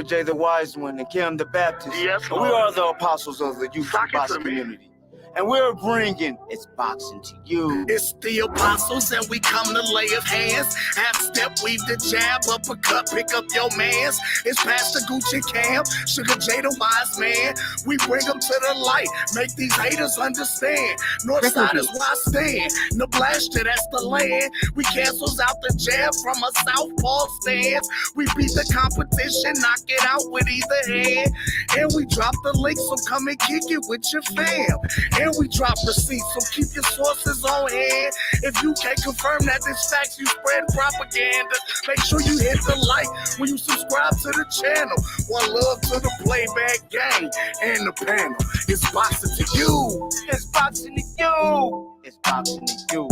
Jay the Wise One and Kim the Baptist. Yes, and we are the apostles of the youth boxing community. And we're bringing It's Boxing to you. It's the apostles and we come to lay of hands. Half step, weave the jab, uppercut, pick up your mans. It's Pastor Gucci Cam, Sugar J the Wise Man. We bring them to the light, make these haters understand. Northside is where I stand, Nebraska, that's the land. We cancels out the jab from a southpaw stance. We beat the competition, knock it out with either hand. And we drop the link, so come and kick it with your fam. And we drop receipts, so keep your sources on hand. If you can't confirm that this facts, you spread propaganda. Make sure you hit the like when you subscribe to the channel. One love to the playback gang and the panel. It's boxing to you. It's boxing to you. It's boxing to you.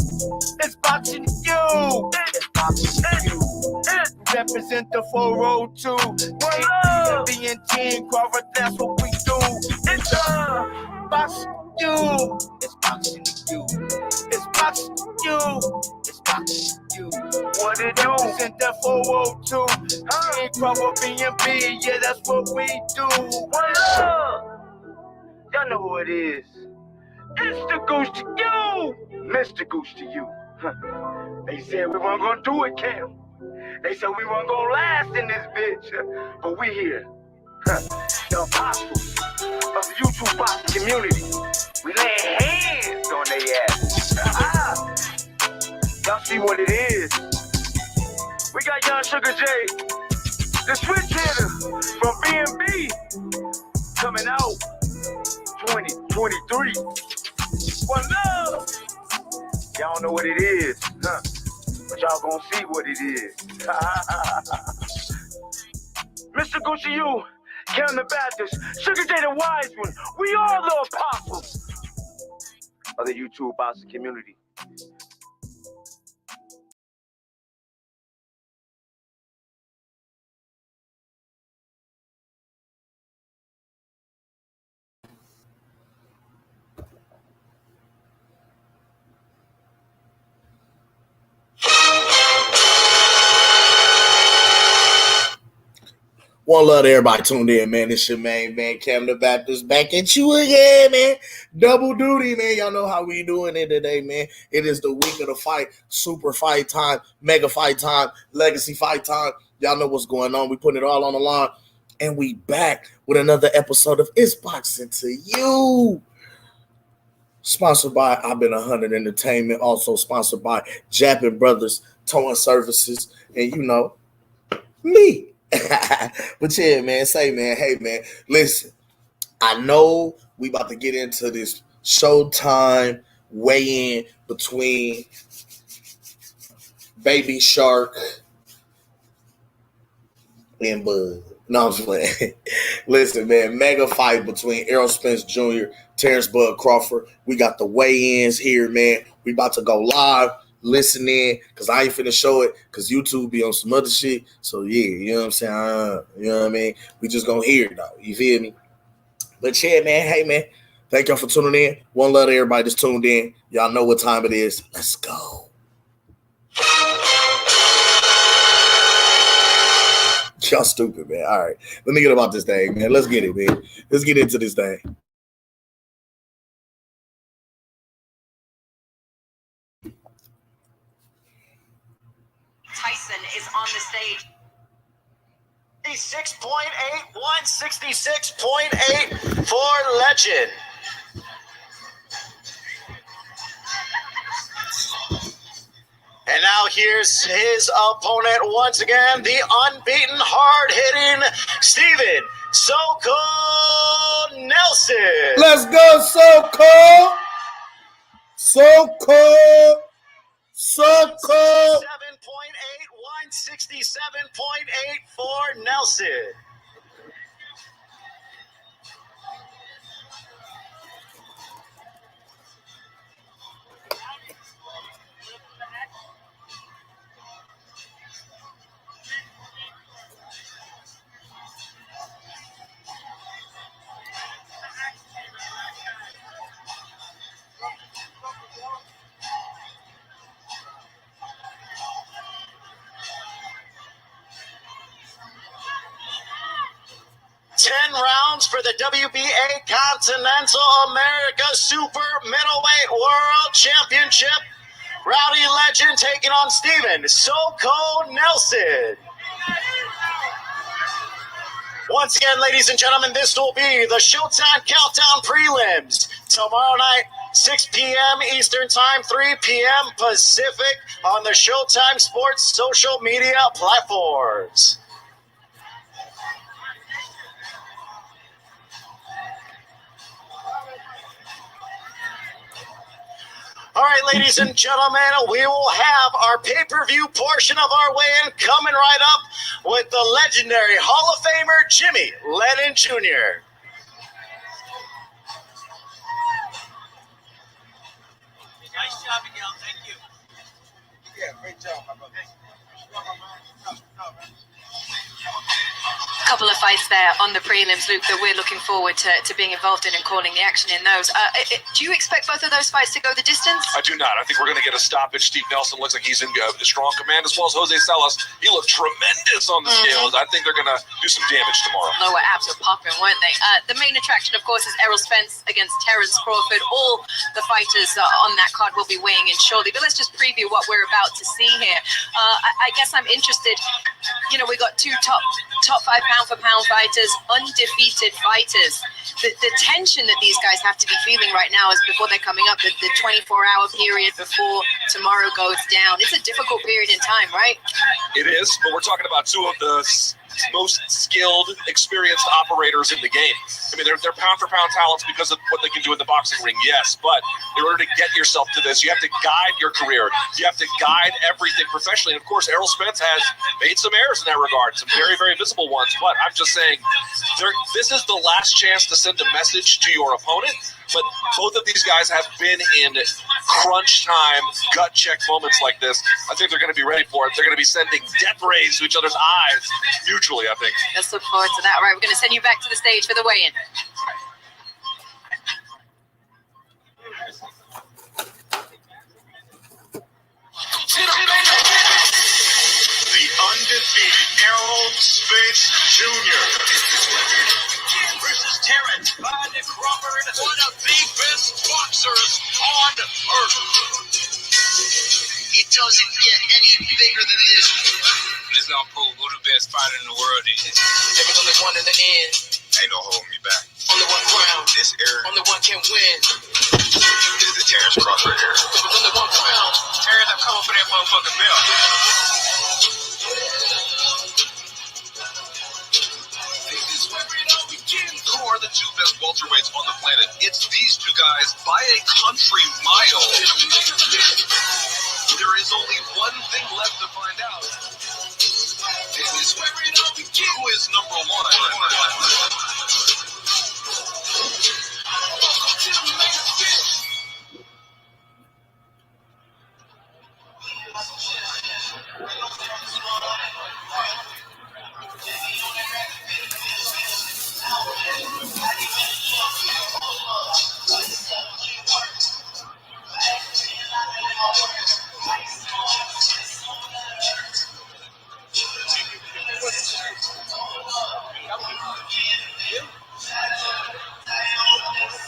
It's boxing to you. It's boxing to you. Represent the 402. Being Terence Crawford, that's what we do. It's boxing. You. It's boxing to you. It's boxing to you. It's boxing to you. What it do? Sent that 402. Ain't Crawford B&B. Yeah, that's what we do. What up? Y'all know who it is. It's the Goose to you. Mr. Goose to you. They said we weren't gonna do it, Cam. They said we weren't gonna last in this bitch. But we here. The apostles of the YouTube boxing community. We lay hands on their ass. Y'all see what it is. We got young Sugar J, the switch hitter from B&B, coming out 2023. One love. Y'all know what it is, huh? But y'all gonna see what it is. Mr. Gucci, you, Kevin the Baptist, Sugar J the Wise One, we are the apostles of the YouTube boxing community. One love to everybody tuned in, man. It's your main man, Cam the Baptist, back at you again, man. Double duty, man. Y'all know how we doing it today, man. It is the week of the fight, super fight time, mega fight time, legacy fight time. Y'all know what's going on. We putting it all on the line. And we back with another episode of It's Boxing to You. Sponsored by I've Been 100 Entertainment. Also sponsored by Jappin Brothers Towing Services. And you know, me. But yeah, man, hey, man, listen, I know we about to get into this Showtime weigh-in between Baby Shark and Bud. No, I'm just playing. Listen, man, mega fight between Errol Spence Jr., Terence Bud Crawford. We got the weigh-ins here, man. We about to go live. Listen in, because I ain't finna show it, because YouTube be on some other shit. So, yeah, you know what I'm saying? You know what I mean? We just gonna hear it, though. You feel me? But, yeah, man, hey, man, thank y'all for tuning in. One love to everybody that's tuned in. Y'all know what time it is. Let's go. Y'all stupid, man. All right. Let me get about this thing, man. Let's get it, man. Let's get into this thing. Tyson is on the stage. 66.8, 166.8 for Legend. And now here's his opponent once again, the unbeaten, hard-hitting Steven Soko Nelson. Let's go, Soko! Soko! 167.8 for Nelson. 10 rounds for the WBA Continental America Super Middleweight World Championship. Rowdy Legend taking on Steven Soko Nelson. Once again, ladies and gentlemen, this will be the Showtime Countdown Prelims. Tomorrow night, 6 p.m. Eastern Time, 3 p.m. Pacific on the Showtime Sports social media platforms. All right, ladies and gentlemen, we will have our pay-per-view portion of our weigh-in coming right up with the legendary Hall of Famer Jimmy Lennon Jr. Nice job, Miguel. Thank you. Yeah, great job, my brother. A couple of fights there on the prelims, Luke, that we're looking forward to being involved in and calling the action in those. Do you expect both of those fights to go the distance? I do not. I think we're going to get a stoppage. Steve Nelson looks like he's in strong command, as well as Jose Salas. He looked tremendous on the scales. I think they're going to do some damage tomorrow. No, were absolutely popping, weren't they? The main attraction, of course, is Errol Spence against Terence Crawford. All the fighters on that card will be weighing in shortly. But let's just preview what we're about to see here. I guess I'm interested. You know, we got two top 5 pound-for-pound fighters, undefeated fighters. The tension that these guys have to be feeling right now is before they're coming up, the 24-hour period before tomorrow goes down. It's a difficult period in time, right? It is, but we're talking about two of the most skilled, experienced operators in the game. I mean, they're pound-for-pound talents because of what they can do in the boxing ring, yes, but in order to get yourself to this, you have to guide your career. You have to guide everything professionally. And, of course, Errol Spence has made some errors in that regard, some very, very visible ones. But I'm just saying, this is the last chance to send a message to your opponent. But both of these guys have been in crunch time, gut check moments like this. I think they're going to be ready for it. They're going to be sending death rays to each other's eyes mutually, I think. Let's look forward to that. All right, we're going to send you back to the stage for the weigh-in. The undefeated Errol Spence Jr. versus Terence Crawford, one of the best boxers on earth. It doesn't get any bigger than this. This is gonna prove who the best fighter in the world is. There's only one in the end. Ain't no holding me back. Only one crown. This era, Only one can win. this is the Terence Crawford era. There's only one crown. Terence, I'm coming for that motherfucking belt. Who are the two best welterweights on the planet? It's these two guys by a country mile. There is only one thing left to find out. This is where it all begins. Who is number one?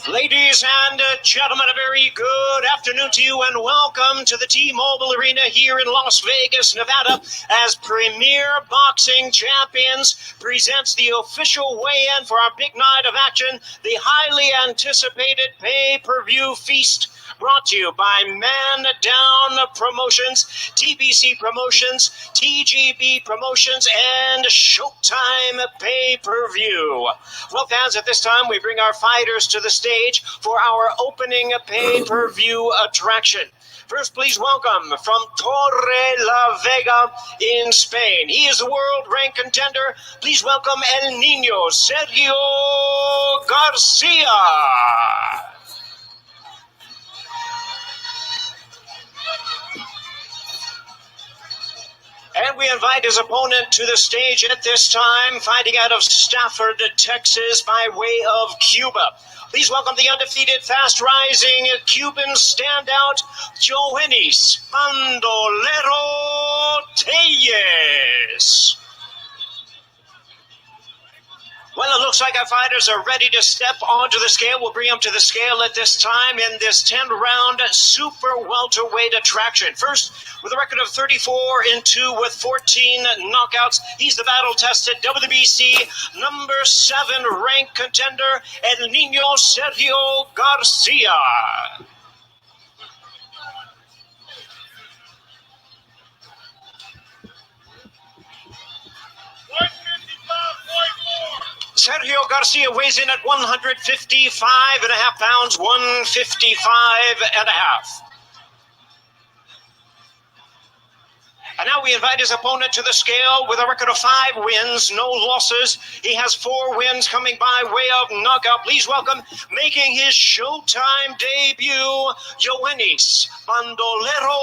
Ladies and gentlemen, a very good afternoon to you and welcome to the T-Mobile Arena here in Las Vegas, Nevada, as Premier Boxing Champions presents the official weigh-in for our big night of action, the highly anticipated pay-per-view feast, brought to you by Man Down Promotions, TBC Promotions, TGB Promotions, and Showtime Pay-Per-View. Well, fans, at this time, we bring our fighters to the stage for our opening pay-per-view attraction. First, please welcome from Torre la Vega in Spain. He is the world-ranked contender. Please welcome El Niño, Sergio Garcia. And we invite his opponent to the stage at this time, fighting out of Stafford, Texas, by way of Cuba. Please welcome the undefeated, fast-rising Cuban standout, Joennis Bandolero Tellez. Well, it looks like our fighters are ready to step onto the scale. We'll bring them to the scale at this time in this 10-round super welterweight attraction. First, with a record of 34-2 with 14 knockouts, he's the battle-tested WBC number 7 ranked contender, El Niño Sergio Garcia. Sergio Garcia weighs in at 155.5 pounds, 155.5. And now we invite his opponent to the scale with a record of 5 wins, no losses. He has 4 wins coming by way of knockout. Please welcome, making his Showtime debut, Yoenis Bandolero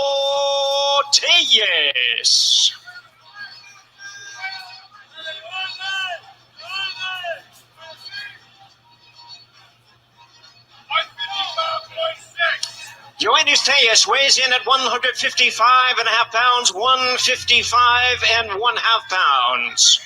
Tellez. Yoenis Tellez weighs in at 155.5 pounds, 155.5 pounds.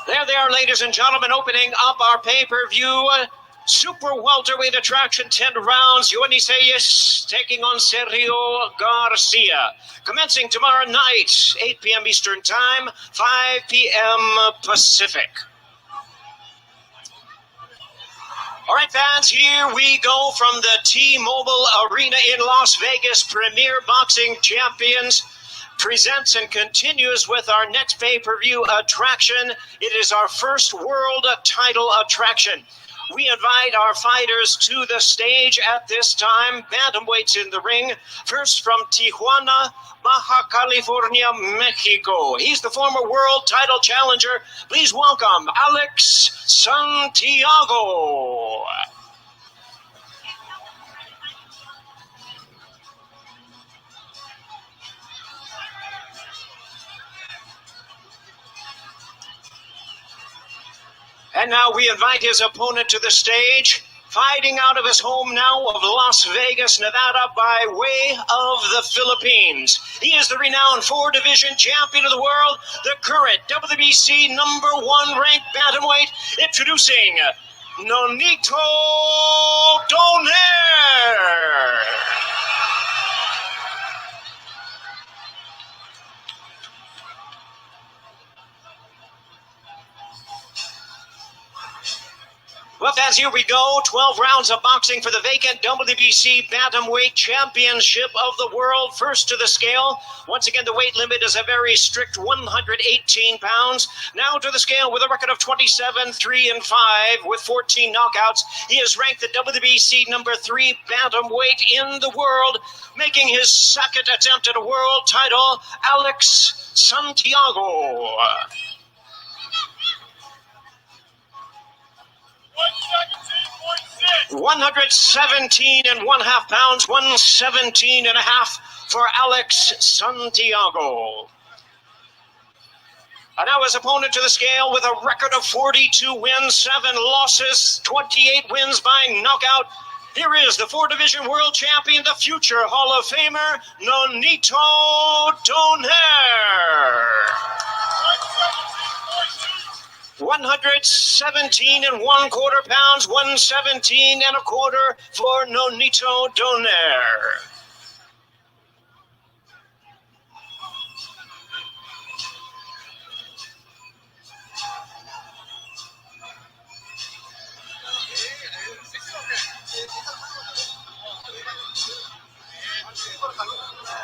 There they are, ladies and gentlemen, opening up our pay-per-view super welterweight attraction, 10 rounds. Yoenis Tellez taking on Sergio Garcia. Commencing tomorrow night, 8 p.m. Eastern Time, 5 p.m. Pacific. All right, fans, here we go from the T-Mobile Arena in Las Vegas. Premier Boxing Champions presents and continues with our next pay-per-view attraction. It is our first world title attraction. We invite our fighters to the stage at this time. Bantamweights in the ring. First from Tijuana, Baja California, Mexico. He's the former world title challenger. Please welcome Alex Santiago. And now we invite his opponent to the stage, fighting out of his home now of Las Vegas, Nevada, by way of the Philippines. He is the renowned 4-division champion of the world, the current WBC number 1 ranked bantamweight, introducing Nonito Donaire. Well, fans, here we go. 12 rounds of boxing for the vacant WBC Bantamweight Championship of the world. First to the scale. Once again, the weight limit is a very strict 118 pounds. Now to the scale with a record of 27-3-5 with 14 knockouts. He is ranked the WBC number 3 Bantamweight in the world, making his second attempt at a world title, Alex Santiago. 117.5 pounds, 117.5 for Alex Santiago. And now his opponent to the scale with a record of 42 wins, 7 losses, 28 wins by knockout. Here is the 4-division world champion, the future Hall of Famer, Nonito Donaire. 117.25 pounds, 117.25 for Nonito Donaire.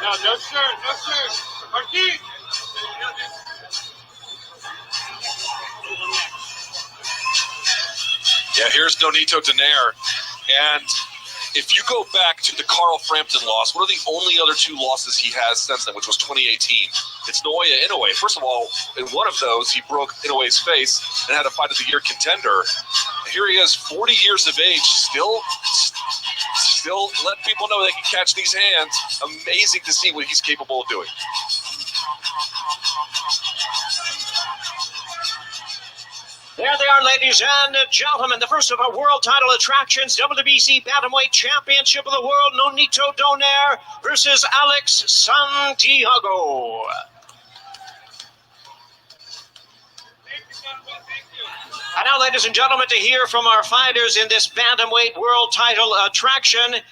No, no sir. Marquis. Yeah, here's Nonito Donaire. And if you go back to the Carl Frampton loss, what are the only other 2 losses he has since then, which was 2018? It's Naoya Inoue. First of all, in one of those, he broke Inoue's face and had a fight of the year contender. here he is, 40 years of age, still letting people know they can catch these hands. Amazing to see what he's capable of doing. There they are, ladies and gentlemen. The first of our world title attractions, WBC Bantamweight Championship of the World, Nonito Donaire versus Alex Santiago. And now, ladies and gentlemen, to hear from our fighters in this Bantamweight world title attraction,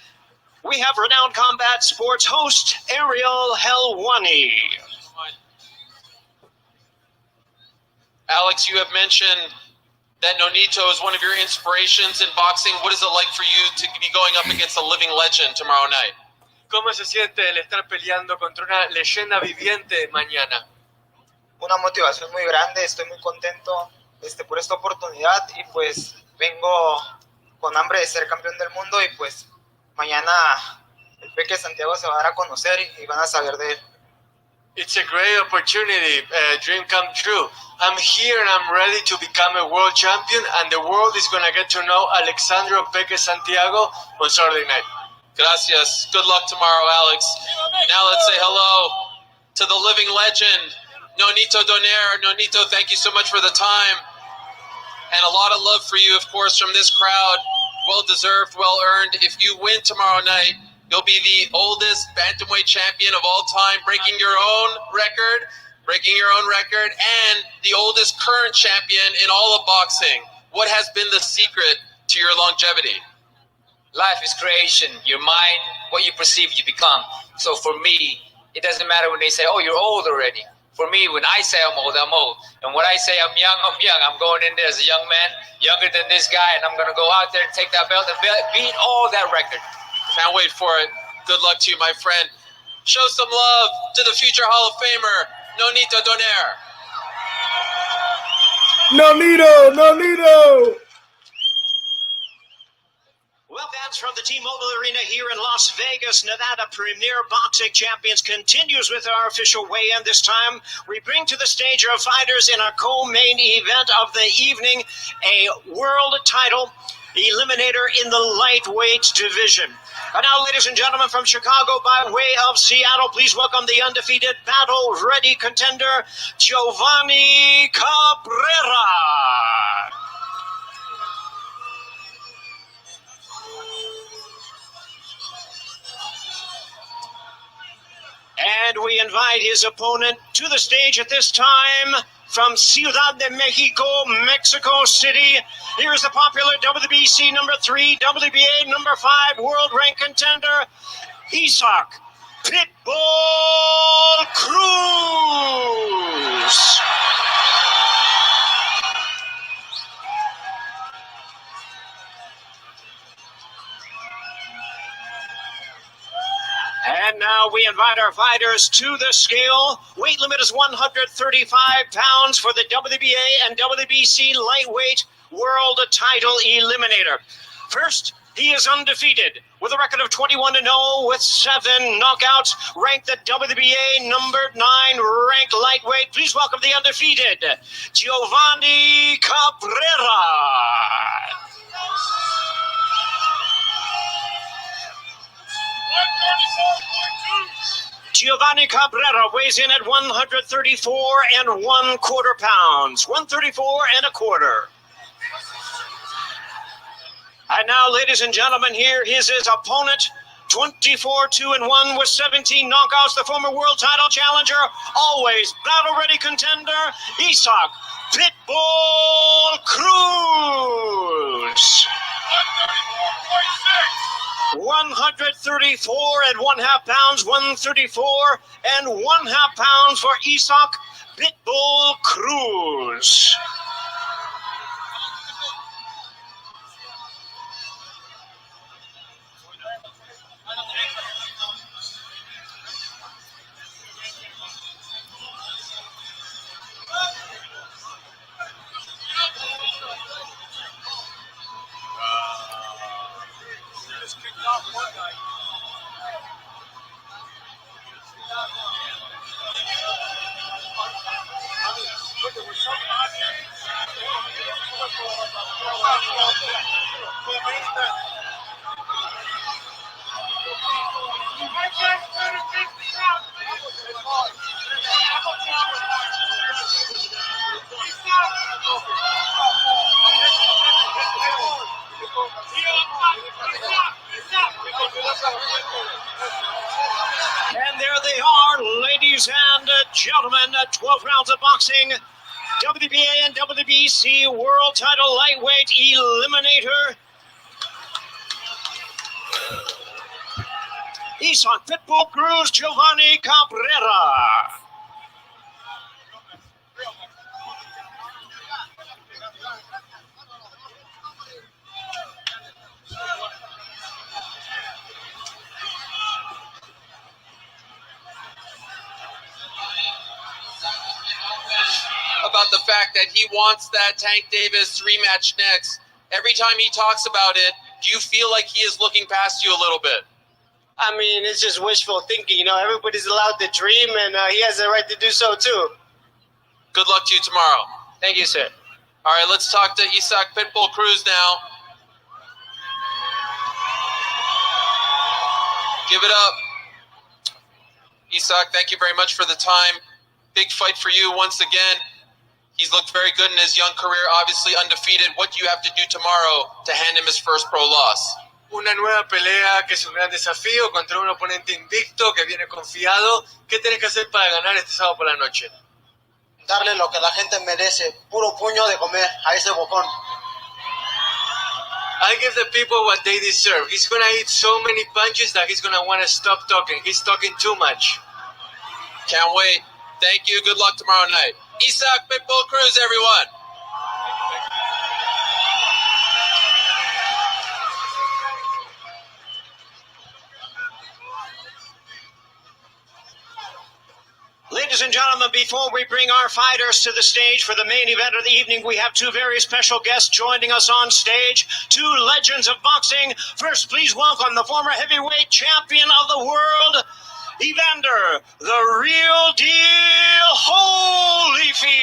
we have renowned combat sports host Ariel Helwani. Alex, you have mentioned that Nonito is one of your inspirations in boxing. What is it like for you to be going up against a living legend tomorrow night? ¿Cómo se siente el estar peleando contra una leyenda viviente mañana? Una motivación muy grande, estoy muy contento por esta oportunidad y pues vengo con hambre de ser campeón del mundo y pues mañana el Peque Santiago se va a dar a conocer y van a saber de él. It's a great opportunity, dream come true. I'm here and I'm ready to become a world champion, and the world is going to get to know Alexandro Peque Santiago on Saturday night. Gracias. Good luck tomorrow, Alex. Now let's say hello to the living legend, Nonito Donaire. Nonito, thank you so much for the time. And a lot of love for you, of course, from this crowd. Well-deserved, well-earned. If you win tomorrow night, you'll be the oldest bantamweight champion of all time, breaking your own record, and the oldest current champion in all of boxing. What has been the secret to your longevity? Life is creation. Your mind, what you perceive, you become. So for me, it doesn't matter when they say, oh, you're old already. For me, when I say I'm old, I'm old. And when I say I'm young, I'm young. I'm going in there as a young man, younger than this guy, and I'm going to go out there and take that belt and beat all that record. Can't wait for it. Good luck to you, my friend. Show some love to the future Hall of Famer, Nonito Donaire. Nonito! Well, fans, from the T-Mobile Arena here in Las Vegas, Nevada, Premier Boxing Champions continues with our official weigh-in. This time, we bring to the stage our fighters in our co-main event of the evening, a world title eliminator in the lightweight division. And now, ladies and gentlemen, from Chicago by way of Seattle, please welcome the undefeated, battle-ready contender, Giovanni Cabrera. And we invite his opponent to the stage at this time from Ciudad de Mexico, Mexico City. Here's the popular WBC number 3, WBA number 5, world rank contender, Isaac Pitbull Cruz. And now we invite our fighters to the scale. Weight limit is 135 pounds for the WBA and WBC lightweight world title eliminator. First, he is undefeated with a record of 21-0 with 7 knockouts, ranked the WBA number 9 ranked lightweight. Please welcome the undefeated Giovanni Cabrera. Giovanni Cabrera weighs in at 134 1/4 pounds. 134 1/4. And now, ladies and gentlemen, here is his opponent. 24-2-1 with 17 knockouts. The former world title challenger, always battle-ready contender, Isaac Pitbull Cruz. 134 1/2 pounds, 134 1/2 pounds for Isaac Pitbull Cruz. And there they are, ladies and gentlemen, 12 rounds of boxing. WBA and WBC World Title Lightweight Eliminator. Isan Pitbull Cruz, Giovanni Cabrera. About the fact that he wants that Tank Davis rematch next. Every time he talks about it, do you feel like he is looking past you a little bit? I mean, it's just wishful thinking. You know, everybody's allowed to dream, and he has the right to do so, too. Good luck to you tomorrow. Thank you, sir. All right, let's talk to Isak Pitbull Cruz now. Give it up. Isak, thank you very much for the time. Big fight for you once again. He's looked very good in his young career, obviously undefeated. What do you have to do tomorrow to hand him his first pro loss? Una nueva pelea que es un gran desafío contra un oponente invicto que viene confiado. ¿Qué tienes que hacer para ganar este sábado por la noche? Darle lo que la gente merece, puro puño de comer a ese bocón. I give the people what they deserve. He's going to eat so many punches that he's going to want to stop talking. He's talking too much. Can't wait. Thank you. Good luck tomorrow night. Isak Pitbull Cruz, everyone. Ladies and gentlemen, before we bring our fighters to the stage for the main event of the evening, we have two very special guests joining us on stage, two legends of boxing. First, please welcome the former heavyweight champion of the world, Evander, the real deal, Holyfield.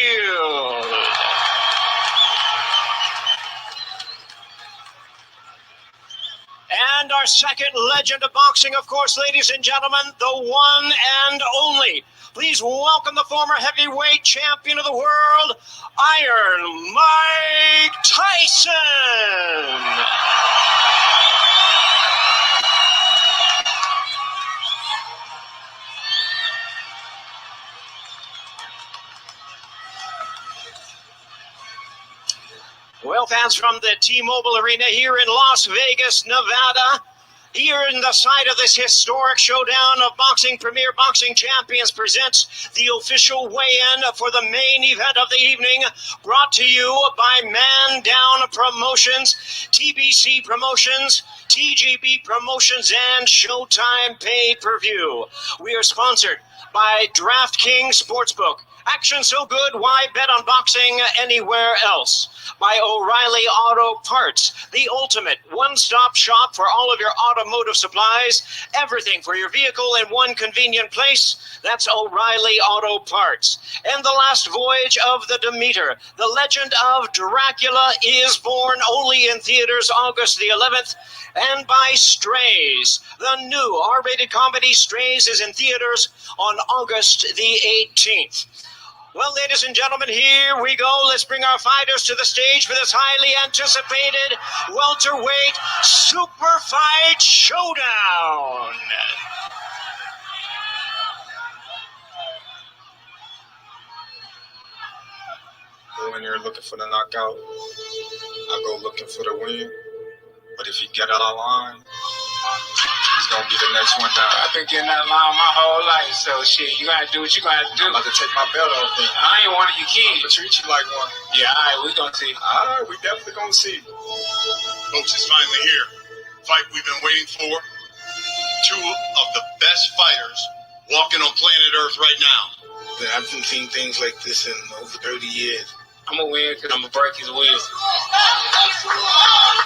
And our second legend of boxing, of course, ladies and gentlemen, the one and only. Please welcome the former heavyweight champion of the world, Iron Mike Tyson. Well, fans from the T-Mobile Arena here in Las Vegas, Nevada, here in the site of this historic showdown of boxing, Premier Boxing Champions presents the official weigh-in for the main event of the evening, brought to you by Man Down Promotions, TBC Promotions, TGB Promotions, and Showtime Pay-Per-View. We are sponsored by DraftKings Sportsbook. Action so good, why bet on boxing anywhere else? By O'Reilly Auto Parts, the ultimate one-stop shop for all of your automotive supplies. Everything for your vehicle in one convenient place. That's O'Reilly Auto Parts. And the last voyage of the Demeter. The legend of Dracula is born, only in theaters August the 11th. And by Strays. The new R-rated comedy Strays is in theaters on August the 18th. Well, ladies and gentlemen, here we go. Let's bring our fighters to the stage for this highly anticipated welterweight super fight showdown. Go in there looking for the knockout. I go looking for the win. But if he get out of line, he's going to be the next one down. I've been getting that line my whole life, so shit, you got to do what you got to do. I'm about to take my belt off then. I ain't one of your kids. I'm going to treat you like one. Yeah, all right, we going to see. All right, we definitely going to see. Folks, it's finally here. Fight we've been waiting for. Two of the best fighters walking on planet Earth right now. I haven't seen things like this in over 30 years. I'm going to win because I'm going to break his wheels.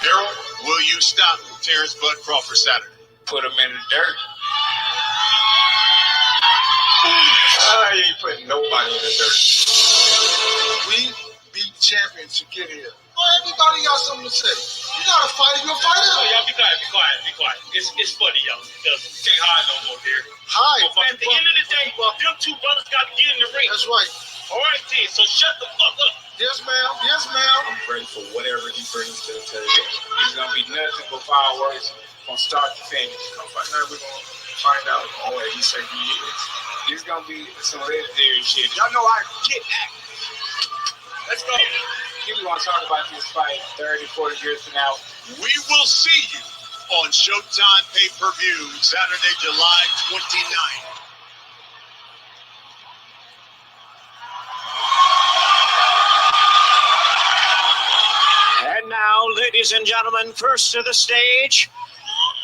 Errol, will you stop Terence Bud Crawford Saturday? Put him in the dirt. I ain't putting nobody in the dirt. We beat champions to get here. Everybody got something to say. You got to fight. You're a fighter. Oh, y'all be quiet. It's funny, y'all. Because you can't hide no more here. Hide. At the end of the day, them two brothers got to get in the ring. That's right. All right, T. So shut the fuck up. Yes, ma'am. Yes, ma'am. I'm ready for whatever he brings to the table. He's gonna be nothing but fireworks from start to finish. Come find out, we're gonna find out. Oh, he said he is. He's gonna be some legendary shit. Y'all know I get that. Let's go. People want to talk about this fight 30, 40 years from now. We will see you on Showtime pay-per-view Saturday, July 29th. And now, ladies and gentlemen, first to the stage,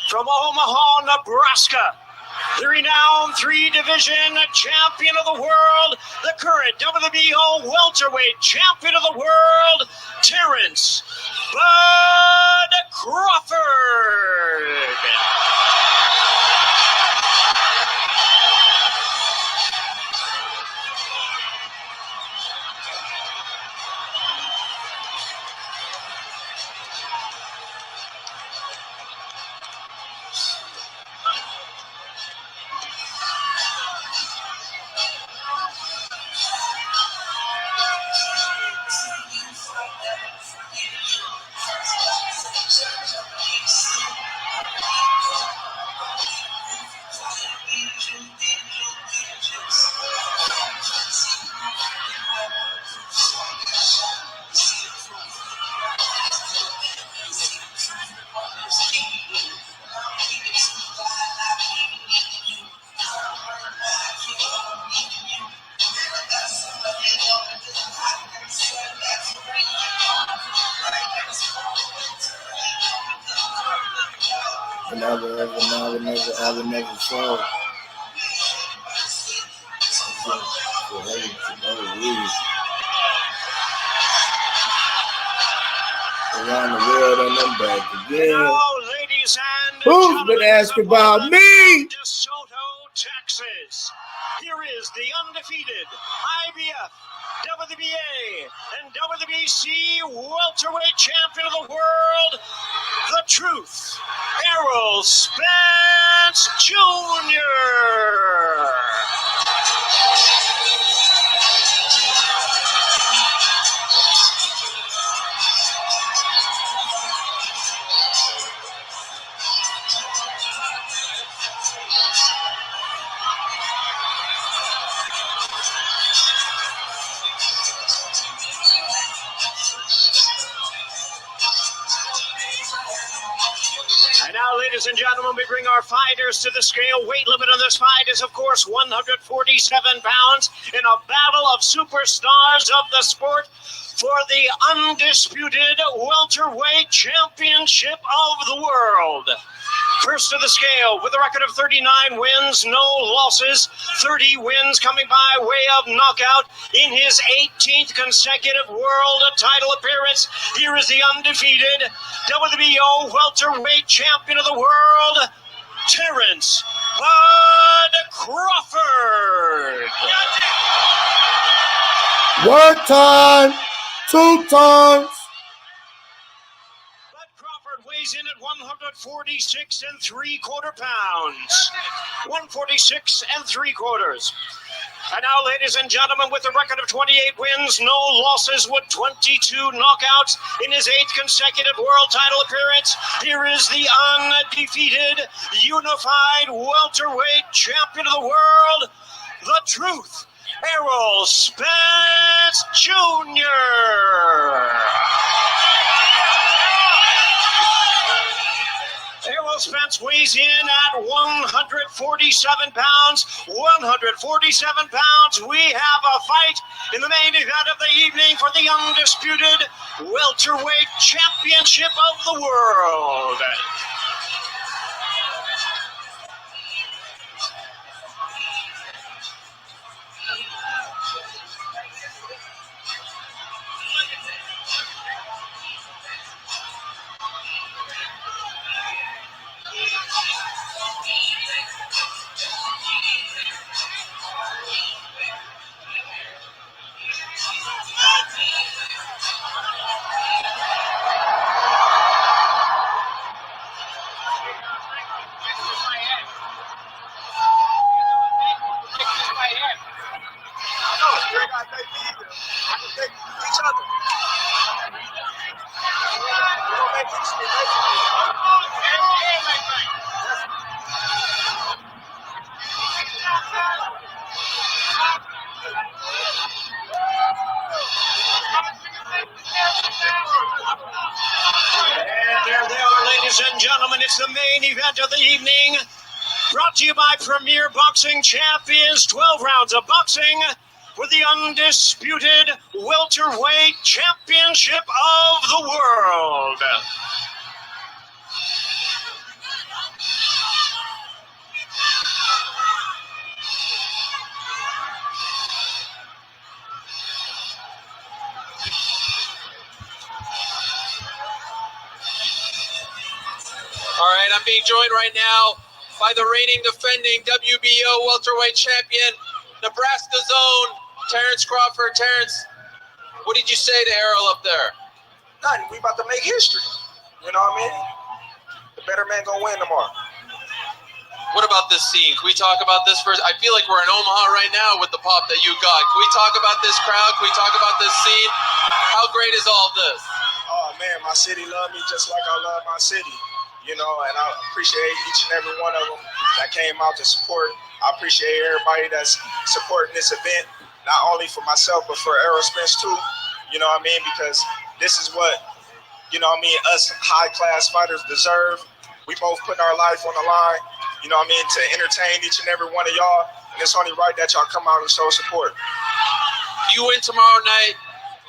from Omaha, Nebraska, the renowned three-division champion of the world, the current WBO welterweight champion of the world, Terence Bud Crawford. Another show. Around the world and I'm back again. Now, ladies and Who's been asking about me? DeSoto, Texas. Here is the undefeated IBF, WBA, and WBC welterweight champion of the world, the Truth, Errol Spence Jr. And now, ladies and gentlemen, we bring our fighters to the scale. Weight limit on this fight is, of course, 147 pounds in a battle of superstars of the sport for the undisputed welterweight championship of the world. First to the scale with a record of 39 wins, no losses, 30 wins coming by way of knockout in his 18th consecutive world title appearance. Here is the undefeated WBO welterweight champion of the world, Terence Bud Crawford. One time, two times. Weighs in at 146 3/4 pounds. 146 3/4. And now, ladies and gentlemen, with a record of 28 wins, no losses, with 22 knockouts in his 8th consecutive world title appearance, here is the undefeated, unified welterweight champion of the world, the Truth, Errol Spence Jr. Errol Spence weighs in at 147 pounds. 147 pounds. We have a fight in the main event of the evening for the undisputed welterweight championship of the world. main event of the evening, brought to you by Premier Boxing Champions. 12 rounds of boxing for the undisputed welterweight championship of the world. All right, I'm being joined right now by the reigning defending WBO welterweight champion, Nebraska's own Terence Crawford. Terence, what did you say to Errol up there? Nothing. We about to make history. You know what I mean? The better man gonna win tomorrow. What about this scene? Can we talk about this first? I feel like we're in Omaha right now with the pop that you got. Can we talk about this crowd? Can we talk about this scene? How great is all of this? Oh man, my city love me just like I love my city. You know, and I appreciate each and every one of them that came out to support. I appreciate everybody that's supporting this event, not only for myself, but for Errol Spence too. You know what I mean? Because this is what, you know what I mean, us high-class fighters deserve. We both putting our life on the line, you know what I mean, to entertain each and every one of y'all. And it's only right that y'all come out and show support. You win tomorrow night.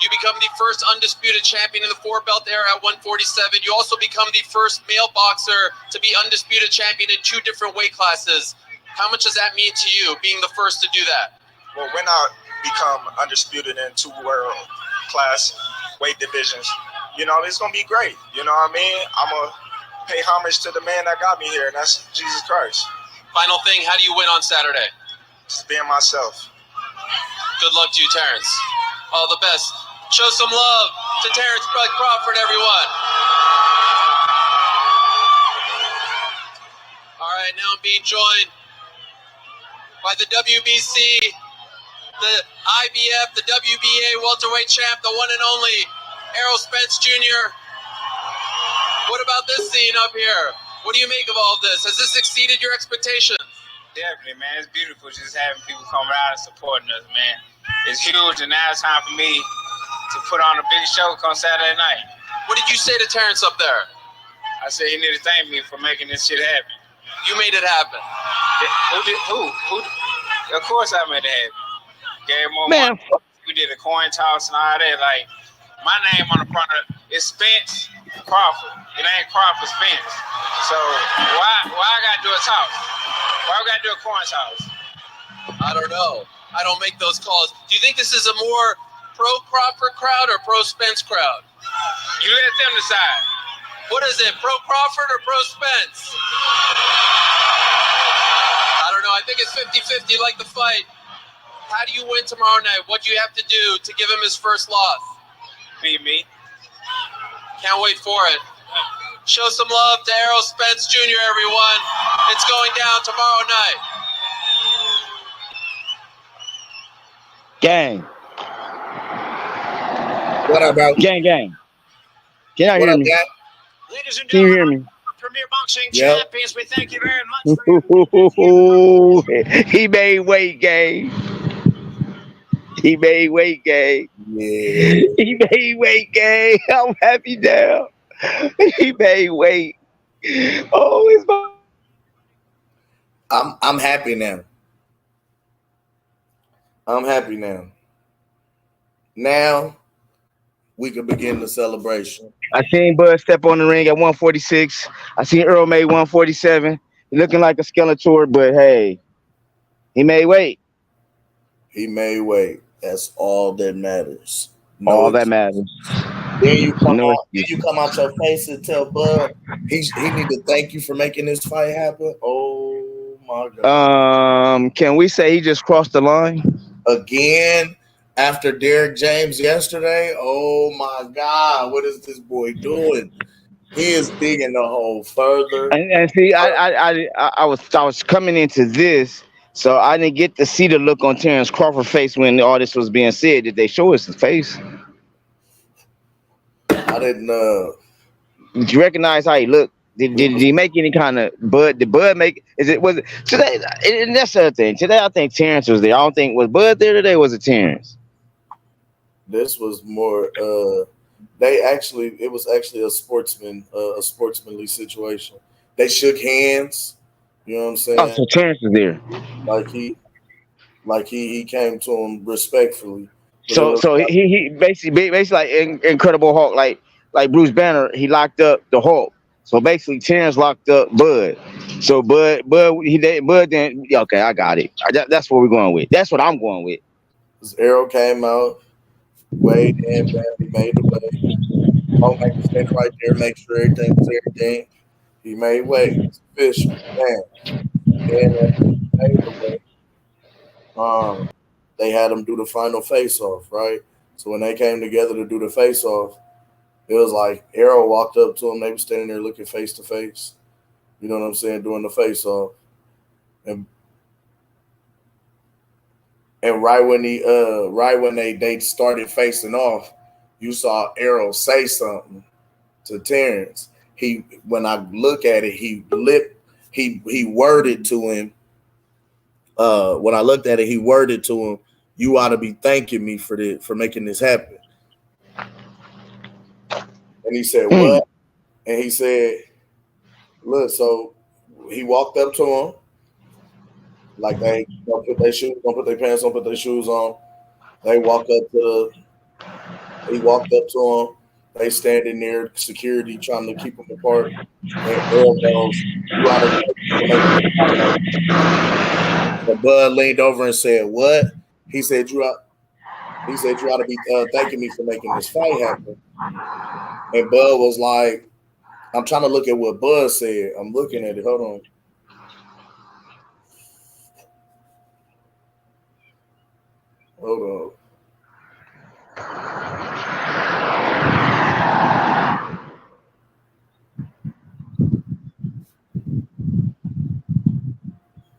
You become the first undisputed champion in the four-belt era at 147. You also become the first male boxer to be undisputed champion in 2 different weight classes. How much does that mean to you, being the first to do that? Well, when I become undisputed in 2 world-class weight divisions, you know, it's going to be great. You know what I mean? I'm going to pay homage to the man that got me here, and that's Jesus Christ. Final thing, how do you win on Saturday? Just being myself. Good luck to you, Terence. All the best. Show some love to Terence Crawford, everyone. All right, now I'm being joined by the WBC, the IBF, the WBA welterweight champ, the one and only Errol Spence Jr. What about this scene up here? What do you make of all of this? Has this exceeded your expectations? Definitely, man. It's beautiful just having people come out and supporting us, man. It's huge, and now it's time for me to put on a big show come Saturday night. What did you say to Terence up there? I said he need to thank me for making this shit happen. You made it happen. Who? Of course I made it happen. Gave more money. We did a coin toss and all that. Like, my name on the front of it is Spence Crawford. It ain't Crawford Spence. So why I gotta do a toss? Why we gotta do a coin toss? I don't know. I don't make those calls. Do you think this is a more pro-Crawford crowd or pro-Spence crowd? You let them decide. What is it, pro-Crawford or pro-Spence? I don't know. I think it's 50-50 like the fight. How do you win tomorrow night? What do you have to do to give him his first loss? Beat me. Can't wait for it. Show some love to Errol Spence Jr., everyone. It's going down tomorrow night. Gang. What up, bro? Gang. Can y'all hear me? Gang? Ladies and Can you hear gentlemen, me? Premier Boxing Yep. Champions, we thank you very much for your He made weight, gang. He made weight, gang. Yeah. He made weight, gang. I'm happy now. He made weight. Oh, it's my. I'm happy now. I'm happy now. Now we can begin the celebration. I seen Bud step on the ring at 146. I seen Earl made 147. Looking like a Skeletor, but hey, he made weight. He made weight. That's all that matters. All that matters. Then you come out your face and tell Bud he need to thank you for making this fight happen. Oh my God. Can we say he just crossed the line? Again, after Derek James yesterday, oh my God, what is this boy doing? He is digging the hole further. And see, I was coming into this, so I didn't get to see the look on Terence Crawford's face when all this was being said. Did they show us his face? I didn't. Did you recognize how he looked? Did he make any kind of Bud? Did Bud make? Was it today? And that's the other thing. Today, I think Terence was there. I don't think was Bud there today. Was it Terence? This was more. It was actually a sportsmanly situation. They shook hands. You know what I'm saying? Oh, so Terrence is there. Like he came to him respectfully. So he basically like Incredible Hulk, like Bruce Banner, he locked up the Hulk. So basically, Terrence locked up Bud. So Bud then okay, I got it. That's what we're going with. That's what I'm going with. Errol came out, weighed in, he made the weight. Hulk had to stay right there, make sure everything was everything. He made weight. It's official. Man. And after he made the weight, they had him do the final face-off, right? So when they came together to do the face-off, it was like Errol walked up to him. They were standing there looking face to face. You know what I'm saying? Doing the face-off. And right when they started facing off, you saw Errol say something to Terrence. When I look at it, he worded to him. When I looked at it, he worded to him, "You ought to be thanking me for making this happen." And he said, "What?" And he said, "Look." So he walked up to him, like they don't put their shoes, don't put their pants on, put their shoes on. He walked up to him. They standing there, security trying to keep them apart. And Errol goes, "You ought to thank me for making this happen." And Bud leaned over and said, "What?" He said, "You ought to be thanking me for making this fight happen." And Bud was like, I'm trying to look at what Bud said. I'm looking at it. Hold on. Hold on.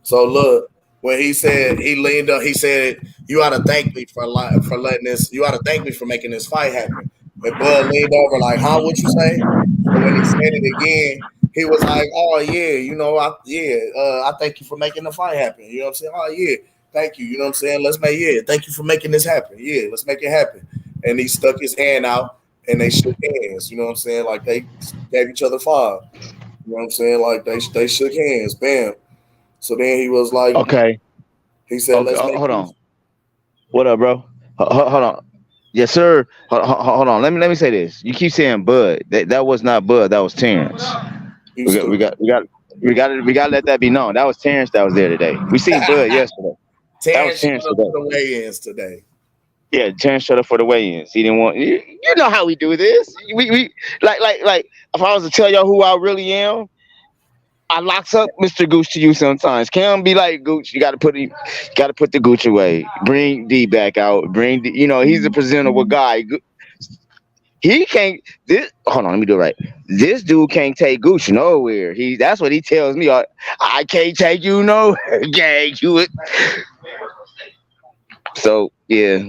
So look, when he said, he leaned up, he said, "You ought to thank me for letting this. You ought to thank me for making this fight happen." And Bud leaned over like, "Huh? What you say?" And when he said it again, he was like, "Oh yeah, I thank you for making the fight happen." You know what I'm saying? "Oh yeah, thank you." You know what I'm saying? Thank you for making this happen. Yeah, let's make it happen. And he stuck his hand out and they shook hands. You know what I'm saying? Like they gave each other five. You know what I'm saying? Like they shook hands. Bam. So then he was like, okay. He said, "Let's make hold on. What up, bro? Hold on. Yes, sir. Hold on. Let me say this. You keep saying Bud. That was not Bud. That was Terrence. We got to let that be known. That was Terrence that was there today. We seen Bud yesterday. Terrence showed up for the weigh-ins today. Yeah, Terrence showed up for the weigh-ins. He didn't want. You know how we do this. We like. If I was to tell y'all who I really am, I locks up Mr. Gooch to you sometimes. Cam be like, "Gooch, you gotta put the Gooch away. Bring D back out. Bring D, he's a presentable guy. He can't hold on, let me do it right. This dude can't take Gooch nowhere. That's what he tells me. I can't take you nowhere, gang. So yeah.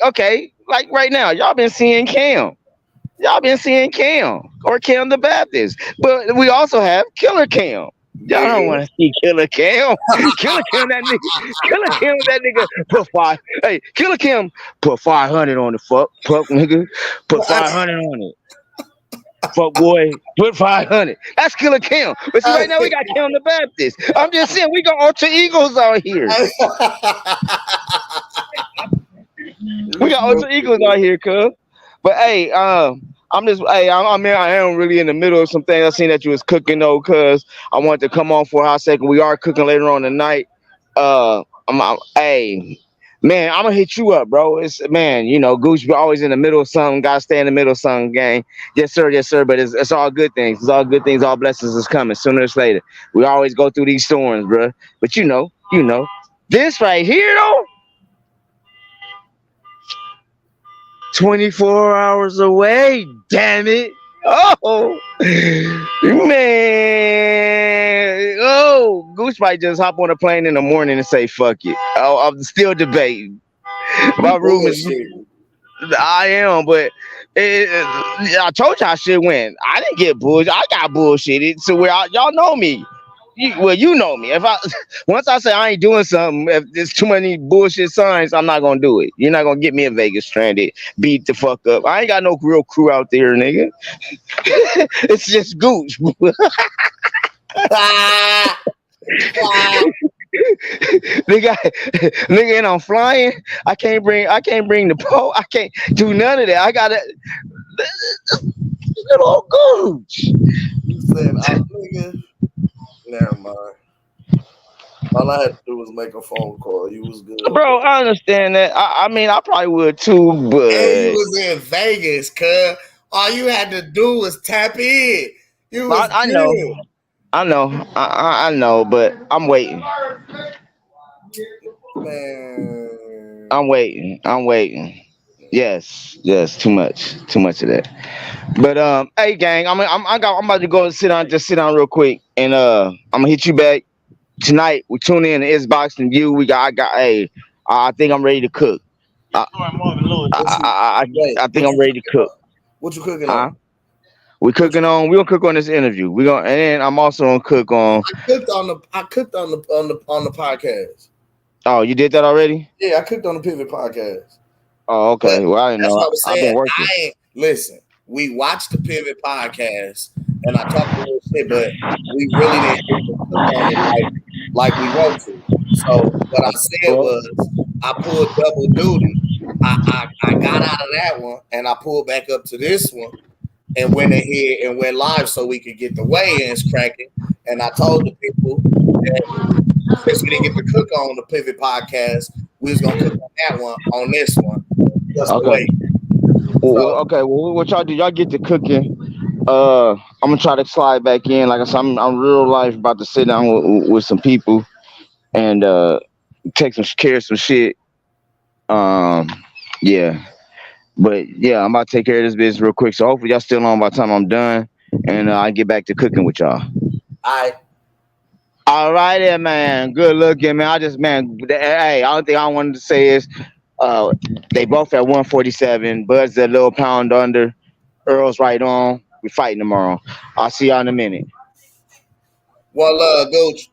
Okay, like right now, y'all been seeing Cam. Or Cam the Baptist. But we also have Killer Cam. Y'all don't want to see Killer Cam. Killer Cam, that nigga put five. Hey, Killer Cam put 500 on the fuck nigga. Put 500 on it. Fuck boy, put 500. That's Killer Cam. But see, right now we got Cam the Baptist. I'm just saying we got alter egos out here. We got alter egos out here, cuz. But hey, I am really in the middle of some things. I seen that you was cooking though, cuz I wanted to come on for a hot second. We are cooking later on tonight. Hey, man, I'm gonna hit you up, bro. Gooch always in the middle of something. Gotta stay in the middle of something, gang. Yes, sir. But it's all good things. It's all good things. All blessings is coming sooner or later. We always go through these storms, bro. But you know, this right here though. 24 hours away, damn it. Oh, man. Oh, Goose might just hop on a plane in the morning and say, fuck it. I'm still debating. My room is... I am, but I told you I should win. I didn't get bullshit. I got bullshitted to where y'all know me. you know me. If I once I say I ain't doing something, if there's too many bullshit signs, I'm not gonna do it. You're not gonna get me in Vegas stranded, beat the fuck up. I ain't got no real crew out there, nigga. It's just Gooch. nigga, nigga, and I'm flying. I can't bring the pole. I can't do none of that. I gotta little Gooch. You said, nigga, never mind. All I had to do was make a phone call. You was good. Bro, I understand that. I mean, I probably would too, but And you was in Vegas, cuz. All you had to do was tap in. You was I know. good. I know, but I'm waiting. Man. I'm waiting. Yes, too much of that. But hey, gang, I'm about to go and sit down real quick, and I'm gonna hit you back tonight. We tune in to Xbox and you. Hey, I think I'm ready to cook. I think I'm ready to cook. What you cooking Huh? on? We gonna cook on this interview. And then I'm also gonna cook on. I cooked on the podcast. Oh, you did that already? Yeah, I cooked on the Pivot podcast. Oh, okay. Well, I didn't know. That's what I was saying. I've been working. Listen, we watched the Pivot podcast and I talked a little shit, but we really didn't get to cook on it like we want to. So what I said was I pulled double duty. I got out of that one and I pulled back up to this one and went ahead and went live so we could get the weigh-ins cracking. And I told the people that since we didn't get to cook on the Pivot podcast, we was gonna cook on that one on this one. Just okay. Well, what y'all do? Y'all get to cooking. I'm gonna try to slide back in. Like I said, I'm real life about to sit down with some people and take care of some shit. Yeah. But yeah, I'm about to take care of this business real quick. So hopefully y'all still on by the time I'm done, and I get back to cooking with y'all. All right, there, man. Good looking, man. Hey, the only thing I wanted to say is, they both at 147. Bud's a little pound under. Earl's right on. We fighting tomorrow. I'll see y'all in a minute. One love, Gooch.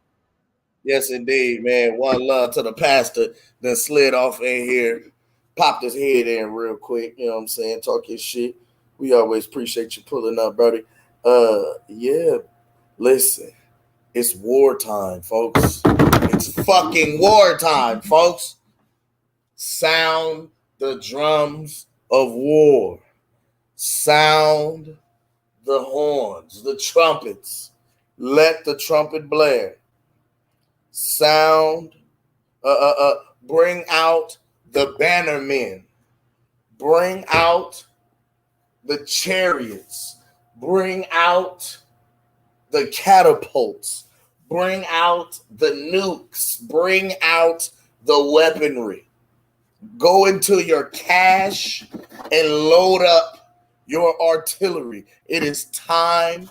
Yes, indeed, man. One love to the pastor that slid off in here, popped his head in real quick. You know what I'm saying? Talk his shit. We always appreciate you pulling up, buddy. Yeah. Listen, it's wartime, folks. It's fucking wartime, folks. Sound the drums of war. Sound the horns, the trumpets. Let the trumpet blare. Sound, bring out the bannermen. Bring out the chariots. Bring out the catapults. Bring out the nukes. Bring out the weaponry. Go into your cache and load up your artillery. It is time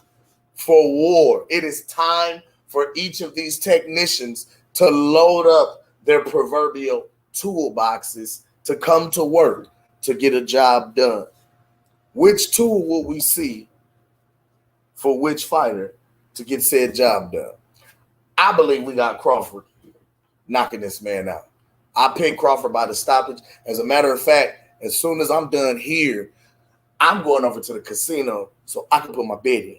for war. It is time for each of these technicians to load up their proverbial toolboxes to come to work to get a job done. Which tool will we see for which fighter to get said job done? I believe we got Crawford knocking this man out. I picked Crawford by the stoppage. As a matter of fact, as soon as I'm done here, I'm going over to the casino so I can put my bet in.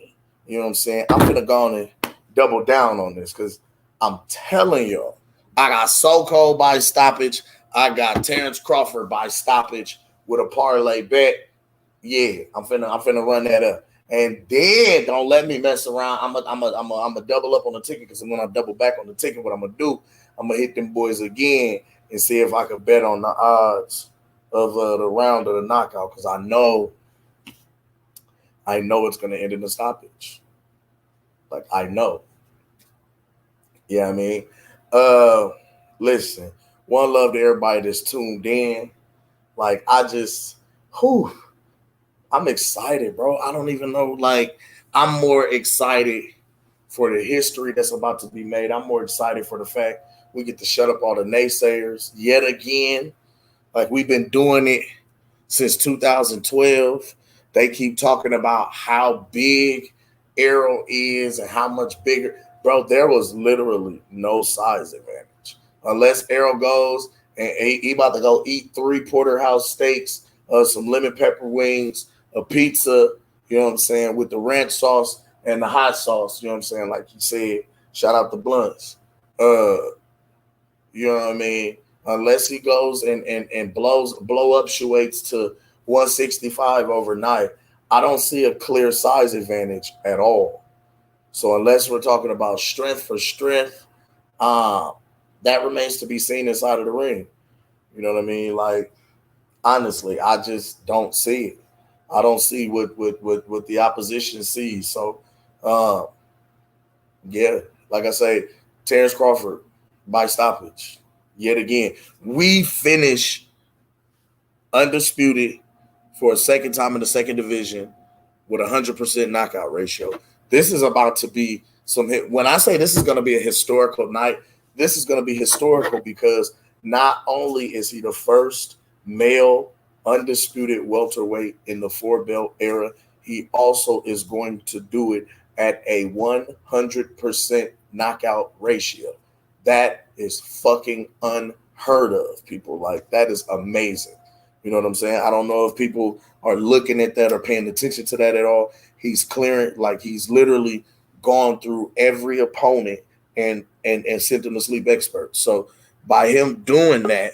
You know what I'm saying? I'm going to go on and double down on this because I'm telling y'all, I got Soko by stoppage. I got Terence Crawford by stoppage with a parlay bet. Yeah, I'm finna run that up. And then don't let me mess around. I'm a double up on the ticket because when I double back on the ticket, what I'm gonna do, I'm gonna hit them boys again and see if I can bet on the odds of the round of the knockout because I know it's gonna end in a stoppage. Like I know. Yeah, I mean, listen, one love to everybody that's tuned in. Like I'm excited, bro. I don't even know. Like, I'm more excited for the history that's about to be made. I'm more excited for the fact we get to shut up all the naysayers yet again. Like, we've been doing it since 2012. They keep talking about how big Errol is and how much bigger, bro, there was literally no size advantage. Unless Errol goes and he about to go eat 3 porterhouse steaks, some lemon pepper wings, a pizza, you know what I'm saying, with the ranch sauce and the hot sauce, you know what I'm saying, like you said, shout out to Blunts. You know what I mean? Unless he goes and blow upshuates to 165 overnight, I don't see a clear size advantage at all. So unless we're talking about strength for strength, that remains to be seen inside of the ring. You know what I mean? Like, honestly, I just don't see it. I don't see what the opposition sees. So, yeah, like I say, Terence Crawford by stoppage. Yet again, we finish undisputed for a second time in the second division with 100% knockout ratio. This is about to be some hit. When I say this is going to be a historical night, this is going to be historical because not only is he the first male undisputed welterweight in the 4-belt era, he also is going to do it at a 100% knockout ratio. That is fucking unheard of, people. Like, that is amazing. You know what I'm saying? I don't know if people are looking at that or paying attention to that at all. He's clearing, like, he's literally gone through every opponent and sent them to sleep experts. So by him doing that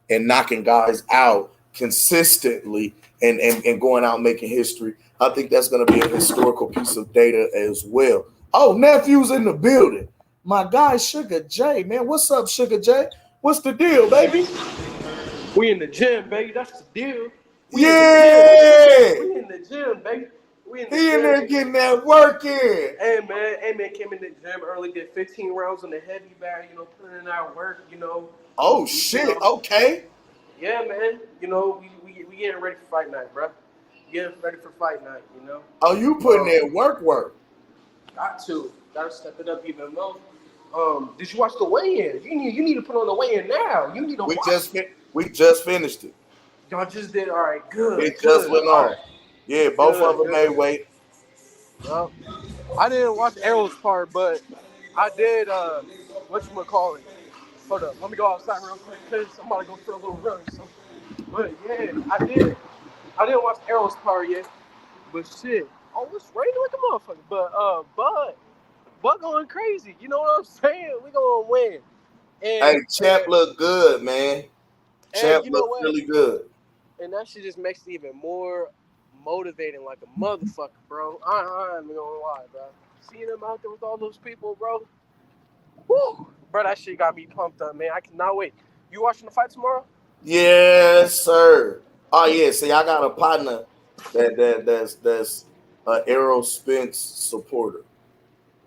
and knocking guys out consistently and going out making history, I think that's going to be a historical piece of data as well. Oh, nephew's in the building. My guy, Sugar J, man. What's up, Sugar J? What's the deal, baby? We in the gym, baby. That's the deal. We in the gym, baby. He in there getting that work in. Hey man, came in the gym early, did 15 rounds on the heavy bag, you know, putting in our work, you know. Oh shit, okay. Yeah, man. You know, we getting ready for fight night, bro. Getting ready for fight night, you know. Oh, you putting in work. Gotta step it up even more. Did you watch the weigh-in? You need to put on the weigh-in now. You need to We just finished it. Y'all just did all right, good. It just went on. Right. Yeah, both of them made weight. Well, I didn't watch Errol's part, but I did whatchamacallit. Hold up, let me go outside real quick because I'm about to go for a little run. So. But yeah, I didn't watch Errol's part yet. But shit. Oh, it's raining like a motherfucker. But Bud going crazy. You know what I'm saying? We gonna win. And, hey, Champ look good, man. Champ look really good. And that shit just makes it even more motivating, like a motherfucker, bro. I ain't gonna lie, bro. Seeing him out there with all those people, bro. Woo, bro, that shit got me pumped up, man. I cannot wait. You watching the fight tomorrow? Yes, sir. Oh yeah. See, I got a partner that's Errol Spence supporter.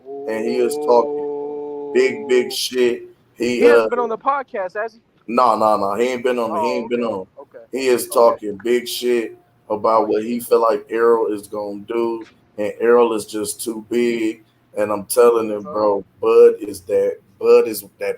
And he is talking big shit. He hasn't been on the podcast, has he? No. He ain't been on. He ain't been on. Okay. He is talking big shit about what he feel like Errol is gonna do, and Errol is just too big. And I'm telling him, bro, Bud is that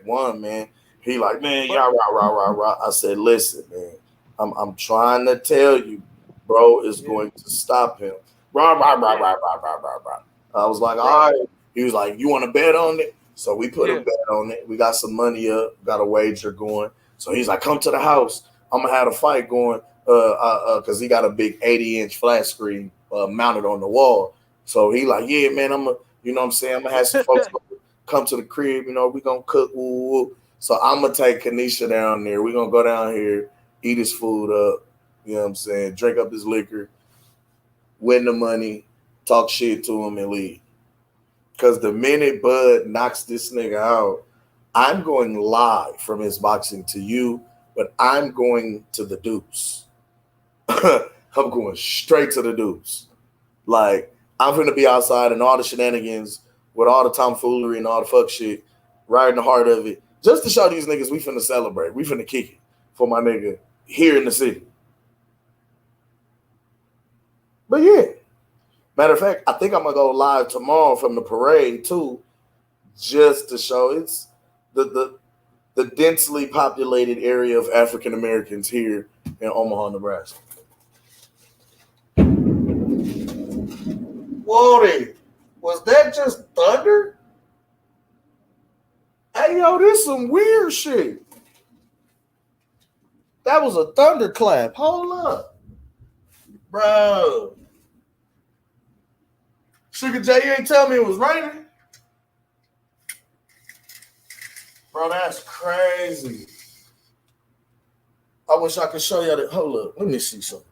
one, man. He like, man, y'all rah. I said, listen, man, I'm trying to tell you, bro, is going to stop him. Rah. I was like, all right. He was like, you want to bet on it? So we put a bet on it. We got some money up, got a wager going. So he's like, come to the house. I'm going to have a fight going because he got a big 80-inch flat screen mounted on the wall. So he like, yeah, man, I'm going to, you know what I'm saying? I'm going to have some folks come to the crib. You know, we going to cook. Woo. So I'm going to take Kanisha down there. We're going to go down here, eat his food up. You know what I'm saying? Drink up his liquor, win the money, talk shit to him, and leave. Because the minute Bud knocks this nigga out, I'm going live from his boxing to you, but I'm going to the deuce. I'm going straight to the deuce. Like, I'm going to be outside and all the shenanigans with all the tomfoolery and all the fuck shit right in the heart of it. Just to show these niggas we finna celebrate. We finna kick it for my nigga here in the city. But yeah. Matter of fact, I think I'm going to go live tomorrow from the parade, too, just to show it's the densely populated area of African Americans here in Omaha, Nebraska. Whoa, Was that just thunder? Hey, yo, this some weird shit. That was a thunderclap. Hold up. Bro. Sugar J, you ain't tell me it was raining? Bro, that's crazy. I wish I could show y'all that. Hold up. Let me see something.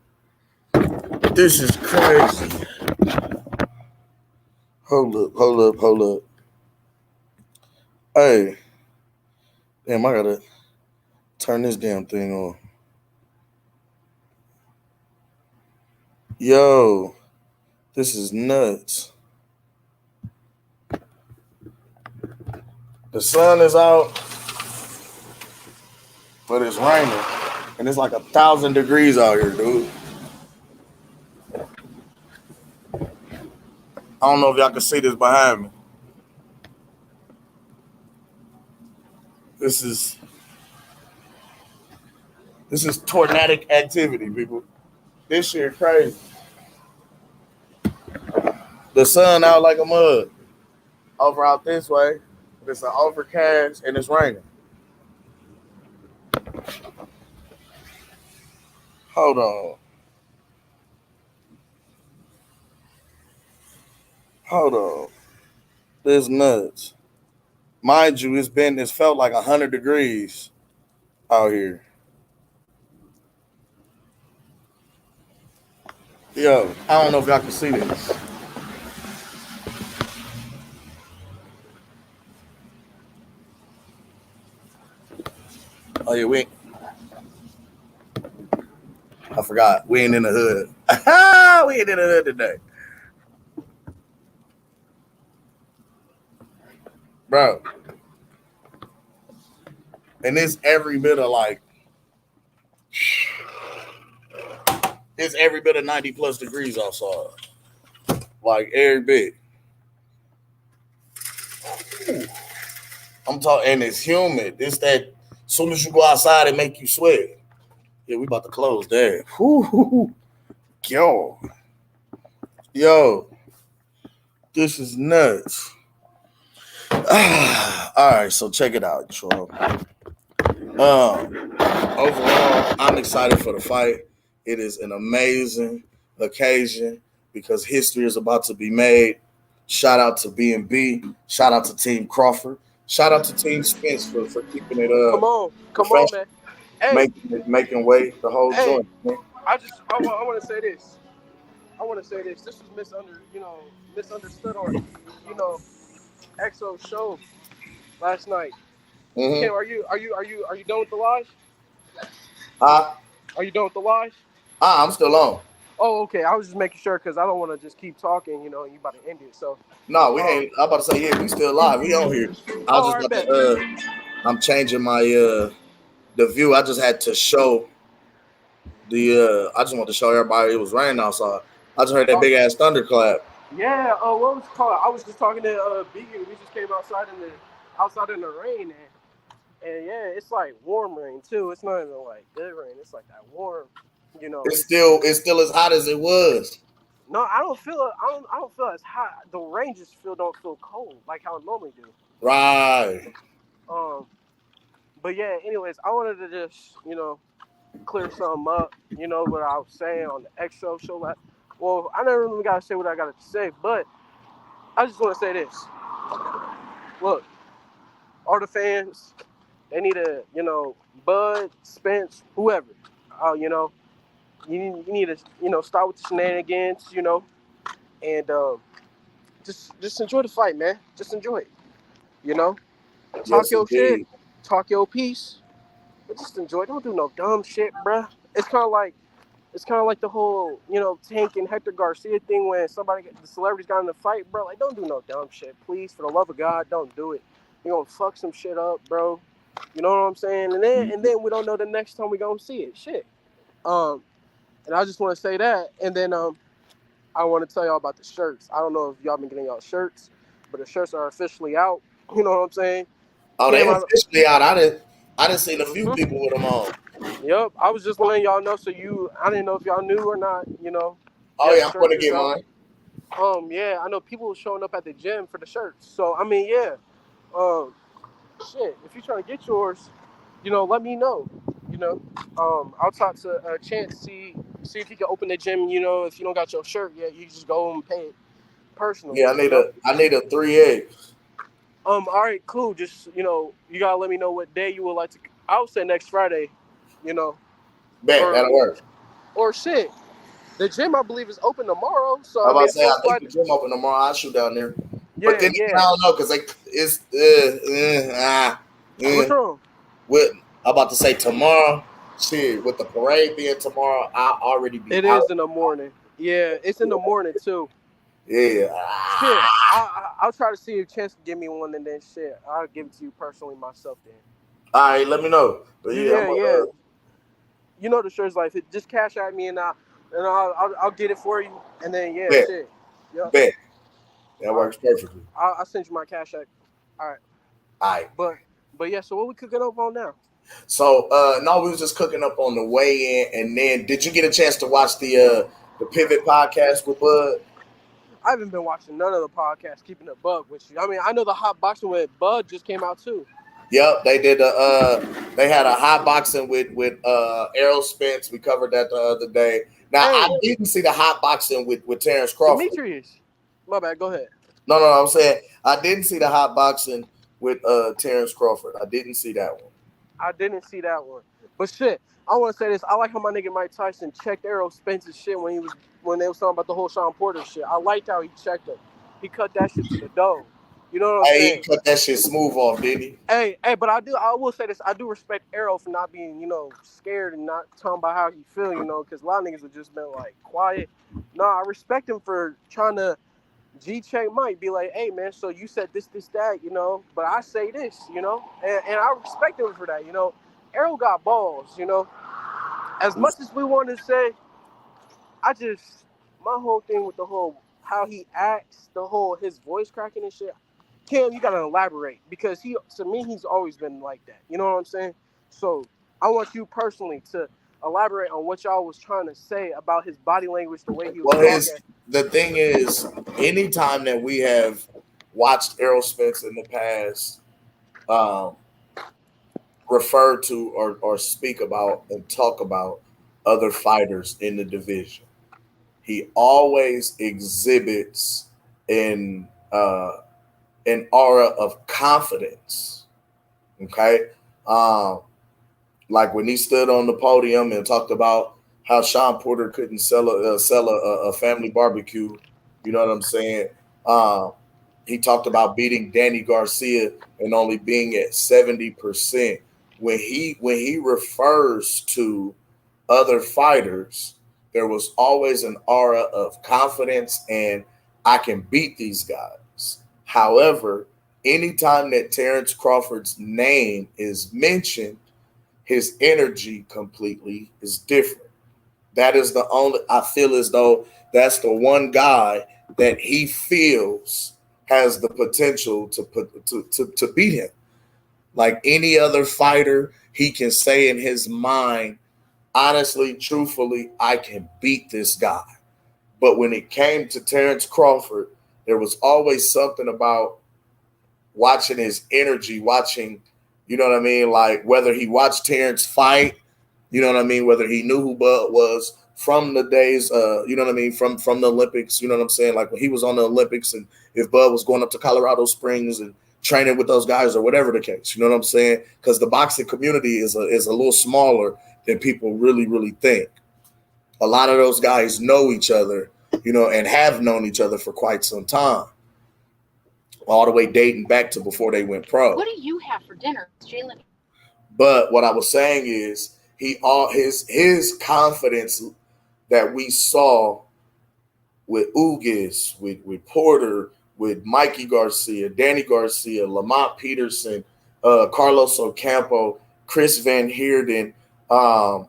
This is crazy. Hold up. Hey. Damn, I gotta turn this damn thing on. Yo. This is nuts. The sun is out, but it's raining. And it's like 1,000 degrees out here, dude. I don't know if y'all can see this behind me. This is tornadic activity, people. This shit crazy. The sun out like a mug. Over out this way, it's an overcast and it's raining. Hold on. This nuts. Mind you, it's felt like 100 degrees out here. Yo, I don't know if y'all can see this. Oh yeah, I forgot. We ain't in the hood. We ain't in the hood today. Bro. And it's every bit of it's every bit of 90 plus degrees outside. Like every bit. I'm talking, and it's humid. It's that as soon as you go outside, it make you sweat. Yeah, we about to close there. Yo, this is nuts. All right, so check it out, Trump. Overall, I'm excited for the fight. It is an amazing occasion because history is about to be made. Shout out to B&B. Shout out to Team Crawford. Shout out to Team Spence for keeping it Come on, man. Hey, making way the whole joint. Man. I want to say this. This was misunderstood on, EXO's show last night. Mm-hmm. Kim, are you done with the live? Are you done with the live? I'm still on. Oh, okay. I was just making sure because I don't want to just keep talking, and you about to end it. So no, we ain't. I'm about to say we still live. We on here. I was just about to, I'm changing my the view. I just had to show the I just want to show everybody it was raining outside. I just heard that big ass thunderclap. Yeah. What was it called? I was just talking to Beacon. We just came outside in the rain, and yeah, it's like warm rain too. It's not even like good rain. It's like that warm, It's still as hot as it was. No, I don't feel it. I don't feel as hot. The rain just don't feel cold like how it normally do. Right. But yeah. Anyways, I wanted to just clear something up. What I was saying on the XO show. Well, I never really gotta say what I gotta say, but I just want to say this. Look, all the fans, they need to, Bud, Spence, whoever, you need to, start with the shenanigans, and just enjoy the fight, man. Just enjoy it, Talk your shit, talk your piece, but just enjoy it. Don't do no dumb shit, bruh. It's kind of like the whole, Tank and Hector Garcia thing when the celebrities got in the fight, bro. Like, don't do no dumb shit, please. For the love of God, don't do it. You're gonna fuck some shit up, bro. You know what I'm saying? And then we don't know the next time we gonna see it. Shit. And I just want to say that. And then I want to tell y'all about the shirts. I don't know if y'all been getting y'all shirts, but the shirts are officially out. You know what I'm saying? Oh, they officially out. I didn't see a few people with them on. Yep, I was just letting y'all know. I didn't know if y'all knew or not. Oh yeah, I'm gonna get mine. Yeah, I know people showing up at the gym for the shirts. So I mean, yeah, shit. If you're trying to get yours, let me know. I'll talk to Chance, see if he can open the gym. If you don't got your shirt yet, you just go and pay it personally. Yeah, I need a 3A. All right, cool. Just you gotta let me know what day you would like to. I would say next Friday. Bet, that'll work. Or shit. The gym I believe is open tomorrow. So I'm I about mean, to if say, you I want to think slide, the gym open tomorrow. I'll shoot down there. But yeah, then I don't know because What's wrong? With I'm about to say tomorrow. Shit, with the parade being tomorrow, I'll already be It out. is in the morning. Yeah, it's in the morning too. Yeah. Shit, I'll try to see if Chance can give me one, and then shit, I'll give it to you personally myself. Then. All right, let me know. But yeah, Yeah. The shirt's like, just cash at me, and I'll get it for you, and then bet, shit. Yep. bet. That All right. works perfectly. I'll send you my cash app. All right. All right. But yeah. So what we cooking up on now? So no, we was just cooking up on the way in, and then did you get a chance to watch the Pivot podcast with Bud? I haven't been watching none of the podcasts, keeping it bug with you. I mean, I know the hot boxing with Bud just came out too. Yep, they did they had a hot boxing with Errol Spence. We covered that the other day. Now I didn't see the hot boxing with Terence Crawford. Demetrius. My bad, go ahead. No, I'm saying I didn't see the hot boxing with Terence Crawford. I didn't see that one. I didn't see that one. But shit, I want to say this. I like how my nigga Mike Tyson checked Errol Spence's shit when they was talking about the whole Sean Porter shit. I liked how he checked him. He cut that shit to the dome. You know what I'm saying? He cut that shit smooth off, didn't he? Hey, but I will say this. I do respect Errol for not being, scared and not talking about how he feel, because a lot of niggas have just been like quiet. No, I respect him for trying to G-check Mike, be like, hey man, so you said this, that, but I say this, and I respect him for that, Errol got balls, As much as we want to say, my whole thing with the whole how he acts, his voice cracking and shit. Cam, you gotta elaborate because to me he's always been like that. You know what I'm saying? So I want you personally to elaborate on what y'all was trying to say about his body language, the way he was talking. The thing is, anytime that we have watched Errol Spence in the past refer to or speak about and talk about other fighters in the division, he always exhibits an aura of confidence. Okay, like when he stood on the podium and talked about how Sean Porter couldn't sell a family barbecue. You know what I'm saying? He talked about beating Danny Garcia and only being at 70%. When he refers to other fighters, there was always an aura of confidence and I can beat these guys. However, anytime that Terence Crawford's name is mentioned, his energy completely is different. That is the only, I feel as though that's the one guy that he feels has the potential to beat him. Like any other fighter, he can say in his mind, honestly, truthfully, I can beat this guy. But when it came to Terence Crawford, there was always something about watching his energy, watching, you know what I mean? Like whether he watched Terence fight, you know what I mean? Whether he knew who Bud was from the days, you know what I mean? From the Olympics, you know what I'm saying? Like when he was on the Olympics and if Bud was going up to Colorado Springs and training with those guys or whatever the case, you know what I'm saying? Because the boxing community is a little smaller than people really, really think. A lot of those guys know each other, you know, and have known each other for quite some time. All the way dating back to before they went pro. What do you have for dinner, Jalen? But what I was saying is his confidence that we saw with Ugis, with Porter, with Mikey Garcia, Danny Garcia, Lamont Peterson, Carlos Ocampo, Chris Van Heerden, Kell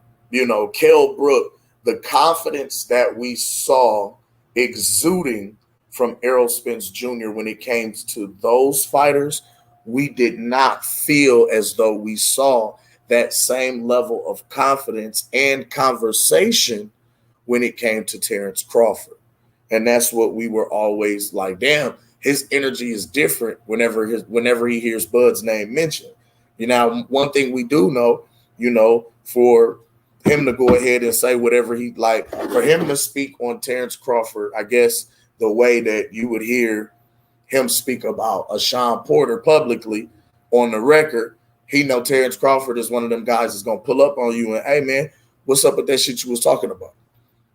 Brook, the confidence that we saw exuding from Errol Spence Jr. when it came to those fighters, we did not feel as though we saw that same level of confidence and conversation when it came to Terence Crawford. And that's what we were always like, damn, his energy is different whenever he hears Bud's name mentioned. You know, one thing we do know, you know, for him to go ahead and say whatever he like, for him to speak on Terence Crawford, I guess the way that you would hear him speak about a Sean Porter publicly on the record, he know Terence Crawford is one of them guys that's gonna pull up on you and, hey man, what's up with that shit you was talking about?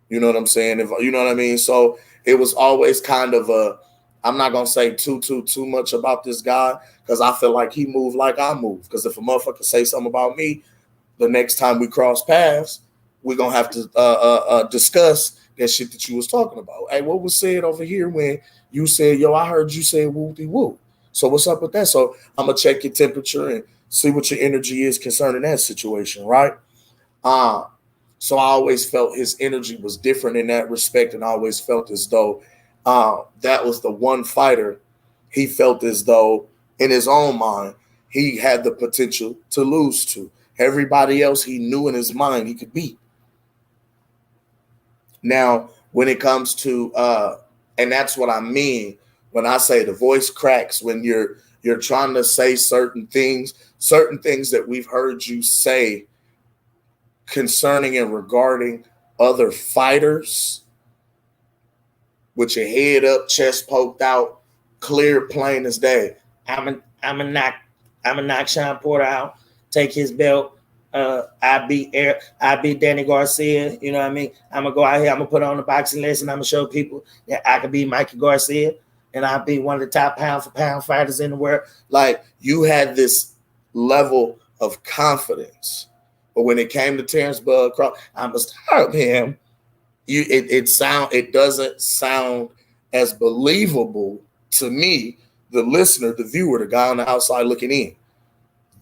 You know what I'm saying? If you know what I mean? So it was always kind of a, I'm not gonna say too much about this guy because I feel like he moved like I move. Because if a motherfucker say something about me, the next time we cross paths, we're gonna have to discuss that shit that you was talking about. Hey, what was said over here when you said, yo, I heard you say whoop-de-whoop. So what's up with that? So I'm gonna check your temperature and see what your energy is concerning that situation, right? So I always felt his energy was different in that respect, and I always felt as though that was the one fighter he felt as though in his own mind he had the potential to lose to. Everybody else he knew in his mind he could beat. Now, when it comes to, and that's what I mean when I say the voice cracks, when you're trying to say certain things that we've heard you say concerning and regarding other fighters, with your head up, chest poked out, clear, plain as day. I'm a knock Sean Porter out, take his belt. I beat Danny Garcia. You know what I mean? I'm gonna go out here. I'm gonna put on the boxing list, and I'm gonna show people that I could beat Mikey Garcia, and I'll be one of the top pound for pound fighters in the world. Like, you had this level of confidence, but when it came to Terence Bud Crawford, I must help him. It doesn't sound as believable to me, the listener, the viewer, the guy on the outside looking in.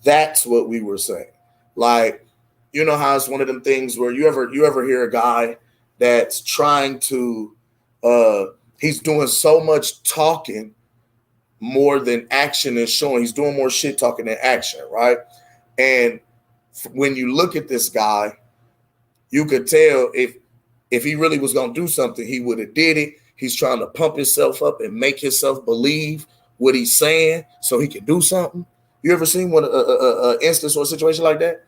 That's what we were saying. Like, you know how it's one of them things where you ever hear a guy that's trying to he's doing so much talking more than action is showing. He's doing more shit talking than action, right? And when you look at this guy, you could tell if he really was gonna do something, he would have did it. He's trying to pump himself up and make himself believe what he's saying so he can do something. You ever seen one instance or a situation like that?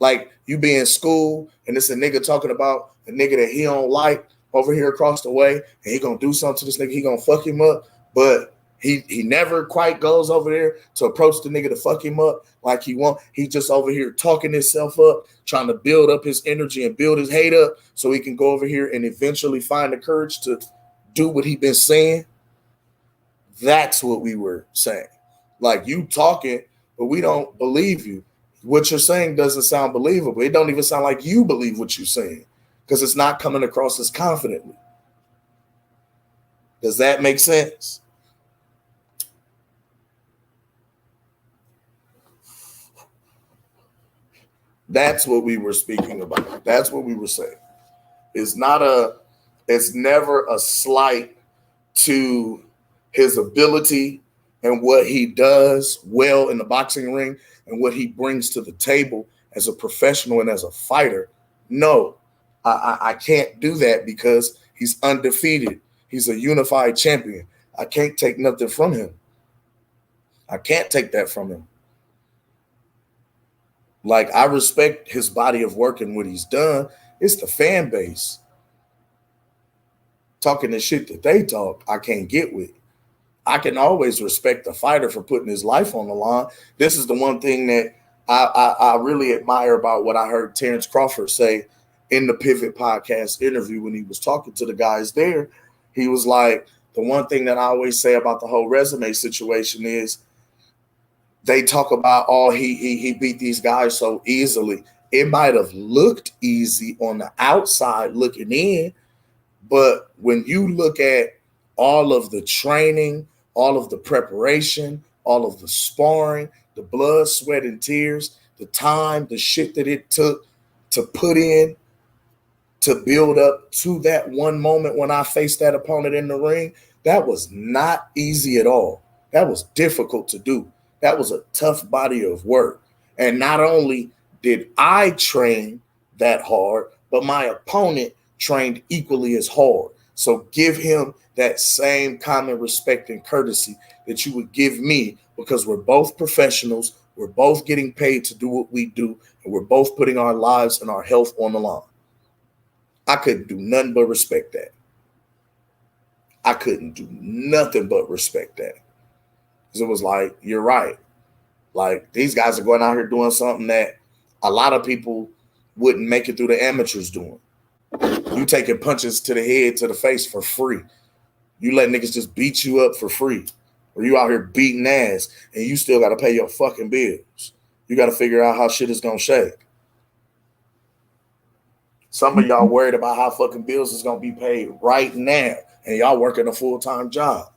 Like, you be in school and it's a nigga talking about a nigga that he don't like over here across the way, and he gonna do something to this nigga, he gonna fuck him up, but he never quite goes over there to approach the nigga to fuck him up like he want. He just over here talking himself up, trying to build up his energy and build his hate up so he can go over here and eventually find the courage to do what he been saying. That's what we were saying. Like, you talking, but we don't believe you. What you're saying doesn't sound believable. It don't even sound like you believe what you're saying because it's not coming across as confidently. Does that make sense? That's what we were speaking about. That's what we were saying. It's never a slight to his ability and what he does well in the boxing ring and what he brings to the table as a professional and as a fighter. No, I can't do that because he's undefeated. He's a unified champion. I can't take nothing from him. I can't take that from him. Like, I respect his body of work and what he's done. It's the fan base talking the shit that they talk, I can't get with. I can always respect the fighter for putting his life on the line. This is the one thing that I really admire about what I heard Terence Crawford say in the Pivot podcast interview when he was talking to the guys there. He was like, the one thing that I always say about the whole resume situation is they talk about, oh, he beat these guys so easily. It might have looked easy on the outside looking in, but when you look at all of the training, all of the preparation, all of the sparring, the blood, sweat, and tears, the time, the shit that it took to put in to build up to that one moment when I faced that opponent in the ring, that was not easy at all. That was difficult to do. That was a tough body of work. And not only did I train that hard, but my opponent trained equally as hard. So give him that same common respect and courtesy that you would give me, because we're both professionals. We're both getting paid to do what we do, and we're both putting our lives and our health on the line. I couldn't do nothing but respect that. I couldn't do nothing but respect that. Because it was like, you're right. Like, these guys are going out here doing something that a lot of people wouldn't make it through the amateurs doing. You taking punches to the head, to the face for free. You let niggas just beat you up for free. Or you out here beating ass and you still got to pay your fucking bills. You got to figure out how shit is going to shake. Some of y'all worried about how fucking bills is going to be paid right now, and y'all working a full-time job.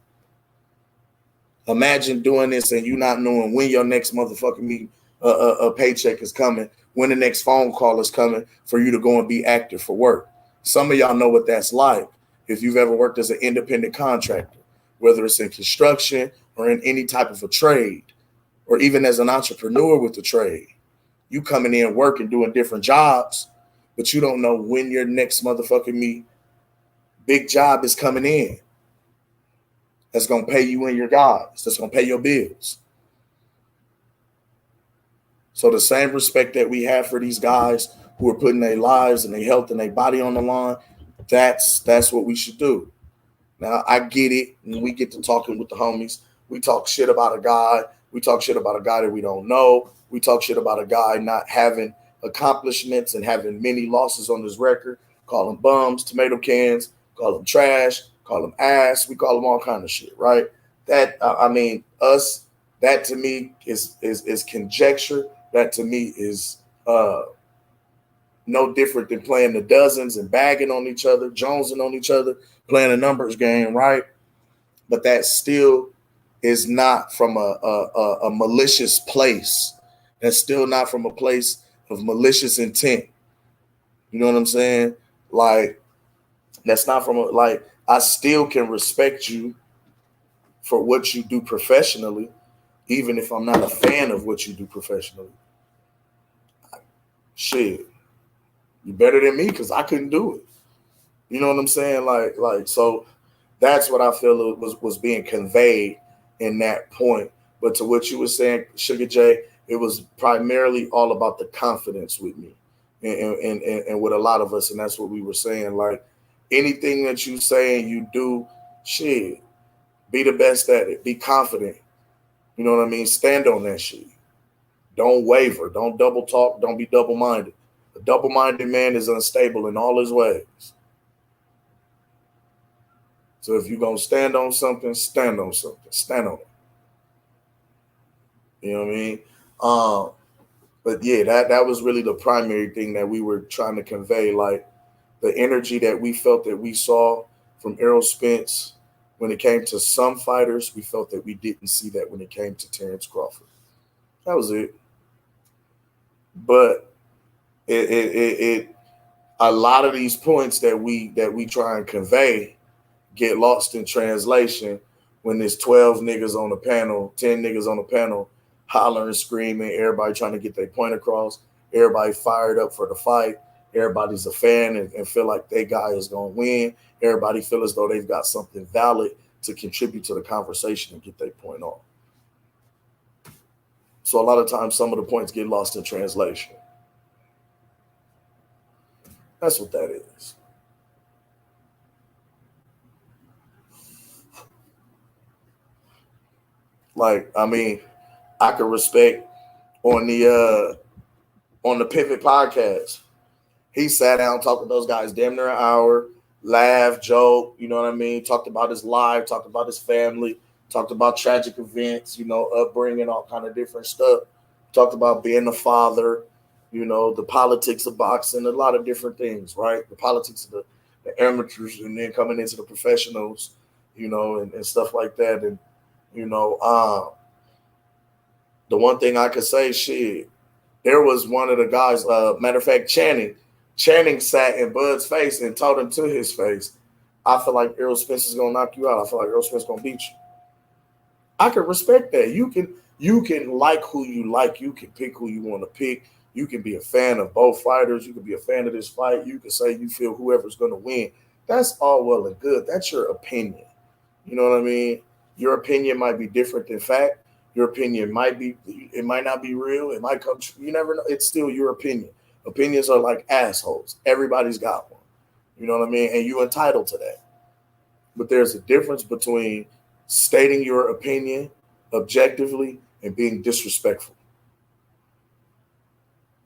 Imagine doing this and you not knowing when your next motherfucking paycheck is coming, when the next phone call is coming for you to go and be active for work. Some of y'all know what that's like if you've ever worked as an independent contractor, whether it's in construction or in any type of a trade, or even as an entrepreneur with the trade. You coming in working, doing different jobs, but you don't know when your next motherfucking big job is coming in. That's going to pay you and your guys. That's going to pay your bills. So the same respect that we have for these guys who are putting their lives and their health and their body on the line, that's what we should do. Now, I get it. When we get to talking with the homies, we talk shit about a guy. We talk shit about a guy that we don't know. We talk shit about a guy not having accomplishments and having many losses on his record. Call them bums, tomato cans, call them trash, call them ass. We call them all kind of shit, right? That, us, that to me is conjecture. That to me is no different than playing the dozens and bagging on each other, jonesing on each other, playing a numbers game, right? But that still is not from a malicious place. That's still not from a place of malicious intent. You know what I'm saying? Like, that's not from I still can respect you for what you do professionally, even if I'm not a fan of what you do professionally. Shit, you better than me because I couldn't do it. You know what I'm saying? Like, so that's what I feel was being conveyed in that point. But to what you were saying, Sugar J, it was primarily all about the confidence with me and with a lot of us. And that's what we were saying. Like, anything that you say and you do, shit, be the best at it. Be confident. You know what I mean? Stand on that shit. Don't waver. Don't double talk. Don't be double-minded. A double-minded man is unstable in all his ways. So if you're going to stand on something, stand on something. Stand on it. You know what I mean? But yeah, that was really the primary thing that we were trying to convey. Like, the energy that we felt that we saw from Errol Spence when it came to some fighters, we felt that we didn't see that when it came to Terence Crawford. That was it. But it a lot of these points that we try and convey get lost in translation when there's 12 niggas on the panel, 10 niggas on the panel, hollering, screaming, everybody trying to get their point across, everybody fired up for the fight, everybody's a fan and feel like their guy is going to win, everybody feel as though they've got something valid to contribute to the conversation and get their point off. So a lot of times some of the points get lost in translation. That's what that is. Like, I mean, I could respect on the Pivot podcast. He sat down, talked with those guys damn near an hour, laughed, joked, you know what I mean? Talked about his life, talked about his family, talked about tragic events, you know, upbringing, all kind of different stuff. Talked about being a father, you know, the politics of boxing, a lot of different things, right? The politics of the amateurs and then coming into the professionals, you know, and stuff like that. And, you know, the one thing I could say, shit, there was one of the guys, matter of fact, Channing sat in Bud's face and told him to his face, I feel like Errol Spence is going to knock you out. I feel like Errol Spence is going to beat you. I can respect that. You can like who you like. You can pick who you want to pick. You can be a fan of both fighters. You can be a fan of this fight. You can say you feel whoever's going to win. That's all well and good. That's your opinion. You know what I mean? Your opinion might be different than fact. Your opinion might not be real. It might come true. You never know. It's still your opinion. Opinions are like assholes. Everybody's got one. You know what I mean? And you're entitled to that. But there's a difference between stating your opinion objectively and being disrespectful.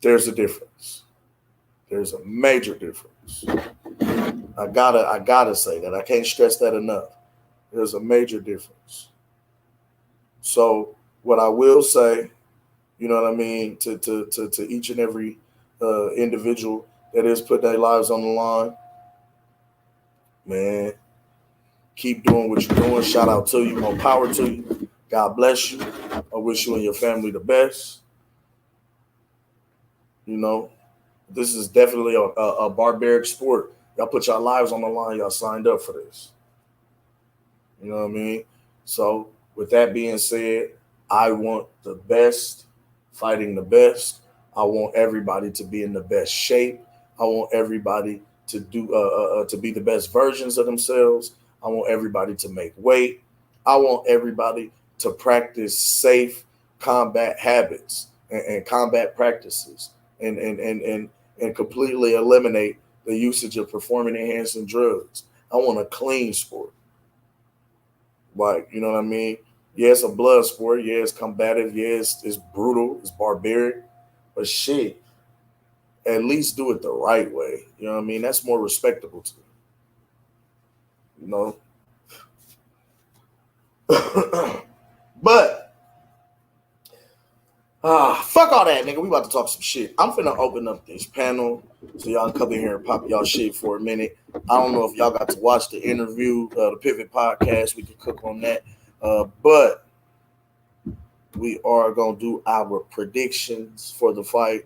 There's a difference. There's a major difference. I gotta say that. I can't stress that enough. There's a major difference. So what I will say, you know what I mean, to each and every individual that is putting their lives on the line, man, keep doing what you're doing. Shout out to you. More power to you. God bless you. I wish you and your family the best. You know, this is definitely a barbaric sport. Y'all put your lives on the line. Y'all signed up for this. You know what I mean? So with that being said, I want the best, fighting the best. I want everybody to be in the best shape. I want everybody to do to be the best versions of themselves. I want everybody to make weight. I want everybody to practice safe combat habits and combat practices and completely eliminate the usage of performance enhancing drugs. I want a clean sport. Like, you know what I mean? Yeah, it's a blood sport. Yeah, it's combative. Yeah, it's brutal. It's barbaric. But shit, at least do it the right way. You know what I mean? That's more respectable to me. You know? But fuck all that, nigga. We about to talk some shit. I'm finna open up this panel so y'all can come in here and pop y'all shit for a minute. I don't know if y'all got to watch the interview, the Pivot podcast. We can cook on that. But we are gonna do our predictions for the fight.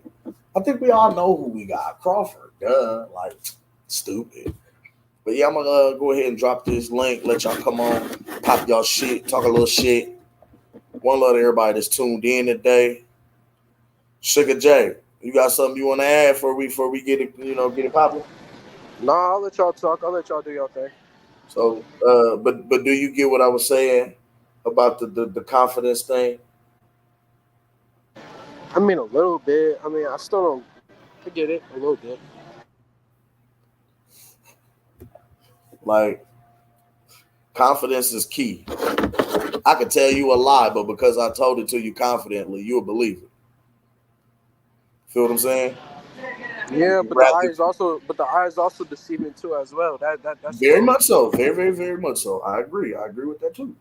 I think we all know who we got. Crawford. Duh. Like, stupid. But yeah, I'm gonna go ahead and drop this link. Let y'all come on, pop y'all shit, talk a little shit. One love to everybody that's tuned in today. Sugar J, you got something you want to add before we get it, get it popping? Nah, I'll let y'all talk. I'll let y'all do your thing. So, but do you get what I was saying about the confidence thing? I mean, a little bit. I mean, I still don't. I get it a little bit. Like, confidence is key. I could tell you a lie, but because I told it to you confidently, you'll believe it. Feel what I'm saying? Yeah, but the eye is also deceiving too as well. That's very much so. Very, very, very much so. I agree. I agree with that too.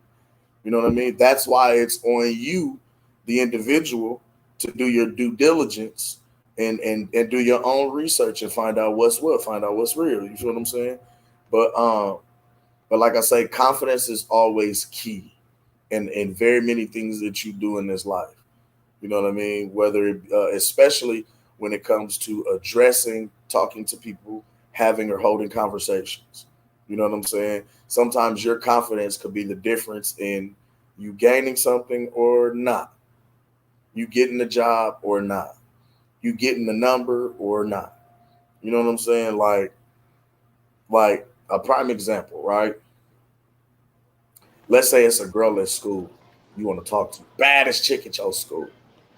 You know what I mean? That's why it's on you, the individual, to do your due diligence and do your own research and find out what's what, find out what's real. You feel what I'm saying? But like I say, confidence is always key in very many things that you do in this life. You know what I mean? Whether especially when it comes to addressing, talking to people, having or holding conversations. You know what I'm saying? Sometimes your confidence could be the difference in you gaining something or not. You getting the job or not. You getting the number or not. You know what I'm saying? Like a prime example, right? Let's say it's a girl at school you want to talk to. Baddest chick at your school.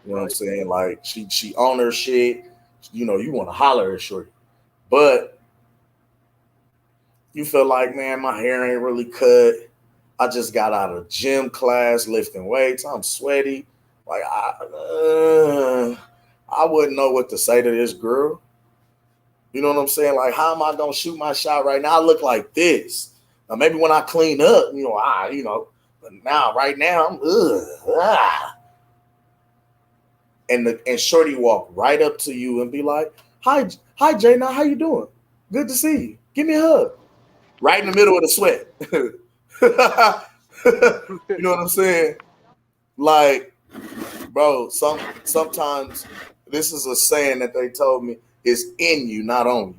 You know what I'm saying? Like she on her shit. You know, you want to holler at shorty. But you feel like, man, my hair ain't really cut. I just got out of gym class lifting weights. I'm sweaty. Like, I wouldn't know what to say to this girl. You know what I'm saying? Like, how am I going to shoot my shot right now? I look like this. Now, maybe when I clean up, but now, right now, I'm, And shorty walk right up to you and be like, hi, Jay, now how you doing? Good to see you. Give me a hug. Right in the middle of the sweat. You know what I'm saying? Like, bro, sometimes this is a saying that they told me, it's in you, not on you.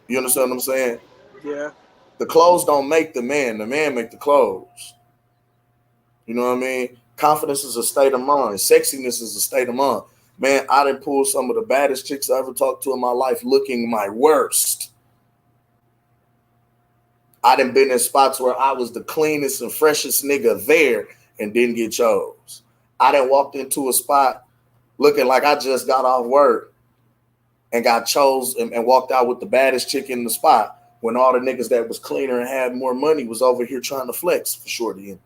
You understand what I'm saying? Yeah. The clothes don't make the man make the clothes. You know what I mean? Confidence is a state of mind. Sexiness is a state of mind. Man, I done pulled some of the baddest chicks I ever talked to in my life looking my worst. I done been in spots where I was the cleanest and freshest nigga there and didn't get chose. I done walked into a spot looking like I just got off work and got chose and walked out with the baddest chick in the spot when all the niggas that was cleaner and had more money was over here trying to flex for shorty. And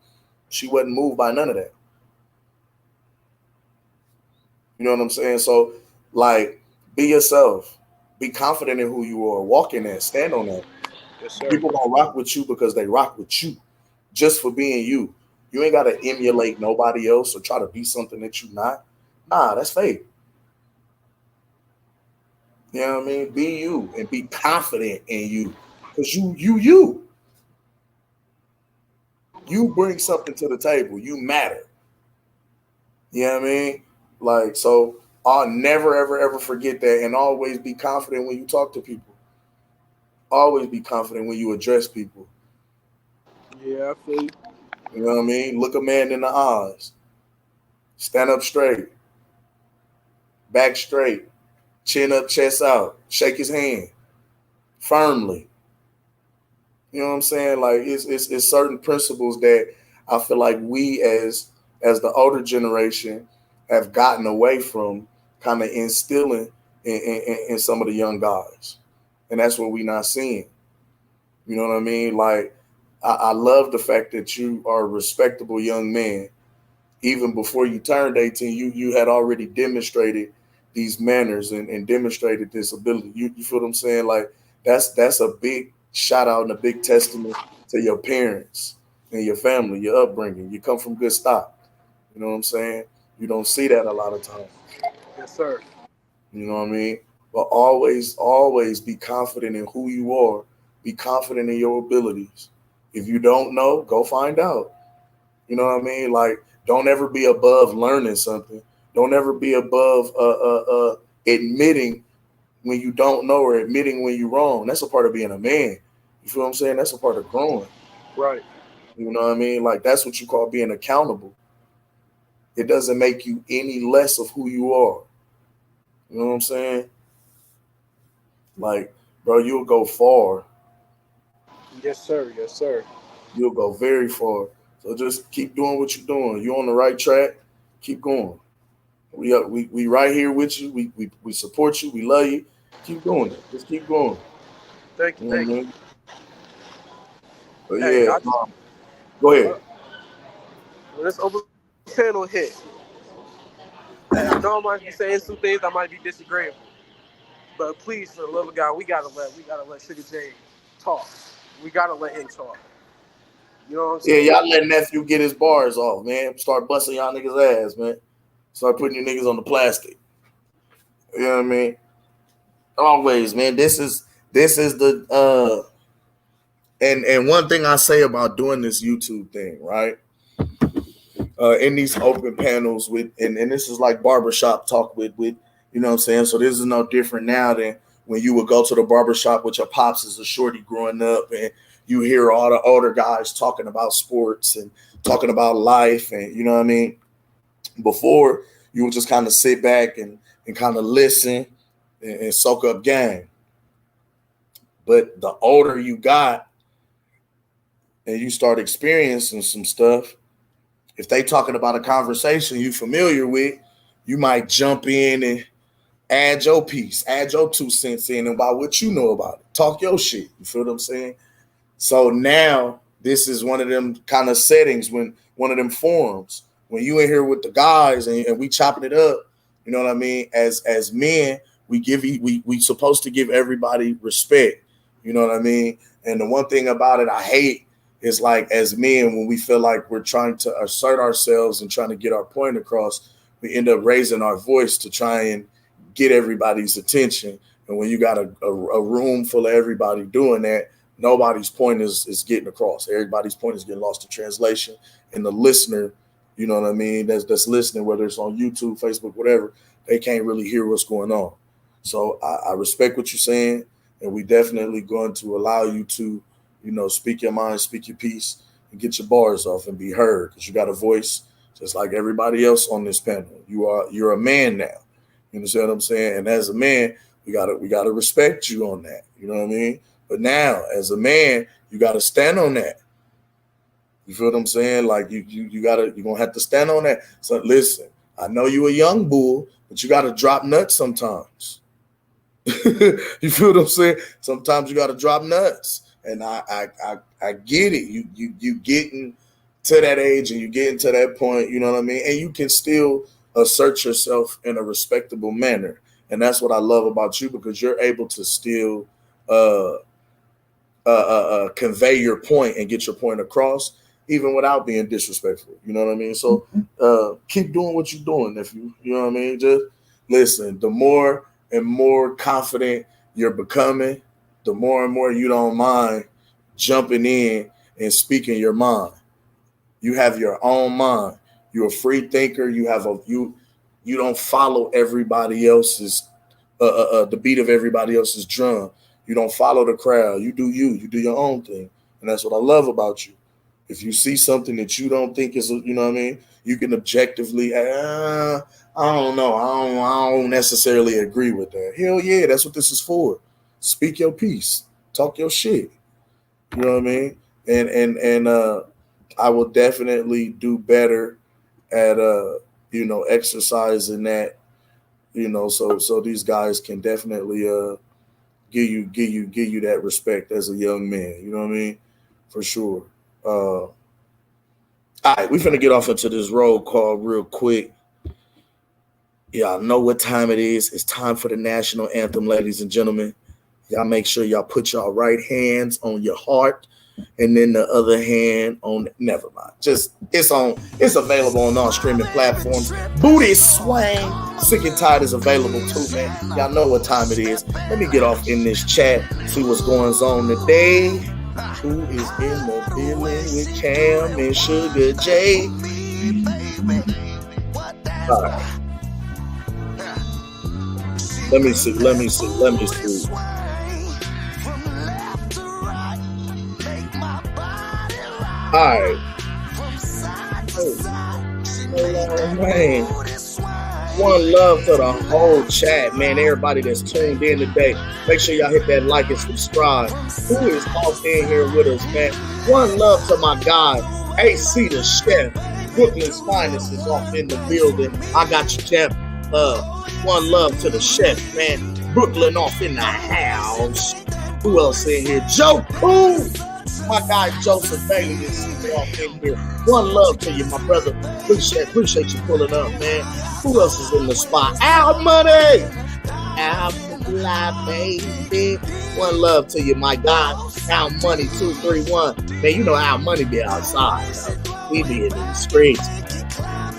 she wasn't moved by none of that. You know what I'm saying? So, like, be yourself. Be confident in who you are. Walk in that. Stand on that. Yes, sir. People gonna rock with you because they rock with you just for being you. You ain't got to emulate nobody else or try to be something that you're not. Nah, that's fake. You know what I mean? Be you and be confident in you. Because you bring something to the table. You matter. You know what I mean? Like, so I'll never, ever, ever forget that, and always be confident when you talk to people. Always be confident when you address people. Yeah, I feel you. You know what I mean? Look a man in the eyes. Stand up straight. Back straight. Chin up, chest out. Shake his hand. Firmly. You know what I'm saying? Like, it's certain principles that I feel like we as the older generation have gotten away from kind of instilling in some of the young guys. And that's what we're not seeing. You know what I mean? Like, I love the fact that you are a respectable young man. Even before you turned 18, you had already demonstrated these manners and demonstrated this ability. You feel what I'm saying? Like, that's a big shout out and a big testament to your parents and your family, your upbringing. You come from good stock. You know what I'm saying? You don't see that a lot of times. Yes, sir. You know what I mean? But always be confident in who you are. Be confident in your abilities. If you don't know, go find out. You know what I mean? Like, don't ever be above learning something. Don't ever be above admitting when you don't know or admitting when you're wrong. That's a part of being a man. You feel what I'm saying? That's a part of growing. Right. You know what I mean? Like, that's what you call being accountable. It doesn't make you any less of who you are. You know what I'm saying? Like, bro, you'll go far. Yes, sir. Yes, sir. You'll go very far. So just keep doing what you're doing. You're on the right track. Keep going. We right here with you. We support you. We love you. Keep doing it. Just keep going. Thank you. Thank you. But Hey, yeah, go ahead. When this open panel hit, I know I might be saying some things I might be disagreeable, but please, for the love of God, we gotta let Sugar J talk. We gotta let him talk. You know what I'm saying? Yeah, y'all let nephew get his bars off, man. Start busting y'all niggas' ass, man. Start putting you niggas on the plastic. You know what I mean? Always, man. This is the and one thing I say about doing this YouTube thing, right? In these open panels with and this is like barbershop talk with you know what I'm saying? So this is no different now than when you would go to the barbershop with your pops as a shorty growing up and you hear all the older guys talking about sports and talking about life and you know what I mean? Before you would just kind of sit back and kind of listen and soak up game. But the older you got and you start experiencing some stuff, if they talking about a conversation you familiar with, you might jump in and add your piece, add your 2 cents in about what you know about it. Talk your shit. You feel what I'm saying? So now this is one of them kind of settings when one of them forums when you in here with the guys and we chopping it up. You know what I mean? As men, we supposed to give everybody respect. You know what I mean? And the one thing about it I hate is like as men, when we feel like we're trying to assert ourselves and trying to get our point across, we end up raising our voice to try and get everybody's attention. And when you got a room full of everybody doing that, nobody's point is getting across. Everybody's point is getting lost in translation. And the listener, you know what I mean, that's listening, whether it's on YouTube, Facebook, whatever, they can't really hear what's going on. So I respect what you're saying, and we definitely going to allow you to, you know, speak your mind, speak your piece, and get your bars off and be heard because you got a voice just like everybody else on this panel. You're a man now. You understand what I'm saying? And as a man, we gotta respect you on that. You know what I mean? But now, as a man, you gotta stand on that. You feel what I'm saying? Like you're gonna have to stand on that. So listen, I know you a young bull, but you gotta drop nuts sometimes. You feel what I'm saying? Sometimes you gotta drop nuts. And I get it. You getting to that age and you getting to that point, you know what I mean? And you can still assert yourself in a respectable manner. And that's what I love about you, because you're able to still convey your point and get your point across, even without being disrespectful. You know what I mean? So keep doing what you're doing, nephew. You know what I mean? Just listen, the more and more confident you're becoming, the more and more you don't mind jumping in and speaking your mind. You have your own mind. You're a free thinker. You don't follow everybody else's the beat of everybody else's drum. You don't follow the crowd. You do you. You do your own thing. And that's what I love about you. If you see something that you don't think is, you know what I mean, you can objectively, I don't know. I don't necessarily agree with that. Hell yeah, that's what this is for. Speak your piece. Talk your shit. You know what I mean? And I will definitely do better at exercising that, so these guys can definitely give you that respect as a young man. You know what I mean? For sure. All right, we're finna get off into this roll call real quick. Y'all know what time it is. It's time for the national anthem, ladies and gentlemen. Y'all make sure y'all put y'all right hands on your heart, and then the other hand on. Never mind. Just it's available on all streaming platforms. Booty Swing, Sick and Tired is available too, man. Y'all know what time it is. Let me get off in this chat, see what's going on today. Who is in the building with Cam and Sugar J? All right. Let me see. All right. Oh, man. One love to the whole chat, man. Everybody that's tuned in today. Make sure y'all hit that like and subscribe. Who is off in here with us, man? One love to my guy, AC the Chef. Brooklyn's Finest is off in the building. I got you, champ. One love to the chef, man. Brooklyn off in the house. Who else in here? Joe Cool. My guy Joseph Bailey is off in here. One love to you, my brother. Appreciate you pulling up, man. Who else is in the spot? Al Money. Al Fly, baby. One love to you, my guy. Al Money 231. Man, you know Al Money be outside. We be in the streets.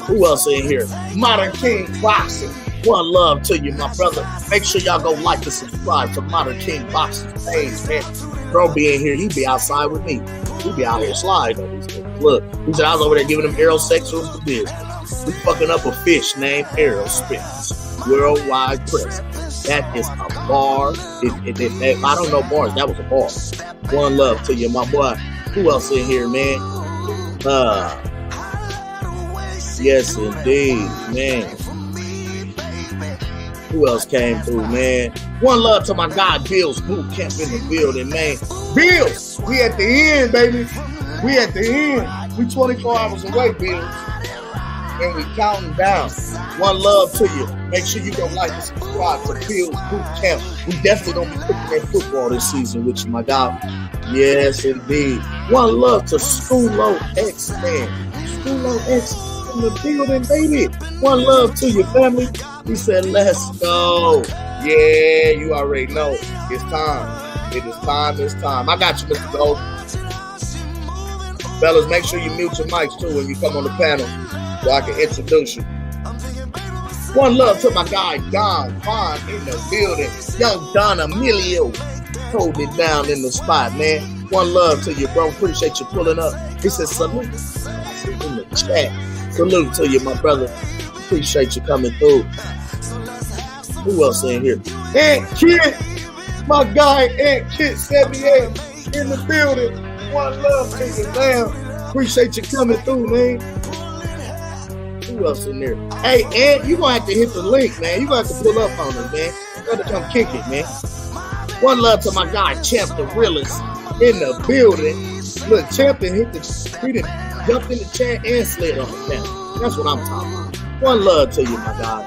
Who else in here? Modern King Boxing. One love to you, my brother. Make sure y'all go like and subscribe to Modern King Boxing page, man. Bro be in here. He be outside with me. He be out here sliding on these things. Look, he said I was over there giving him Errol sexual for business. We fucking up a fish named Errol Spence. Worldwide president. That is a bar. I don't know bars. That was a bar. One love to you, my boy. Who else in here, man? Yes, indeed, man. Who else came through, man? One love to my guy, Bill's Boot Camp in the building, man. Bills, we at the end, baby. We at the end. We 24 hours away, Bills. And we counting down. One love to you. Make sure you go like and subscribe to Bill's Boot Camp. We definitely gonna be cooking that football this season with you, my guy. Yes, indeed. One love to Schoolo X, man. Schoolo X in the building, baby. One love to your family. He said, let's go. Yeah, you already know. It's time. It is time. It's time. I got you, Mr. Gold. Fellas, make sure you mute your mics, too, when you come on the panel so I can introduce you. One love to my guy, Don Vaughn in the building. Young Don Emilio. Hold it down in the spot, man. One love to you, bro. Appreciate you pulling up. He said, salute. In the chat. Salute to you, my brother. Appreciate you coming through. Who else in here? Aunt Kit, my guy, Aunt Kit 78 in the building. One love to you, man. Appreciate you coming through, man. shoe-ups in there. Hey, Ed, you gonna have to hit the link, man. You gonna have to pull up on us, man. You gotta come kick it, man. One love to my guy, Champ the Realist, in the building. Look, Champ he done jumped in the chat and slid on the camera. That's what I'm talking about. One love to you, my guy.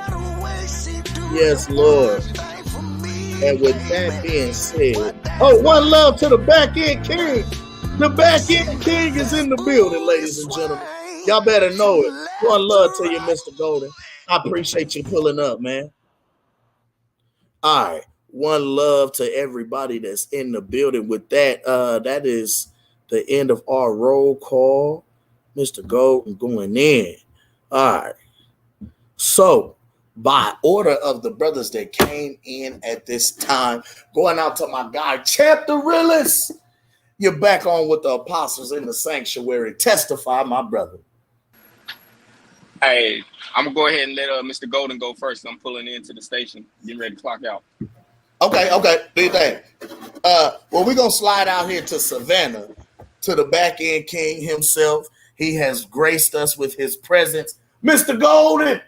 Yes, Lord. And with that being said, one love to the back end king. The back end king is in the building, ladies and gentlemen. Y'all better know it. One love to you, Mr. Golden. I appreciate you pulling up, man. All right. One love to everybody that's in the building. With that, that is the end of our roll call. Mr. Golden going in. All right. So, by order of the brothers that came in at this time, going out to my guy, Champ the Realist. You're back on with the apostles in the sanctuary. Testify, my brother. Hey, I'm going to go ahead and let Mr. Golden go first. I'm pulling into the station, getting ready to clock out. Okay. Do you think? Well, we're going to slide out here to Savannah, to the back end king himself. He has graced us with his presence. Mr. Golden,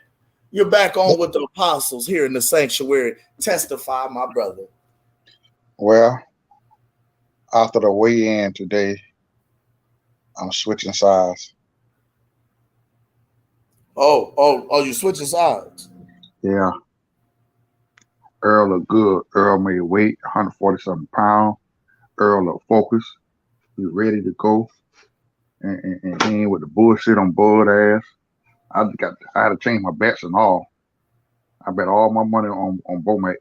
you're back on with the apostles here in the sanctuary. Testify, my brother. Well, after the weigh-in today, I'm switching sides. Oh, you switching sides? Yeah. Earl look good. Earl made weight, 147 pounds. Earl look focused. He's ready to go. And he ain't with the bullshit on Bud ass. I had to change my bets and all. I bet all my money on Bomac.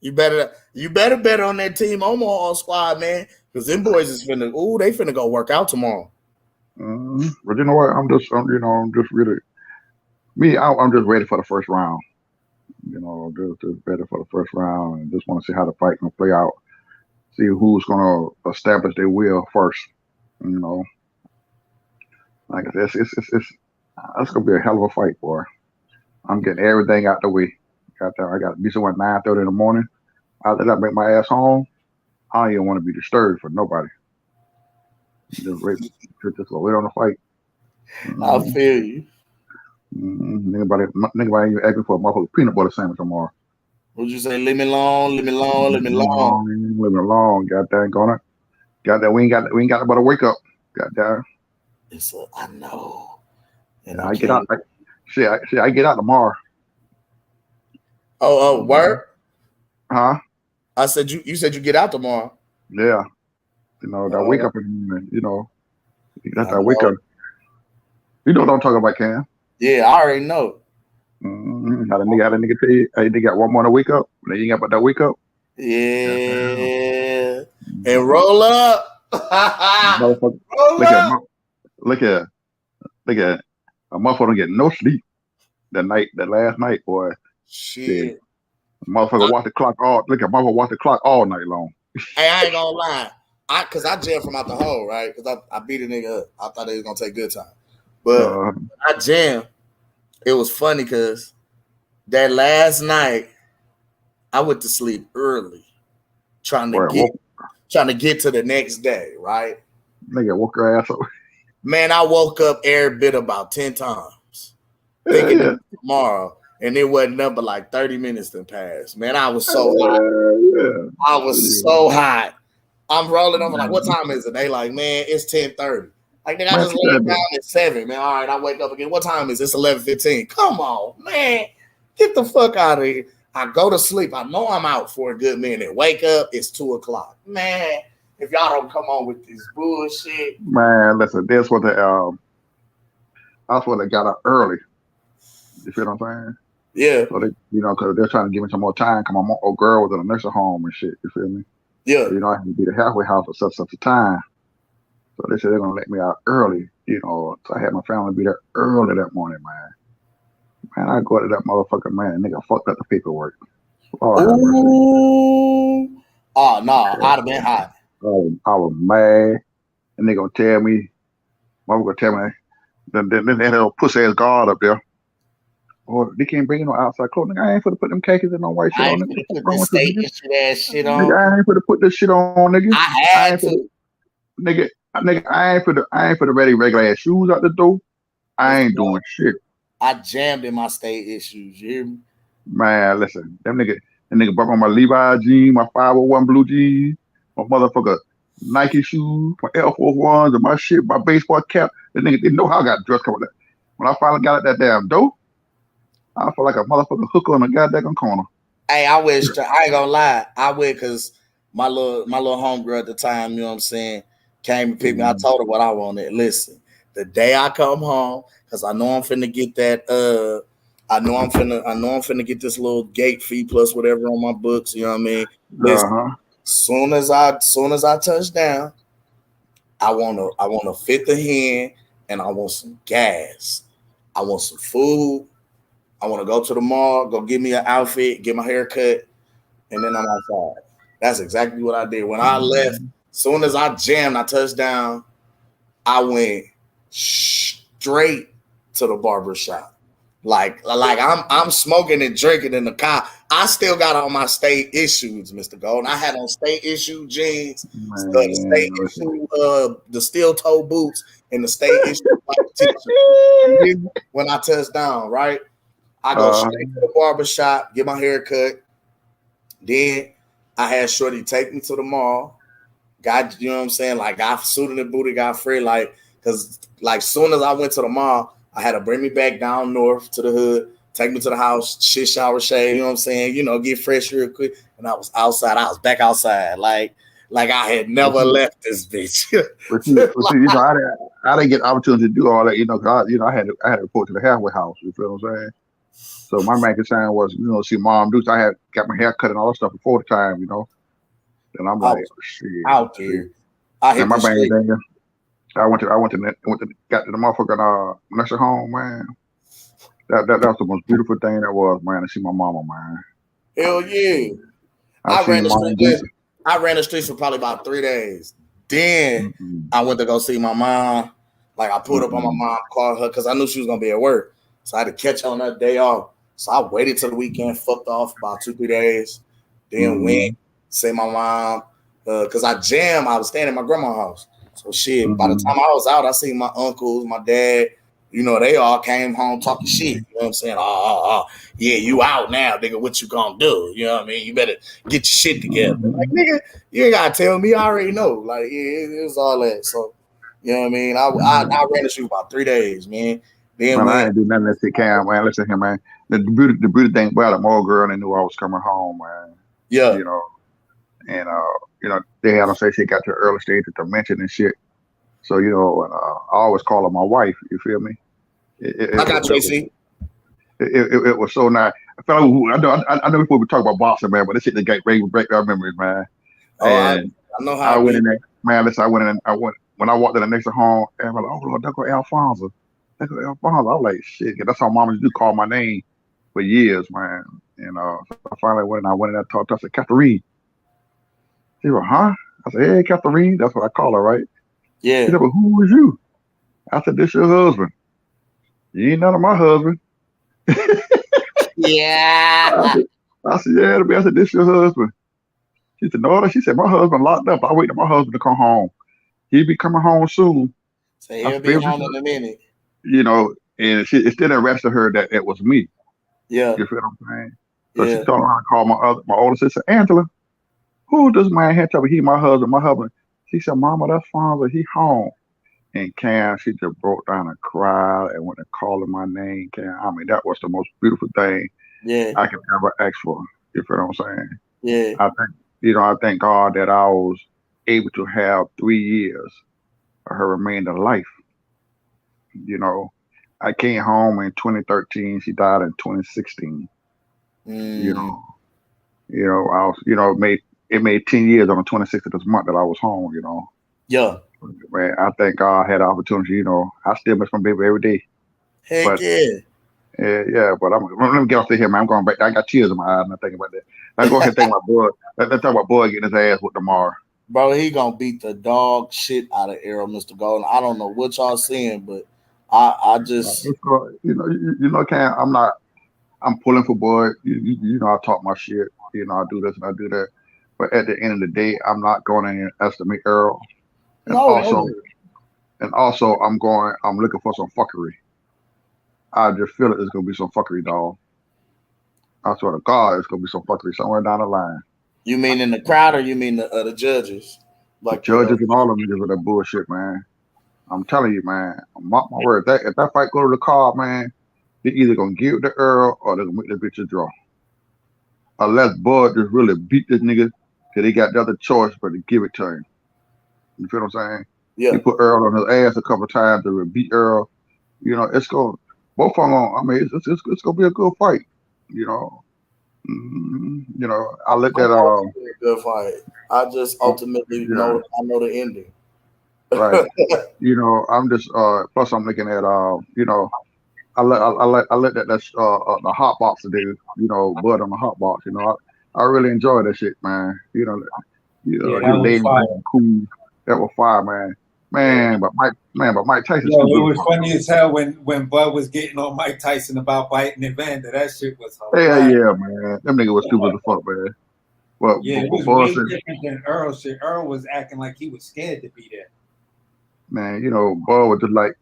You better bet on that Team Omaha squad, man. Because them boys is finna go work out tomorrow. But you know what? I'm just really me. I'm just ready for the first round. You know, just ready for the first round, and just want to see how the fight gonna play out. See who's gonna establish their will first. You know, like I said, it's gonna be a hell of a fight, boy. I'm getting everything out the way. I got to be somewhere at 9:30 in the morning. After that, make my ass home. I don't even want to be disturbed for nobody. Just wait on the fight. I feel you. Nobody ain't asking for a motherfucking peanut butter sandwich tomorrow. What'd you say? Leave me alone. Leave me alone. Goddamn gonna. Goddamn, we ain't got about to wake up. Goddamn. I know. And I get out. I get out tomorrow. Oh, word? Huh? I said you said you get out tomorrow. Yeah. You know, that wake up in the morning, you know. You got that wake up. You know what I'm talking about, Cam? Yeah, I already know. How the nigga tell you, hey, they got one more to wake up. Then you got about that wake up. Yeah. And roll up. Look at a motherfucker don't get no sleep that last night, boy. Shit. Motherfucker watch the clock all night long. Hey, I ain't gonna lie. Cause I jammed from out the hole, right? Cause I beat a nigga up. I thought it was gonna take good time. But I jammed. It was funny because that last night I went to sleep early, trying to get to the next day, right? Nigga woke your ass up. Man, I woke up every bit about 10 times. Thinking it was tomorrow. And it wasn't up but like 30 minutes to pass. Man, I was so hot. I was so hot. I'm rolling over like, what time is it? They like, man, it's 10:30. Like, nigga, I just laid down at 7, man. All right, I wake up again. What time is it? It's 11:15. Come on, man. Get the fuck out of here. I go to sleep. I know I'm out for a good minute. Wake up, it's 2 o'clock. Man, if y'all don't come on with this bullshit. Man, listen, that's what they got up early. You feel what I'm saying? Yeah. So they, because they're trying to give me some more time. Cause my old girl was in a nursing home and shit. You feel me? Yeah. So, I had to be at the halfway house for such a time. So they said they're gonna let me out early. So I had my family be there early that morning, man. Man, I go to that motherfucker, man. Nigga fucked up the paperwork. Oh no, I'd have been hot. I was mad, and they gonna tell me, mama gonna tell me, then they had a pussy ass guard up there. Or they can't bring no outside clothes. Nigga, I ain't finna put them khakis and no white shit on. Put this steak and shit on. Nigga, I ain't finna put this shit on, nigga. I had to. Nigga, I ain't finna ready regular ass shoes out the door. I ain't doing shit. I jammed in my state issues. You hear me? Man, listen, them nigga brought on my Levi jeans, my 501 blue jeans, my motherfucker Nike shoes, my Air Force Ones, and my shit, my baseball cap. The nigga didn't know how I got dressed coming up. When I finally got at that damn dope, I felt like a motherfucking hooker on a goddamn corner. Hey, I wish I ain't gonna lie. I would, cause my little homegirl at the time, you know what I'm saying, came and picked me. I told her what I wanted. Listen, the day I come home, cause I know I'm finna get that. I know I'm finna get this little gate fee plus whatever on my books. You know what I mean? Listen, soon as I touch down, I want a fifth of hen, and I want some gas. I want some food. I want to go to the mall, go get me an outfit, get my hair cut, and then I'm outside. That's exactly what I did. When I left, soon as I jammed, I touched down, I went straight to the barber shop. Like I'm smoking and drinking in the car. I still got on my state issues, Mr. Golden. I had on state issue jeans, the state issue, the steel toe boots, and the state issue t-shirt. When I touched down, right? I go straight to the barber shop, get my hair cut. Then I had Shorty take me to the mall. Got, you know what I'm saying? Like, got suited and booted, got free. Like, because, like, soon as I went to the mall, I had to bring me back down north to the hood, take me to the house, shit, shower, shave, you know what I'm saying? You know, get fresh real quick. And I was outside. I was back outside. Like I had never left this bitch. But see, you know, I didn't get the opportunity to do all that, you know, because I had to report to the halfway house. You feel what I'm saying? So my main concern was, you know, see mom do. So I had got my hair cut and all that stuff before the time, you know. And I'm like, shit, out there. I hit my the main street. thing. I went to got to the motherfucking nursing home, man. That was the most beautiful thing that was, man, to see my mama, man. Hell yeah. I ran the streets for probably about 3 days. Then I went to go see my mom. Like, I pulled up on my mom, called her, because I knew she was going to be at work. So I had to catch her on that day off. So I waited till the weekend, fucked off about 2-3 days. Then went, see my mom. Because I was staying at my grandma's house. So shit, by the time I was out, I seen my uncles, my dad, you know, they all came home talking shit. You know what I'm saying? Yeah, you out now, nigga. What you gonna do? You know what I mean? You better get your shit together. Like, nigga, you ain't gotta tell me. I already know. Like, yeah, it was all that. So, you know what I mean? I ran the street about 3 days, man. Then man, I ain't do nothing that shit, Cam, man. Listen here, man. The beauty thing about it, my old girl, they knew I was coming home, man. Yeah. You know, and you know, they had to say she got to the early stage of dementia and shit. So, you know, I always call her my wife. You feel me? I got JC. It was so nice. I know before we talk about boxing, man, but this shit that break our memories, man. And I know how I went in there, man. Listen, when I walked in the next home, and I'm like, oh Lord, there go Alfonso. There go Alfonso. I was like, shit, that's how mama used to call my name for years, man. And so I finally went in there, talked to her. I said, Catherine. She was, huh? I said, hey, Catherine. That's what I call her, right? Yeah. She said, well, who was you? I said, this your husband. You ain't none of my husband. Yeah. I said, yeah, I said, this your husband. She said, no. She said, my husband locked up. I wait for my husband to come home. He'll be coming home soon. So he'll be home in a minute. You know, and it still didn't register her that it was me. Yeah. You feel what I'm saying? So she turned around and called my older sister, Angela. Who does my hand tell me he my husband? My husband. She said, Mama, that's father. He home. And Cam, she just broke down and cried and went and calling my name, Cam. I mean, that was the most beautiful thing I could ever ask for. You feel what I'm saying? Yeah. I thank God that I was able to have 3 years of her remaining life. You know, I came home in 2013. She died in 2016. You know, I was, it made 10 years on the 26th of this month that I was home. You know. Yeah. Man, I thank God I had the opportunity. You know, I still miss my baby every day. Heck yeah. Yeah, but let me get off here, man. I'm going back. I got tears in my eyes and I think about that. Let's go ahead and think about boy. Let's talk about boy getting his ass with tomorrow. Bro, he gonna beat the dog shit out of Errol, Mr. Golden. I don't know what y'all seeing, but I just Cam, I'm pulling for boy. You know, I talk my shit. You know, I do this and I do that. But at the end of the day, I'm not going to estimate Errol. And also I'm looking for some fuckery. I just feel it. It's gonna be some fuckery, dog. I swear to God, it's gonna be some fuckery somewhere down the line. You mean in the crowd, or you mean the judges? The judges and all of them niggas with that bullshit, man. I'm telling you, man. Mark my word. If that fight go to the card, man, they either gonna give it to Earl or they're gonna make the bitch a draw. Unless Bud just really beat this nigga till they got the other choice, but to give it to him. You feel what I'm saying? Yeah. He put Earl on his ass a couple times to beat Earl. You know, it's going both of them. I mean, it's gonna be a good fight. You know. You know, I let that a good fight. I just ultimately know I know the ending. Right. You know, I'm just plus I'm looking at you know, I let that the hot box to do, you know, Bud on the hot box, you know. I really enjoy that shit, man. You know, that was lady fire. cool. That was fire, man. But Mike Tyson. Yo, it was funny as hell when Bud was getting on Mike Tyson about biting Evander. That shit was hilarious. Hell yeah, man. Them nigga was stupid as fuck, man. Well, yeah, it was way different than Earl shit. Earl was acting like he was scared to be there. Man, you know, Bud was just like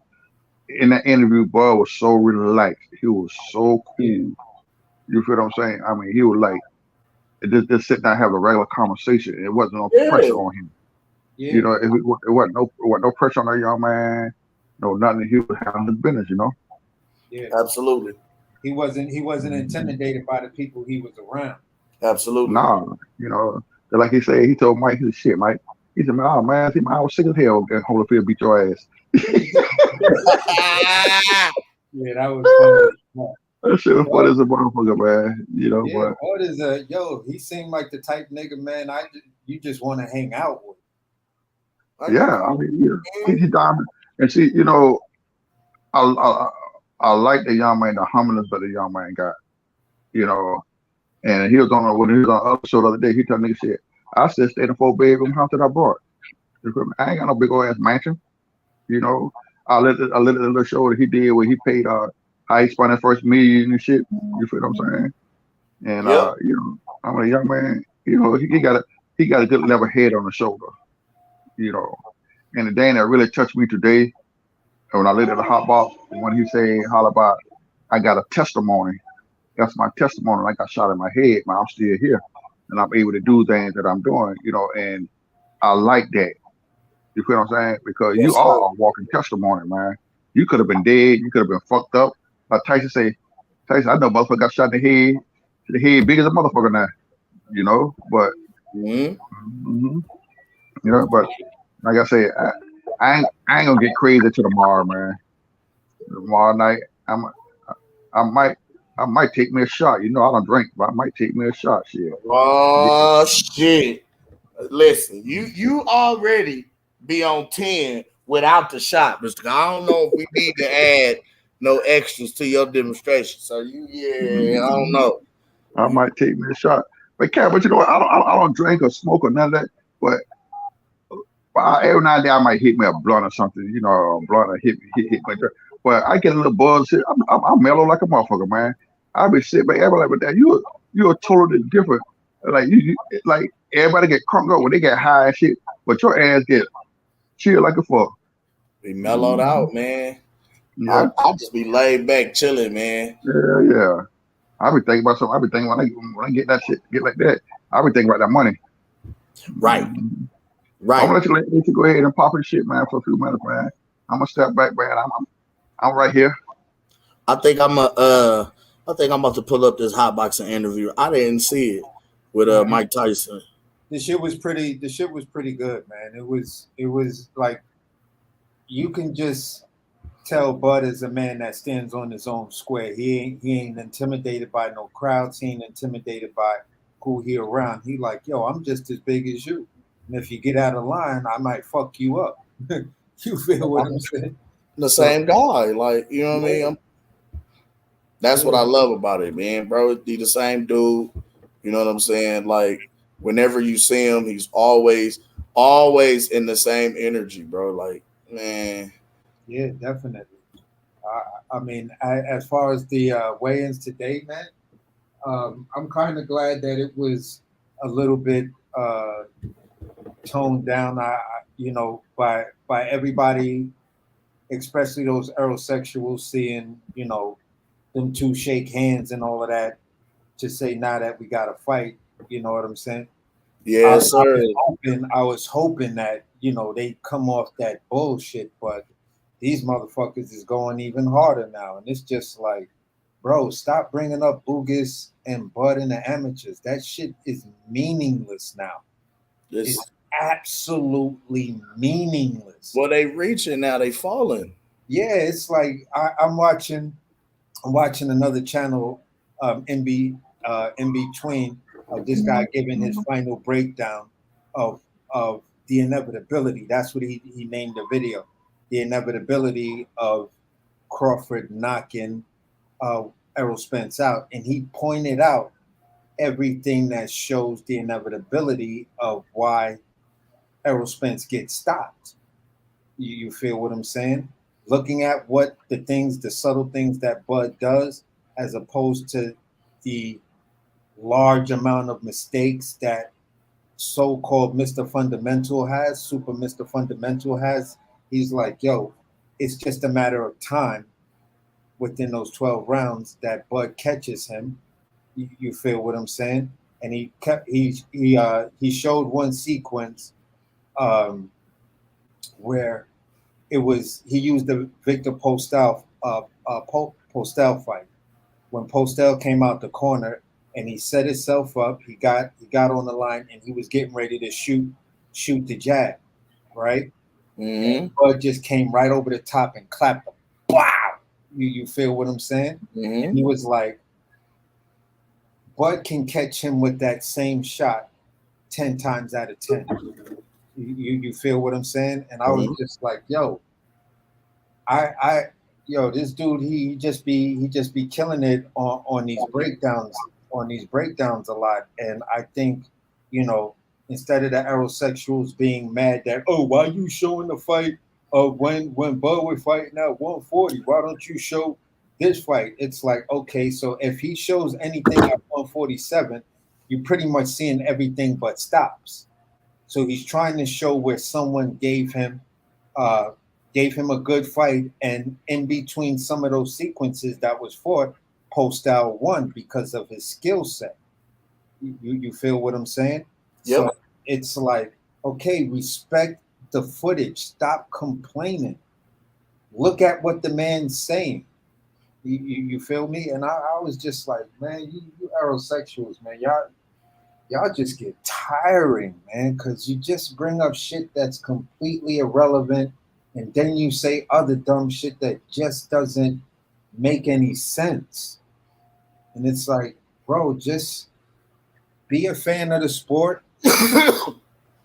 in that interview, Bud was so relaxed. He was so cool. Yeah. You feel what I'm saying? I mean, he was like just sit down and have a regular conversation. It wasn't no pressure on him. Yeah. You know, it wasn't no pressure on that young man. No, nothing. He was handling his business, you know. Yeah, absolutely. He wasn't intimidated by the people he was around. Absolutely. Nah, you know, like he said, he told Mike, he said, shit, Mike. He said, man, oh man, I was sick as hell and Holyfield beat your ass. Yeah, that was funny. That shit was funny as a motherfucker, man. You know, yeah, what is he seemed like the type nigga, man, you just want to hang out with. Yeah, I mean, he's diamond. And see, you know, I like the young man, the humbleness that the young man got. You know, and he was on when he was on the other show the other day. He told nigga shit. I said, stay in a 4-bedroom house that I bought. I ain't got no big old ass mansion. You know, I let the little show that he did where he paid how he spent his first million and shit. You feel what I'm saying? And you know, I'm a young man. You know, he got a good level head on the shoulder. You know, and the thing that really touched me today, when I looked at the hot box, when he said, "How about I got a testimony? That's my testimony. Like I shot in my head, man. I'm still here, and I'm able to do things that I'm doing. You know, and I like that. You feel what I'm saying? Because you are a walking testimony, man. You could have been dead. You could have been fucked up. Like Tyson say, I know motherfucker got shot in the head big as a motherfucker now. You know, but you know, but like I said, I ain't gonna get crazy till tomorrow, man. Tomorrow night, I might take me a shot. You know, I don't drink, but I might take me a shot. Shit. Oh shit! Listen, you already be on 10 without the shot, Mr. I don't know if we need to add no extras to your demonstration. So I don't know. I might take me a shot, but you know what? I don't drink or smoke or none of that. But every now and then I might hit me a blunt or something. You know, a blunt or hit me. But I get a little buzz. I'm mellow like a motherfucker, man. I be sitting back, everybody like, but you're totally different. Like you like everybody get crunk up when they get high and shit, but your ass get chill like a fuck. Be mellowed out, man. Yeah. I'll just be laid back, chilling, man. Yeah. I be thinking about something. I be thinking when I get that shit, get like that. I be thinking about that money. Right. I'm gonna let you go ahead and pop your shit, man, for a few minutes, man. I'm gonna step back, man. I'm right here. I think I'm about to pull up this hot boxing interview. I didn't see it with Mike Tyson. The shit was pretty good, man. It was like you can just tell Bud is a man that stands on his own square. He ain't intimidated by no crowds. He ain't intimidated by who he around. He like, yo, I'm just as big as you. And if you get out of line, I might fuck you up. You feel what I'm saying? The same guy, like, you know what I mean? That's what I love about it, man, bro. He the same dude. You know what I'm saying? Like, whenever you see him, he's always in the same energy, bro. Like, man. Yeah, definitely. I mean, as far as the weigh-ins today, man, I'm kind of glad that it was a little bit toned down. You know, by everybody, especially those Eurosexuals, seeing, you know, them two shake hands and all of that to say now that we got to fight. You know what I'm saying? Yes, sir. I was hoping that, you know, they come off that bullshit, but these motherfuckers is going even harder now. And it's just like, bro, stop bringing up Ugas and Bud and the amateurs. That shit is meaningless now. It's absolutely meaningless. Well, they reaching now, they falling. Yeah, it's like I'm watching another channel in between this guy giving his final breakdown of the inevitability. That's what he named the video. The inevitability of Crawford knocking Errol Spence out. And he pointed out everything that shows the inevitability of why Errol Spence gets stopped. You feel what I'm saying? Looking at what the subtle things that Bud does, as opposed to the large amount of mistakes that so-called Mr. Fundamental has, Super Mr. Fundamental has. He's like, yo, it's just a matter of time within those 12 rounds that Bud catches him. You feel what I'm saying? And he showed one sequence where it was he used the Victor Postel Postel fight when Postel came out the corner and he set himself up. He got on the line and he was getting ready to shoot the jab, right? And Bud just came right over the top and clapped him. Wow! You feel what I'm saying? And he was like, Bud can catch him with that same shot 10 times out of 10. You feel what I'm saying? And I was just like, yo, this dude, he just be killing it on these breakdowns a lot. And I think, you know, instead of the aerosexuals being mad that, oh, why you showing the fight of when Bud was fighting at 140? Why don't you show this fight? It's like, okay, so if he shows anything at 147, you're pretty much seeing everything but stops. So he's trying to show where someone gave him a good fight, and in between some of those sequences that was fought, Postal won because of his skill set. You feel what I'm saying? Yep. So it's like, okay, respect the footage. Stop complaining. Look at what the man's saying. You feel me? And I was just like, man, you aerosexuals, man, y'all just get tiring, man, because you just bring up shit that's completely irrelevant, and then you say other dumb shit that just doesn't make any sense. And it's like, bro, just be a fan of the sport.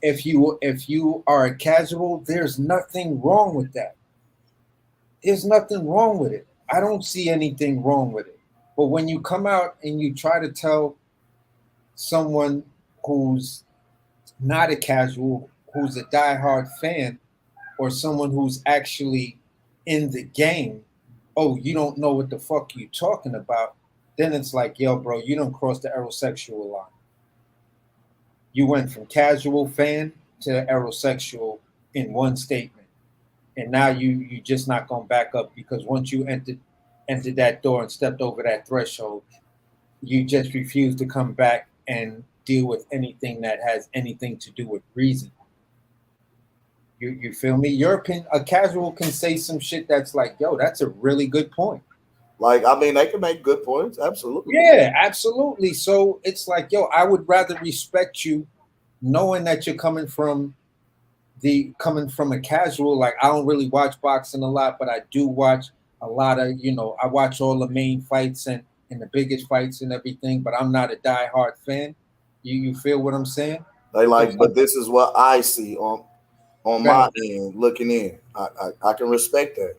If you are a casual, there's nothing wrong with that. There's nothing wrong with it. I don't see anything wrong with it. But when you come out and you try to tell someone who's not a casual, who's a diehard fan, or someone who's actually in the game, oh, you don't know what the fuck you talking about, then it's like, yo, bro, you don't cross the aerosexual line. You went from casual fan to aerosexual in one statement. And now you just not going to back up, because once you entered that door and stepped over that threshold, you just refuse to come back and deal with anything that has anything to do with reason. You feel me? Your opinion, a casual can say some shit that's like, yo, that's a really good point. Like, I mean, they can make good points. Absolutely. Yeah, absolutely. So it's like, yo, I would rather respect you knowing that you're coming from a casual. Like, I don't really watch boxing a lot, but I do watch a lot of, I watch all the main fights and the biggest fights and everything, but I'm not a diehard fan. You feel what I'm saying? They like, but this is what I see on my end looking in. I can respect that.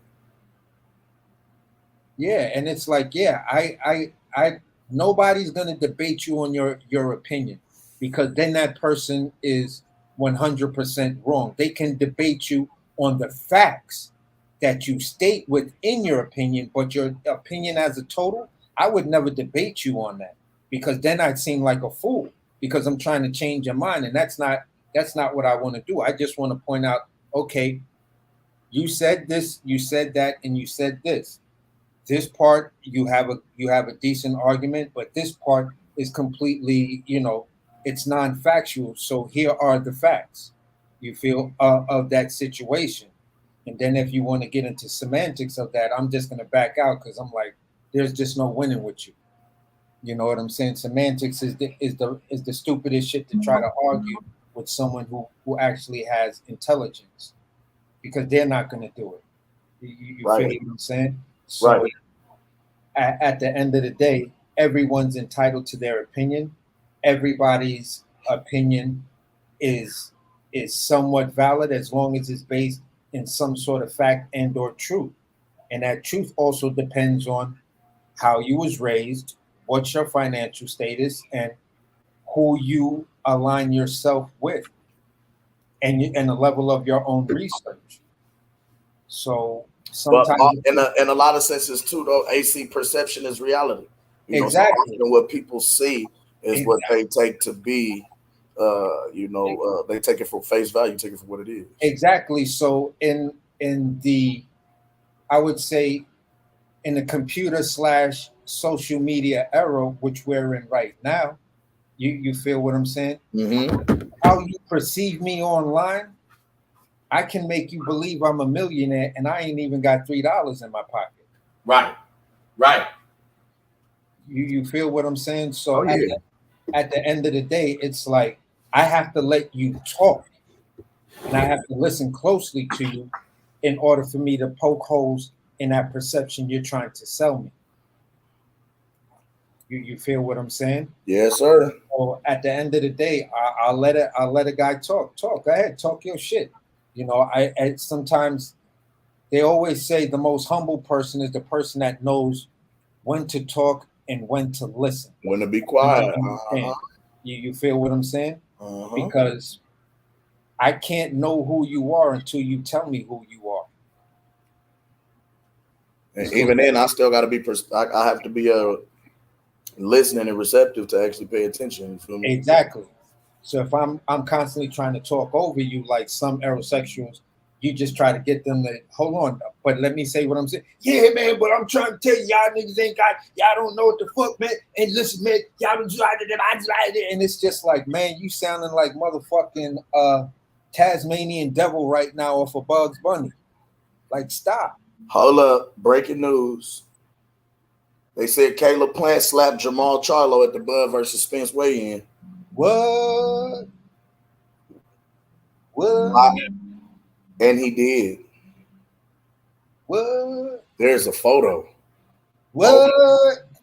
Yeah, and it's like, yeah, I nobody's gonna debate you on your opinion, because then that person is 100% wrong. They can debate you on the facts that you state within your opinion, but your opinion as a total, I would never debate you on that, because then I'd seem like a fool, because I'm trying to change your mind, and that's not what I want to do. I just want to point out, okay, you said this, you said that, and you said this. this part you have a decent argument, but this part is completely, it's non-factual. So here are the facts. You feel of that situation, and then if you want to get into semantics of that, I'm just going to back out because I'm like, there's just no winning with you. You know what I'm saying? Semantics is the stupidest shit to try to argue with someone who actually has intelligence, because they're not going to do it. You Right. feel what I'm saying? So Right. at the end of the day, everyone's entitled to their opinion. Everybody's opinion is somewhat valid as long as it's based in some sort of fact and or truth. And that truth also depends on how you was raised, what's your financial status, and who you align yourself with, and the level of your own research. So But sometimes, in a lot of senses too, though, AC, perception is reality. So exactly, often what people see is what they take to be. They take it for face value, take it for what it is. exactly. So in the, I would say, in the computer / social media era, which we're in right now, you feel what I'm saying? Mm-hmm. How you perceive me online, I can make you believe I'm a millionaire and I ain't even got $3 in my pocket. Right. Right. You feel what I'm saying? So at the end of the day, it's like I have to let you talk and I have to listen closely to you in order for me to poke holes in that perception you're trying to sell me. You feel what I'm saying? Yes, sir. So at the end of the day, I'll let a guy talk. Go ahead, talk your shit. I sometimes they always say the most humble person is the person that knows when to talk and when to listen. When to be quiet. You feel what I'm saying? Because I can't know who you are until you tell me who you are. And even then, I still got to be. I have to be listening and receptive to actually pay attention. You feel me? Exactly. So if I'm constantly trying to talk over you, like some heterosexuals, you just try to get them to hold on. But let me say what I'm saying. Yeah, man, but I'm trying to tell you, y'all niggas y'all don't know what the fuck, man. And listen, man, y'all don't and it's just like, man, you sounding like motherfucking Tasmanian devil right now off of Bugs Bunny. Like, stop. Hold up. Breaking news. They said Caleb Plant slapped Jamal Charlo at the Bud versus Spence weigh-in. What? And he did. What? There's a photo. What?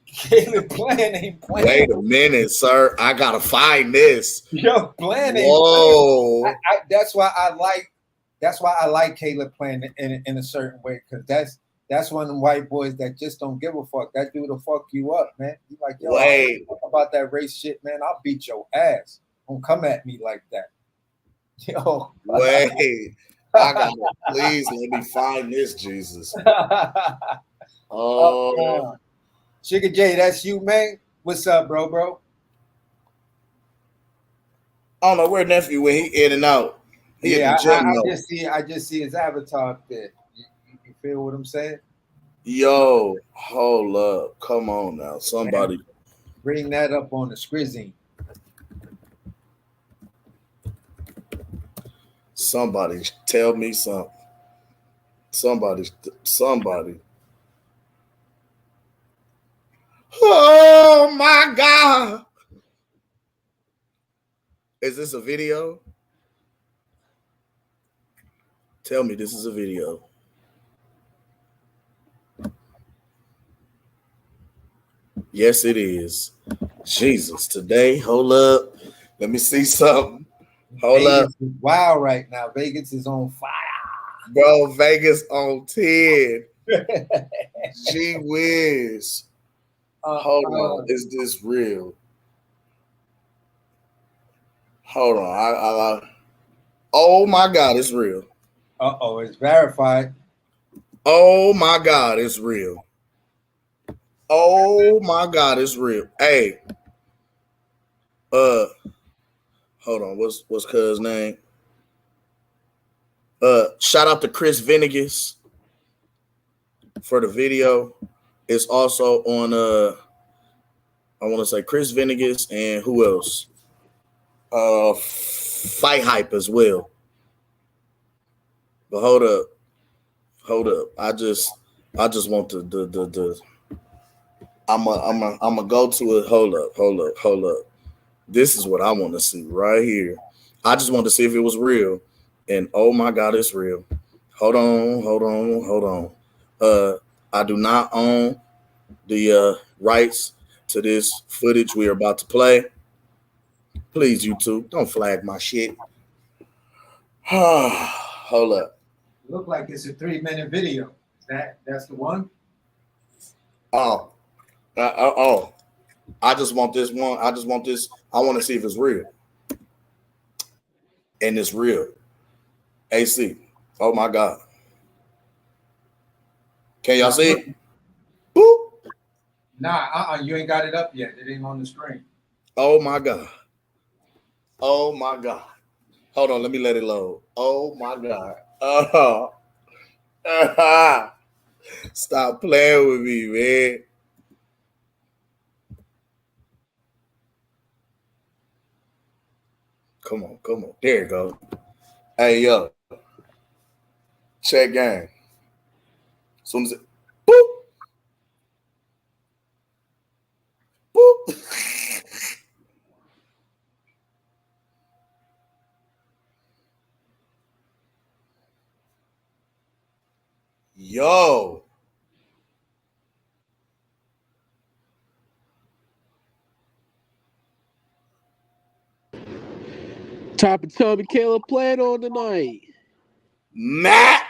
Caleb Plant ain't playing. Wait a minute, sir. I gotta find this. Yo, Plant ain't Whoa. playing. That's why I like Caleb Plant in a certain way, because that's one of them white boys that just don't give a fuck. That dude will fuck you up, man. You like, yo, I don't talk about that race shit, man. I'll beat your ass. Don't come at me like that. Yo. Wait. I gotta please let me find this, Jesus. Sugar J, that's you, man. What's up, bro? I don't know where nephew when he in and out. I just see his avatar up there. You feel what I'm saying? Yo, hold up. Come on now. Somebody. Bring that up on the scrizzy. Somebody tell me something. Somebody. Oh my God. Is this a video? Tell me this is a video. Yes, it is. Jesus, today, hold up. Let me see something. Hold Vegas up. is wild right now. Vegas is on fire. Bro, Vegas on 10. Gee whiz. Hold on. Is this real? Hold on. Oh my God, it's real. It's verified. Oh my God, it's real. Oh my God, it's real. Hey. Hold on. What's cuz name? Shout out to Chris Venegas for the video. It's also on I want to say Chris Venegas and who else? Fight Hype as well. But hold up. I just want the I'm a go to it. Hold up. This is what I want to see right here. I just want to see if it was real. And oh my God, it's real. Hold on. I do not own the rights to this footage we are about to play. Please, YouTube, don't flag my shit. Hold up. Look like it's a 3-minute video. That's the one? Oh. I just want this one. I want to see if it's real. And it's real. AC. Oh my God. Can y'all see it? Boop. Nah, you ain't got it up yet. It ain't on the screen. Oh my God. Hold on, let me let it load. Oh my God. Stop playing with me, man. Come on. There you go. Hey, yo. Check game. As soon as it, boop. Yo. Top of Tommy Caleb playing on tonight. Matt.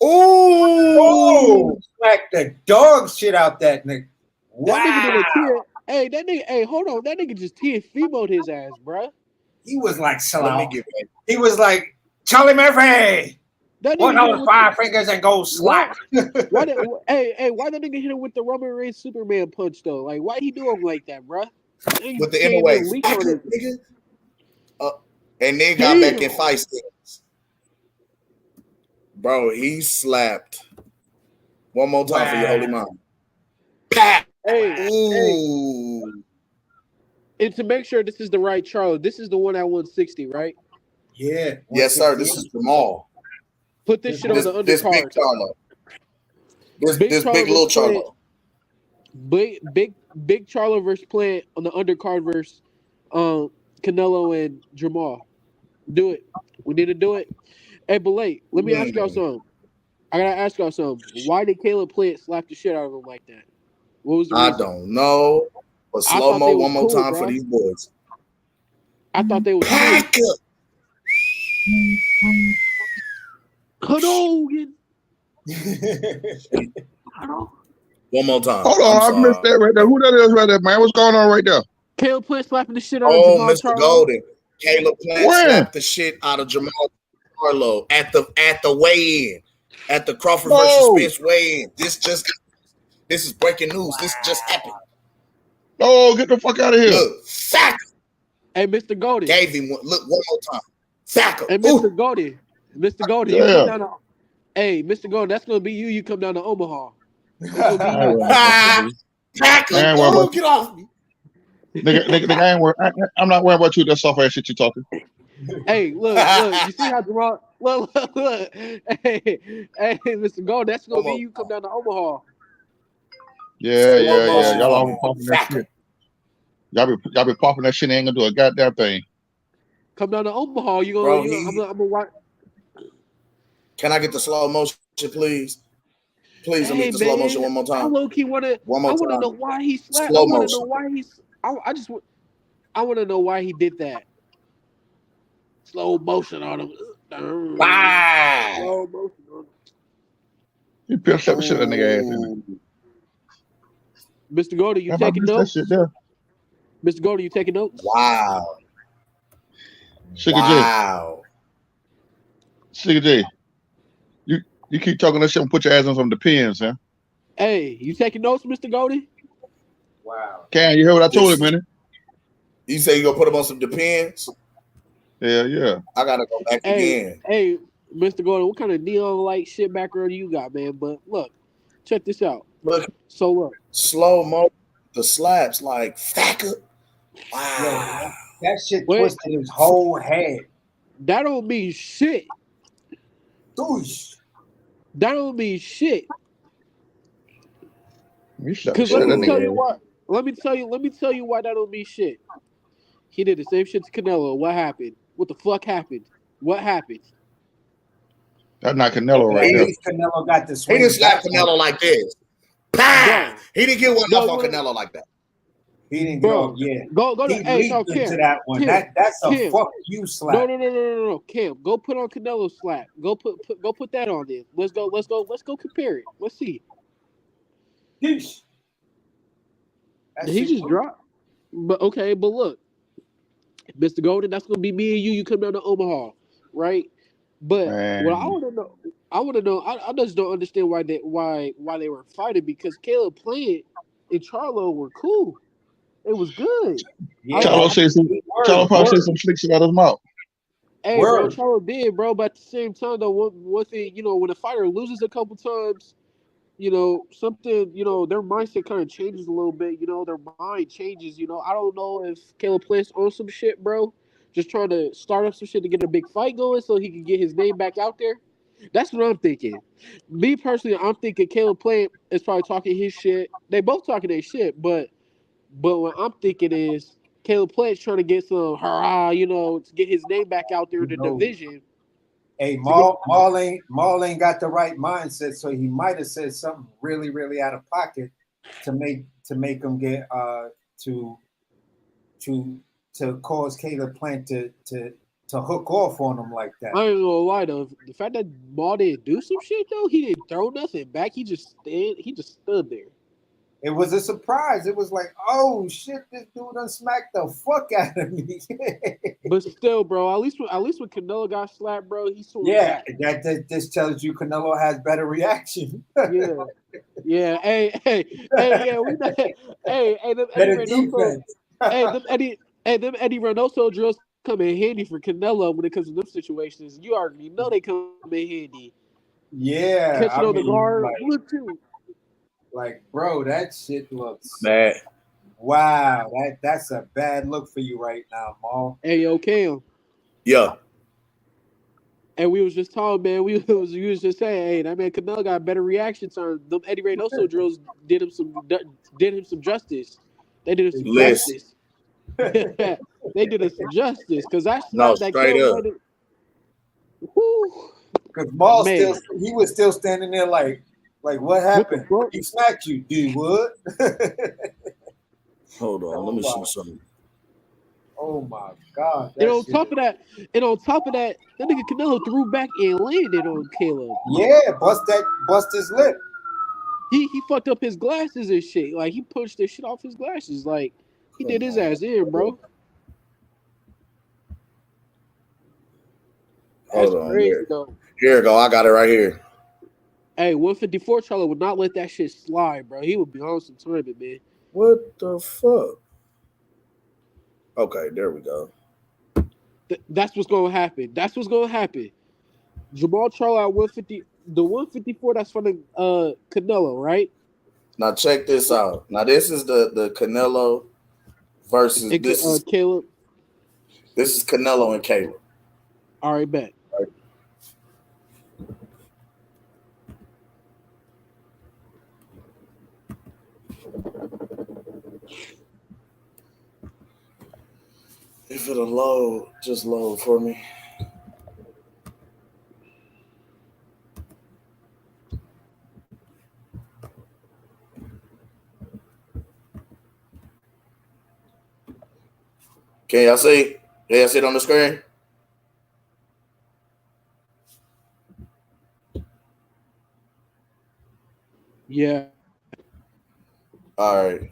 Ooh. Like the dog shit out that nigga. That nigga did a tear. Hey, that nigga. Hey, hold on. That nigga just tear femoed his ass, bruh. He was like Let me get back. He was like Charlie Murphy. That Put nigga those 5 fingers and go slap. why that nigga hit him with the Roman Reigns Superman punch though? Like, why he do him like that, bruh? With the inner nigga. And then got back in fight stance. Bro, he slapped. One more time for your holy mom. Hey, ooh. And to make sure this is the right Charlo, this is the one at 160, right? Yeah. Yes, sir. This is Jamal. Put this shit on the undercard. This big Charlo. This big little Charlo. Big Charlo versus Plant on the undercard versus Canelo and Jamal. Do it. We need to do it. Hey, but let me ask y'all something. I gotta ask y'all something. Why did Caleb Plant slap the shit out of him like that? What was the reason? I don't know. But slow mo one more time for these boys. I thought they was pack up. Cadogan. One more time. Hold on, I missed that right there. Who that is right there, man? What's going on right there? Caleb Plant slapping the shit out of Jamal Mr. Charlo. Golden. Caleb Plant slapped the shit out of Jamal Charlo at the weigh-in. At the Crawford versus Spence weigh-in. This is breaking news. This just happened. Oh, get the fuck out of here. Look, sack him. Hey, Mr. Golden. Gave him one. Look, one more time. Sack him. Hey, Mr. Golden. Mr. Golden, you come down to. Hey, Mr. Golden, that's gonna be you. You come down to Omaha. That's gonna be you. Sack him. Oh, get off me. Nigga, I'm not worried about you. That soft ass shit you talking. Hey, look. You see how Jamal? Look. Hey, Mr. Golden, that's gonna be you. Come down to Omaha. Yeah. Y'all always popping that shit. Y'all be popping that shit. Ain't gonna do a goddamn thing. Come down to Omaha. You gonna? I'm gonna watch. Can I get the slow motion, please? Please, let me get the slow motion one more time. I low key wanna. One more I wanna time. know why he slapped. Slow I wanna motion. know why he's. I wanna know why he did that. Slow motion on him. Wow. Slow motion on him. You pissed up shit that nigga ass in it. Mr. Golden, you taking notes? Mr. Golden, you taking notes? Wow. Sugar J, you keep talking that shit and put your ass on some depends, huh? Hey, you taking notes, Mr. Golden? Wow. Can you hear what I told him, man? You say you gonna put him on some depends? Yeah. I gotta go back again. Hey, Mr. Golden, what kind of neon light shit background you got, man? But look, Check this out. Look, so look, slow mo, the slaps like facker. Wow. Yo, that shit Wait. twisted his whole head. That don't mean shit. Douche. That don't mean shit. You shut Because the let shit me that tell nigga. you why. Let me tell you why that don't mean shit. He did the same shit to Canelo. What happened? What the fuck happened? What happened? That's not Canelo right At there. least Canelo got the He swing. didn't slap Canelo like this. Pow! Bro. He didn't get one No, off on no. Canelo like that. He didn't get Bro, off. Yeah, go to. he Hey, leaped no, Kim. into that one. Kim, That's a Kim. fuck you slap. No, Kim. Go put on Canelo slap. Go put that on there. Let's go compare it. Let's see. Yeesh. He just dropped. But okay, but look, Mr. Golden, that's gonna be me and you. You come down to Omaha, right? But Man. what I want to know. I just don't understand why they were fighting, because Caleb Plant and Charlo were cool. It was good. Yeah, Charlo probably said some slick shit out of his mouth. Hey, bro, Charlo did, bro. But at the same time, though, one thing, when a fighter loses a couple times, something, their mindset kind of changes a little bit. Their mind changes. I don't know if Caleb Plant's on some shit, bro. Just trying to start up some shit to get a big fight going so he can get his name back out there. That's what I'm thinking. Me personally, I'm thinking Caleb Plant is probably talking his shit. They both talking their shit, but what I'm thinking is Caleb Plant's trying to get some hurrah, to get his name back out there in the division. Hey, Maul ain't got the right mindset, so he might have said something really, really out of pocket to make him get to cause Caleb Plant to hook off on him like that. I ain't gonna lie though, the fact that Maul didn't do some shit though, he didn't throw nothing back. He just stood there. It was a surprise. It was like, oh shit, this dude done smacked the fuck out of me. But still, bro, at least when Canelo got slapped, bro, he swung back. That this tells you Canelo has better reaction. Yeah. Hey, yeah, we know. Hey, them Better Eddie Reynoso. defense. them Eddie Reynoso drills come in handy for Canelo when it comes to them situations. You already know they come in handy. Yeah, Catching on the guard. Like, bro, that shit looks bad. Wow, that's a bad look for you right now, Maul. Hey, yo, Cam. Yeah. And we was just talking, man. We was just saying, hey, that man Canelo got better reaction time. Them Eddie Reynoso drills did him some justice. They did him some justice. They did us some justice because that slap that Caleb landed. Because Maul he was still standing there like what happened? He smacked you, dude. What? Hold on, let me see something. Oh my God! And on top of that, that nigga Canelo threw back and landed on Caleb. Yeah, bust his lip. He fucked up his glasses and shit. Like he punched the shit off his glasses. Like he did his ass in, bro. Hold on, crazy, though. Here we go. I got it right here. Hey, 154 Charlie would not let that shit slide, bro. He would be on some tournament, man. What the fuck? Okay, there we go. That's what's gonna happen. That's what's gonna happen. Jamal Charlo at 150, the 154 that's from the Canelo, right? Now check this out. Now this is the Canelo versus this is Caleb. This is Canelo and Caleb. All right, bet. If it'll load, just load for me. Can y'all see? Can y'all see it on the screen? Yeah. All right.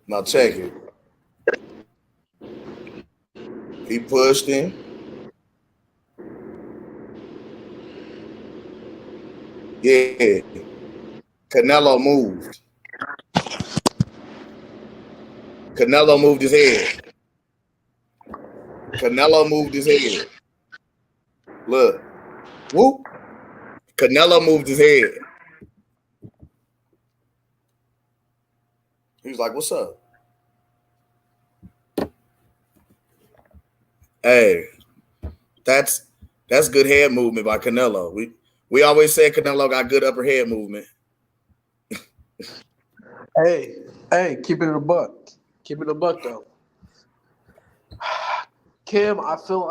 Now check it. He pushed him. Yeah. Canelo moved. Canelo moved his head. Canelo moved his head. Look. Whoop. Canelo moved his head. He was like, "What's up?" Hey, that's good head movement by Canelo. We always said Canelo got good upper head movement. Hey, keep it in a buck. Keep it in a buck though. Kim, I feel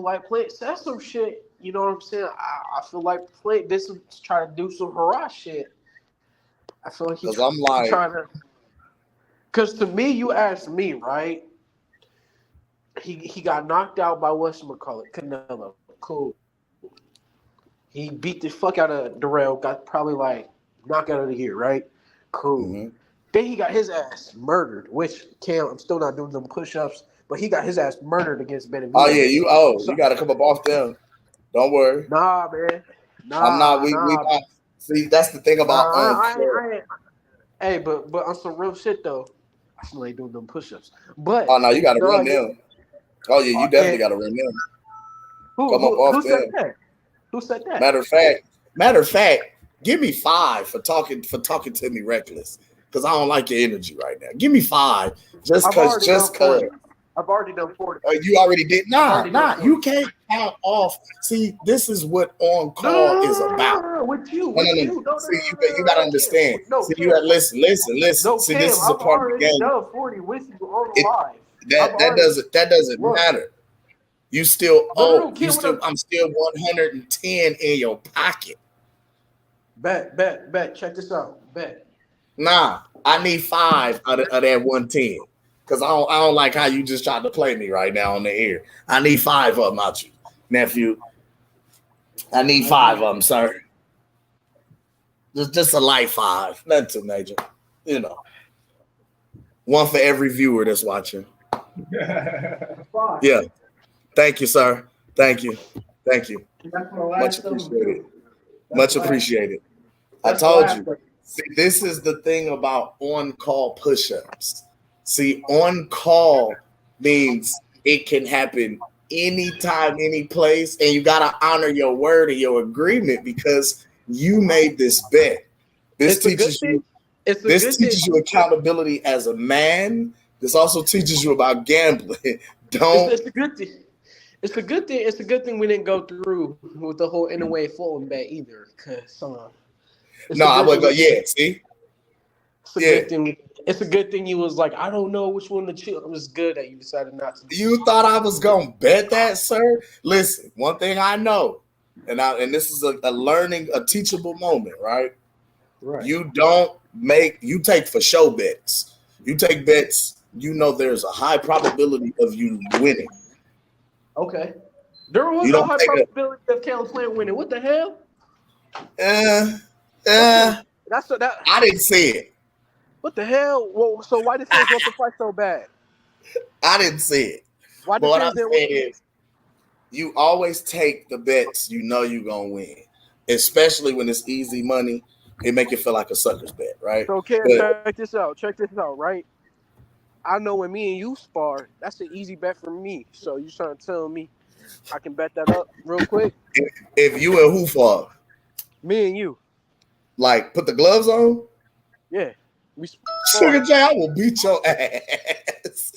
like play say some shit. You know what I'm saying? I feel like play this is trying to do some harass shit. I feel like he's trying to. Because to me, you asked me, right? He got knocked out by whatchamacallit, Canelo. Cool. He beat the fuck out of Darrell, got probably like knocked out of the year, right? Cool. Mm-hmm. Then he got his ass murdered, which Cam, I'm still not doing them push-ups, but he got his ass murdered against Benavidez. Oh yeah, you got to come up off them. Don't worry. Nah, man. I'm not. We not. See, that's the thing about. Hey, but on some real shit though, I still ain't doing them push-ups. But oh no, you got to run them. Oh yeah, you definitely got to run them. Who said that? Who said that? Matter of fact, give me 5 for talking to me reckless, because I don't like your energy right now. Give me 5, just cause. I've already done 40. You already did? Nah. You can't count off. See, this is what on call is about. With you. See, you gotta understand. See, you gotta listen. See, this is a part of the game. Done 40 with you on live. That doesn't matter. You still owe. I'm still 110 in your pocket. Bet. Check this out. Bet. Nah, I need 5 out of that 110. Because I don't like how you just tried to play me right now on the air. I need 5 of them out you, nephew. I need 5 of them, sir. Just a light 5. Nothing too major. You know. 1 for every viewer that's watching. Yeah. Thank you, sir. Thank you. Much appreciated. I told you. See, this is the thing about on-call push-ups. See, on call means it can happen anytime, any place, and you gotta honor your word and your agreement because you made this bet. This teaches you accountability as a man. This also teaches you about gambling. It's a good thing. It's a good thing. It's a good thing we didn't go through with the whole in-away Fulton bet either, because I wouldn't go. Yeah, see, it's a good thing. It's a good thing you was like, I don't know which one to choose. It was good that you decided not to. You thought I was gonna bet that, sir? Listen, one thing I know, and this is a teachable moment, right? Right. You take for show bets. You take bets. You know there's a high probability of you winning. Okay. There was a high probability of Caleb Plant winning. What the hell? I didn't see it. What the hell? Well, so why did fans want the fight so bad? I didn't see it. Why did what fans I'm saying is, you always take the bets you know you're gonna win, especially when it's easy money. It make you feel like a sucker's bet, right? So, check this out. Check this out, right? I know when me and you spar, that's an easy bet for me. So you trying to tell me I can bet that up real quick? If you and who fought? Me and you. Like, put the gloves on? Yeah. Sugar J, I will beat your ass.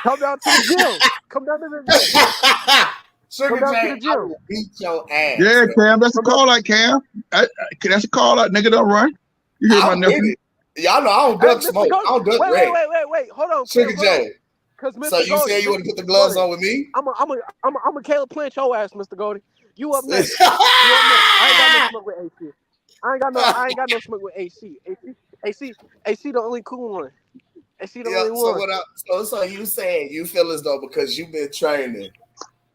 Come down to the gym. Come down to the gym. Sugar J, I will beat your ass. Yeah, Cam, that's a call out, Cam. That's a call out, nigga. Don't run. You hear my nephew? Y'all know I don't duck smoke. I don't duck red. Wait. Hold on. Sugar J. So you said you want to put the gloves on with me? I'm a Caleb Plant your ass, Mr. Goldie. You up next. I ain't got no smoke with AC. I ain't got no smoke with AC. AC the only cool one. AC the only one. So you saying you feel as though because you've been training,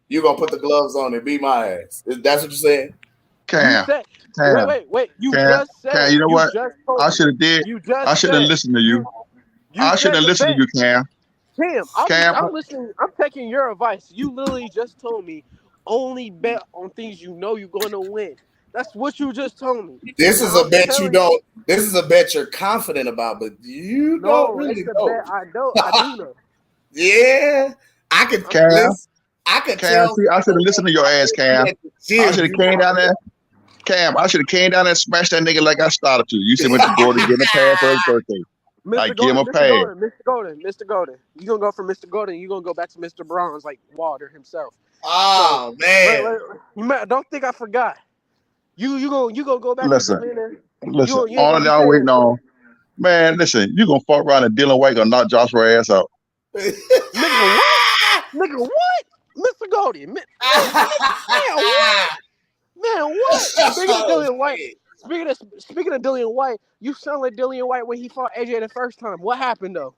you gonna put the gloves on and beat my ass? That's what you're saying? Cam. Wait. You just said. Cam, you know what? I should have did. I should have listened to you. I should have listened to you, Cam. Cam, I'm listening. I'm taking your advice. You literally just told me only bet on things you know you're going to win. That's what you just told me. This is a bet you don't. This is a bet you're confident about, but you don't really know. Bet I do know. Yeah, I could. Cam, I could Cam, tell. see, I should have listened to your ass, Cam. I should have came down there. Cam, I should have came down and smashed that nigga like I started to. You said Mr. Gordon getting a pass for his birthday. I give him a pass. Mr. Golden. You gonna go from Mr. Golden, you gonna go back to Mr. Bronze like Walter himself. Oh man. Don't think I forgot. You gonna go back Listen, to listen. All y'all waiting on, man. Listen, you gonna fuck around and Dylan White gonna knock Joshua ass out. Nigga what? Nigga what? Mr. Golden. Man, what? Man, what? Speaking of Dillian White, speaking of Dillian White, you sound like Dillian White when he fought AJ the first time. What happened though?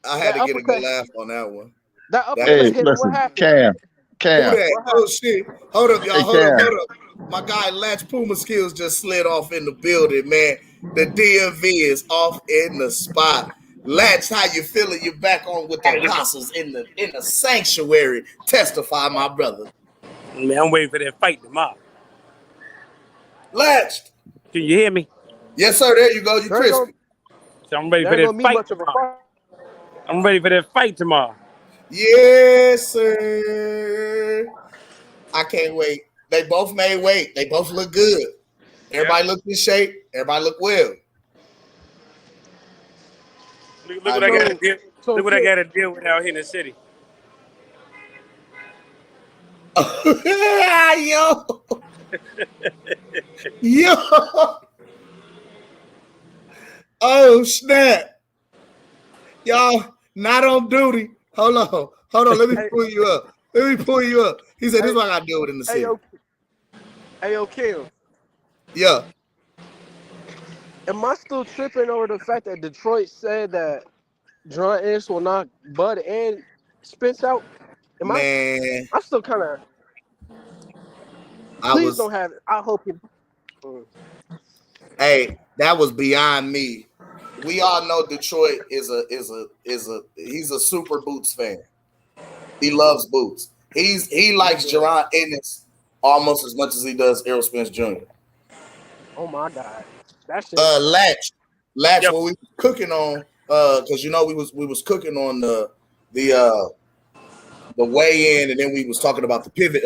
I had to get a good laugh on that one. That uppercut Hey, hit. listen, What happened? Cam. Who that? Oh shit! Hold up, y'all. Hey, Hold Cam. up. My guy Latch Puma Skills just slid off in the building, man. The DMV is off in the spot. Latch, how you feeling? You're back on with the apostles in the sanctuary. Testify, my brother. Man, I'm waiting for that fight tomorrow. Latch. Can you hear me? Yes, sir. There you go. You crispy. So I'm ready for that fight tomorrow. I'm ready for that fight tomorrow. Yes, sir. I can't wait. They both made weight. They both look good. Everybody look in shape. Everybody look well. Look what I got to deal. Look what I got to deal with out here in the city. Yo. Oh, snap. Y'all not on duty. Hold on. Let me pull you up. He said, this is what I got to deal with in the city. Hey, yo, Kim. Yeah. Am I still tripping over the fact that Detroit said that John Ennis will knock Bud and Spence out? Man. I'm still kind of. Please don't have it. I hope you. Hey, that was beyond me. We all know Detroit is he's a super Boots fan. He loves Boots. He likes John Ennis almost as much as he does Errol Spence Jr. Oh my God. That shit. Latch. What we was cooking on, because we was cooking on the weigh-in, and then we was talking about the pivot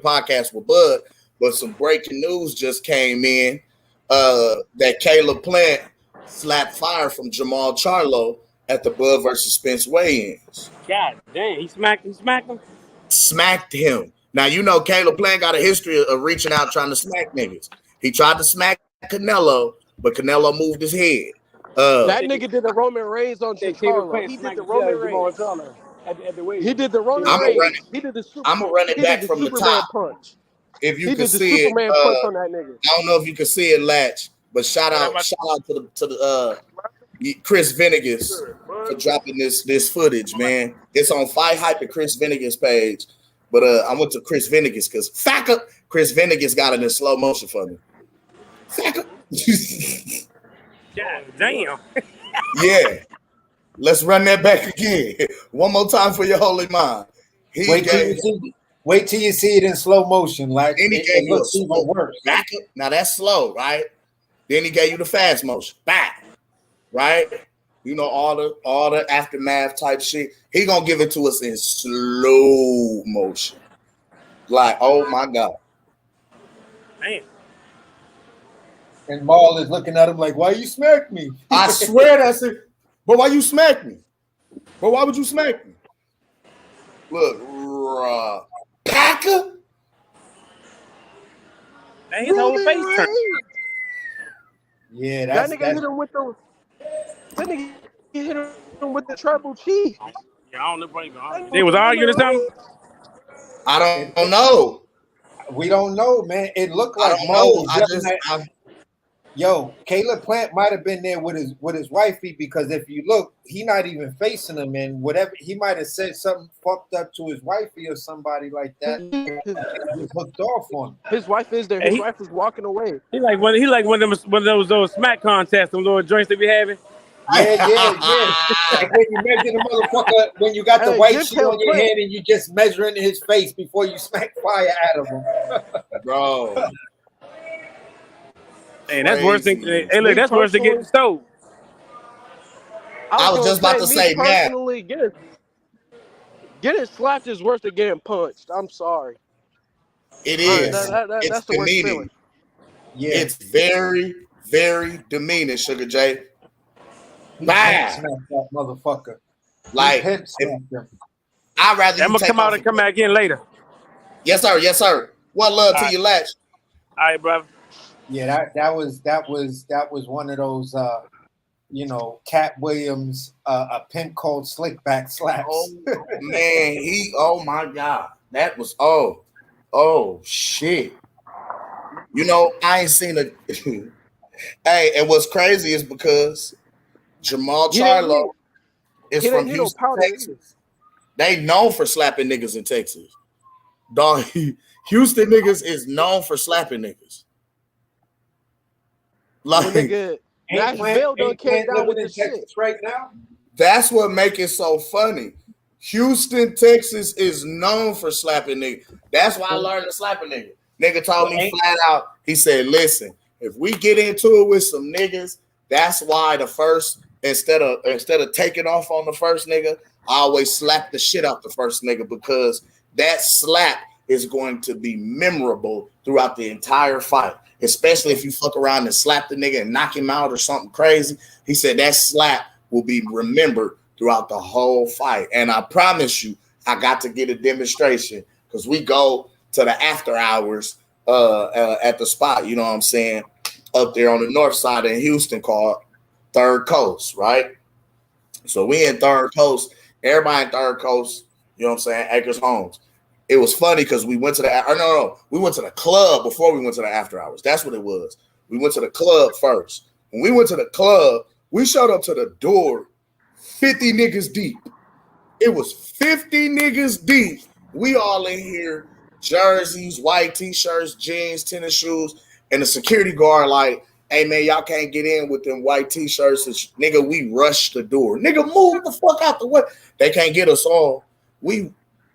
podcast with Bud. But some breaking news just came in that Caleb Plant slapped fire from Jamal Charlo at the Bud versus Spence weigh-ins. God damn, he smacked him. Smacked him. Now Caleb Plant got a history of reaching out trying to smack niggas. He tried to smack Canelo, but Canelo moved his head. That nigga did the Roman Reigns on Charlo. He did the Roman Reigns. He did the Roman Reigns. He did the I'm gonna run it back from the top. Punch. If you he can did the see Superman it, punch on that nigga. I don't know if you can see it, Latch, but shout out to the Chris Venegas for dropping this footage, man. It's on Fight Hype at Chris Venegas' page, but I went to Chris Venegas because Chris Venegas got it in slow motion for me. God damn. Yeah. Let's run that back again. One more time for your holy mind. Wait till you see it in slow motion. Like it looks even worse. Back up. Now that's slow, right? Then he gave you the fast motion. Back. Right? All the aftermath type shit. He gonna give it to us in slow motion. Like, oh my God. Man. And Maul is looking at him like, why you smack me? I swear that's it. But why you smack me? But why would you smack me? Look, Packer. And his whole face turned. Yeah, that nigga hit him with the. That nigga hit him with the triple chief. Yeah, I don't know. They was arguing or something. I don't know. We don't know, man. It looked like Maul was Yo, Caleb Plant might have been there with his wifey, because if you look, he not even facing him, and whatever he might have said something fucked up to his wifey or somebody like that. He hooked off on him. His wife is there. His wife is walking away. He like one of those smack contests, them little joints they be having. Yeah. Like when you measure the motherfucker, when you got the white sheet on your head and you just measuring his face before you smack fire out of him. Bro. Hey, that's worse than that's worse than getting stole. I was just about to say, man. Getting slapped is worse than getting punched. I'm sorry. It is. That's the worst feeling. It's very, very demeaning, Sugar J. Bad. Smack that motherfucker. Like, I'd rather I'm you gonna take come out off. and come back in later. Yes, sir. Yes, sir. One love to you, Latch. All right, brother. Yeah, that was one of those Cat Williams a pimp called slick back slaps. Oh man, oh my God. That was oh shit. I ain't seen a hey, and what's crazy is because Jamal Charlo is from Houston, Texas. They known for slapping niggas in Texas. Dog, Houston niggas is known for slapping niggas. Like, Nashville done came down with the shit right now. That's what make it so funny. Houston, Texas is known for slapping niggas. That's why I learned to slap a nigga. Nigga told me flat out, he said, listen, if we get into it with some niggas, that's why the first, instead of taking off on the first nigga, I always slap the shit out the first nigga because that slap is going to be memorable throughout the entire fight, especially if you fuck around and slap the nigga and knock him out or something crazy. He said that slap will be remembered throughout the whole fight. And I promise you, I got to get a demonstration because we go to the after hours at the spot, you know what I'm saying, up there on the north side in Houston called Third Coast, right? So we in Third Coast, everybody in Third Coast, you know what I'm saying, Acres Homes. It was funny because we went to we went to the club before we went to the after hours. That's what it was. We went to the club first. When we went to the club, we showed up to the door 50 niggas deep. It was 50 niggas deep. We all in here, jerseys, white t-shirts, jeans, tennis shoes, and the security guard like, hey man, y'all can't get in with them white t-shirts. Nigga, we rushed the door. Nigga, move the fuck out the way. They can't get us all. We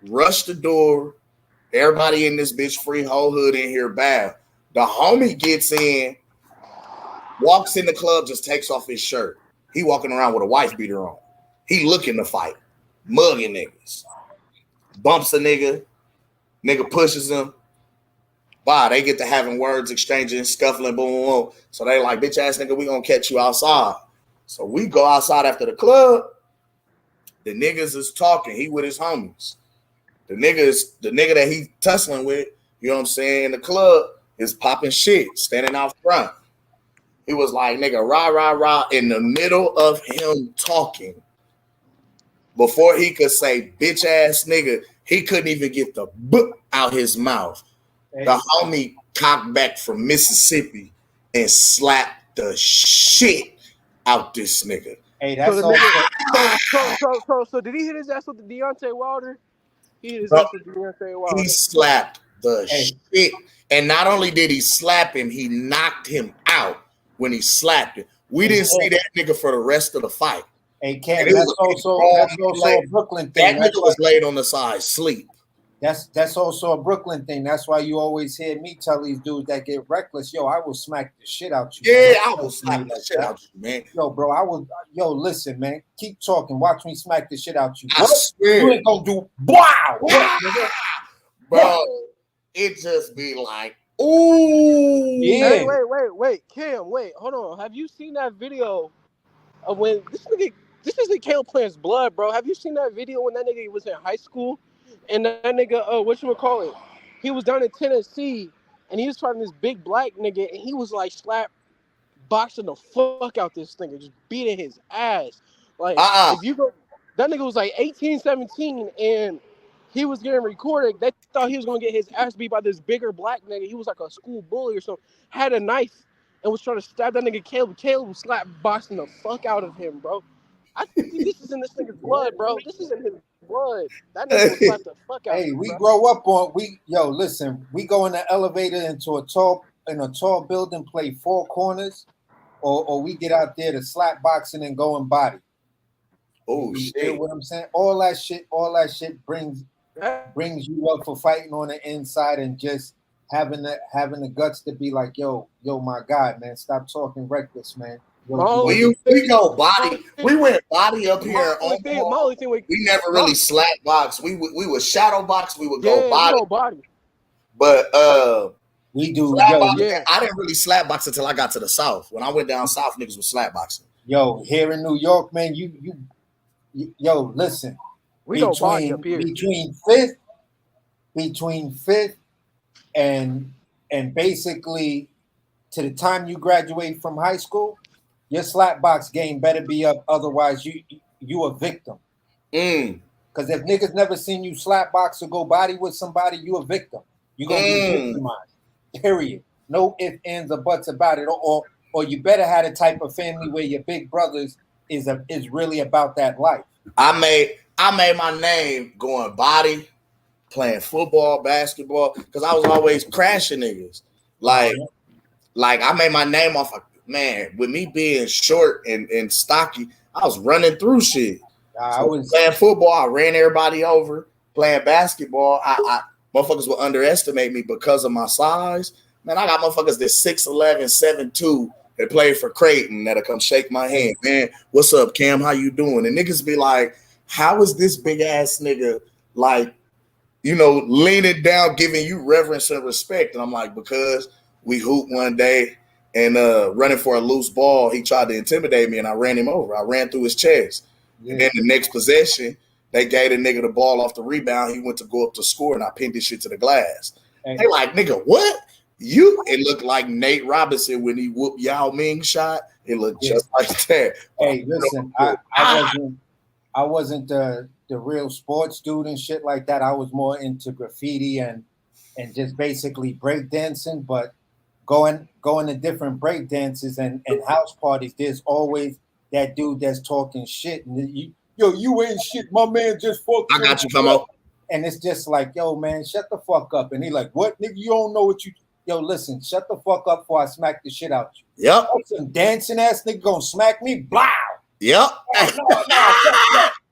rushed the door. Everybody in this bitch free, whole hood in here bad. The homie gets in, walks in the club, just takes off his shirt. He walking around with a wife beater on. He looking to fight, mugging niggas. Bumps a nigga pushes him. Wow, they get to having words exchanging, scuffling, boom, boom, boom. So they like, bitch ass nigga, we gonna catch you outside. So we go outside after the club. The niggas is talking. He with his homies. The nigga that he tussling with, you know what I'm saying, in the club is popping shit, standing out front. He was like, nigga, rah, rah, rah, in the middle of him talking. Before he could say bitch ass nigga, he couldn't even get the book out his mouth. The homie cocked back from Mississippi and slapped the shit out this nigga. Hey, that's so did he hit his ass with the Deontay Wilder? He hit his ass with Deontay Wilder. He slapped the shit. And not only did he slap him, he knocked him out when he slapped him. We didn't see that nigga for the rest of the fight. Hey, Cam, that's also a Brooklyn thing. That nigga was laid on the side, sleep. That's also a Brooklyn thing. That's why you always hear me tell these dudes that get reckless, yo, I will smack the shit out you. Yeah, I will smack the shit out you, man. Yo, bro, listen, man. Keep talking. Watch me smack the shit out you. I swear. You ain't gonna do wow. Bro, it just be like, ooh. Yeah. Hey, wait. Cam, wait, hold on. Have you seen that video of when this is Caleb Plant's blood, bro? Have you seen that video when that nigga was in high school? And that nigga, he was down in Tennessee, and he was fighting this big black nigga, and he was like boxing the fuck out this nigga, just beating his ass. Like, if you go, that nigga was like 18, 17, and he was getting recorded. They thought he was gonna get his ass beat by this bigger black nigga. He was like a school bully or something. Had a knife and was trying to stab that nigga Caleb. Caleb was boxing the fuck out of him, bro. I think this is in this nigga's blood, bro. This is in his blood. That nigga will slap the fuck out. Hey, we grow up on listen, we go in the elevator into a tall building, play four corners, or we get out there to slap boxing and go and body. Oh shit. You know what I'm saying? All that shit brings you up for fighting on the inside and just having the guts to be like, yo, my God, man, stop talking reckless, man. We go body. We went body up here. We never really slap box. We would shadow box. We would go body. Body. But We do. I didn't really slap box until I got to the South. When I went down South, niggas was slap boxing. Yo, here in New York, man, yo, listen. We don't body up here. Between fifth and basically to the time you graduate from high school, your slap box game better be up. Otherwise, you a victim. Because if niggas never seen you slap box or go body with somebody, you a victim. You're gonna be victimized. Period. No ifs, ands, or buts about it. Or you better have a type of family where your big brothers is really about that life. I made my name going body, playing football, basketball, because I was always crashing niggas. Like I made my name off of, man, with me being short and stocky, I was running through shit. I was playing football, I ran everybody over. Playing basketball, I motherfuckers would underestimate me because of my size. Man, I got motherfuckers that 6'11", 7'2", that play for Creighton that'll come shake my hand. Man, what's up, Cam? How you doing? And niggas be like, how is this big ass nigga like, you know, leaning down, giving you reverence and respect? And I'm like, because we hooped one day and running for a loose ball, he tried to intimidate me and I ran him over. I ran through his chest. And then the next possession, they gave the nigga the ball off the rebound. He went to go up to score and I pinned this shit to the glass. They like, nigga, what? It looked like Nate Robinson when he whooped Yao Ming shot. It looked just like that. Hey, listen, I wasn't the real sports dude and shit like that. I was more into graffiti and just basically breakdancing. But going to different break dances and house parties, there's always that dude that's talking shit. And you ain't shit. My man just fucked. I got you, come on. And it's just like, yo, man, shut the fuck up. And he like, what, nigga? You don't know what you. Yo, listen, shut the fuck up before I smack the shit out you. Yep. Some dancing ass nigga gonna smack me. Blow. Yep. No,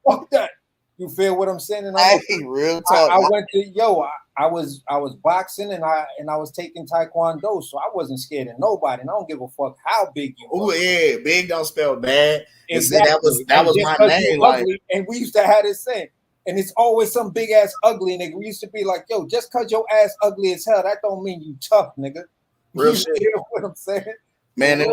fuck that. You feel what I'm saying? And real talk. I went to I was boxing and I was taking taekwondo, so I wasn't scared of nobody. And I don't give a fuck how big you were. Oh yeah, big don't spell bad. Exactly. That was my name. Like, and we used to have this saying. And it's always some big ass ugly nigga. We used to be like, yo, just cause your ass ugly as hell, that don't mean you tough, nigga. Real shit. You know what I'm saying? Man, it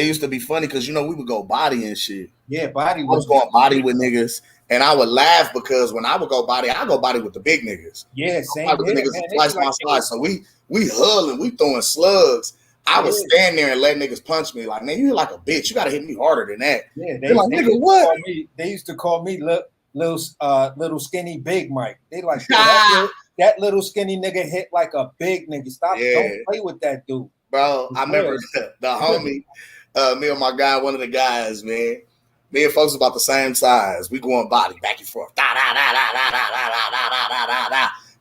used to be funny because we would go body and shit. Yeah, body. I was going body with niggas, and I would laugh because when I would go body, I go body with the big niggas. Yeah, same. Niggas twice my size, so we huddling, we throwing slugs. I would stand there and let niggas punch me. Like, man, you like a bitch. You gotta hit me harder than that. Yeah, they're like, nigga, what? They used to call me little skinny big Mike. They like that little skinny nigga hit like a big nigga. Don't play with that dude, bro. I remember the homie, me and my guy, one of the guys, man. Me and folks about the same size. We going body back and forth.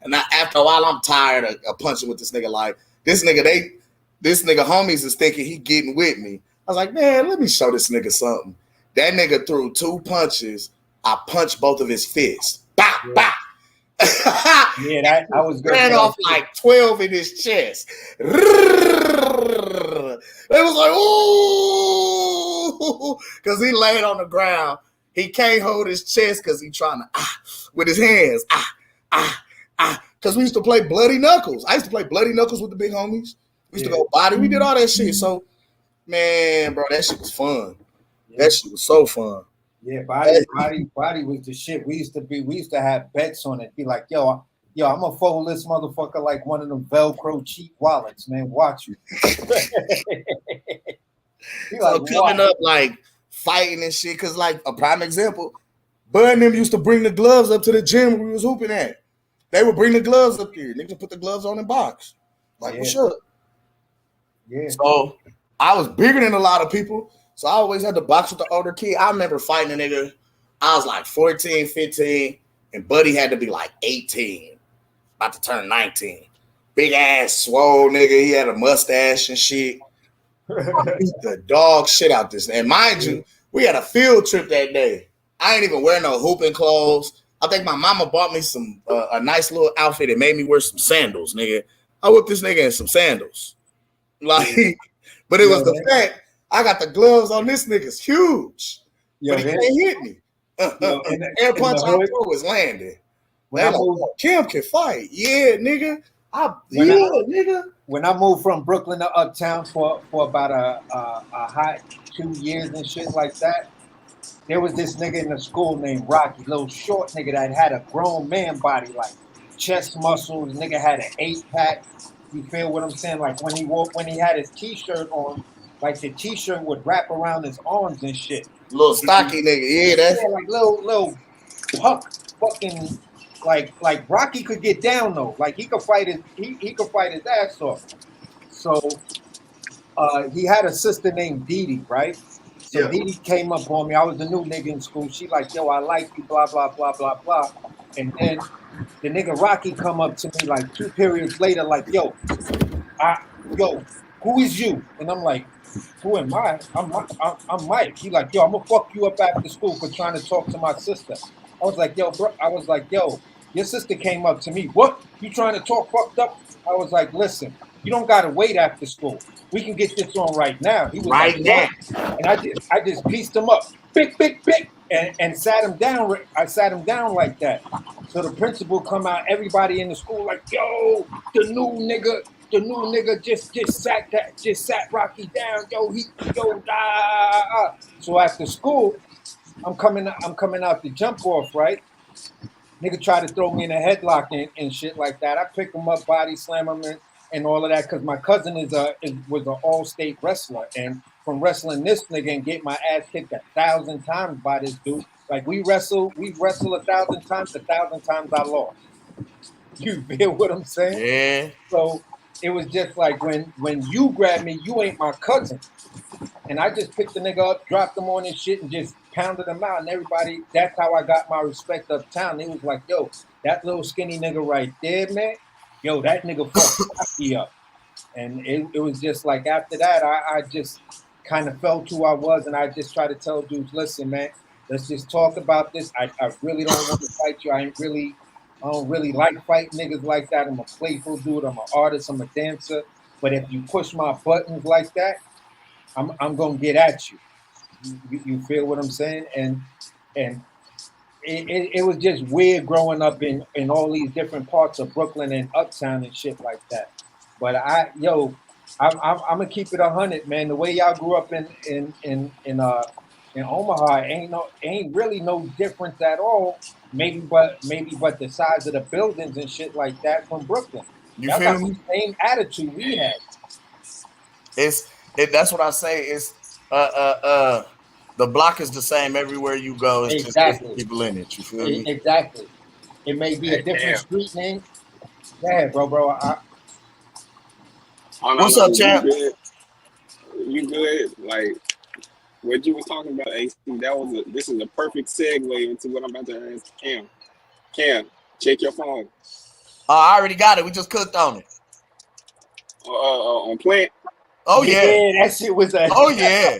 And after a while, I'm tired of punching with this nigga. Like this nigga homies is thinking he getting with me. I was like, man, let me show this nigga something. That nigga threw 2 punches. I punched both of his fists. Bah, bah. Yeah, I was good. Ran off like 12 in his chest. It was like, ooh, because he laid on the ground. He can't hold his chest because he trying to with his hands. Because we used to play bloody knuckles. I used to play bloody knuckles with the big homies. We used to go body. We did all that shit. So, man, bro, that shit was fun. Yeah. That shit was so fun. Yeah, body was the shit. We used to have bets on it. Be like, yo, I'm gonna fold this motherfucker like one of them Velcro cheap wallets, man. Watch you. So coming up like fighting and shit, cause like a prime example, Bud and them used to bring the gloves up to the gym we was hooping at. They would bring the gloves up here. Niggas put the gloves on and box. Like, what's up? Yeah. So I was bigger than a lot of people. So I always had to box with the older kid. I remember fighting a nigga. I was like 14, 15, and Buddy had to be like 18, about to turn 19. Big ass, swole nigga. He had a mustache and shit. Beat the dog shit out this. And mind you, we had a field trip that day. I ain't even wearing no hooping clothes. I think my mama bought me some a nice little outfit and made me wear some sandals, nigga. I whipped this nigga in some sandals. Like, but it was the fact I got the gloves on this nigga's huge. But he can't hit me. The air punch I threw was landing. Kim can fight. Yeah, nigga. Nigga. when I moved from Brooklyn to Uptown for about a hot 2 years and shit like that, there was this nigga in the school named Rocky, little short nigga that had a grown man body, like chest muscles. Nigga had an 8-pack. You feel what I'm saying? Like when he had his t-shirt on, like the t-shirt would wrap around his arms and shit. Little stocky nigga, yeah, that's like little puck fucking like Rocky could get down though. Like he could fight his ass off. So he had a sister named Dee Dee, right? So Dee Dee came up on me. I was a new nigga in school. She like, yo, I like you, blah, blah, blah, blah, blah. And then the nigga Rocky come up to me like 2 periods later, like, yo, who is you? And I'm like, who am I? I'm Mike. He like, yo, I'm gonna fuck you up after school for trying to talk to my sister. I was like, yo, bro. I was like, yo, your sister came up to me. What? You trying to talk fucked up? I was like, listen, you don't gotta wait after school. We can get this on right now. He was right like, now. And I just pieced him up, big, and sat him down. I sat him down like that. So the principal come out, everybody in the school like, yo, the new nigga just sat Rocky down. So after school, I'm coming out the jump off, right? Nigga tried to throw me in a headlock and shit like that. I pick him up, body slam him and all of that, because my cousin was an all-state wrestler, and from wrestling this nigga and get my ass kicked 1,000 times by this dude. Like we wrestle 1,000 times, 1,000 times I lost. You feel what I'm saying? Yeah. So it was just like when you grab me, you ain't my cousin. And I just picked the nigga up, dropped him on his shit, and just pounded him out. And everybody, that's how I got my respect uptown. They was like, yo, that little skinny nigga right there, man, yo, that nigga fucked Rocky up. And it was just like after that, I just kind of felt who I was. And I just tried to tell dudes, listen, man, let's just talk about this. I really don't want to fight you. I don't really like fighting niggas like that. I'm a playful dude. I'm an artist. I'm a dancer. But if you push my buttons like that, I'm gonna get at you. You feel what I'm saying? And it was just weird growing up in all these different parts of Brooklyn and Uptown and shit like that. But I'm gonna keep it 100, man. The way y'all grew up in Omaha ain't really no difference at all. Maybe but the size of the buildings and shit like that from Brooklyn. You Y'all feel got me? the same attitude we had. That's what I say. It's the block is the same everywhere you go. It's just different people in it. You feel me? Exactly. It may be a different street name. Yeah, bro. What's up, champ? You good? Like what you was talking about, AC? This is a perfect segue into what I'm about to ask Cam. Cam, check your phone. I already got it. We just cooked on it. On Plant. Oh yeah, that shit was a. Oh yeah.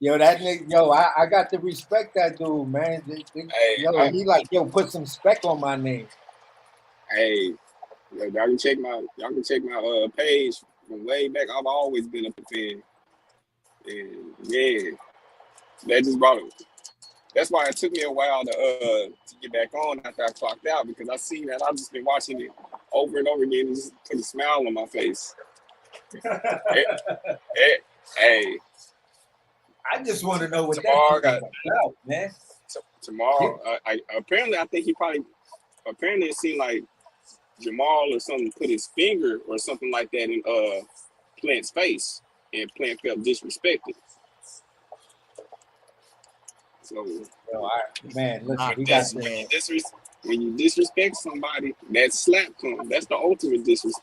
Yo, that nigga, I got to respect that dude, man. He like, put some spec on my name. Hey, y'all can check my page from way back. I've always been a fan. And yeah, that just brought it. That's why it took me a while to get back on after I clocked out, because I see that I've just been watching it over and over again and just put a smile on my face. Hey. I just want to know what tomorrow that's about, man. Tomorrow, I think apparently it seemed like Jamal or something put his finger or something like that in Plant's face, and Plant felt disrespected. So, listen, when you disrespect somebody, that slap comes. That's the ultimate disrespect.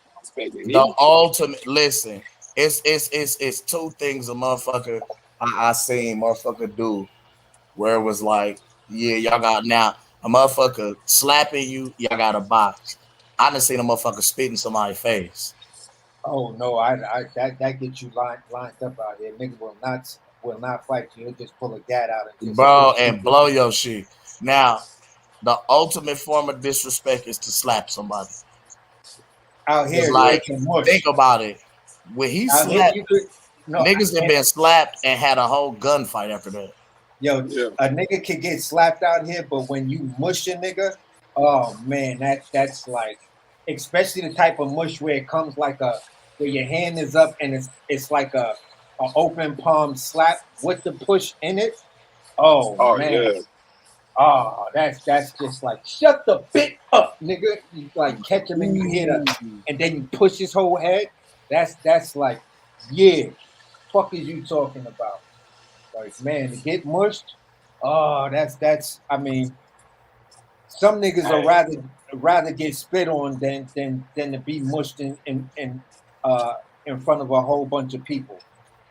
The ultimate. Listen, it's two things a motherfucker I seen motherfucker do, where it was like, yeah, y'all got now a motherfucker slapping you, y'all got a box. I done seen a motherfucker spit in somebody's face. Oh no, that gets you lined up out here. Nigga will not fight you. He'll just pull a gat out and bro and blow your shit. Now, the ultimate form of disrespect is to slap somebody. Out here, like, think about it. When he slapped, niggas have been slapped and had a whole gunfight after that. Yo, a nigga can get slapped out here, but when you mush a nigga, oh man, that's like especially the type of mush where it comes like where your hand is up and it's like a open palm slap with the push in it. Oh man. yeah. Oh, that's just like shut the bit up, nigga. You like catch him and you hit and then you push his whole head. That's like, yeah. Fuck is you talking about? Like, man, to get mushed. Oh, that's. I mean, some niggas are rather get spit on than to be mushed in front of a whole bunch of people.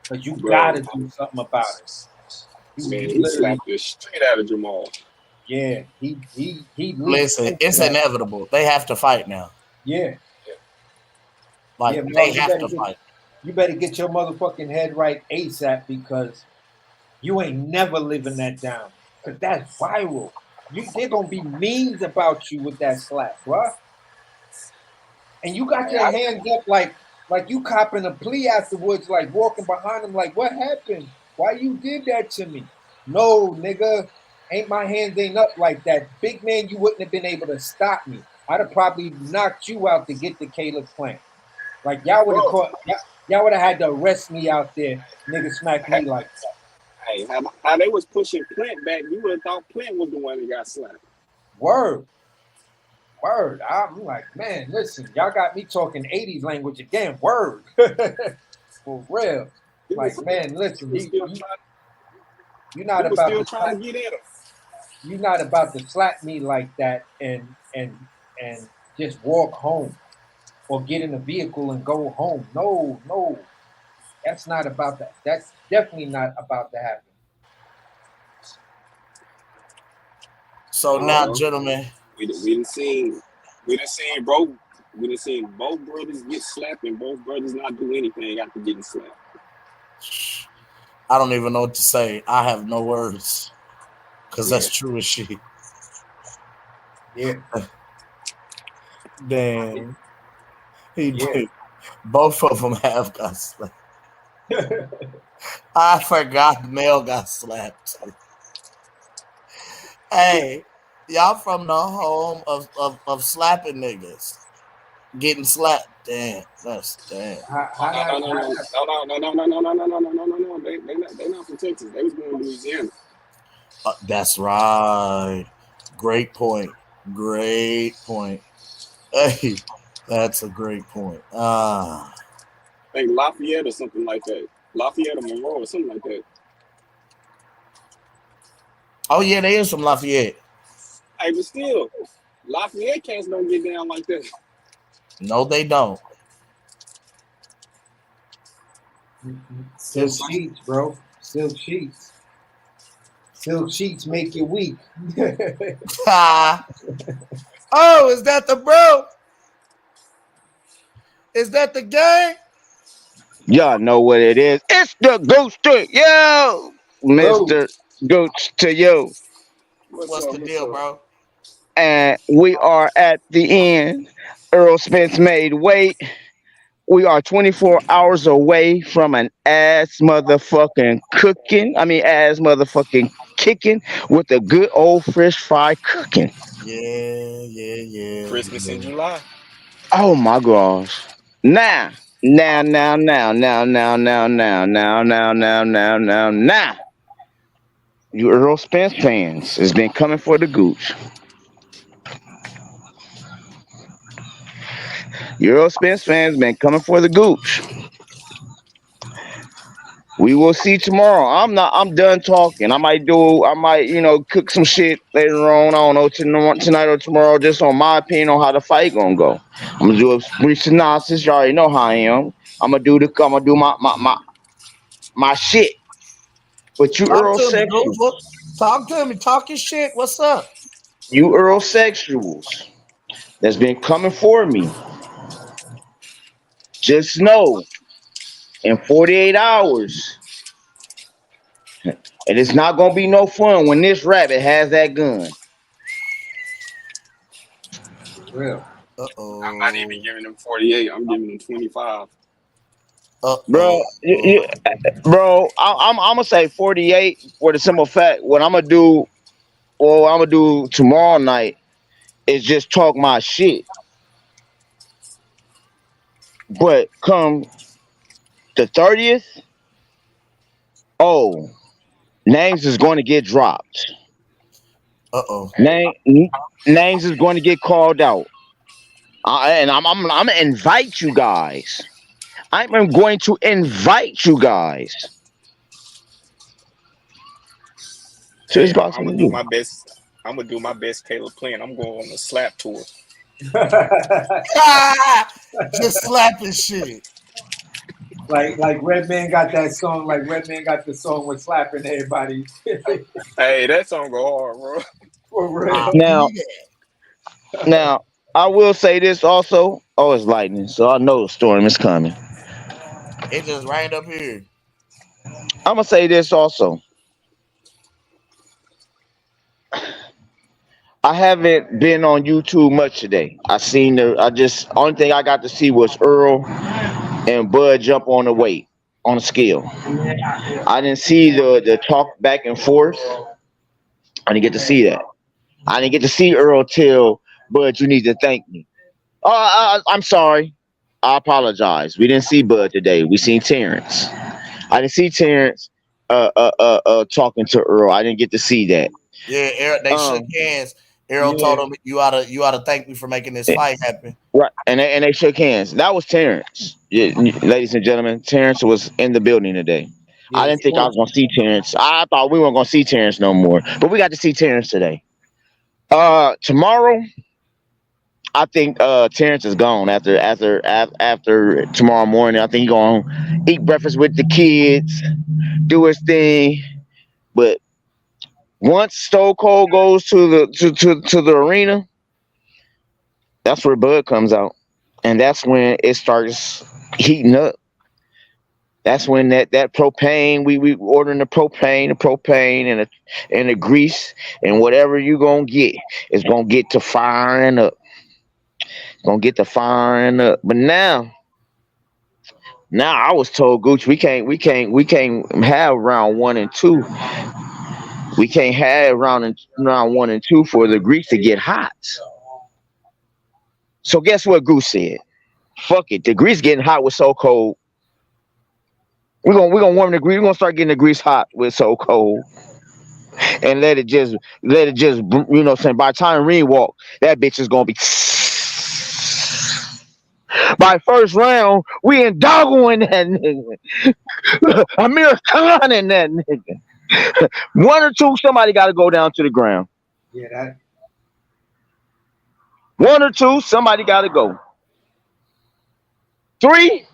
Because you gotta do something about it. Man, he slapped the shit out of Jamal. Yeah, he Listen, it's inevitable. They have to fight now. Yeah. Like, yeah, Mark, they have to fight. You better get your motherfucking head right ASAP because you ain't never living that down. Because that's viral. They're going to be memes about you with that slap, bruh. And you got your hands up like you copping a plea afterwards, like walking behind them like, what happened? Why you did that to me? No, nigga. My hands ain't up like that. Big man, you wouldn't have been able to stop me. I'd have probably knocked you out to get the Caleb Plant. Like, y'all would have caught, y'all would have had to arrest me out there, nigga smack me like that. Hey, how they was pushing Plant back, you would have thought Plant was the one that got slapped. Word. I'm like, man, listen, y'all got me talking 80s language again. Word. For real. Like, man, listen, you're not about to trying to get at him. You're not about to slap me like that and just walk home or get in a vehicle and go home. No. That's not about that. That's definitely not about to happen. So now, gentlemen, we done seen both brothers get slapped and both brothers not do anything after getting slapped. I don't even know what to say. I have no words because that's true as shit. Yeah. Damn. He did. Both of them have got slapped. I forgot Mel got slapped. Hey, y'all from the home of slapping niggas. Getting slapped. Damn. That's damn. No. They not from Texas. They was going to Louisiana. That's right. Great point. Hey, that's a great point. I think Lafayette or something like that. Lafayette or Monroe or something like that. Oh yeah, they is from Lafayette. Hey, but still, Lafayette cats don't get down like that. No, they don't. Silk sheets, bro. Silk sheets. Silk sheets make you weak. Oh, is that the bro? Is that the gang? Y'all know what it is. It's the Ghost to yo, Mr. Ghost to yo. What's the deal, bro? And we are at the end. Errol Spence made weight. We are 24 hours away from an ass motherfucking kicking with a good old fresh fry cooking. Yeah. Christmas in July. Oh my gosh. Now. You Errol Spence fans has been coming for the gooch. Errol Spence fans been coming for the gooch. We will see tomorrow. I'm done talking. I might, cook some shit later on. I don't know, tonight or tomorrow, just on my opinion on how the fight gonna go. I'm gonna do a brief synopsis. You already know how I am. I'm gonna do my shit. But you Eurosexuals. Talk to me. Talk your shit. What's up? You Eurosexuals that's been coming for me. Just know in 48 hours, and it's not gonna be no fun when this rabbit has that gun. Real. I'm not even giving them 48. I'm giving them 25. Bro, I'm gonna say 48 for the simple fact what I'm gonna do tomorrow night is just talk my shit. But come the 30th, oh, names is going to get dropped. Names is going to get called out. And I'm gonna invite you guys. I'm going to invite you guys to this Hey, I'm boxing gonna do review. my best. I'm gonna do my best, Caleb Plant. I'm going on the slap tour. Just slapping shit. Like Redman got that song. Like Redman got the song with slapping everybody. Hey, that song go hard, bro. For real. Now, I will say this also. Oh, it's lightning, so I know the storm is coming. It just rained up here. I'm gonna say this also. I haven't been on YouTube much today. Only thing I got to see was Earl and Bud jump on the weight on the scale. I didn't see the talk back and forth. I didn't get to see that. I didn't get to see Earl tell Bud, you need to thank me. I'm sorry. I apologize. We didn't see Bud today. We seen Terrence. I didn't see Terrence talking to Earl. I didn't get to see that. Yeah, they shook hands. Errol told him you oughta thank me for making this fight happen. Right, and they shook hands. That was Terrence. Yeah, ladies and gentlemen, Terrence was in the building today. I didn't think I was gonna see Terrence. I thought we weren't gonna see Terrence no more, but we got to see Terrence today. Tomorrow, I think Terrence is gone after tomorrow morning. I think he's gonna eat breakfast with the kids, do his thing. But once Stone Cold goes to the arena, that's where Bud comes out, and that's when it starts heating up. That's when that propane, we ordering the propane and the grease and whatever you gonna get is gonna get to firing up. Gonna get to firing up. But now I was told, Gooch, we can't have round 1 and 2. We can't have round 1 and 2 for the grease to get hot. So guess what Goose said? Fuck it. The grease getting hot with So Cold. We're gonna warm the grease. We're gonna start getting the grease hot with So Cold. And let it just by the time Ring walk, that bitch is gonna be by first round, we in doggoing that nigga. Amir Khan and that nigga. 1 or 2, somebody gotta go down to the ground. Yeah, that 1 or 2, somebody gotta go. 3,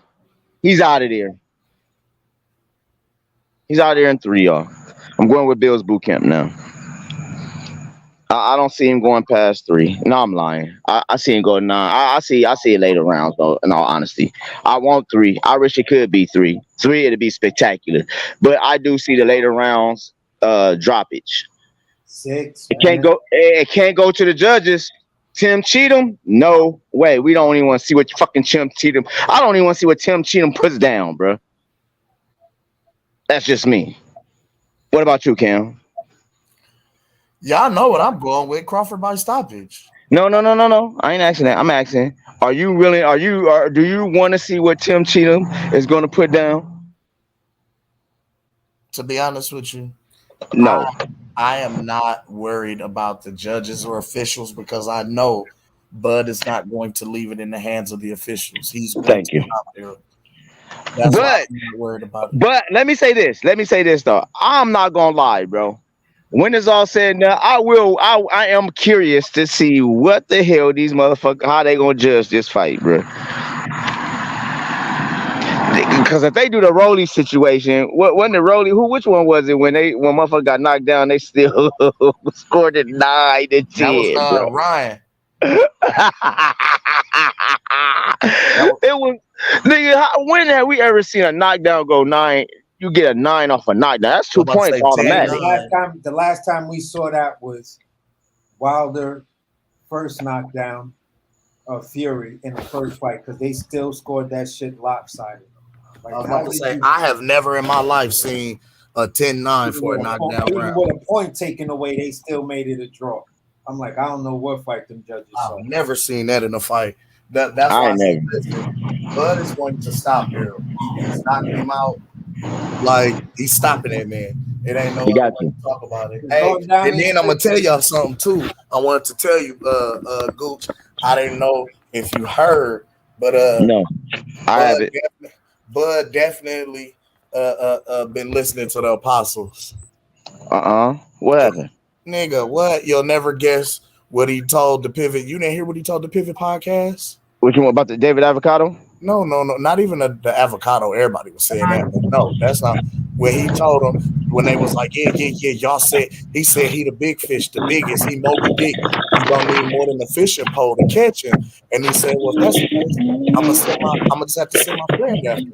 he's out of there. He's out there in 3, y'all. I'm going with Bill's boot camp now. I don't see him going past 3. No, I'm lying. I see him going 9. I see it later rounds though. In all honesty, I want 3. I wish it could be 3. 3 it'd be spectacular. But I do see the later rounds droppage. 6. It can't go to the judges. Tim Cheatham? No way. We don't even want to see what fucking Tim Cheatham. I don't even want to see what Tim Cheatham puts down, bro. That's just me. What about you, Cam? Y'all know what I'm going with. Crawford by stoppage. No. I ain't asking that. I'm asking, do you want to see what Tim Cheatham is going to put down? To be honest with you, no. I am not worried about the judges or officials because I know Bud is not going to leave it in the hands of the officials. He's going to stop there. That's why I'm not worried about it. But let me say this though. I'm not gonna lie, bro. When it's all said and done, I am curious to see what the hell these motherfuckers, how they gonna judge this fight, bro. Because if they do the Rolly situation, wasn't the Rolly? Which one was it when motherfucker got knocked down? They still scored it 9 to 10. That was bro. Ryan. It was nigga. When have we ever seen a knockdown go 9? You get a 9 off a knockdown. That's 2 points automatic. The last time we saw that was Wilder first knockdown of Fury in the first fight because they still scored that shit lopsided. Like, I was about to say, I have never in my life seen a 10-9 for a knockdown round. With a point taken away, they still made it a draw. I'm like, I don't know what fight them judges saw. I've never seen that in a fight. That's why I I ain't said, never. listen, Bud is going to stop Errol. He's knocking him out. Like, he's stopping that man. It ain't no He other got way you. to talk about it. He's Hey, going down and in then I'm gonna tell history. y'all something too. I wanted to tell you, Gooch. I didn't know if you heard, but No, I have it. Bud definitely been listening to the apostles. What happened? Nigga, what? You'll never guess what he told the Pivot. You didn't hear what he told the Pivot podcast? What you want about the David Avocado? No, not even the avocado. Everybody was saying that, but no, that's not when he told them when they was like, yeah. Y'all said he said he the big fish, the biggest. He Moby Dick. He don't need more than a fishing pole to catch him. And he said, well, if that's the case, I'm gonna just have to send my friend after him.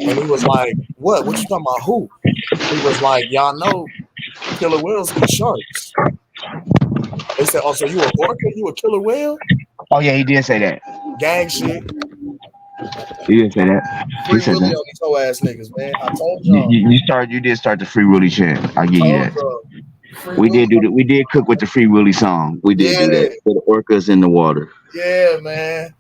And he was like, what? What you talking about? Who? He was like, y'all know, killer whales eat sharks. They said, oh, so you an orca? You a killer whale? Oh yeah, he did say that. Gang shit. He did say that. He Free said Willy that. on these whole ass niggas, man. I told y'all. You did start the Free Willy chant. I give you Told that. y'all. Free We Willy. did do that. We did cook with the Free Willy song. We did do Yeah. that for the orcas in the water. Yeah, man.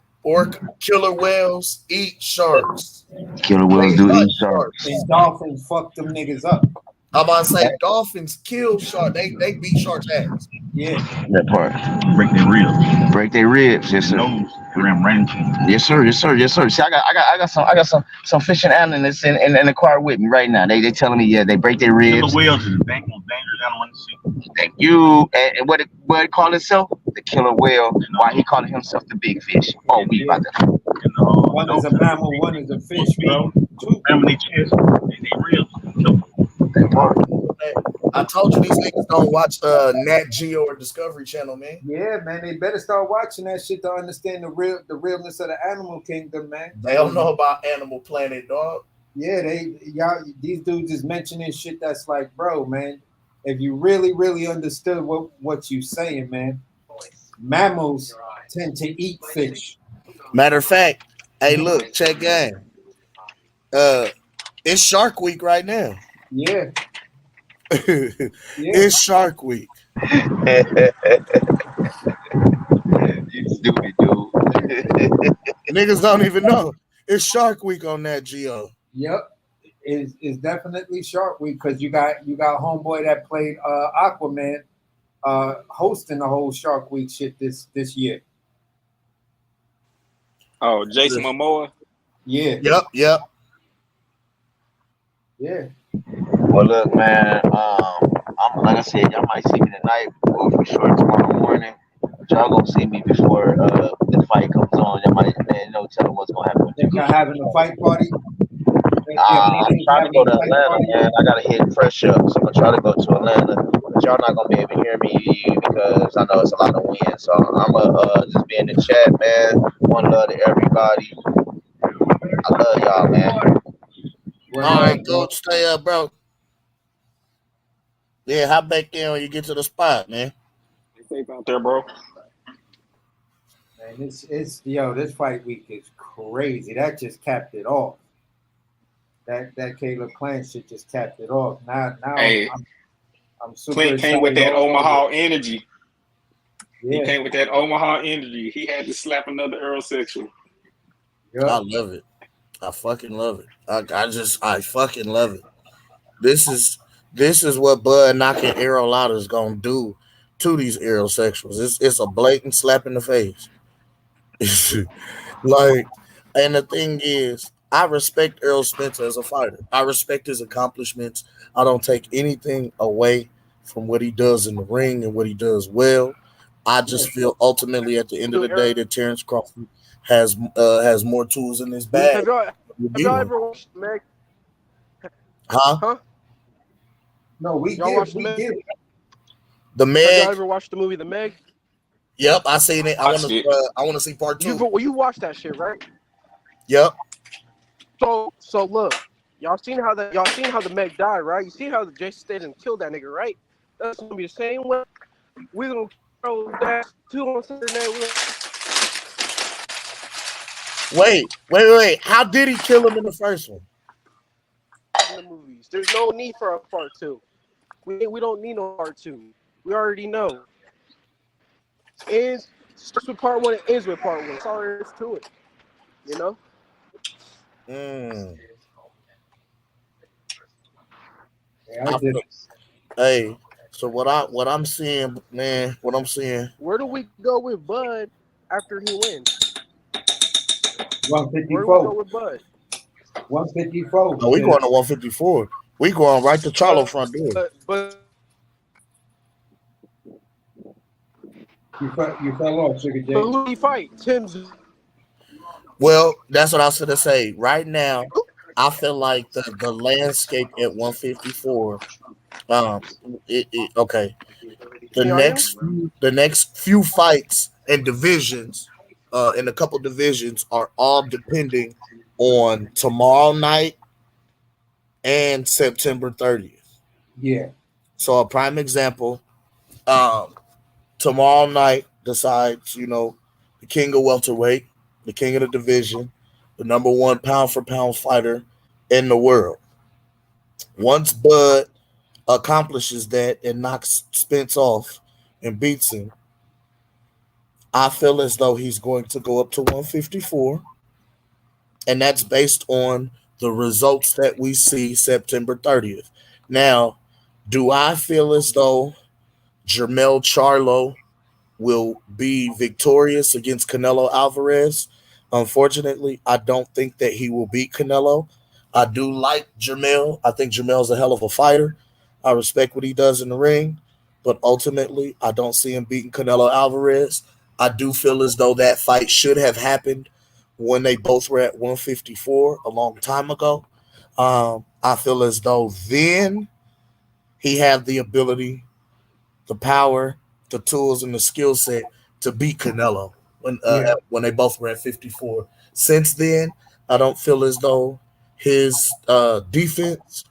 Killer whales eat sharks. Killer They whales do hunt eat sharks. And dolphins fuck them niggas up. I'm about to say dolphins kill sharks. They beat sharks' ass. Yeah. That part. Break their ribs. Break their ribs. Yes, sir. Yes, sir. Yes, sir. Yes, sir. See, I got some fishing analysts in the car with me right now. They telling me they break their ribs. Killer whales is the most dangerous animal in the sea. Thank you. And what it call itself? The killer whale. Why he calling himself the big fish? Oh, we about to. One is a mammal, one is a fish, bro. Two. Family chest, they ribs. I told you these niggas don't watch Nat Geo or Discovery Channel, man. Yeah, man, they better start watching that shit to understand the realness of the animal kingdom, man. They don't know about Animal Planet, dog. Yeah, these dudes is mentioning shit that's like, bro, man, if you really understood what you saying, man, mammals tend to eat fish. Matter of fact, hey, look, check game. It's Shark Week right now. Yeah. It's Shark Week. You stupid dude. Niggas don't even know. It's Shark Week on Nat Geo. Yep. It's definitely Shark Week because you got homeboy that played Aquaman hosting the whole Shark Week shit this year. Oh, Jason Momoa? Yeah. Yep. Yeah. Well, look, man. I'm like I said, y'all might see me tonight, or for sure tomorrow morning. But y'all gonna see me before the fight comes on. Y'all might, tell them what's gonna happen. Think y'all having a fight party? I'm trying to go to Atlanta, man. I gotta hit fresh up, so I'm gonna try to go to Atlanta. But y'all not gonna be able to hear me because I know it's a lot of wind. So I'm gonna just be in the chat, man. One love to everybody. I love y'all, man. All right, go stay up, bro. Yeah, hop back in when you get to the spot, man. Safe out there, bro. Man, this fight week is crazy. That just capped it off. That Caleb Plant shit just capped it off. Now Hey, I'm super Clint excited. came with that Omaha energy. Yeah. He came with that Omaha energy. He had to slap another Earl sexual. Yep. I love it. I fucking love it. I fucking love it. This is what Bud knocking Errol out is gonna do to these aerosexuals. It's a blatant slap in the face. Like, and the thing is, I respect Errol Spence as a fighter. I respect his accomplishments. I don't take anything away from what he does in the ring and what he does well. I just feel ultimately at the end of the day that Terence Crawford has more tools in his bag. Have y'all ever watched Meg? Huh? No, we y'all get watched it. We Meg? get it. The Meg. Have y'all ever watched the movie The Meg? Yep, I seen it. I want to see part 2. You watched that shit, right? Yep. So look, y'all seen how the Meg died, right? You see how the Jason Statham killed that nigga, right? That's gonna be the same way. We're gonna throw that 2 on Saturday. Wait. How did he kill him in the first one? In the movies, there's no need for a part 2. We don't need no part 2. We already know. And starts with part one and ends with part one. That's all there is to it. You know? Hey, so what I'm seeing, man, what I'm seeing. Where do we go with Bud after he wins? 154. Where do we go with Bud? 154. No, we going to 154. We going right to Charlo front door. But you fell off, Sugar J. who he fight? Tim's. Well, that's what I was gonna say. Right now, I feel like the landscape at 154. Okay. The next few fights and divisions, in a couple divisions, are all depending on tomorrow night and September 30th. Yeah. So a prime example, tomorrow night decides, the king of welterweight, the king of the division, the number one pound for pound fighter in the world. Once Bud accomplishes that and knocks Spence off and beats him, I feel as though he's going to go up to 154. And that's based on the results that we see September 30th. Now, do I feel as though Jermell Charlo will be victorious against Canelo Alvarez? Unfortunately, I don't think that he will beat Canelo. I do like Jermell. I think Jermell's a hell of a fighter. I respect what he does in the ring, but ultimately, I don't see him beating Canelo Alvarez. I do feel as though that fight should have happened when they both were at 154 a long time ago. I feel as though then he had the ability, the power, the tools, and the skill set to beat Canelo when they both were at 54. Since then, I don't feel as though his defense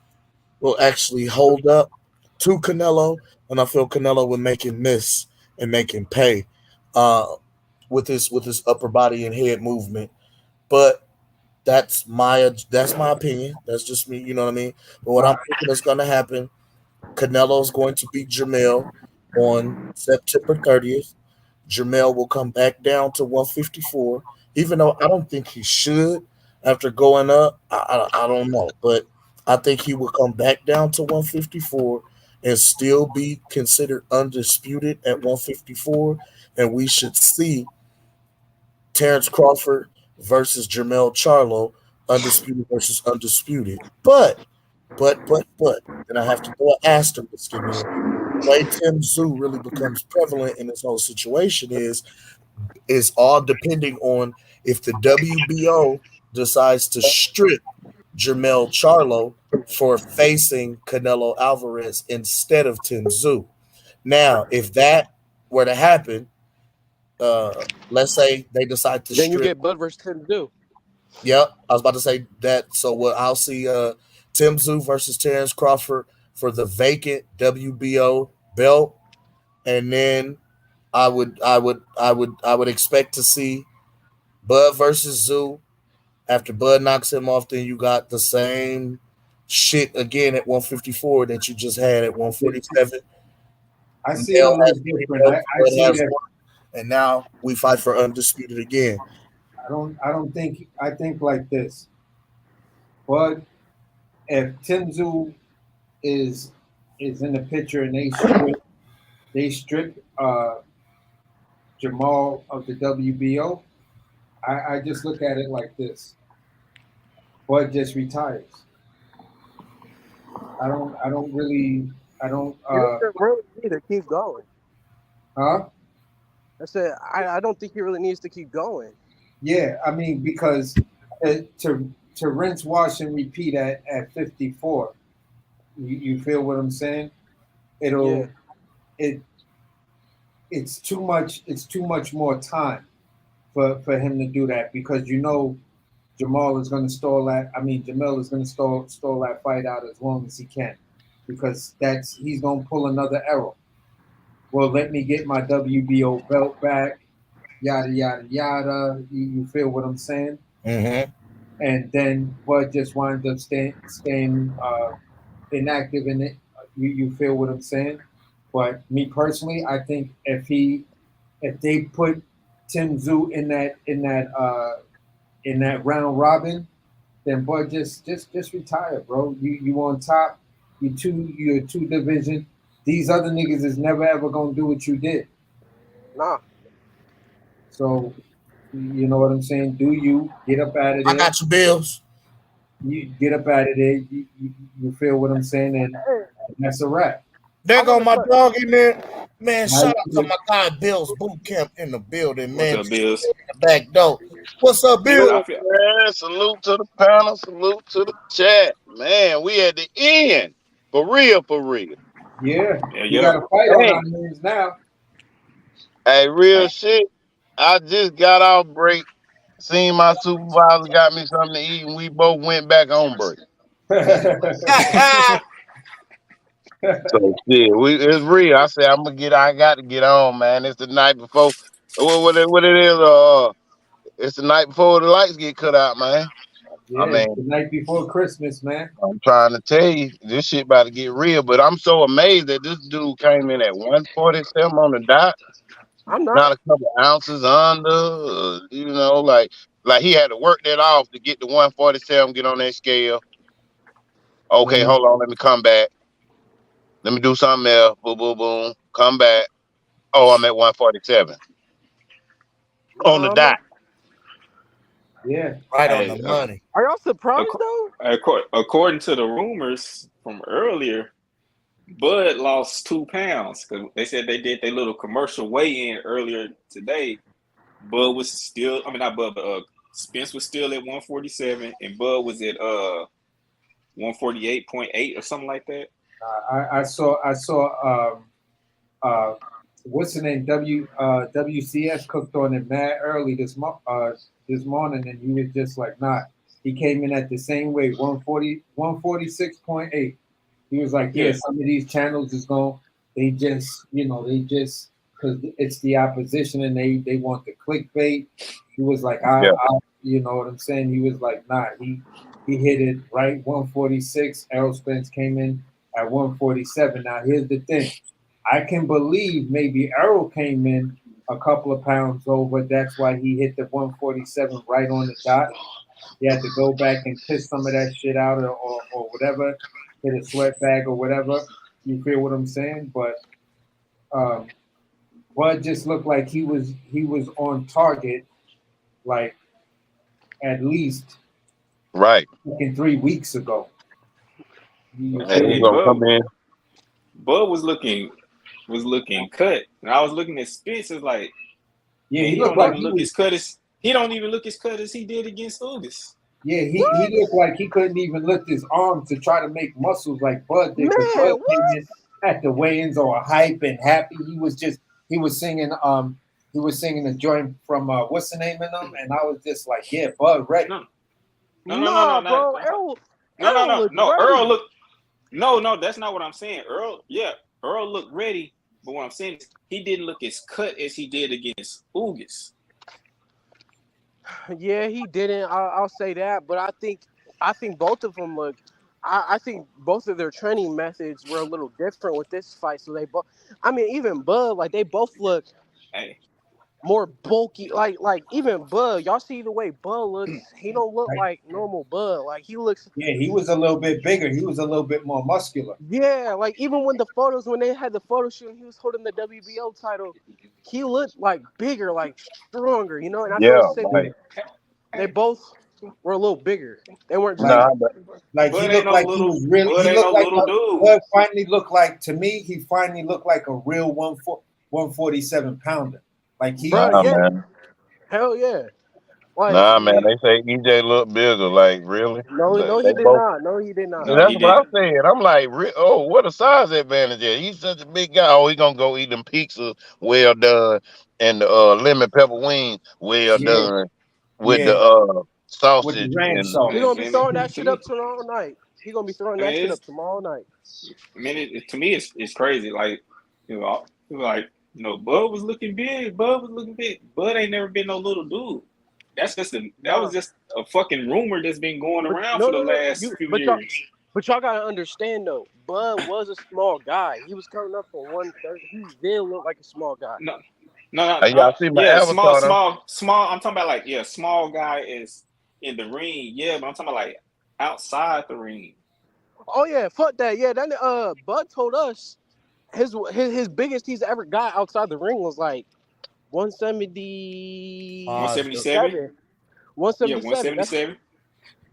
will actually hold up to Canelo, and I feel Canelo would make him miss and make him pay with his upper body and head movement. But that's my opinion. That's just me. You know what I mean? But what I'm thinking is going to happen, Canelo's going to beat Jermell on September 30th. Jermell will come back down to 154, even though I don't think he should after going up. I don't know, but I think he will come back down to 154 and still be considered undisputed at 154. And we should see Terence Crawford versus Jermell Charlo, undisputed versus undisputed. But, and I have to throw an asterisk in there. The way Tim Tszyu really becomes prevalent in this whole situation is all depending on if the WBO decides to strip Jermell Charlo for facing Canelo Alvarez instead of Tim Tszyu. Now, if that were to happen, let's say they decide to then strip. You get Bud versus Tim Tszyu. Yep, I was about to say that. So what I'll see Tim Tszyu versus Terence Crawford for the vacant WBO belt, and then I would expect to see Bud versus Tszyu. After Bud knocks him off, then you got the same shit again at 154 that you just had at 147. I see it a little different. I see that. And now we fight for undisputed again. I think like this. But if Tim Tszyu is in the picture and they strip Jamal of the WBO, I just look at it like this. Bud just retires. I don't really need to keep going. Huh? I said I don't think he really needs to keep going. Yeah, I mean, because to rinse, wash, and repeat at 54, you feel what I'm saying? It's too much. It's too much more time for him to do that, because Jamal is going to stall that. I mean, Jamel is going to stall that fight out as long as he can, because he's going to pull another Errol. Well, let me get my WBO belt back. Yada yada yada. You feel what I'm saying? Mm-hmm. And then Bud just winds up staying inactive in it. You feel what I'm saying? But me personally, I think if they put Tim Tszyu in that round robin, then Bud just retire, bro. You on top. You're two division. These other niggas is never ever gonna do what you did. Nah. So you know what I'm saying? Do you get up out of there? I got your bills. You get up out of there. You feel what I'm saying? And that's a wrap. There go my dog in there. Man, Now, shout out to my guy Bill's Boot Camp in the building, man. What's up, Bills? In the back door. What's up, Bill? Man, salute to the panel, salute to the chat. Man, we at the end. For real, for real. Yeah, you got a fight on our hands now. Hey, real shit. I just got off break, seen my supervisor got me something to eat, and we both went back on break. So shit, it's real. I said I got to get on, man. It's the night before. What it is? It's the night before the lights get cut out, man. Yeah, I mean, the night before Christmas, man. I'm trying to tell you, this shit about to get real. But I'm so amazed that this dude came in at 147 on the dot. I'm not a couple ounces under. Like he had to work that off to get to 147, get on that scale. Okay, hold on, let me come back. Let me do something else. Boom, boom, boom. Come back. Oh, I'm at 147 on the dot. Yeah, right on the money. Are y'all surprised though? According to the rumors from earlier, Bud lost 2 pounds because they said they did their little commercial weigh-in earlier today. Bud was still, not Bud, but Spence was still at 147, and Bud was at 148.8 or something like that. I saw what's the name? WCS cooked on it mad early this morning, and he was just like, nah. He came in at the same weight, 146.8. He was like, yeah, some of these channels is they just because it's the opposition and they want the clickbait. He was like, you know what I'm saying? He was like, nah, he hit it right, 146. Errol Spence came in at 147. Now, here's the thing. I can believe maybe Errol came in a couple of pounds over. That's why he hit the 147 right on the dot. He had to go back and piss some of that shit out or whatever, hit a sweat bag or whatever. You feel what I'm saying? But Bud just looked like he was on target, like at least right fucking 3 weeks ago. Bud was looking cut, and I was looking at Spence. It's like, yeah, he looked don't like even look as cut as he don't even look as cut as he did against Ugas. Yeah, he looked like he couldn't even lift his arms to try to make muscles like Bud did. Because Bud came in at the weigh-ins all hype and happy. He was singing a joint from what's the name of them, and I was just like, yeah, Bud ready. No, bro. Errol looked. No, that's not what I'm saying. Errol looked ready, but what I'm saying is he didn't look as cut as he did against Ugas. Yeah, he didn't. I'll say that, but I think both of them look. I think both of their training methods were a little different with this fight. So they both. Even Bud, like they both look more bulky. Like even Bud, y'all see the way Bud looks. He don't look like normal Bud. Like he looks. Yeah, he was a little bit bigger. He was a little bit more muscular. Yeah, like even when they had the photo shoot and he was holding the WBO title, he looked like bigger, like stronger, And I feel the same. They both were a little bigger. They weren't just like he looked like he was really. He looked like Bud finally looked like, to me, he finally looked like a real 147 pounder. Like he. Man. Hell yeah. Like, man, they say EJ looked bigger. Like, really? No, he did not. No, he did not. That's what I'm saying. I'm like, what a size advantage is. He's such a big guy. Oh, he gonna go eat them pizzas, well done, and the lemon pepper wings, well done, with the sausage. With the ranch sauce. He's gonna be throwing that shit up tomorrow night. He's gonna be throwing that shit up tomorrow night. To me, it's crazy. Like, Bud was looking big. Bud was looking big. Bud ain't never been no little dude. That was just a fucking rumor that's been going around for the last few years. But y'all gotta understand though, Bud was a small guy. He was coming up for 130. He did look like a small guy. No, Hey, y'all see my yeah, small. avatar though? I'm talking about like, yeah, small guy is in the ring. Yeah, but I'm talking about like outside the ring. Oh yeah, fuck that. Yeah, that Bud told us his biggest he's ever got outside the ring was like 177. 177. Yeah, 177. 177.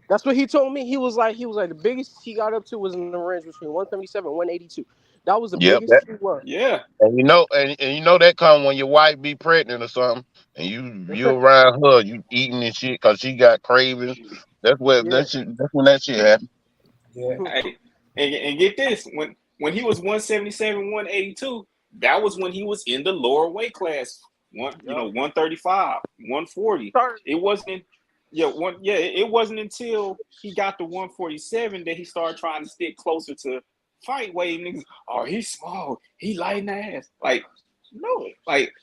That's what he told me. He was like the biggest he got up to was in the range between 177 and 182. That was the Yep. biggest he was. Yeah. And you know that come when your wife be pregnant or something, and you around her, you eating and shit because she got cravings. That's what Yeah. That's when that shit happen. Yeah. Hey, and get this, when he was 177, 182, that was when he was in the lower weight class. 135, 140. It wasn't. It wasn't until he got to 147 that he started trying to stick closer to fight weight. Niggas, oh, he's small. He light in the ass. Like, no. Like,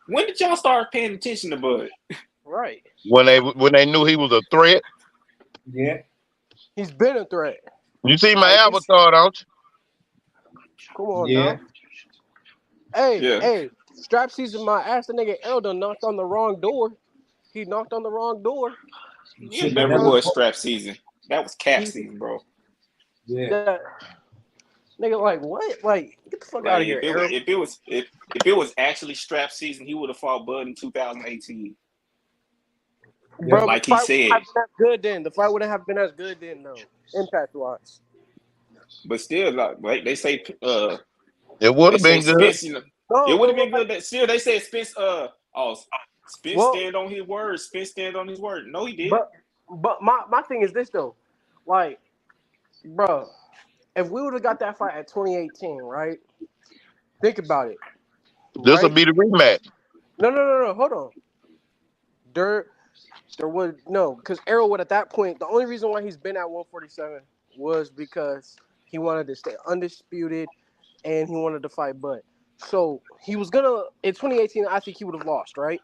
when did y'all start paying attention to Bud? Right. When they knew he was a threat. Yeah. He's been a threat. You see my avatar, don't you? Come on Yeah. now. Hey, strap season my ass. The nigga Errol done knocked on the wrong door. He knocked on the wrong door. It never was strap season. That was cap season, bro. Yeah. Nigga, like what? Like, get the fuck out of here, Errol. If it was actually strap season, he would have fought Bud in 2018. Bro, like he said. Good then. The fight wouldn't have been as good then, though. Impact wise. But still, like they say, it would have been good. Spence, it would have been good. That still they said Spence. Spence stand on his word. Spence stand on his word. No, he didn't. But my thing is this though, like, bro, if we would have got that fight at 2018, right? Think about it. This will be the rematch. No. Hold on. There would because Errol would at that point. The only reason why he's been at 147 was because he wanted to stay undisputed, and he wanted to fight Bud. So he was gonna in 2018. I think he would have lost, right?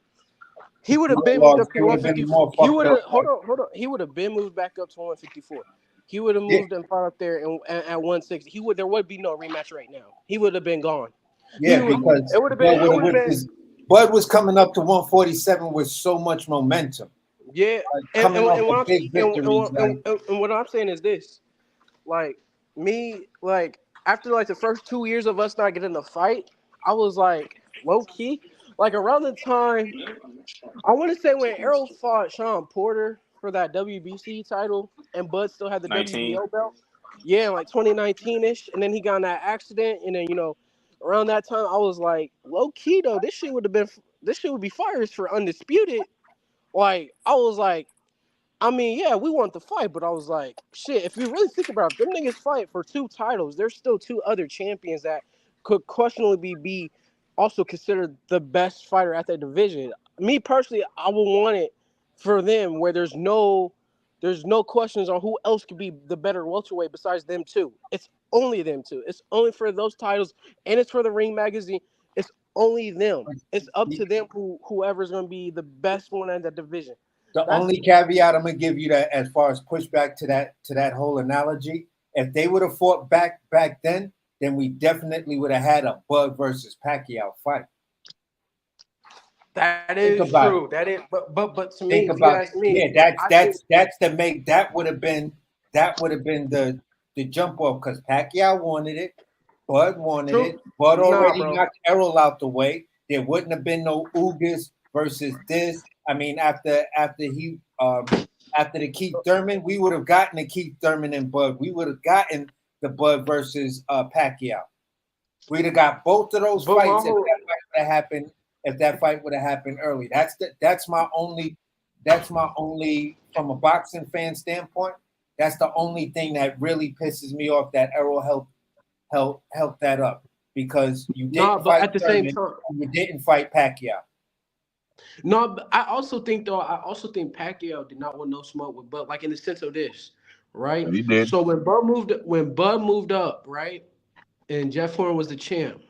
He would have been moved up to 154. He would have hold on. He would have been moved back up to 154. He would have moved and fought up there and at 160. There would be no rematch right now. He would have been gone. Yeah, because Bud was coming up to 147 with so much momentum. Yeah, and what I'm saying is this, like me, like after like the first 2 years of us not getting a fight, I was like low key, like around the time I want to say when Errol fought Sean Porter for that WBC title and Bud still had the 19. WBO belt. Yeah, like 2019-ish, and then he got in that accident, and then around that time I was like low key though, this shit would be fires for Undisputed. Like, I was like, I mean, yeah, we want the fight, but I was like, shit, if you really think about it, them niggas fight for 2 titles. There's still 2 other champions that could questionably be also considered the best fighter at that division. Me personally, I would want it for them where there's no questions on who else could be the better welterweight besides them 2. It's only them 2. It's only for those titles, and it's for the Ring Magazine. It's only them. It's up to them whoever's going to be the best one in that division. The only caveat I'm going to give you that as far as pushback to that whole analogy, if they would have fought back then we definitely would have had a Bud versus Pacquiao fight. That is true. That is, but to me, if you ask me, that would have been the jump off because Pacquiao wanted it, Bud wanted it. Bud already knocked Errol out the way. There wouldn't have been no Ugas versus this. I mean, after the Keith Thurman, we would have gotten the Keith Thurman and Bud. We would have gotten the Bud versus Pacquiao. We'd have got both of those fights if that fight would have happened early. That's my only from a boxing fan standpoint. That's the only thing that really pisses me off that Errol helped that up because you didn't fight at the same time. You didn't fight Pacquiao. No, but I also think Pacquiao did not want no smoke with Bud, like in the sense of this, right? He did. So when Bud moved up, right, and Jeff Horn was the champ,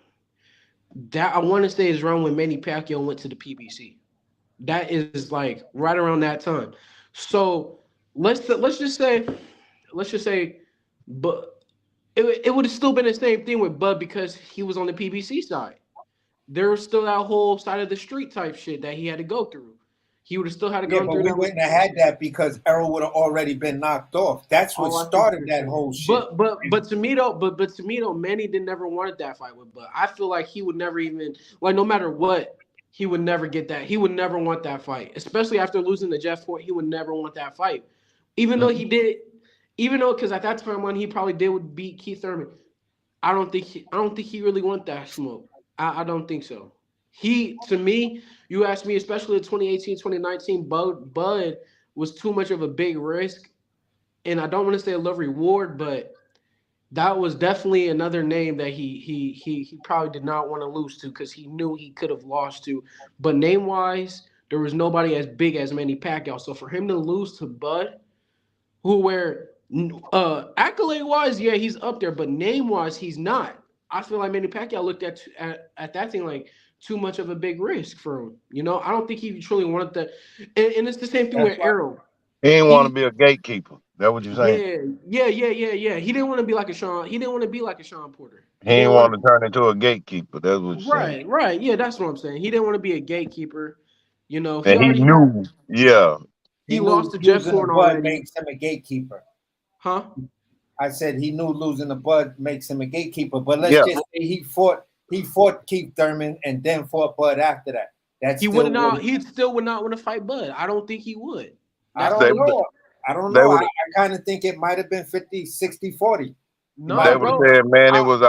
that I want to say is around when Manny Pacquiao went to the PBC. That is like right around that time. So let's just say, but it would have still been the same thing with Bud because he was on the PBC side. there was still that whole side of the street type shit that he had to go through. He would have still had to Yeah, go but through we that. wouldn't have had that because Errol would have already been knocked off. That's what Oh, I see what started you're that saying. whole shit. But to me though, but to me though, Manny didn't never wanted that fight with Bud. I feel like he would never even like no matter what, he would never get that. He would never want that fight, especially after losing to Jeff Ford. He would never want that fight, even though he did. Even though because at that time when he probably did would beat Keith Thurman, I don't think he really want that smoke. I don't think so. He to me, you asked me, especially in 2018, 2019, Bud was too much of a big risk, and I don't want to say a love reward, but that was definitely another name that he probably did not want to lose to because he knew he could have lost to. But name wise, there was nobody as big as Manny Pacquiao. So for him to lose to Bud, who where accolade wise, yeah, he's up there, but name wise, he's not. I feel like Manny Pacquiao looked at that thing like too much of a big risk for him. You know, I don't think he truly wanted that. And it's the same thing with Errol. He didn't want to be a gatekeeper. That what you saying? Yeah. He didn't want to be like a Sean. He didn't want to be like a Sean Porter. He didn't want to turn into a gatekeeper. That's what you're saying. Right. Yeah, that's what I'm saying. He didn't want to be a gatekeeper. You know, he And he already knew, yeah. he knew lost to Jeff losing the Horn Bud already. makes him a gatekeeper. Huh? I said he knew losing the Bud makes him a gatekeeper. But let's Yeah. just say he fought Keith Thurman and then fought Bud after that. He would not. He still would not want to fight Bud. I don't think he would. I That's don't the thing. know. I kind of think it might have been 50, 60, 40. No, They would have said, man, it was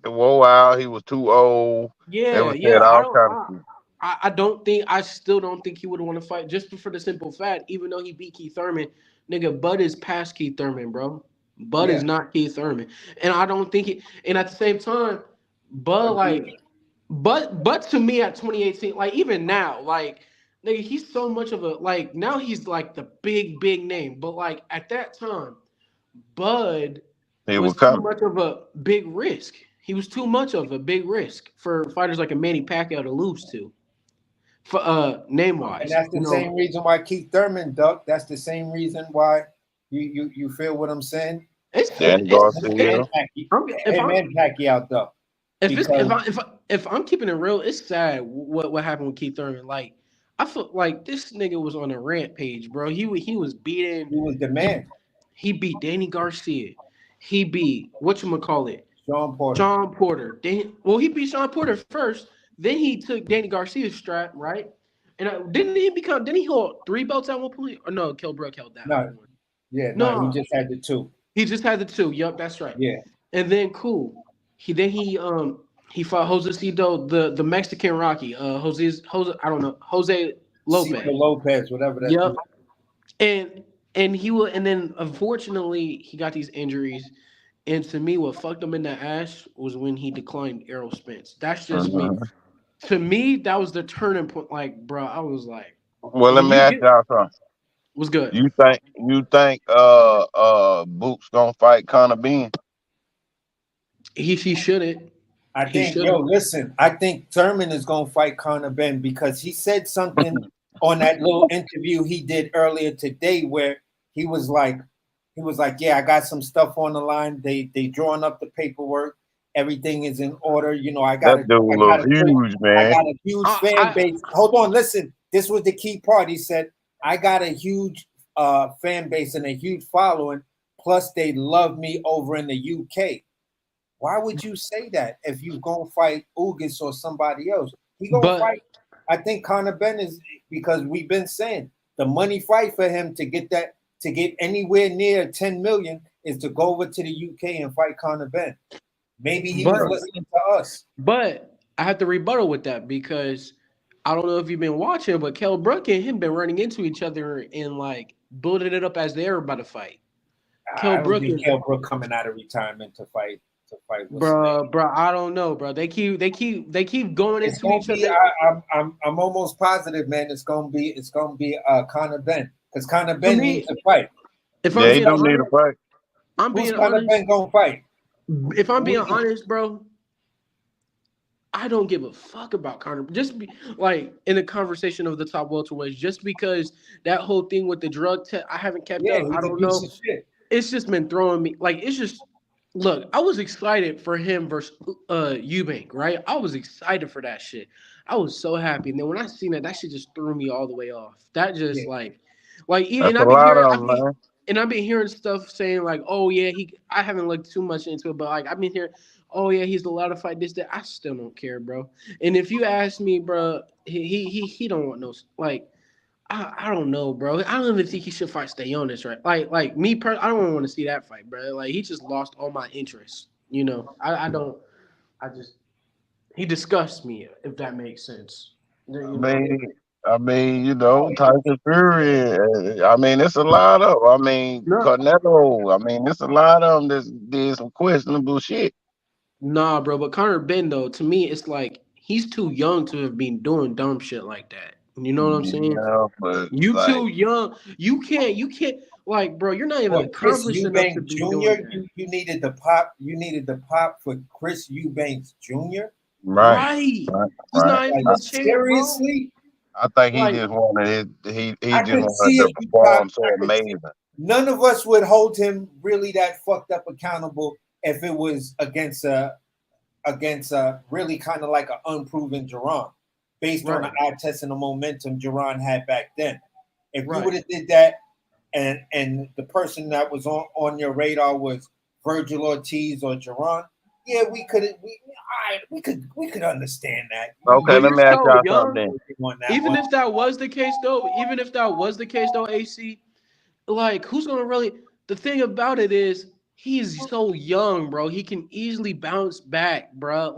whoa out. He was too old. They would have said all kinds of shit. I still don't think he would want to fight just for the simple fact, even though he beat Keith Thurman, nigga, Bud is past Keith Thurman, bro. Bud is not Keith Thurman. And I don't think he, and at the same time, Bud but to me at 2018, like even now, like nigga, he's so much of a like now he's like the big name. But like at that time, Bud was too much of a big risk. He was too much of a big risk for fighters like a Manny Pacquiao to lose to. For name wise. And that's the same reason why Keith Thurman ducked. That's the same reason why you feel what I'm saying? And Garcia. Pacquiao ducked. If I'm keeping it real, it's sad what happened with Keith Thurman. Like I feel like this nigga was on a rampage, bro. He was beating. He was the man. He beat Danny Garcia. He beat whatchamacallit? Sean Porter. He beat Sean Porter first. Then he took Danny Garcia's strap, right? And didn't he hold 3 belts at one point? Or no, Kell Brook held that one. No, he just had the 2. He just had the 2. Yup, that's right. Yeah. And then he fought Josecito, the Mexican Rocky. Jose Lopez. Lopez, whatever that is. And then unfortunately he got these injuries. And to me, what fucked him in the ass was when he declined Errol Spence. That's just me. To me, that was the turning point. Like, bro, I was like, well, let me ask y'all something. What's good? You think Boot's gonna fight Conor Benn? He shouldn't. I think Thurman is gonna fight Conor Benn because he said something on that little interview he did earlier today where he was like, yeah, I got some stuff on the line. They drawing up the paperwork. Everything is in order. You know, I got huge, man. I got a huge fan base. Hold on, listen. This was the key part. He said, I got a huge fan base and a huge following. Plus, they love me over in the UK. Why would you say that if you gonna fight Ugas or somebody else? He gonna fight. I think Conor Benn is, because we've been saying the money fight for him to get anywhere near 10 million is to go over to the UK and fight Conor Benn. Maybe he was listening to us. But I have to rebuttal with that because I don't know if you've been watching, but Kell Brook and him been running into each other and like building it up as they were about to fight. Kell Brook coming out of retirement to fight. Bro, I don't know, bro. They keep going into each other. I'm almost positive, man. It's gonna be Conor Benn because Conor Benn needs to fight. He don't need to fight. Who's Conor Benn gonna fight? If I'm being honest, bro, I don't give a fuck about Conor. Just be like in the conversation of the top welterweights, just because that whole thing with the drug test, I haven't kept up. I don't know. It's just been throwing me like it's just. look, I was excited for him versus Eubank, right? I was excited for that shit. I was so happy, and then when I seen that shit just threw me all the way off. That just Yeah. and That's a I've been lot hearing, of them, man. hearing stuff saying like, oh yeah, I haven't looked too much into it, but like I've been hearing, oh yeah, he's allowed to fight this, that. I still don't care, bro. And if you ask me, bro, he don't want no like. I don't know, bro. I don't even think he should fight Stayonis, right? Like me, I don't want to see that fight, bro. Like he just lost all my interest. You know, I don't. I just he disgusts me, if that makes sense. I You know, mean, Tyson Fury. I mean, it's a lot of. I mean, no, Canelo. I mean, it's a lot of them that did some questionable shit. nah, bro. But Conor Ben, though, to me, it's like he's too young to have been doing dumb shit like that. You know what I'm saying? Yeah, but You like, too young. You can't. Like, bro, you're not even Well, Chris accomplished enough to Eubank be doing Jr. that. You needed the pop. You needed the pop for Chris Eubanks Jr. right, Right. right, He's right. not even Like a champ, bro. seriously, I think he Like, just wanted he I just could wanted see to if you perform pop. so I could see. amazing. None of us would hold him really that fucked up accountable if it was against really kind of like an unproven Jerron, based on the right, eye test and the momentum Jerron had back then. If you would right. have did that, and the person that was on your radar was Virgil Ortiz or Jerron, yeah, we could understand that. Okay, But let you're me ask so y'all something young. then. On that Even one. if that was the case, though, AC, like, who's gonna really? The thing about it is, he's so young, bro. He can easily bounce back, bro.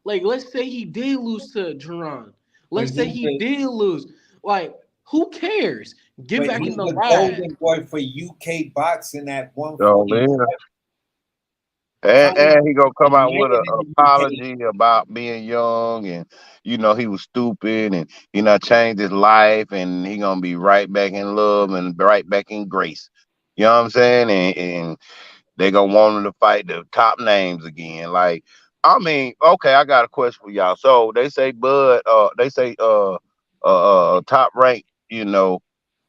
Let's say he did lose to Jerron. But Let's say he did lose. Like, who cares? Get back he's in the the lab. golden boy for UK boxing at So 140. then, Conor and he gonna the come out with man an in the UK. apology about being young and he was stupid and changed his life and he gonna be right back in love and right back in grace. You know what I'm saying? And they gonna want him to fight the top names again. Like, I mean, okay, I got a question for y'all. So they say Bud, Top Rank,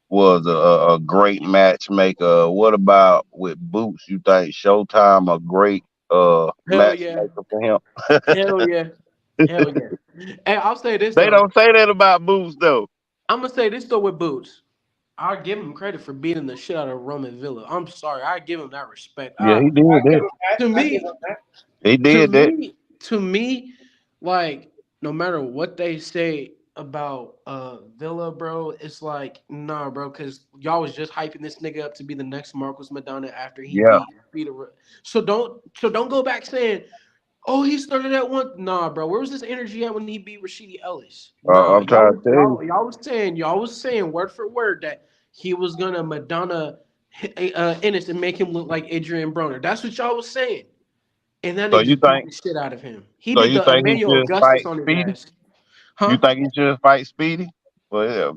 was a great matchmaker. What about with Boots? You think Showtime a great Hell yeah. matchmaker for him? Hell yeah. Hell yeah. And I'll say this They though. don't say that about Boots though. I'm gonna say this though with Boots. I give him credit for beating the shit out of Roman Villa. I'm sorry, I give him that respect. Yeah, he did I give that. him that. To I give me, him that. He to did that. me, to me, like no matter what they say about Villa, bro, it's like nah, bro, because y'all was just hyping this nigga up to be the next Marcos Madonna after he Yeah. beat Peter. So don't go back saying, oh, he started at one. Nah, bro. Where was this energy at when he beat Rashidi Ellis? Nah, I'm trying to tell you. y'all was saying word for word that he was gonna Madonna Ennis and make him look like Adrian Broner. That's what y'all was saying. And that So nigga you just beat think? the shit out of him. He So did you the think he Emmanuel should Augustus fight on his Speedy? ass. You Huh? think he should fight Speedy? For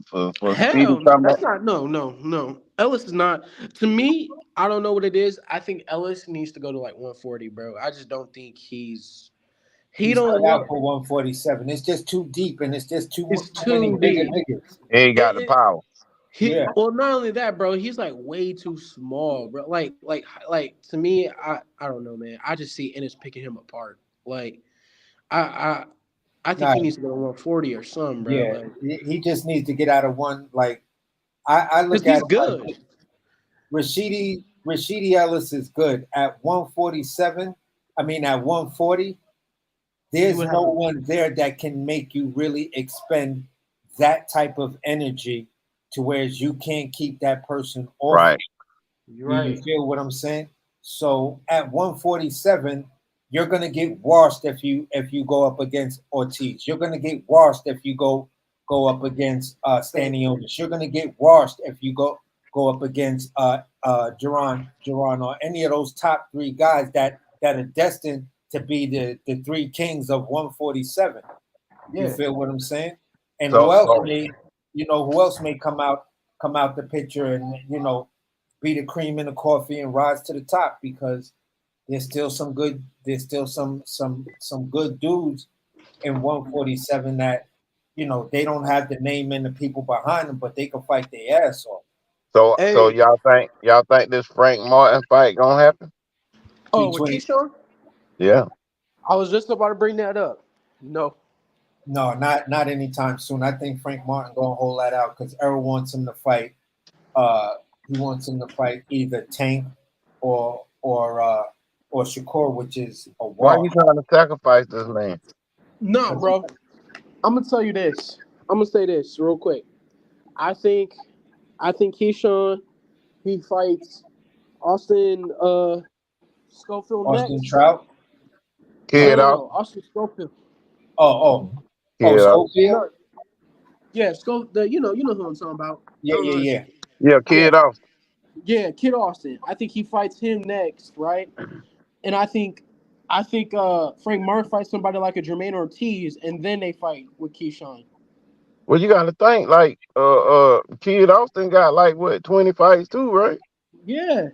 Speedy Hell no. come back? That's not no. Ellis is not to me, I don't know what it is. I think Ellis needs to go to like 140, bro. I just don't think he He's don't cut out want for 147. It's just too deep and it's just too it's many too bigger deep. niggas. He ain't got the It, power. he Yeah. well, not only that, bro. He's like way too small, bro. Like to me, I don't know, man. I just see Ennis picking him apart. Like I I I think Nah, he needs to go to 140 or something, bro. yeah. Like He just needs to get out of one. Like I because look at he's it like good. this. Rashidi Ellis is good at 147. I mean at 140. He There's would no have. one there that can make you really expend that type of energy to whereas you can't keep that person off. Right. You're You right. feel what I'm saying? So at 147, you're gonna get washed if you go up against Ortiz. You're gonna get washed if you go up against Stanionis. You're gonna get washed if you go up against Duran, or any of those top three guys that are destined to be the three kings of 147. You Yeah. feel what I'm saying? And So who else may come out the picture and be the cream in the coffee and rise to the top because there's still some good dudes in 147 that they don't have the name and the people behind them, but they can fight their ass off. so Hey, y'all think this Frank Martin fight gonna happen? Oh, with Keyshawn? Yeah. I was just about to bring that up. No. No, not anytime soon. I think Frank Martin gonna hold that out because Errol wants him to fight. He wants him to fight either Tank or Shakur, which is a Why walk. you trying to sacrifice this man? No, bro. I'm gonna tell you this. I'm gonna say this real quick. I think Keyshawn, he fights Austin Schofield Austin next. Trout. No, Austin Schofield. Oh, Kid Schofield. Yeah, you know who I'm talking about. Yeah. Yeah, Kid Austin. Yeah, Kid Austin. I think he fights him next, right? And I think Frank Martin fights somebody like a Jermaine Ortiz, and then they fight with Keyshawn. Well, you got to think like Kid Austin got like what 20 fights too, right? Yeah.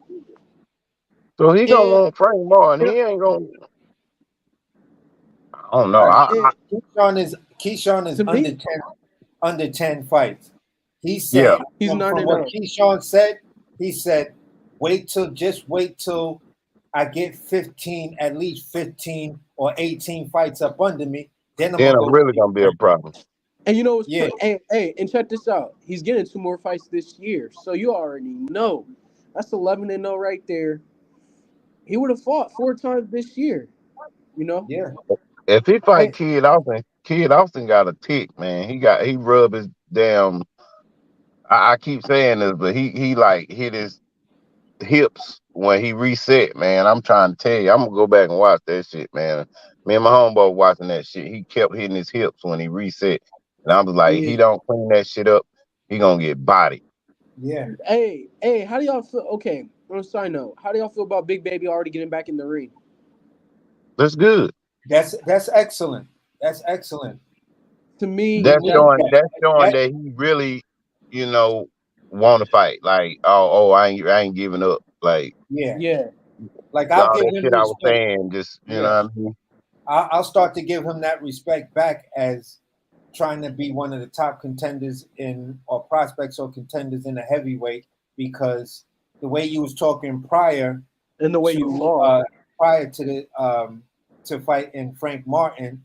So he gonna want Frank Martin. He ain't gonna. I don't know. Keyshawn is under 10 fights. He Yeah. said He's from what Keyshawn said, he said, wait till I get at least 15 or 18 fights up under me. Then I'm really gonna be a problem. And you know what's hey, and check this out. He's getting 2 more fights this year. So you already know. That's 11-0 right there. He would have fought 4 times this year. You know? Yeah. If he fight Kid Austin got a tick, man. He rub his damn. I keep saying this, but he like hit his hips when he reset, man. I'm trying to tell you, I'm gonna go back and watch that shit, man. Me and my homeboy watching that shit. He kept hitting his hips when he reset, and I was like, he don't clean that shit up, he gonna get bodied. Yeah. Hey, how do y'all feel? Okay, on a side note, how do y'all feel about Big Baby already getting back in the ring? That's good. That's excellent. That's excellent. To me, That's showing that he really, want to fight. Like, I ain't giving up. Like, yeah. Like all I'll give that him shit I was respect. saying, just you know what I mean. I'll start to give him that respect back as trying to be one of the top contenders or prospects or contenders in the heavyweight, because the way you was talking prior and the way you fought prior to the to fight in Frank Martin,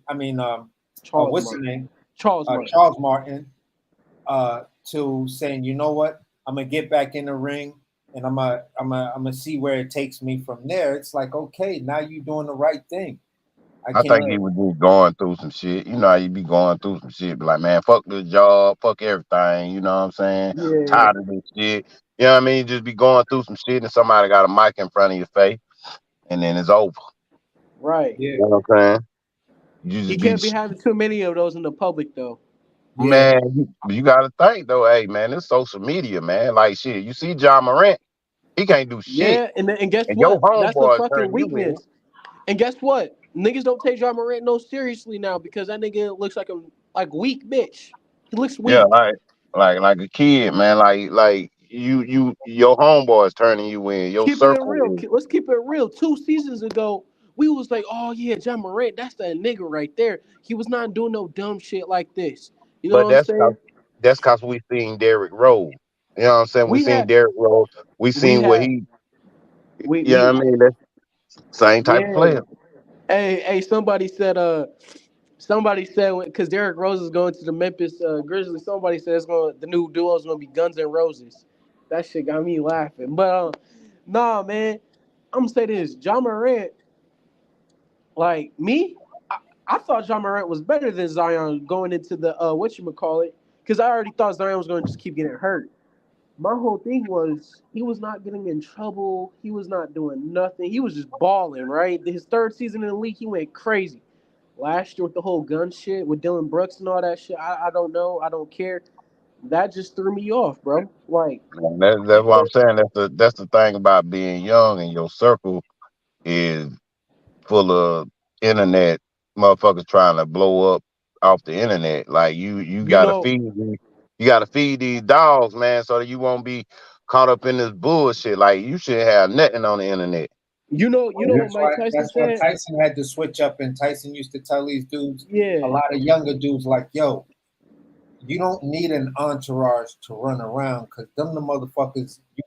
what's his name? Charles Martin. Charles Martin, to saying, you know what, I'm gonna get back in the ring and I'm gonna see where it takes me from there. It's like, okay, now you're doing the right thing. I think he was just going through some shit. You know how you be going through some shit, be like, man, fuck this job, fuck everything. You know what I'm saying? Yeah. Tired of this shit. You know what I mean? Just be going through some shit, and somebody got a mic in front of your face, and then it's over. Right. Yeah. You know what I'm saying? You just He can't be having too many of those in the public, though. Man, you got to think though. Hey, man, it's social media, man. Like shit, you see John Morant, he can't do shit. Yeah, and guess and what? Your That's a homeboy fucking turn you in. weakness. And guess what? Niggas don't take John Morant no seriously now because that nigga looks like a weak bitch. He looks weak. Yeah, like a kid, man. Like your homeboy is turning you in. Your Keeping it circle. real. Let's keep it real. 2 seasons ago, we was like, oh yeah, John Morant, that's that nigga right there. He was not doing no dumb shit like this. You know But what I'm saying? that's cause we seen Derrick Rose. You know what I'm saying? We seen Derrick Rose. We seen what he. You know what I mean? That's same type of player. Hey, somebody said because Derrick Rose is going to the Memphis Grizzlies, somebody said the new duo is gonna be Guns N' Roses. That shit got me laughing. But nah, man, I'm gonna say this: John Morant, like me, I thought John Morant was better than Zion going into the whatchamacallit, because I already thought Zion was going to just keep getting hurt. My whole thing was he was not getting in trouble. He was not doing nothing. He was just balling, right? His 3rd season in the league, he went crazy. Last year with the whole gun shit with Dylan Brooks and all that shit, I don't know. I don't care. That just threw me off, bro. Like That's what I'm saying. That's the thing about being young, and your circle is full of internet motherfuckers trying to blow up off the internet. Like you gotta feed these dogs, man, so that you won't be caught up in this bullshit. Like you shouldn't have nothing on the internet. You know what Mike Tyson said? That's why Tyson had to switch up, and Tyson used to tell these dudes, a lot of younger dudes, like, yo, you don't need an entourage to run around, because them the motherfuckers, you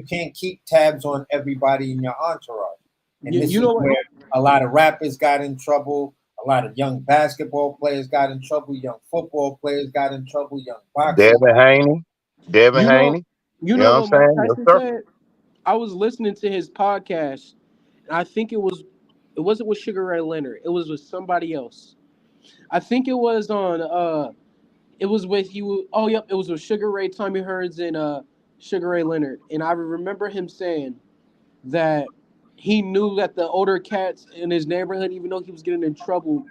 can't keep tabs on everybody in your entourage. And this is where a lot of rappers got in trouble. A lot of young basketball players got in trouble. Young football players got in trouble. Young boxers. Devin Haney. You know what Mike Tyson said? I was listening to his podcast, and I think it wasn't with Sugar Ray Leonard. It was with somebody else. I think it was on. It was with you. Oh, yep. It was with Sugar Ray, Tommy Hearns, and Sugar Ray Leonard. And I remember him saying that he knew that the older cats in his neighborhood, even though he was getting in trouble,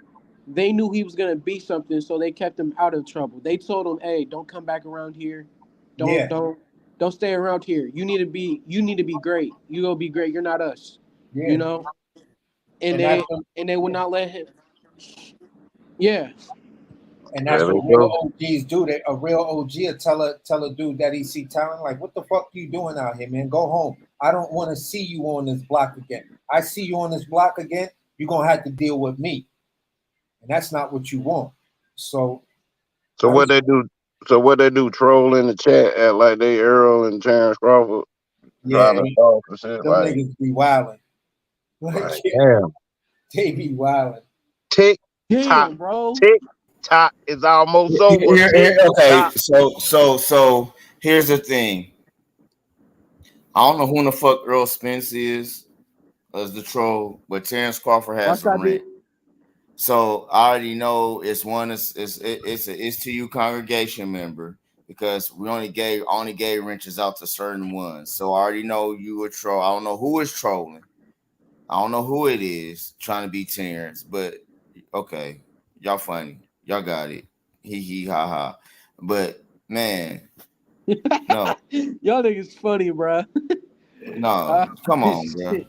they knew he was gonna be something, so they kept him out of trouble. They told him, "Hey, don't come back around here. Don't stay around here. You need to be great. You gonna be great. You're not us. Yeah. You know." And they would not let him. Yeah. And that's what real OGs do. A real OG will tell a dude that he see talent, like, what the fuck you doing out here, man? Go home. I don't want to see you on this block again. I see you on this block again, you're gonna have to deal with me. And that's not what you want. So what they do? So what they do? Troll in the chat at like they Errol and Terence Crawford. Yeah, trying to talk for shit, them like, niggas be wilding. Like, damn. They be wilding. Tick tock, bro. Tick tock is almost over. Okay, so here's the thing. I don't know who in the fuck Errol Spence is as the troll, but Terence Crawford has some rent. So I already know it's a STU congregation member because we only gave wrenches out to certain ones. So I already know you a troll. I don't know who is trolling. I don't know who it is trying to be Terrence, but okay, y'all funny. Y'all got it. Hee ha ha. But man, no. Y'all niggas funny, bro. No, come on, bro.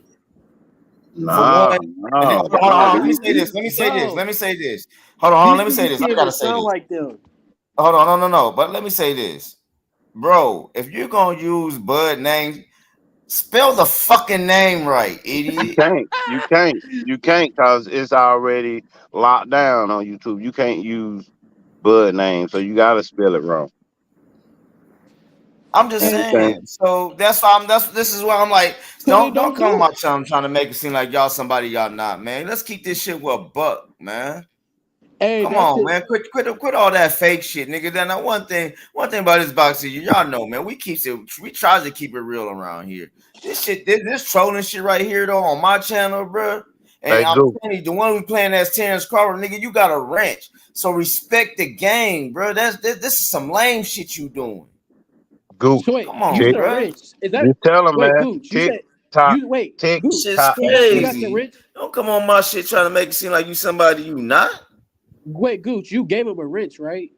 No. Hold on. Let me say this. Hold on. Let me say this. I gotta say this. Like them. Hold on. No. But let me say this, bro. If you're gonna use Bud name, spell the fucking name right, idiot. You can't, cause it's already locked down on YouTube. You can't use Bud name, so you gotta spell it wrong. I'm just saying. So that's why this is why I'm like, don't come on my channel trying to make it seem like y'all somebody y'all not, man. Let's keep this shit with a buck, man. Hey, come on, man. Quit all that fake shit, nigga. Then one thing about this boxing, y'all know, man. We try to keep it real around here. This shit, this trolling shit right here though on my channel, bro. And I'm telling you, the one we playing as Terence Crawford, nigga, you got a wrench. So respect the game, bro. This is some lame shit you doing. Gooch. So wait, come on, you said bro. a wrench. Is that? Just tell him, wait, man. Gooch, Tick, you said tock, wait. Tick, Gooch, shit's crazy. Don't come on my shit trying to make it seem like you somebody you not. Wait, Gooch, you gave him a wrench, right?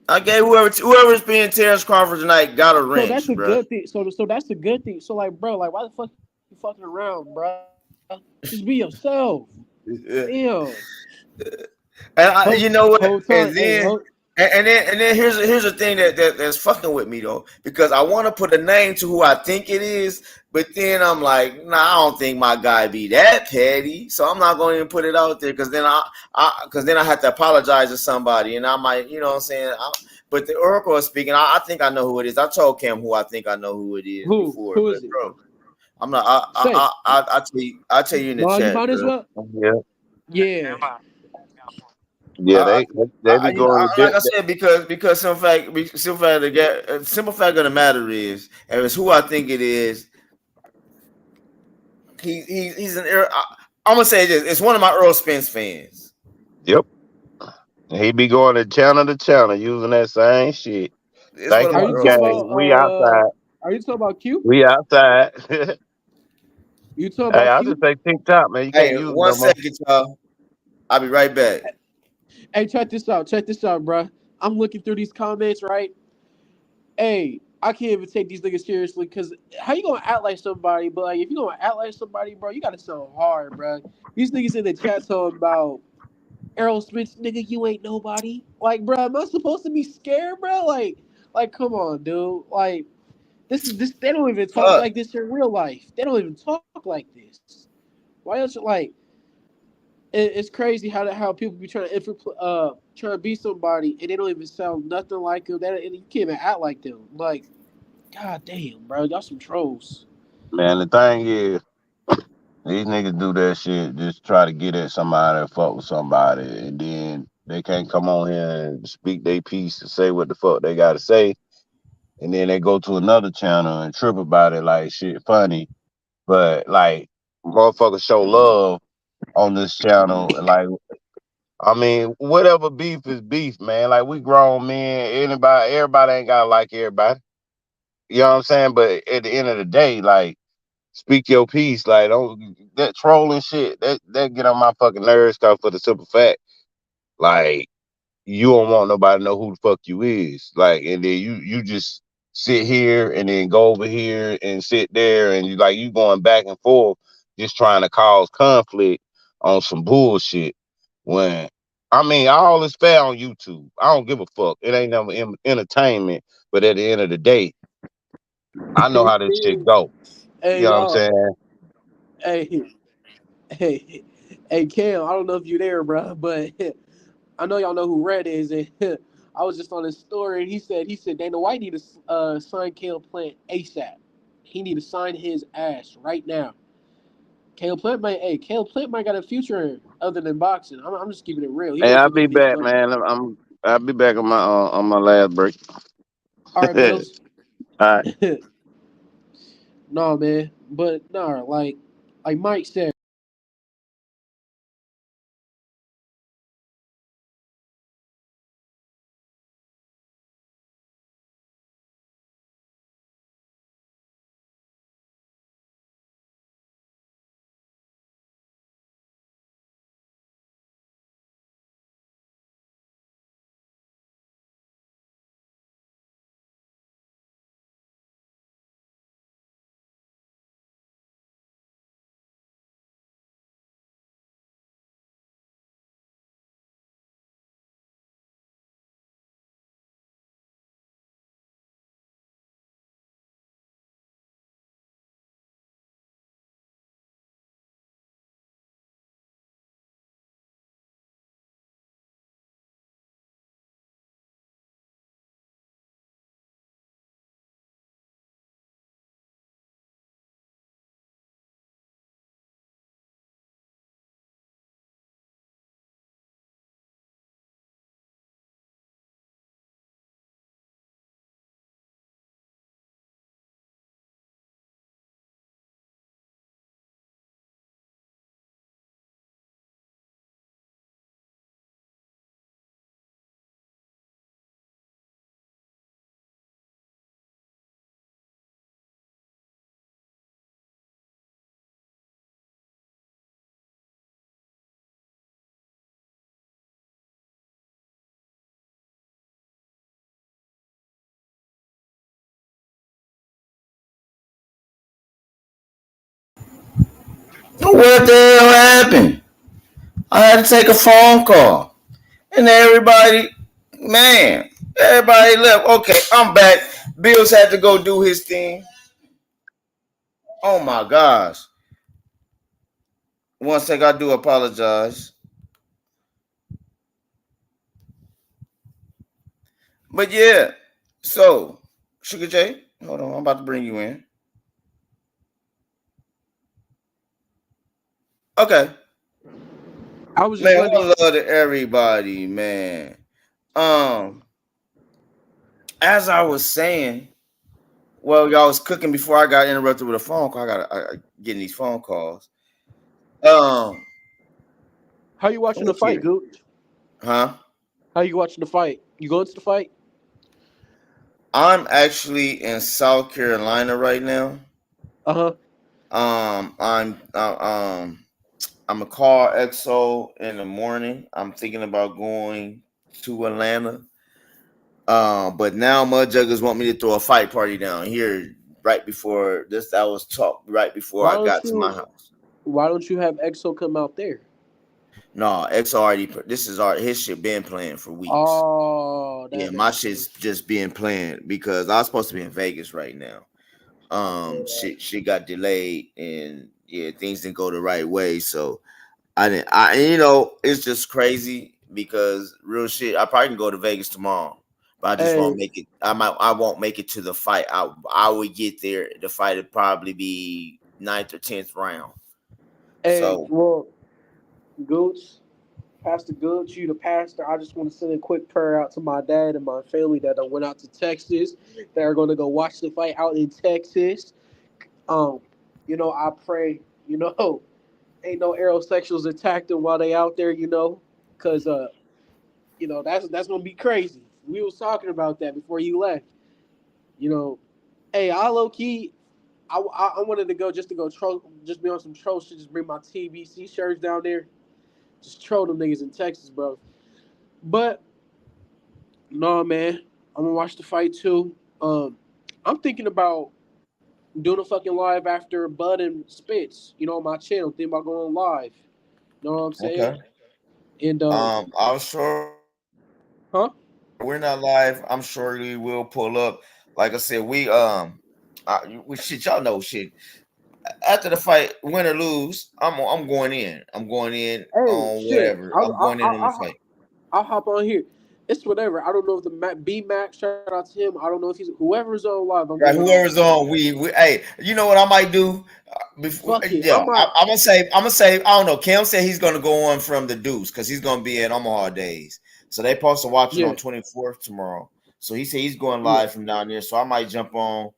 I gave whoever's being Terence Crawford tonight got a wrench. So that's a bro. good thing. So that's a good thing. So like, bro, like, why the fuck you fucking around, bro? Just be yourself. Damn. And you know what? And then here's the thing that's fucking with me though, because I want to put a name to who I think it is, but then I'm like, nah, I don't think my guy be that petty, so I'm not going to even put it out there because then I have to apologize to somebody, and I might, you know what I'm saying? But the Oracle is speaking. I think I know who it is. I told Cam who I think I know who it is before. Who is it? Bro, I'm not. I'll tell you in the chat. You might as well. Yeah. Yeah, they be going. Like I said, because simple fact of the matter is, and it's who I think it is. He's an. I'm gonna say this. It's one of my Errol Spence fans. Yep. He be going to channel using that same shit. Thank you, gang. We outside. Are you talking about Q? We outside. You talking about I'll Q? just say TikTok, man. You can't use one second, y'all. I'll be right back. Hey, check this out, bro. I'm looking through these comments, right? Hey, I can't even take these niggas seriously because how you gonna act like somebody? But like, if you gonna act like somebody, bro, you gotta sound hard, bro. These niggas in the chat talking about Errol Spence, nigga, you ain't nobody. Like, bro, am I supposed to be scared, bro? Like, come on, dude. Like, this. They don't even talk like this in real life. They don't even talk like this. Why else? Like, it's crazy how people be trying to be somebody and they don't even sound nothing like them. And you can't even act like them. Like, god damn, bro, y'all some trolls. Man, the thing is, These niggas do that shit, just try to get at somebody or fuck with somebody, and then they can't come on here and speak their piece and say what the fuck they gotta say, and then they go to another channel and trip about it like shit funny, but like motherfuckers show love on this channel, like I mean, whatever beef is beef, man. Like we grown men, everybody ain't gotta like everybody. You know what I'm saying? But at the end of the day, like speak your piece. Like don't that trolling shit. That get on my fucking nerves. Cause for the simple fact, like you don't want nobody to know who the fuck you is. Like, and then you just sit here and then go over here and sit there and you going back and forth, just trying to cause conflict on some bullshit. When I mean, all is fair on YouTube. I don't give a fuck. It ain't never entertainment. But at the end of the day, I know how this shit go. You Hey, know what I'm y'all. saying? Hey, Cam. I don't know if you there, bro, but I know y'all know who Red is. And I was just on his story, and he said Dana White need to sign Caleb Plant ASAP. He need to sign his ass right now. Caleb Plant might got a future other than boxing. I'm just keeping it real. He Hey, makes I'll a be good beat back, player. man. I'll be back on my last break. All right, All Bills. right. No, man, but no, like Mike said. What the hell happened? I had to take a phone call. And everybody left. Okay, I'm back. Bills had to go do his thing. Oh my gosh. One sec, I do apologize. But yeah, so Sugar J, hold on, I'm about to bring you in. Okay. I was just Man, letting. one love to everybody, man. As I was saying, well, y'all was cooking before I got interrupted with a phone call. I getting these phone calls. How you watching the fight, Okay. Goot? Huh? How you watching the fight? You going to the fight? I'm actually in South Carolina right now. Uh-huh. I'm a call EXO in the morning. I'm thinking about going to Atlanta. But now Mudjuggers want me to throw a fight party down here right before this. That was talk right before Why I don't got to my house. you have EXO come out there? No, X already. This is his shit been playing for weeks. Oh, Yeah, that my makes shit's sense. just being planned because I was supposed to be in Vegas right now. Shit got delayed and yeah, things didn't go the right way. So I didn't. It's just crazy because real shit. I probably can go to Vegas tomorrow, but I just won't Hey, make it. I won't make it to the fight. I would get there. The fight would probably be 9th or 10th round. Hey, So well, Gooch, Pastor Gooch, you the pastor. I just want to send a quick prayer out to my dad and my family that I went out to Texas. That are going to go watch the fight out in Texas. Um, I pray, ain't no aerosexuals attacked them while they out there, because that's gonna be crazy. We was talking about that before you left. You know, hey, I low key, I wanted to go just to go troll, just be on some troll shit, just bring my TBC shirts down there, just troll them niggas in Texas, bro. But no, man, I'm gonna watch the fight too. I'm thinking about doing a fucking live after Bud and Spitz, on my channel. Thinking about going live. You know what I'm saying? okay. And I'm sure huh? we're not live. I'm sure we will pull up. Like I said, we shit. Y'all know shit. After the fight, win or lose, I'm going in. I'm going in Hey, on shit. whatever. I'm going in on the fight. I'll hop on here. It's whatever. I don't know if B Max, shout out to him. I don't know if he's whoever's on live. I'm Right, going on. whoever's on, we hey, you know what I might do? Fuck it. Yeah, I'm gonna say, I don't know. Cam said he's gonna go on from the Deuce because he's gonna be at Omaha days. So they supposed to watch it on 24th tomorrow. So he said he's going live from down there. So I might jump on.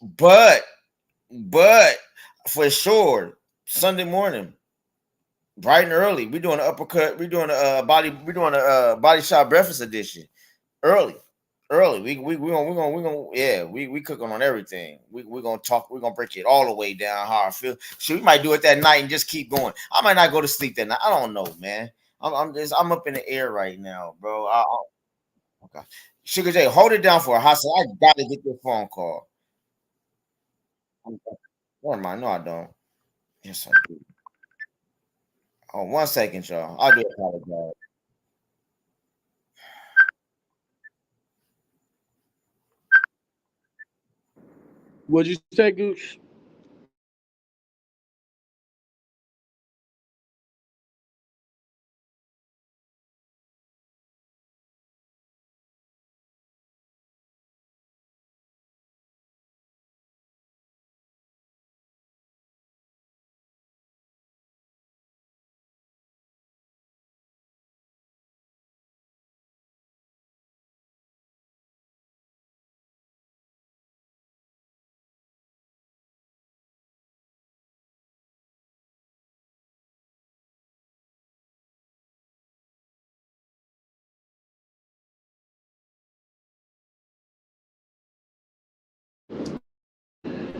But for sure, Sunday morning, bright and early, we're doing an uppercut. We're doing a body shot breakfast edition. Early. We cooking on everything. We're gonna talk. We're gonna break it all the way down how I feel. Shit, we might do it that night and just keep going. I might not go to sleep that night. I don't know, man. I'm up in the air right now, bro. Okay. Sugar J, hold it down for a hot second. I gotta get your phone call. Never mind. No, I don't. Yes, I do. Oh, 1 second, y'all. I do apologize. What'd you say, Gooch?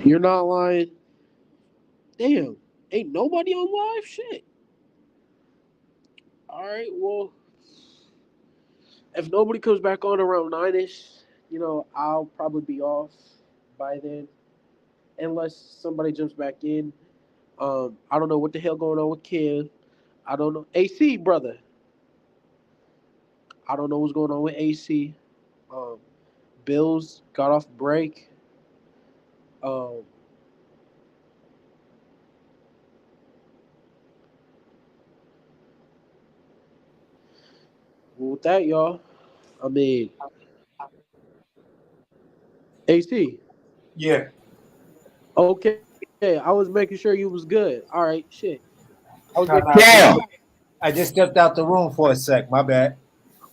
You're not lying. Damn, ain't nobody on live. Shit. All right, well, if nobody comes back on around 9ish, I'll probably be off by then, unless somebody jumps back in. I don't know what the hell going on with Kim. I don't know. AC, brother. I don't know what's going on with AC. Um, Bills got off break. Um, with that, y'all, I mean, AC. Yeah. Okay, I was making sure you was good. All right, shit. I was No, making no, sure you was good. I just stepped out the room for a sec. My bad.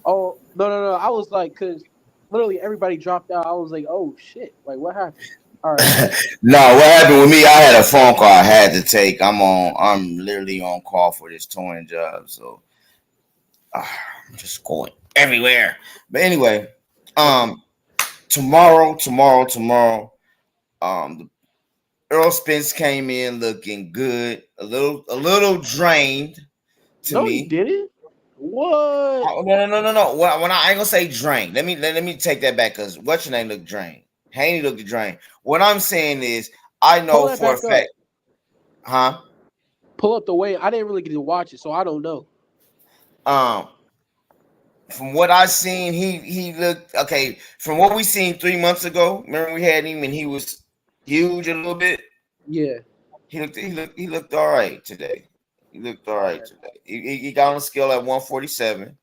Oh, no. I was like, because literally everybody dropped out. I was like, oh, shit. Like, what happened? All right. No, what happened with me? I had a phone call I had to take. I'm literally on call for this towing job, so I'm just going everywhere. But anyway, Okay. tomorrow, the Errol Spence came in looking good, a little drained to No, he me. didn't. What? No. When I ain't gonna say drained. Let me take that back because what's your name looked drained. Haney looked drained. What I'm saying is, I Pull know that for a back up. fact, huh? Pull up the way. I didn't really get to watch it, so I don't know. Um, from what I seen, he looked okay. From what we seen 3 months ago, remember we had him and he was huge a little bit. Yeah. He looked all right today. He looked all right today. He got on the scale at 147,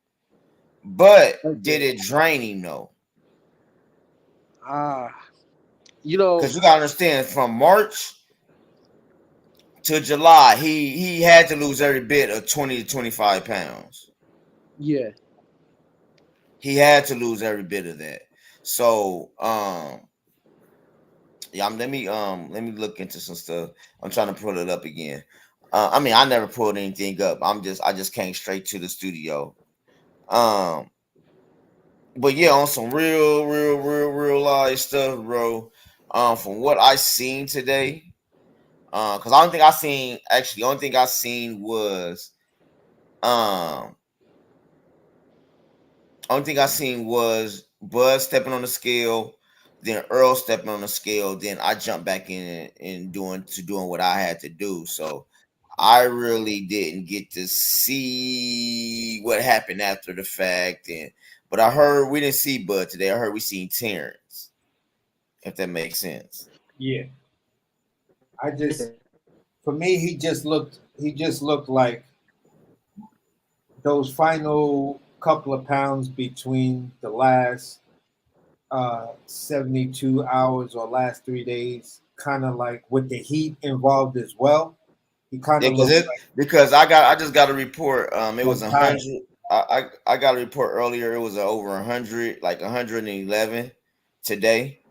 but did it drain him though? Ah, you know. Because you gotta understand, from March to July, he had to lose every bit of 20 to 25 pounds. Yeah. He had to lose every bit of that. So yeah, let me look into some stuff. I'm trying to pull it up again. I mean, I never pulled anything up. I just came straight to the studio. But yeah, on some real live stuff, bro. From what I seen today, because I don't think I seen actually. The only thing I seen was only thing I seen was Bud stepping on the scale, then Earl stepping on the scale, then I jumped back in and doing what I had to do. So I really didn't get to see what happened after the fact. But I heard we didn't see Bud today. I heard we seen Terrence. If that makes sense. Yeah. For me, he just looked like those final couple of pounds between the last 72 hours or last 3 days, kind of like with the heat involved as well. He kind Yeah, of looked because I just got a report. It was tired. 100. I got a report earlier. It was over 100, like 111 today.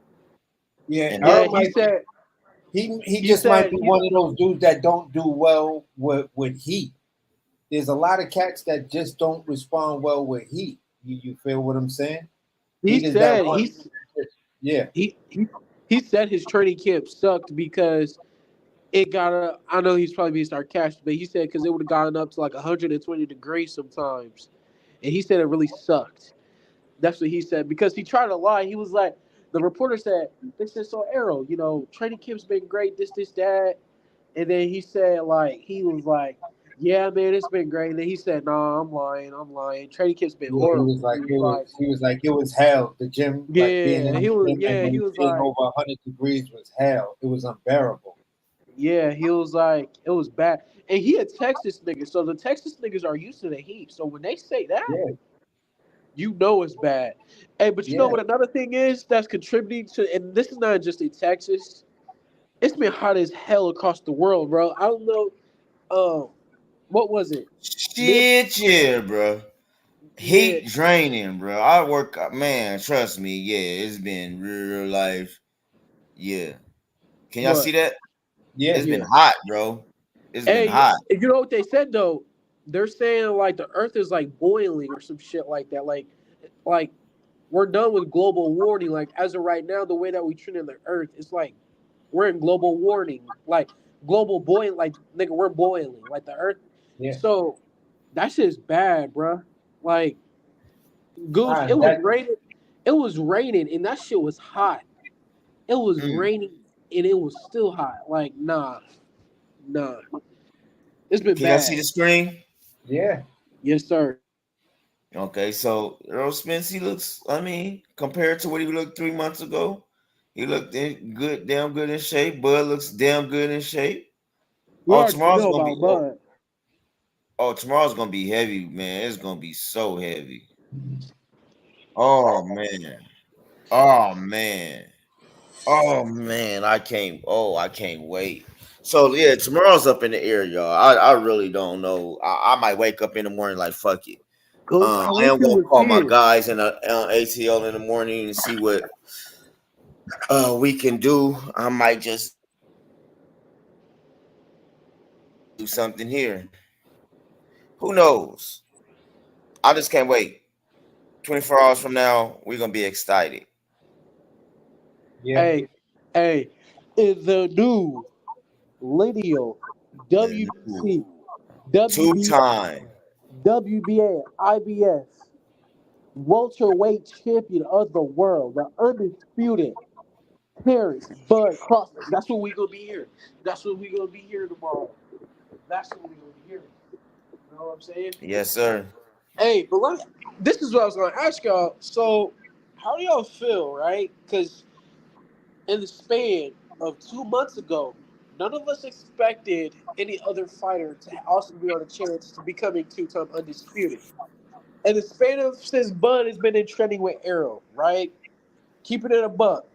Yeah, And Earl might he just might be one of those dudes that don't do well with heat. There's a lot of cats that just don't respond well with heat. You feel what I'm saying? He said yeah. He said his training camp sucked because it got I know he's probably being sarcastic, but he said because it would have gotten up to like 120 degrees sometimes, and he said it really sucked. That's what he said because he tried to lie. He was like, the reporter said, they said, so Errol, training camp's been great, this, that, and then he said he was like, yeah, man, it's been great. And then he said, nah, I'm lying. Training camp's been Yeah, horrible. he was like it was hell. The gym, like being in the gym and he was being like over 100 degrees was hell. It was unbearable. Yeah, he was like, it was bad. And he a Texas nigga, so the Texas niggas are used to the heat. So when they say that, you know it's bad. Hey, but you know what another thing is that's contributing to, and this is not just in Texas, it's been hot as hell across the world, bro. I don't know, what was it? Shit, yeah, bro. Yeah. Heat draining, bro. I work, man. Trust me, yeah. It's been real life. Yeah. Can y'all see that? Yeah. It's been hot, bro. It's been Hey, hot. you know what they said though? They're saying like the Earth is like boiling or some shit like that. Like we're done with global warming. Like as of right now, the way that we treat the Earth, it's like we're in global warming. Like global boiling. Like nigga, we're boiling. Like the Earth. Yeah. So that shit's bad, bro. Like Goose, it was raining. It was raining, and that shit was hot. It was raining, and it was still hot. Like nah. It's been Can y'all bad. see the screen? Yeah. Yes, sir. Okay, so Errol Spence, he looks, I mean, compared to what he looked 3 months ago, he looked damn good in shape. Bud looks damn good in shape. We already know about Bud. Tomorrow's gonna be heavy, man. It's gonna be so heavy. Oh man. Oh man. Oh man. I can't wait. So yeah, tomorrow's up in the air, y'all. I really don't know. I might wake up in the morning like fuck it. I am gonna call my guys in ATL in the morning and see what we can do. I might just do something here. Who knows? I just can't wait. 24 hours from now, we're gonna be excited. Yeah. Hey, in the new Lineal WBC, Two-time WBA, IBS, welterweight champion of the world, the undisputed Terence Bud Crawford. That's what we gonna be here. That's what we gonna be here tomorrow. That's what we gonna be here. You know what I'm saying? Yes, sir. Hey, but this is what I was gonna ask y'all. So, how do y'all feel, right? Because in the span of 2 months ago, none of us expected any other fighter to also be on a chance to becoming two-time undisputed. And the span of since Bud has been in training with Errol, right? Keeping it a buck.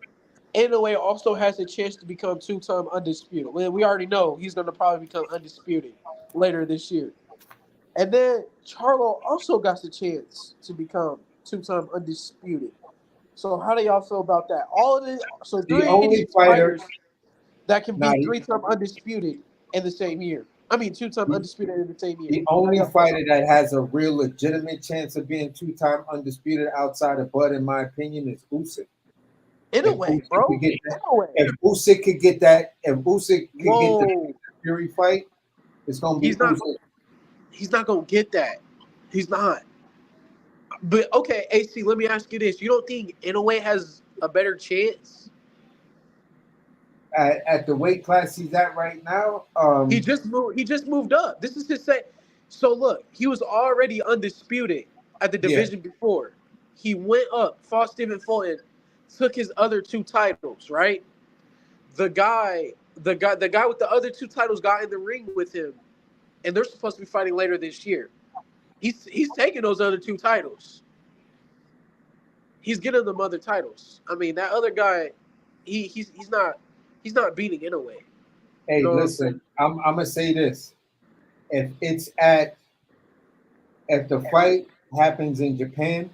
Inoue also has a chance to become two-time undisputed. We already know he's going to probably become undisputed later this year. And then Charlo also got the chance to become two-time undisputed. So how do y'all feel about that? All of the so The three of only these fighter, fighters that can not be three-time undisputed in the same year. I mean, two-time undisputed in the same year. the How only y'all feel? fighter that has a real legitimate chance of being two-time undisputed outside of Bud, in my opinion, is Usyk. Inoue, bro. Inoue. If Usyk could get that, if Usyk could get the Whoa. Fury fight, it's gonna be He's not. Usyk. He's not gonna get that. He's not. But okay, AC. Let me ask you this: you don't think Inoue has a better chance? At the weight class he's at right now. He just moved. He just moved up. This is his say. So look, he was already undisputed at the Yeah. division before. He went up, fought Stephen Fulton, took his other two titles. Right. The guy with the other two titles got in the ring with him, and they're supposed to be fighting later this year. He's taking those other two titles. He's getting them other titles. I mean, that other guy, he's not beating Inoue. Hey, You know what I'm saying? listen, I'm gonna say this: if if the fight happens in Japan,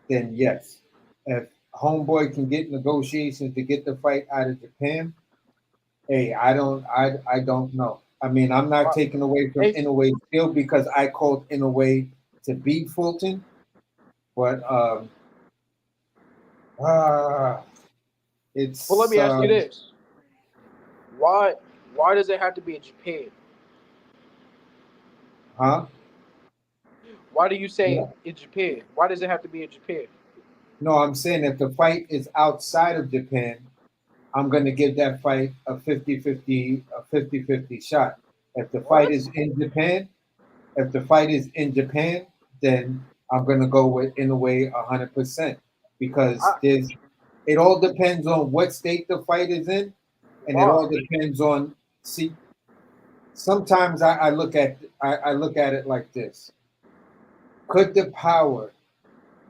then yes. If Homeboy can get negotiations to get the fight out of Japan, hey, I don't know. I mean, I'm not taking away from Inoue's skill because I called Inoue to beat Fulton, but it's. Well, let me ask you this: why does it have to be in Japan? Huh? Why do you say Yeah. in Japan? Why does it have to be in Japan? No, I'm saying if the fight is outside of Japan, I'm going to give that fight a 50-50 shot. If the fight is in Japan, then I'm going to go with Inoue 100% because it all depends on what state the fight is in, and it all depends on. See, sometimes I look at it like this: could the power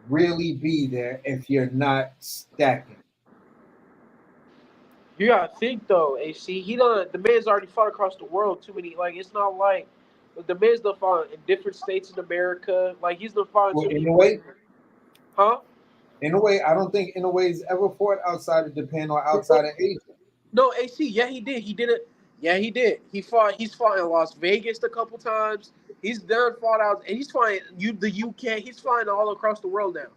really be there if you're not stacking? You gotta think though, AC. The man's already fought across the world too many. Like it's not like the man's done fought in different states in America. Like he's done fought in Well, too many Inoue, places. Huh? Inoue, I don't think Inoue's ever fought outside of Japan or outside of Asia. No, AC. Yeah, he did. He did it. Yeah, he did. He's fought in Las Vegas a couple times. He's done fought out, and he's fighting the UK. He's fighting all across the world now.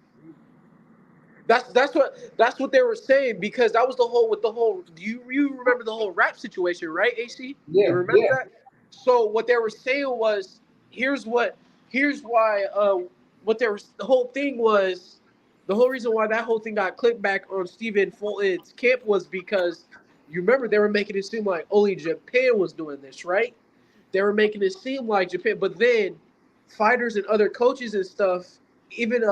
That's what they were saying because that was the whole. You remember the whole rap situation, right, AC? You Yeah, remember yeah. that? So what they were saying was here's why what they were the whole thing was the whole reason why that whole thing got clicked back on Stephen Fulton's camp was because you remember they were making it seem like only Japan was doing this, right? They were making it seem like Japan, but then fighters and other coaches and stuff, even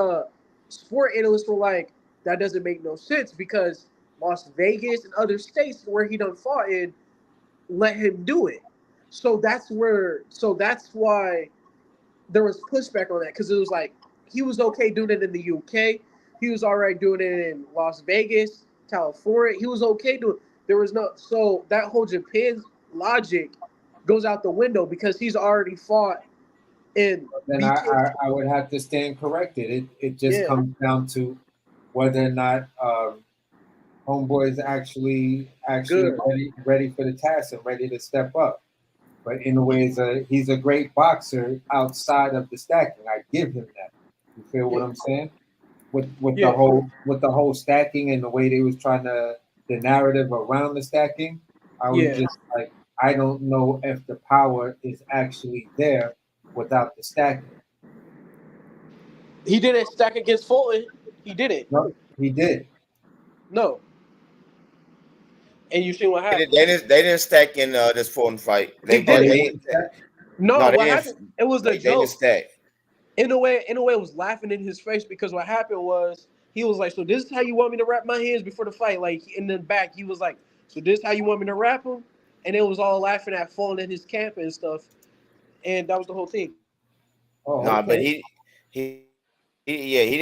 sport analysts were like, that doesn't make no sense because Las Vegas and other states where he done fought in let him do it. So that's why there was pushback on that because it was like he was okay doing it in the UK, he was all right doing it in Las Vegas, California. He was okay doing. There was no so that whole Japan logic goes out the window because he's already fought in Then BK. I would have to stand corrected. It just Yeah, comes down to whether or not Homeboy is actually good. ready for the task and ready to step up. But in a way, he's a great boxer outside of the stacking. I give him that. You feel what Yeah. I'm saying? With Yeah. the whole stacking and the way they was trying to the narrative around the stacking, I was Yeah. just like, I don't know if the power is actually there without the stacking. He didn't stack against Fulton. He didn't. No, he did. No. And you see what happened. They didn't stack in this Fulton fight. They Oh, they did. didn't stack? No, No, they what didn't. happened? It was a They didn't joke. stack. In a way, was laughing in his face because what happened was he was like, "So this is how you want me to wrap my hands before the fight?" Like in the back, he was like, "So this is how you want me to wrap them?" And it was all laughing at falling in his camp and stuff, and that was the whole thing. Oh, Nah, but okay. he didn't he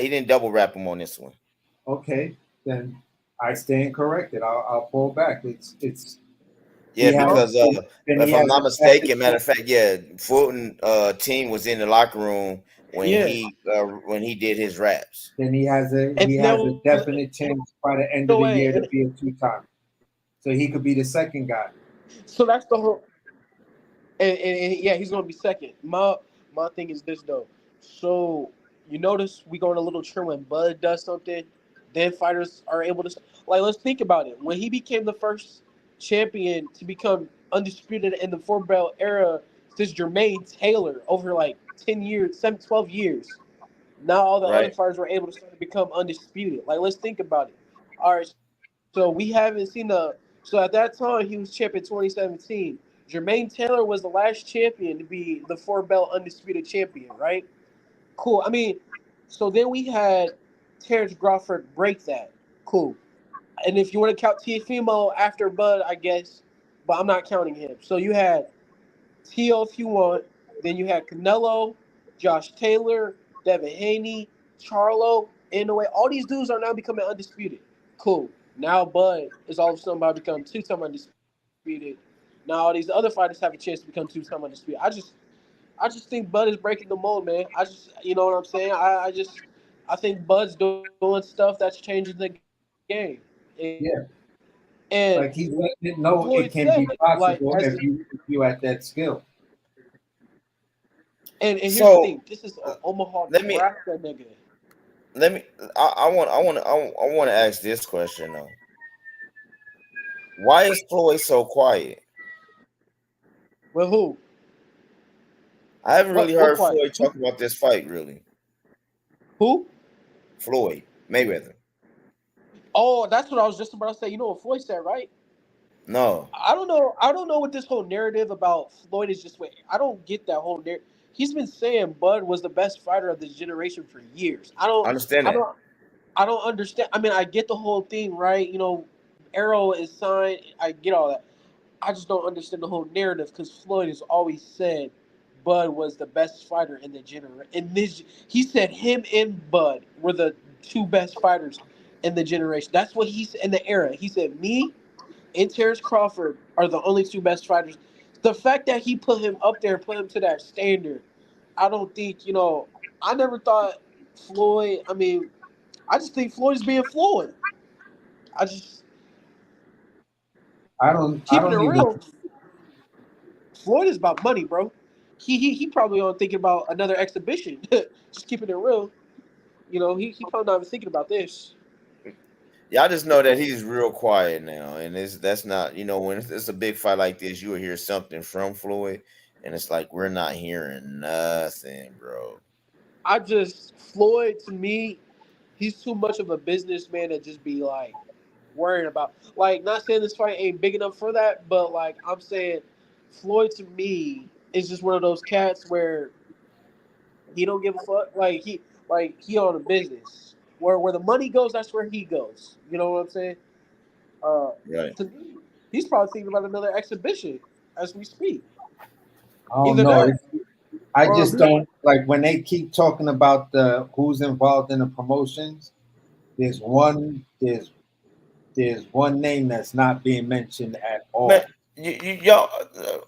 didn't double wrap him on this one. Okay, then I stand corrected. I'll pull back. It's Yeah, he has because then he if I'm has not a vested mistaken, matter of fact, yeah, Fulton team was in the locker room Yeah. when he did his raps. then he has And a there, definite chance by the end of no the way. year to be a 2-time. So he could be the second guy. So that's the whole. And yeah, he's gonna be second. My thing is this though. So you notice we go on a little trend when Bud does something, then fighters are able to like. Let's think about it. When he became the first champion to become undisputed in the 4 belt era since Jermaine Taylor over like 10 years, 12 years. Now all the other Right. fighters were able to start to become undisputed. Like let's think about it. All right, so we haven't seen the. So at that time he was champion 2017. Jermaine Taylor was the last champion to be the 4 belt undisputed champion, right? Cool. I mean, so then we had Terence Crawford break that. Cool. And if you want to count Tiafimo after Bud, I guess, but I'm not counting him. So you had Tio if you want. Then you had Canelo, Josh Taylor, Devin Haney, Charlo, Inoue. All these dudes are now becoming undisputed. Cool. Now Bud is all of a sudden about to become 2-time undisputed. Now all these other fighters have a chance to become 2-time undisputed. I just think Bud is breaking the mold, man. I just you know what I'm saying? I think Bud's doing stuff that's changing the game. Yeah, And like he's letting it Floyd know it said, can be like, as possible if you at that skill. and here's the thing. So This is an Omaha, let me Nebraska nigga. let me. I want to ask this question though. Why is Floyd so quiet? With who? I haven't really What heard quiet? Floyd talk about this fight. Really, Who? Floyd Mayweather. Oh, that's what I was just about to say. You know what Floyd said, right? No, I don't know. I don't know what this whole narrative about Floyd is just. Wait, I don't get that whole narrative. He's been saying Bud was the best fighter of this generation for years. I understand I that. don't. I don't understand. I mean, I get the whole thing, right? You know, Errol is signed. I get all that. I just don't understand the whole narrative because Floyd has always said Bud was the best fighter in the generation. In this, he said him and Bud were the two best fighters in the generation. That's what he said in the era. He said me and Terence Crawford are the only two best fighters. The fact that he put him up there, put him to that standard, I don't think I never thought Floyd. I mean, I just think Floyd is being Floyd. I just I keeping it don't even real. Floyd is about money, bro. He probably on thinking about another exhibition. Just keeping it real. He probably not even thinking about this. Yeah, I just know that he's real quiet now, and that's not when it's a big fight like this, you will hear something from Floyd, and it's like we're not hearing nothing, bro. Floyd to me, he's too much of a businessman to just be like worrying about. Like, not saying this fight ain't big enough for that, but like I'm saying, Floyd to me is just one of those cats where he don't give a fuck. He on a business where the money goes, that's where he goes. You know what I'm saying? Uh, Right. to me, he's probably thinking about another exhibition as we speak. I don't Either know. that I or just don't like when they keep talking about the who's involved in the promotions. There's one name that's not being mentioned at Man, all. y'all.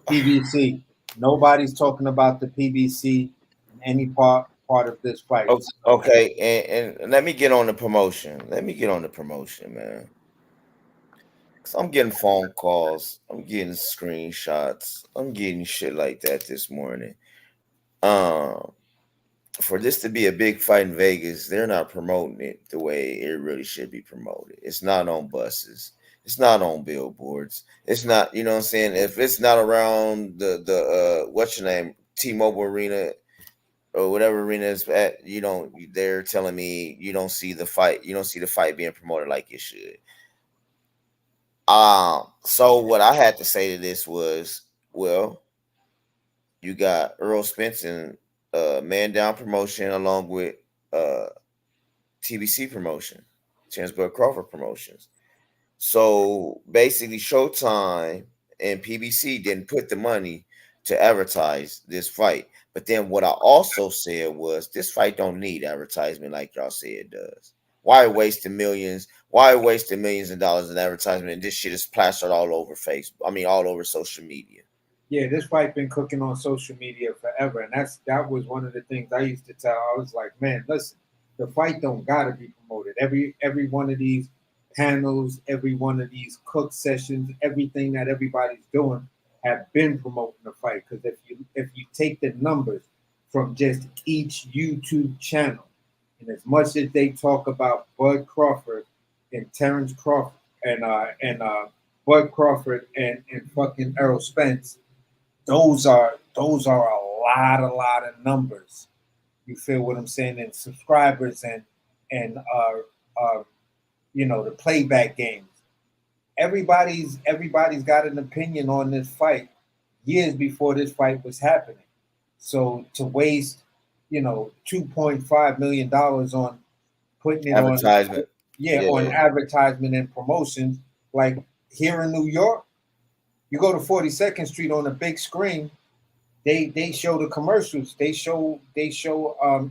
PBC. Nobody's talking about the PBC in any part of this fight. So, Okay, and let me get on the promotion. Let me get on the promotion, man. Cause I'm getting phone calls. I'm getting screenshots. I'm getting shit like that this morning. Um, for this to be a big fight in Vegas, they're not promoting it the way it really should be promoted. It's not on buses. It's not on billboards. It's not, you know what I'm saying? If it's not around the what's your name, T-Mobile Arena or whatever arena is at, they're telling me you don't see the fight. You don't see the fight being promoted like it should. So what I had to say to this was, well, you got Errol Spence and Man Down Promotion along with TBC Promotion, Terence Crawford Promotions. So basically, Showtime and PBC didn't put the money to advertise this fight. But then what I also said was this fight don't need advertisement like y'all say it does. Why wasting millions? Why wasting millions of dollars in advertisement? And this shit is plastered all over Facebook. I mean, all over social media. Yeah, this fight been cooking on social media forever, and that was one of the things I used to tell. I was like, man, listen, the fight don't gotta be promoted. Every one of these panels, every one of these cook sessions, everything that everybody's doing have been promoting the fight. Because if you take the numbers from just each YouTube channel, and as much as they talk about Bud Crawford and Terence Crawford and Bud Crawford and fucking Errol Spence, those are a lot of numbers. You feel what I'm saying? And subscribers and the playback games. Everybody's got an opinion on this fight years before this fight was happening. So to waste, $2.5 million on putting it Advertisement. on advertisement and promotions, like here in New York, you go to 42nd Street on a big screen. They show the commercials. They show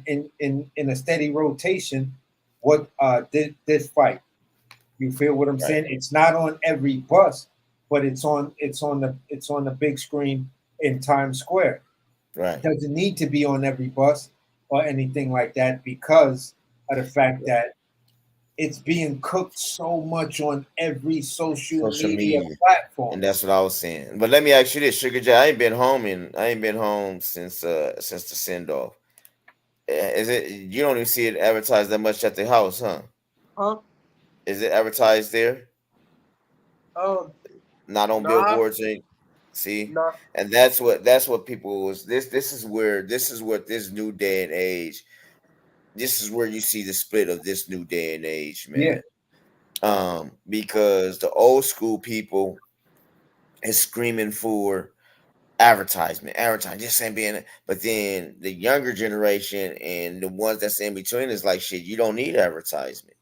in a steady rotation what this fight. You feel what I'm saying? It's not on every bus, but it's on the big screen in Times Square. Right. It doesn't need to be on every bus or anything like that because of the fact that it's being cooked so much on every social media platform. And that's what I was saying. But let me ask you this, Sugar J. I ain't been home since the send off. Is it, you don't even see it advertised that much at the house, huh? Huh? Is it advertised there? Not on billboards, see? Nah. And that's what people was this is what this new day and age. This is where you see the split of this new day and age, man. Yeah. Because the old school people is screaming for advertisement, just ain't being. But then the younger generation and the ones that's in between is like, shit, you don't need advertisement.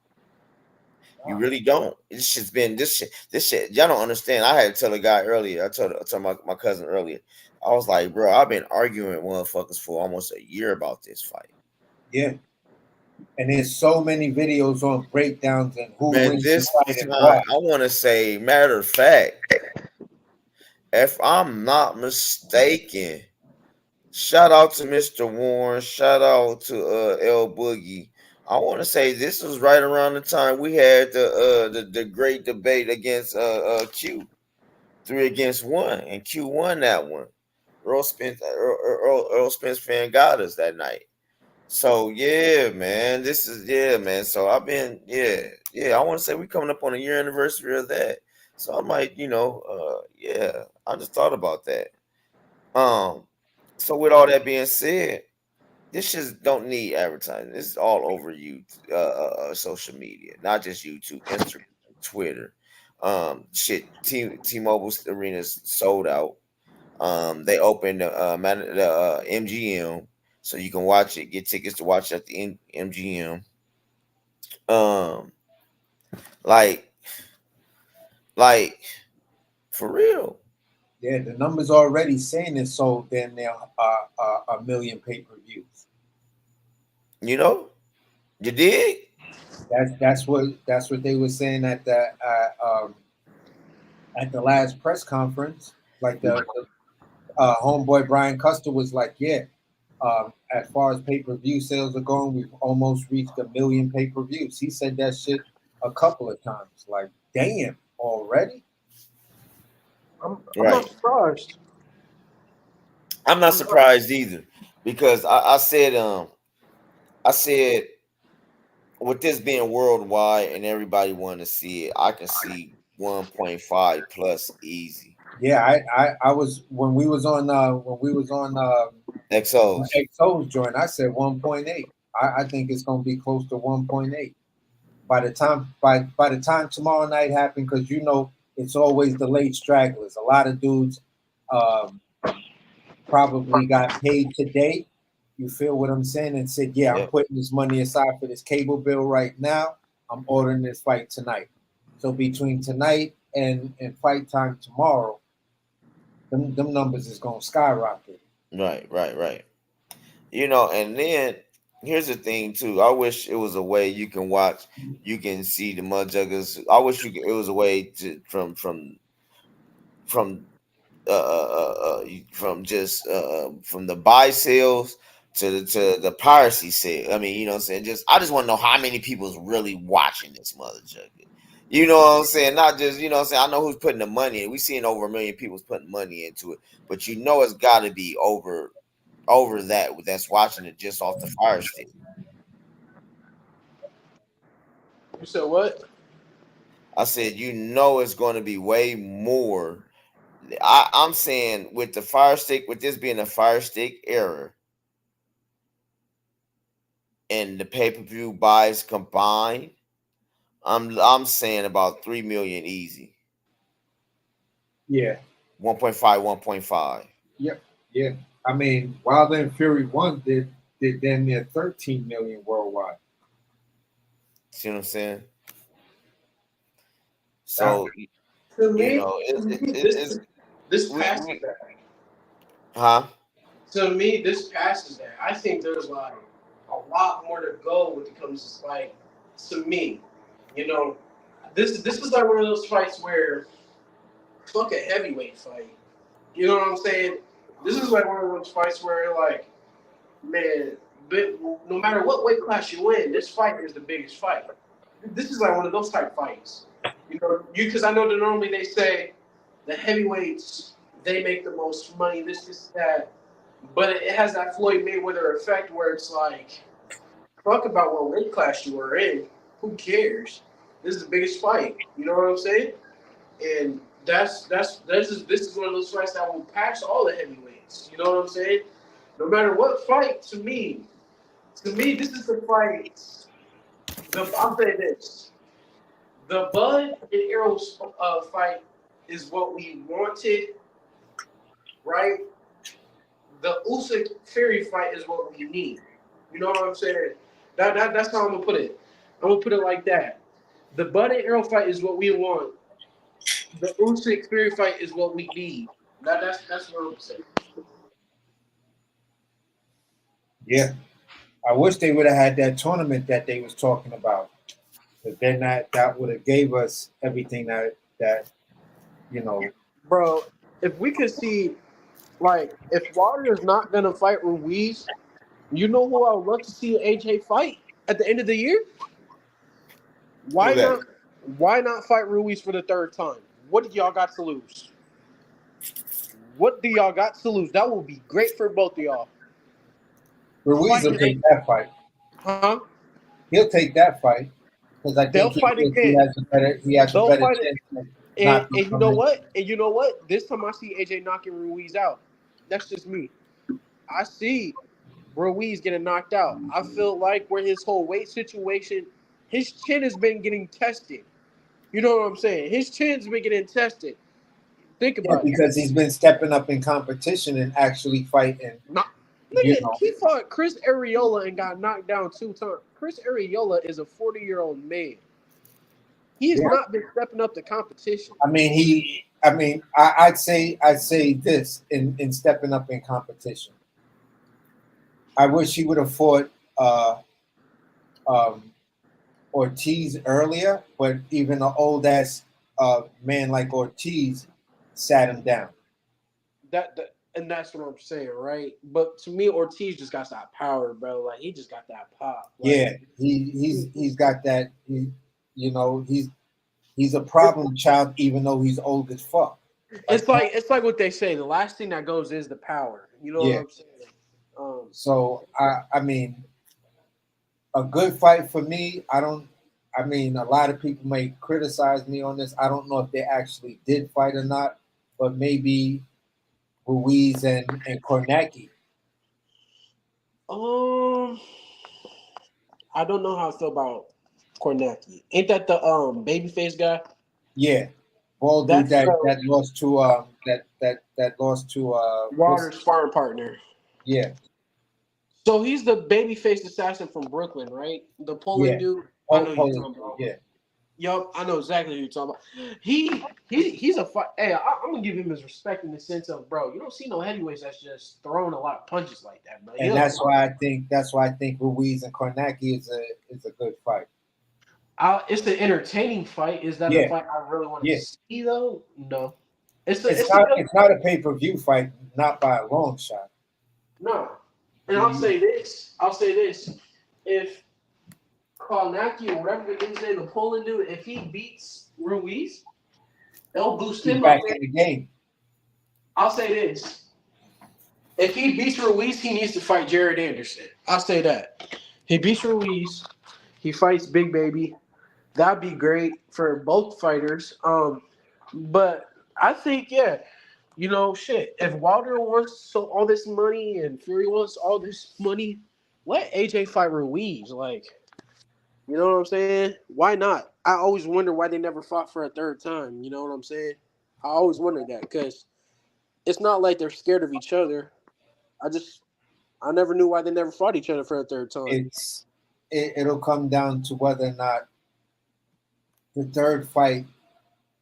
You really don't. This shit's been this shit. Y'all don't understand. I had to tell a guy earlier. I told my cousin earlier. I was like, bro, I've been arguing with motherfuckers for almost a year about this fight. Yeah. And there's so many videos on breakdowns and who wins this the fight and time, why. I want to say, matter of fact, if I'm not mistaken, shout out to Mr. Warren, shout out to L Boogie. I want to say this was right around the time we had the great debate against Q, 3-1, and Q won that one. Earl Spence fan got us that night. So yeah, man, man. So I've been I want to say we coming up on a year anniversary of that. So I might, I just thought about that. So with all that being said, this just don't need advertising. This is all over you, social media, not just YouTube, Instagram, Twitter. T-Mobile Arena's sold out. They opened the MGM, so you can watch it. Get tickets to watch it at the MGM. Like for real. Yeah, the numbers already saying it sold then there are 1 million pay-per-views. You dig? That's what they were saying at the last press conference. Like the homeboy Brian Custer was like, yeah, as far as pay-per-view sales are going, we've almost reached 1 million pay-per-views. He said that shit a couple of times. Like, damn, already? I'm not surprised. I'm not surprised either, because I said with this being worldwide and everybody wanting to see it, I can see 1.5 plus easy. Yeah, I was when we was on XO's joint, I said 1.8. I think it's gonna be close to 1.8 by the time tomorrow night happened, because it's always the late stragglers. A lot of dudes probably got paid today. You feel what I'm saying? And said, yeah, I'm putting this money aside for this cable bill right now. I'm ordering this fight tonight. So between tonight and fight time tomorrow, them numbers is gonna skyrocket. Right. And then Here's the thing too. I wish it was a way you can watch, you can see the Mudjuggers. I wish it was a way to from from just from the buy sales to the piracy sale. I mean, you know what I'm saying? I just want to know how many people's really watching this Mudjugger. You know what I'm saying? Not just, you know what I'm saying? I know who's putting the money in. We seeing over 1 million people's putting money into it, but you know it's got to be over that's watching it just off the Fire Stick. You said what? I said, you know, it's going to be way more. I'm saying with the Fire Stick, with this being a Fire Stick era, and the pay-per-view buys combined, I'm saying about 3 million easy. Yeah. 1.5, 1.5. Yep. Yeah. I mean, Wilder and Fury 1 did damn near 13 million worldwide. See what I'm saying? So, to me, you know, this passes that. Huh? To me, this passes that. I think there's like a lot more to go when it comes to like, to me, you know, this is like one of those fights where fuck a heavyweight fight. You know what I'm saying? This is like one of those fights where like, man, but no matter what weight class you in, this fight is the biggest fight. This is like one of those type fights. You know, because I know that normally they say the heavyweights, they make the most money, this, that. But it has that Floyd Mayweather effect where it's like, fuck about what weight class you were in. Who cares? This is the biggest fight. You know what I'm saying? And this is one of those fights that will pass all the heavyweights. You know what I'm saying? No matter what fight, to me, this is the fight. I'll say this: the Bud and Errol fight is what we wanted, right? The Usyk Fury fight is what we need. You know what I'm saying? That's how I'm gonna put it. I'm gonna put it like that. The Bud and Errol fight is what we want. The Usyk Fury fight is what we need. That's what I'm saying. Yeah. I wish they would have had that tournament that they was talking about. But then that would have gave us everything that you know. Bro, if we could see, like, if Wilder is not gonna fight Ruiz, you know who I would love to see AJ fight at the end of the year? Why not? Why not fight Ruiz for the third time? What do y'all got to lose? What do y'all got to lose? That will be great for both of y'all. Ruiz will take that fight. Huh? He'll take that fight because I think he has a better chance. And you know what? And you know what? This time I see AJ knocking Ruiz out. That's just me. I see Ruiz getting knocked out. I feel like where his whole weight situation, his chin has been getting tested. You know what I'm saying? His chin's been getting tested. Think about it. Because he's been stepping up in competition and actually fighting. He fought Chris Arreola and got knocked down 2 times. Chris Arreola is a 40-year-old man. He has not been stepping up the competition. I'd say this in stepping up in competition. I wish he would have fought Ortiz earlier, but even an old ass man like Ortiz sat him down. And that's what I'm saying, right? But to me, Ortiz just got that power, bro. Like, he just got that pop. Like, yeah, he's got that. He's a problem child, even though he's old as fuck. It's like what they say. The last thing that goes is the power. You know what I'm saying? So I mean, a good fight for me. A lot of people may criticize me on this. I don't know if they actually did fight or not, but maybe Ruiz and Kornacki. I don't know how I feel about Kornacki. Ain't that the babyface guy? Yeah, bald dude that lost to that lost to Wilder's sparring partner. Yeah. So he's the babyface assassin from Brooklyn, right? The Polish dude. I know you're talking about. Yup, I know exactly who you're talking about. He's a fight. Hey, I'm gonna give him his respect in the sense of, bro, you don't see no heavyweights that's just throwing a lot of punches like that, bro. And that's why I think Ruiz and Kornacki is a good fight. It's an entertaining fight. Is that a fight I really want to see though? No. It's not a pay-per-view fight, not by a long shot. No. And I'll say this. If Kornacki or whatever his name, the Poland dude, if he beats Ruiz, they'll boost him back up in the game. I'll say this. If he beats Ruiz, he needs to fight Jared Anderson. I'll say that. He beats Ruiz. He fights Big Baby. That'd be great for both fighters. But I think, shit. If Wilder wants all this money and Fury wants all this money, let AJ fight Ruiz. Like, you know what I'm saying? Why not? I always wonder why they never fought for a third time. You know what I'm saying? I always wondered that because it's not like they're scared of each other. I never knew why they never fought each other for a third time. It'll come down to whether or not the third fight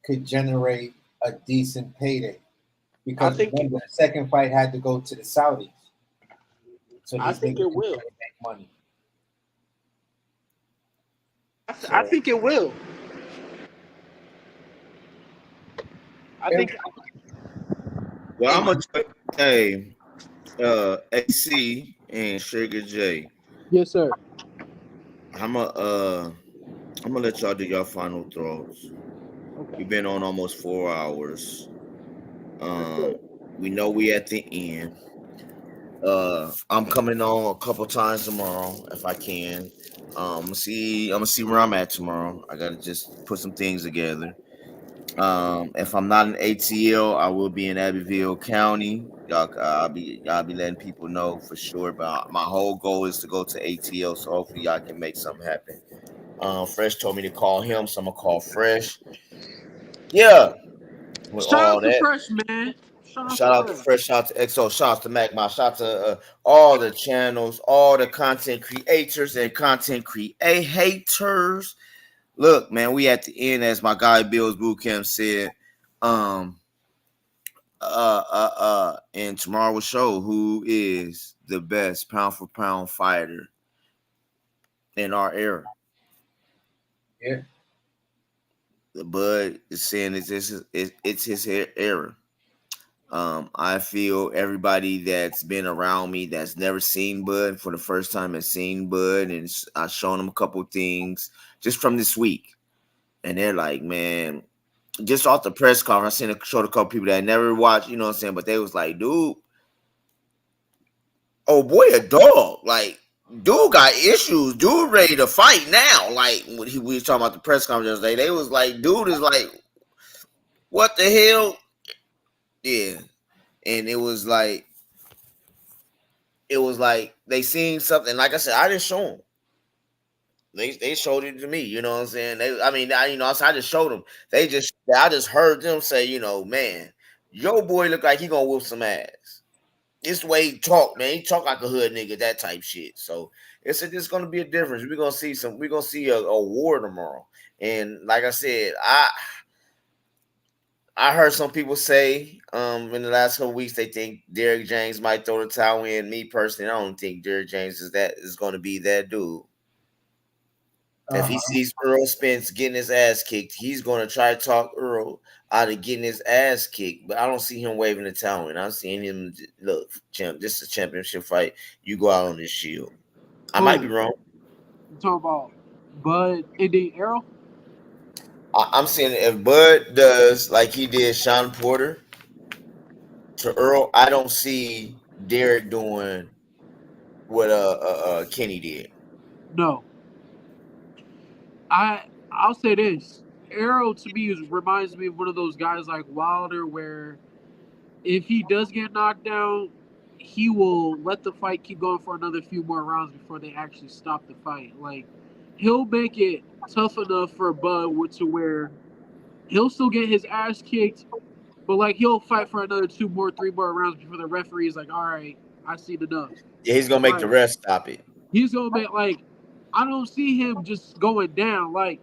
could generate a decent payday. Because the second fight had to go to the Saudis. So I think it will. Make money. I think it will. Well, I'm gonna say, AC and Sugar J. Yes, sir. I'm gonna let y'all do your final throws. Okay. We've been on almost 4 hours. We know we at the end. I'm coming on a couple times tomorrow if I can. I'm gonna see where I'm at tomorrow. I gotta just put some things together. If I'm not in ATL, I will be in Abbeville County. I'll be letting people know for sure. But my whole goal is to go to ATL, so hopefully y'all can make something happen. Fresh told me to call him, so I'm gonna call Fresh. Yeah. With shout all out to that. Fresh, man. Shout out to Fresh, shout out to EXO, shout out to Magma, shout out to all the channels, all the content creators and content haters. Look, man, we at the end, as my guy Bill's Bootcamp said. And tomorrow will show who is the best pound for pound fighter in our era. Yeah. The Bud is saying it's his era. I feel everybody that's been around me that's never seen Bud for the first time has seen Bud, and I've shown them a couple things just from this week, and they're like, man, just off the press conference, I showed a couple people that I never watched, you know what I'm saying, but they was like, dude, oh boy, a dog, like, dude got issues, dude ready to fight now. Like when we was talking about the press conference yesterday, they was like, dude is like, what the hell? Yeah. And it was like they seen something. Like I said, I didn't show them. They showed it to me. You know what I'm saying? I just showed them. I just heard them say, man, your boy look like he gonna whoop some ass. This way he talk, man. He talk like a hood nigga, that type shit. So it's gonna be a difference. We're gonna see a war tomorrow. And like I said, I heard some people say in the last couple weeks they think Derrick James might throw the towel in. Me personally, I don't think Derrick James is going to be that dude. If he sees Errol Spence getting his ass kicked, he's going to try to talk Errol out of getting his ass kicked. But I don't see him waving the towel in. I'm seeing him, look, champ, this is a championship fight. You go out on this shield. I might be wrong. You talking about Bud ending Errol? I'm saying if Bud does like he did Sean Porter to Earl, I don't see Derrick doing what Kenny did. No. I'll say this. Errol to me reminds me of one of those guys like Wilder where if he does get knocked down, he will let the fight keep going for another few more rounds before they actually stop the fight. Like he'll make it tough enough for Bud to where he'll still get his ass kicked, but like he'll fight for another 3 more rounds before the referee is like, all right, I seen enough. Yeah, he's gonna make the rest stop it. He's gonna make I don't see him just going down. Like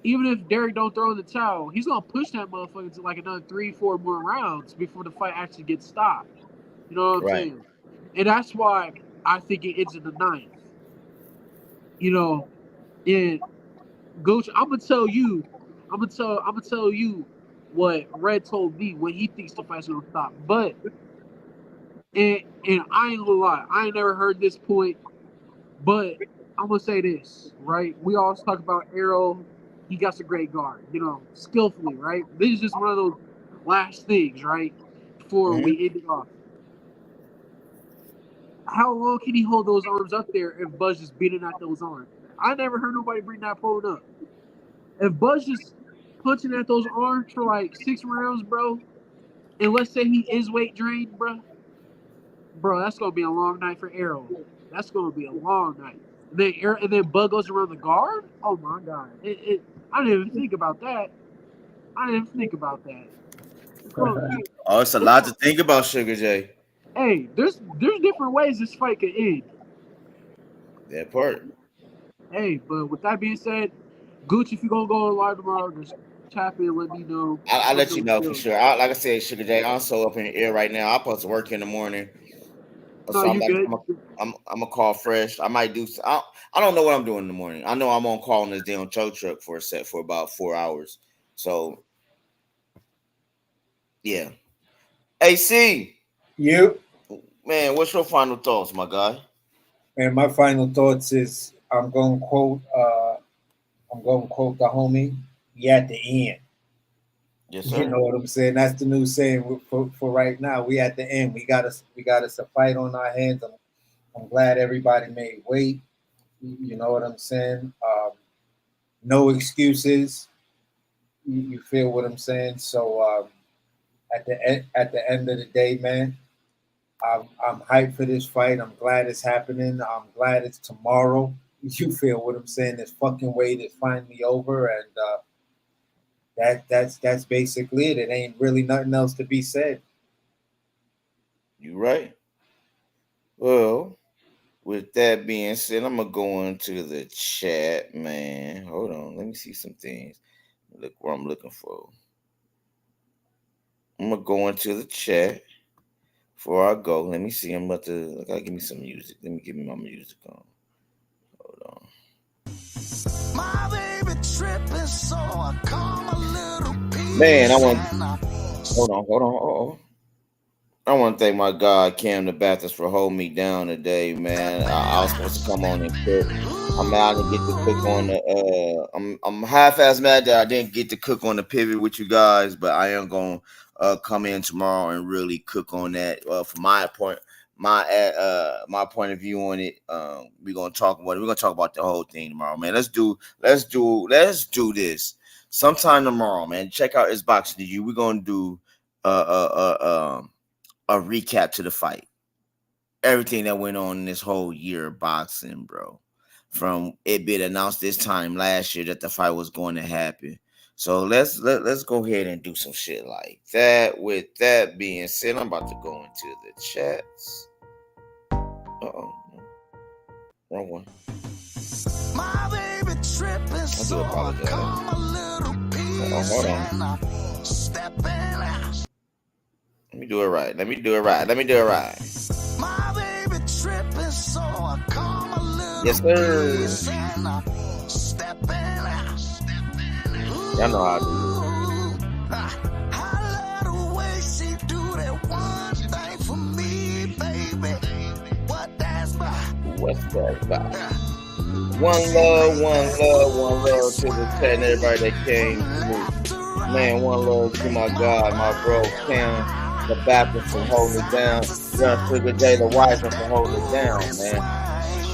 even if Derek don't throw in the towel, he's gonna push that motherfucker to like another 3-4 more rounds before the fight actually gets stopped. You know what I'm saying? And that's why I think it ends in the 9th. You know, and Gooch, I'm gonna tell you what Red told me when he thinks the fight's gonna stop. But and I ain't gonna lie, I ain't never heard this point, but I'm gonna say this, right? We always talk about Errol. He got a great guard, you know, skillfully, right? This is just one of those last things, right? Before we end it off. How long can he hold those arms up there if Buzz just beating at those arms? I never heard nobody bring that point up. If Buzz just punching at those arms for like 6 rounds, bro, and let's say he is weight drained, bro, that's gonna be a long night for Errol. That's gonna be a long night. And then Bud goes around the guard. Oh my God! I didn't even think about that. Oh, it's a lot to think about, Sugar J. Hey, there's different ways this fight could end. That part. Hey, but with that being said, Gucci, if you're gonna go live tomorrow, just tap in, let me know. I'll let you know for sure. Like I said, Sugar J, I'm so up in the air right now. I'm supposed to work in the morning. So No, I'm gonna call fresh. I might do. I don't know what I'm doing in the morning. I know I'm on call in this damn tow truck for about 4 hours. So yeah. AC. You. Man, what's your final thoughts, my guy? And my final thoughts is I'm gonna quote the homie. We at the end. Yes, sir. You know what I'm saying? That's the new saying for right now. We at the end. We got us a fight on our hands. I'm glad everybody made weight. You know what I'm saying? No excuses. You feel what I'm saying? So at the end of the day, man, I'm hyped for this fight. I'm glad it's happening. I'm glad it's tomorrow. You feel what I'm saying? This fucking wait is finally over, and that's basically it. It ain't really nothing else to be said. You right. Well, with that being said, I'm gonna go into the chat, man. Hold on, let me see some things. Look where I'm looking for. I'm gonna go into the chat before I go. Let me see. I gotta give me some music. Let me give me my music on. Hold on. My baby tripping, so I come a little piece. Man, hold on. I want to thank my God, Cam the Baptist, for holding me down today, man. I was supposed to come on and cook. I'm out and get to cook on the. I'm half-ass mad that I didn't get to cook on the pivot with you guys, but I am gonna come in tomorrow and really cook on that. From my point of view on it, we're gonna talk about it. We're gonna talk about the whole thing tomorrow, man. Let's do this sometime tomorrow, man. Check out It's Boxing to You. We're gonna do a recap to the fight. Everything that went on in this whole year of boxing, bro. From it being announced this time last year that the fight was going to happen. So let's go ahead and do some shit like that. With that being said, I'm about to go into the chats. Wrong one. My baby tripping, I do apologize. Hold on. Let me do it right. My baby tripping, so I come a little. Yes, sir. Y'all know how I do it. I love the way she do that one thing for me, baby. What's that about? One love to the chat and everybody that came through. Man, one love to my God, my bro, Cam the Baptist for holding it down. Young Sugar J the Wiser for holding it down, man.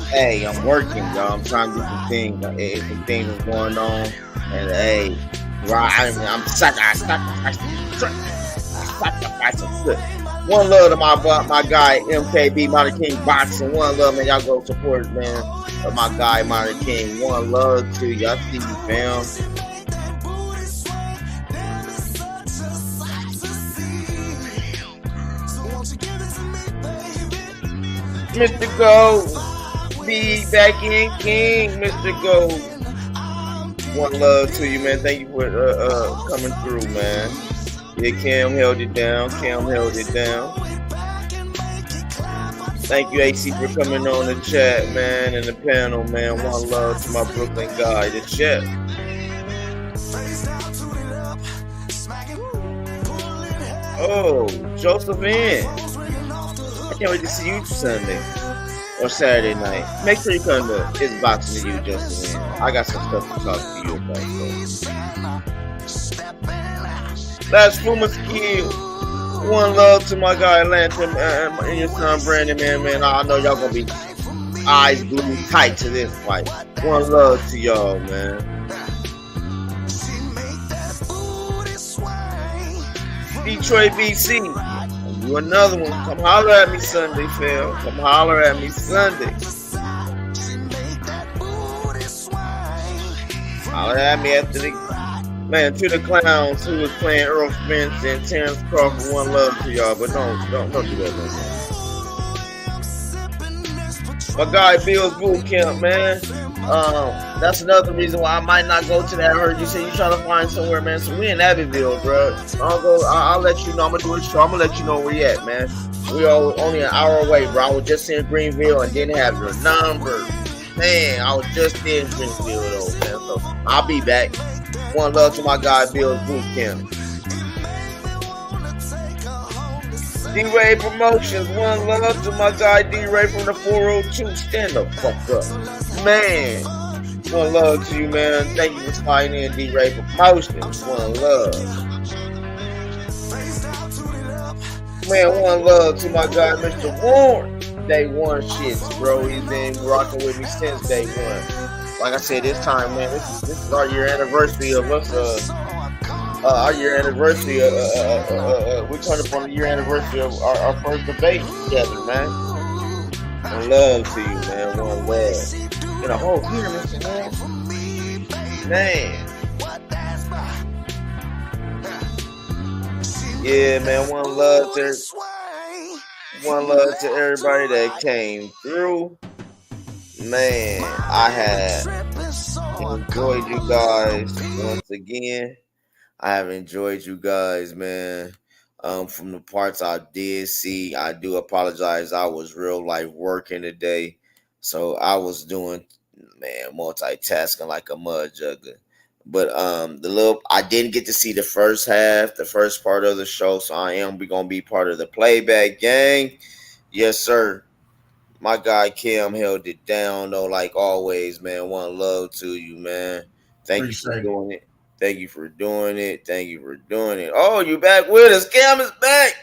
Hey, I'm working, y'all. I'm trying to do some things. Some things is going on. And hey, I'm sacrificing shit. One love to my guy, MKB, Monty King Boxing. One love, man. Y'all go support, man. My guy, Monty King. One love to y'all. See you, fam. Mr. Gold, be back in King, Mr. Gold. One love to you, man. Thank you for coming through, man. Yeah, Cam held it down. Thank you, AC, for coming on the chat, man, and the panel, man. One love to my Brooklyn guy, the chef. Oh, Joseph in. I can't wait to see you Sunday or Saturday night. Make sure you come to It's Boxing to You, Joseph in. I got some stuff to talk to you about. So. Last Fuma Skill. One love to my guy Lantern and your son Brandon, man. I know y'all gonna be eyes glued tight to this fight. One love to y'all, man. Detroit, BC. I'll do another one. Come holler at me Sunday, Phil. Come holler at me Sunday. Holler at me after the man. To the clowns who was playing Errol Spence and Terence Crawford. One love to y'all, but don't do that no more. My guy Bill's boot camp, man. That's another reason why I might not go to that. I heard you say you trying to find somewhere, man. So we in Abbeville, bro. I'll let you know. I'm gonna do a show. I'm gonna let you know where you at, man. We are only an hour away, bro. I was just in Greenville and didn't have your number. Man, I was just in Greenville, though, man. So I'll be back. One love to my guy Bill's boot camp. D-Ray Promotions. One love to my guy D-Ray from the 402. Stand the fuck up. Man. One love to you, man. Thank you for sliding in, D-Ray Promotions. One love. Man, one love to my guy Mr. Warren. Day one shits, bro. He's been rocking with me since day one. Like I said, this time, man, this is our year anniversary of us. Our year anniversary. We turned up on the year anniversary of our first debate together, man. One love to you, man. One love. In a whole year, Mr. Man. Yeah, man. One love to everybody that came through. Man, I have enjoyed you guys once again. I have enjoyed you guys, man. From the parts I did see, I do apologize. I was real life working today. So I was doing, man, multitasking like a mud juggler. But I didn't get to see the first half, the first part of the show. So we're gonna be part of the playback gang. Yes, sir. My guy Kim held it down though, like always, man. One love to you, man. Thank you for doing it. Thank you for doing it. Oh, you back with us? Cam is back.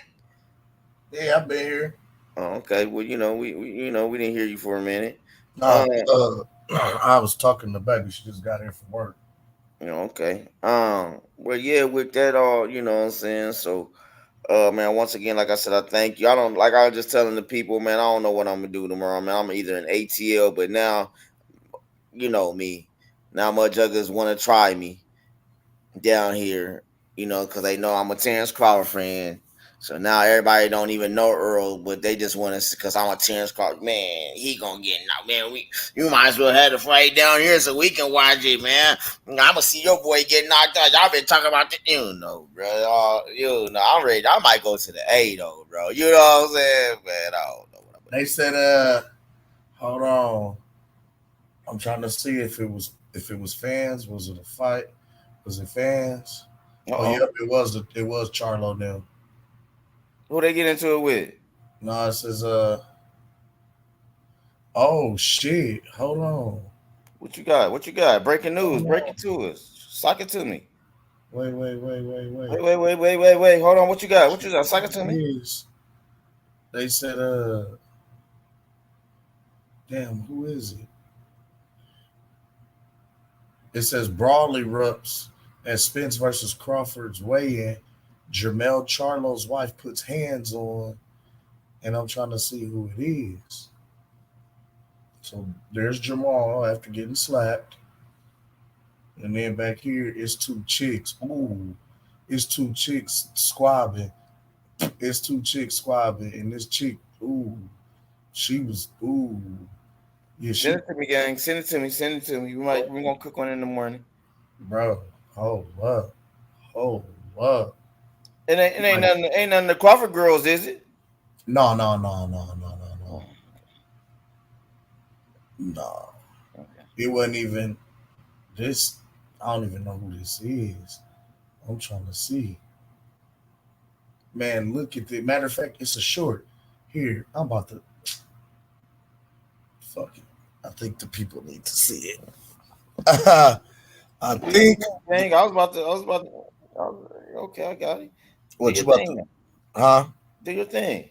Yeah, I've been here. Oh, okay. Well, we didn't hear you for a minute. I was talking to baby. She just got here from work. Okay. Well, yeah. With that all, you know what I'm saying. So, man, once again, like I said, I thank you. I was just telling the people, man, I don't know what I'm gonna do tomorrow, man. I'm either in ATL, but now, you know me. Now my juggers want to try me down here, because they know I'm a Terence Crawford fan. So now everybody don't even know Earl, but they just want to, because I'm a Terence Crawford. Man, he gonna get knocked. Man, you might as well have the fight down here so we can watch it, man. I'm gonna see your boy get knocked out. Y'all been talking about this, bro. I'm ready. I might go to the A though, bro. You know what I'm saying, man? I don't know what I'm They said, hold on. I'm trying to see if it was fans. Was it a fight? Was it fans? Oh, yep, it was Charlo now. Who they get into it with? No, it says oh shit. Hold on. What you got? Breaking news. Break it to us. Sock it to me. Wait. Hold on. What you got? Sock it to me. They said damn, who is it? It says brawl erupts at Spence versus Crawford's weigh-in. Jermell Charlo's wife puts hands on, and I'm trying to see who it is. So there's Jamal after getting slapped. And then back here is two chicks. Ooh, it's two chicks squabbing. And this chick, ooh, she was, ooh. Yeah, Send it to me, gang. Send it to me. We're gonna cook one in the morning. bro. Hold up. Hold up. It ain't nothing the Crawford girls, is it? No. No. Okay. It wasn't even this. I don't even know who this is. I'm trying to see. Man, look at the matter of fact, it's a short. Here, I'm about to fuck it. I think the people need to see it. I think. Dang, I was about to. Okay, I got it. Do What you your about to? thing. Huh? Do your thing.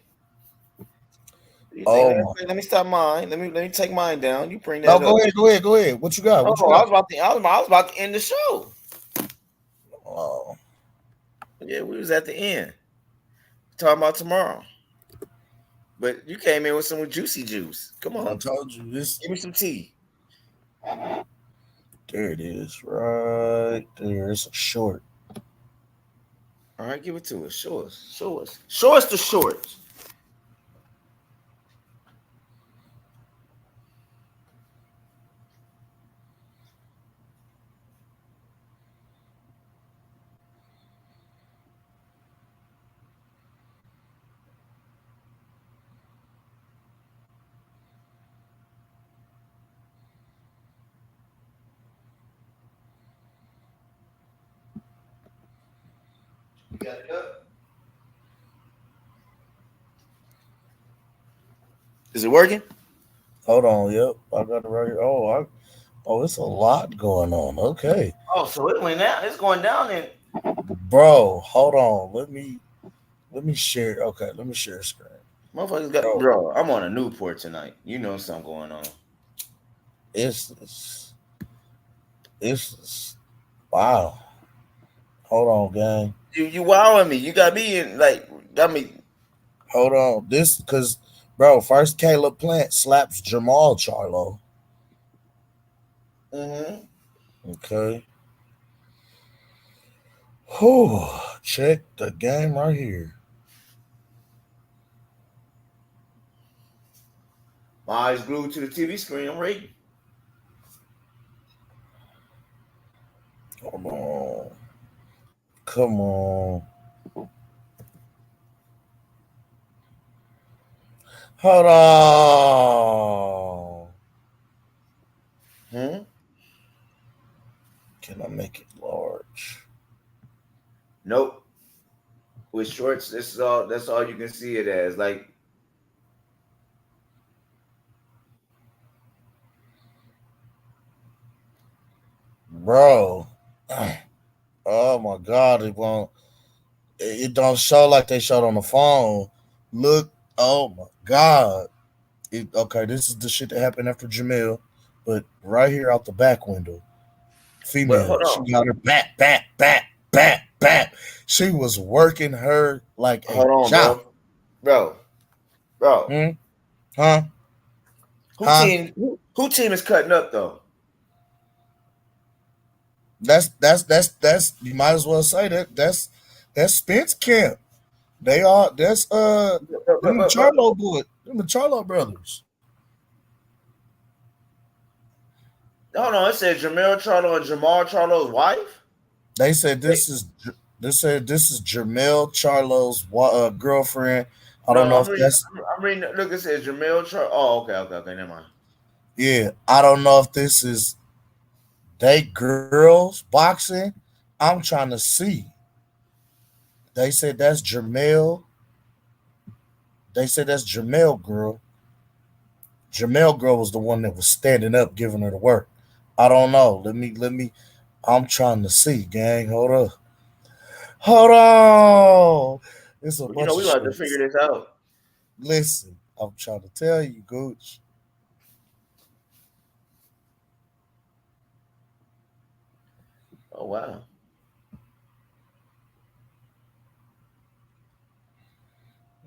Do your thing. Oh my. Let me stop mine. Let me take mine down. You bring No, that up. go ahead. What you got? What you Oh, got? I was about to end the show. Oh. Yeah, we was at the end. Talking about tomorrow. But you came in with some juicy juice. Come I on. told you this. Give me some tea. There it is, right there. It's a short. All right, give it to us. Show us. Show us. Show us the shorts. You got it up? Is it working? Hold on. Yep, I got it right here. Oh, it's a lot going on. Okay, Oh, so it went down. It's going down and bro. Hold on. Let me share. Okay, let me share screen. motherfuckers got Bro, bro. I'm on a Newport tonight. You know something going on. it's wow. Hold on, gang. You wowing me. You got me in got me. Hold on. This because bro, first Caleb Plant slaps Jamal Charlo. Mm-hmm. Okay. Whew. Check the game right here. My eyes glued to the TV screen. I'm ready. Come on. Come on. Hold on. Hmm? Can I make it large? Nope. With shorts, that's all you can see it as. Like Bro. Oh my god, it won't it don't show like they showed on the phone. Look, oh my god. Okay, this is the shit that happened after Jamil, but right here out the back window. but Female. hold She on. got her back. She was working her like a Hold on, job. Bro. Hmm? Huh? Huh? Who team is cutting up though? That's you might as well say that's Spence Camp. They are that's them the But Charlo boy, them the Charlo brothers. hold on, it said Jamel Charlo and Jamal Charlo's wife. They said Wait, this is Jamel Charlo's girlfriend. I don't no, know if that's I'm reading. Look, it says Jamel Charlo. Oh, okay, never mind. yeah. I don't know if this is they girls boxing. I'm trying to see. They said that's Jamel. They said that's Jamel girl. Jamel girl was the one that was standing up, giving her the work. I don't know. Let me. I'm trying to see, gang. Hold up. Hold on. It's a Well, you know bunch we of gonna have to figure shorts. this out. Listen, I'm trying to tell you, Gooch. Oh wow.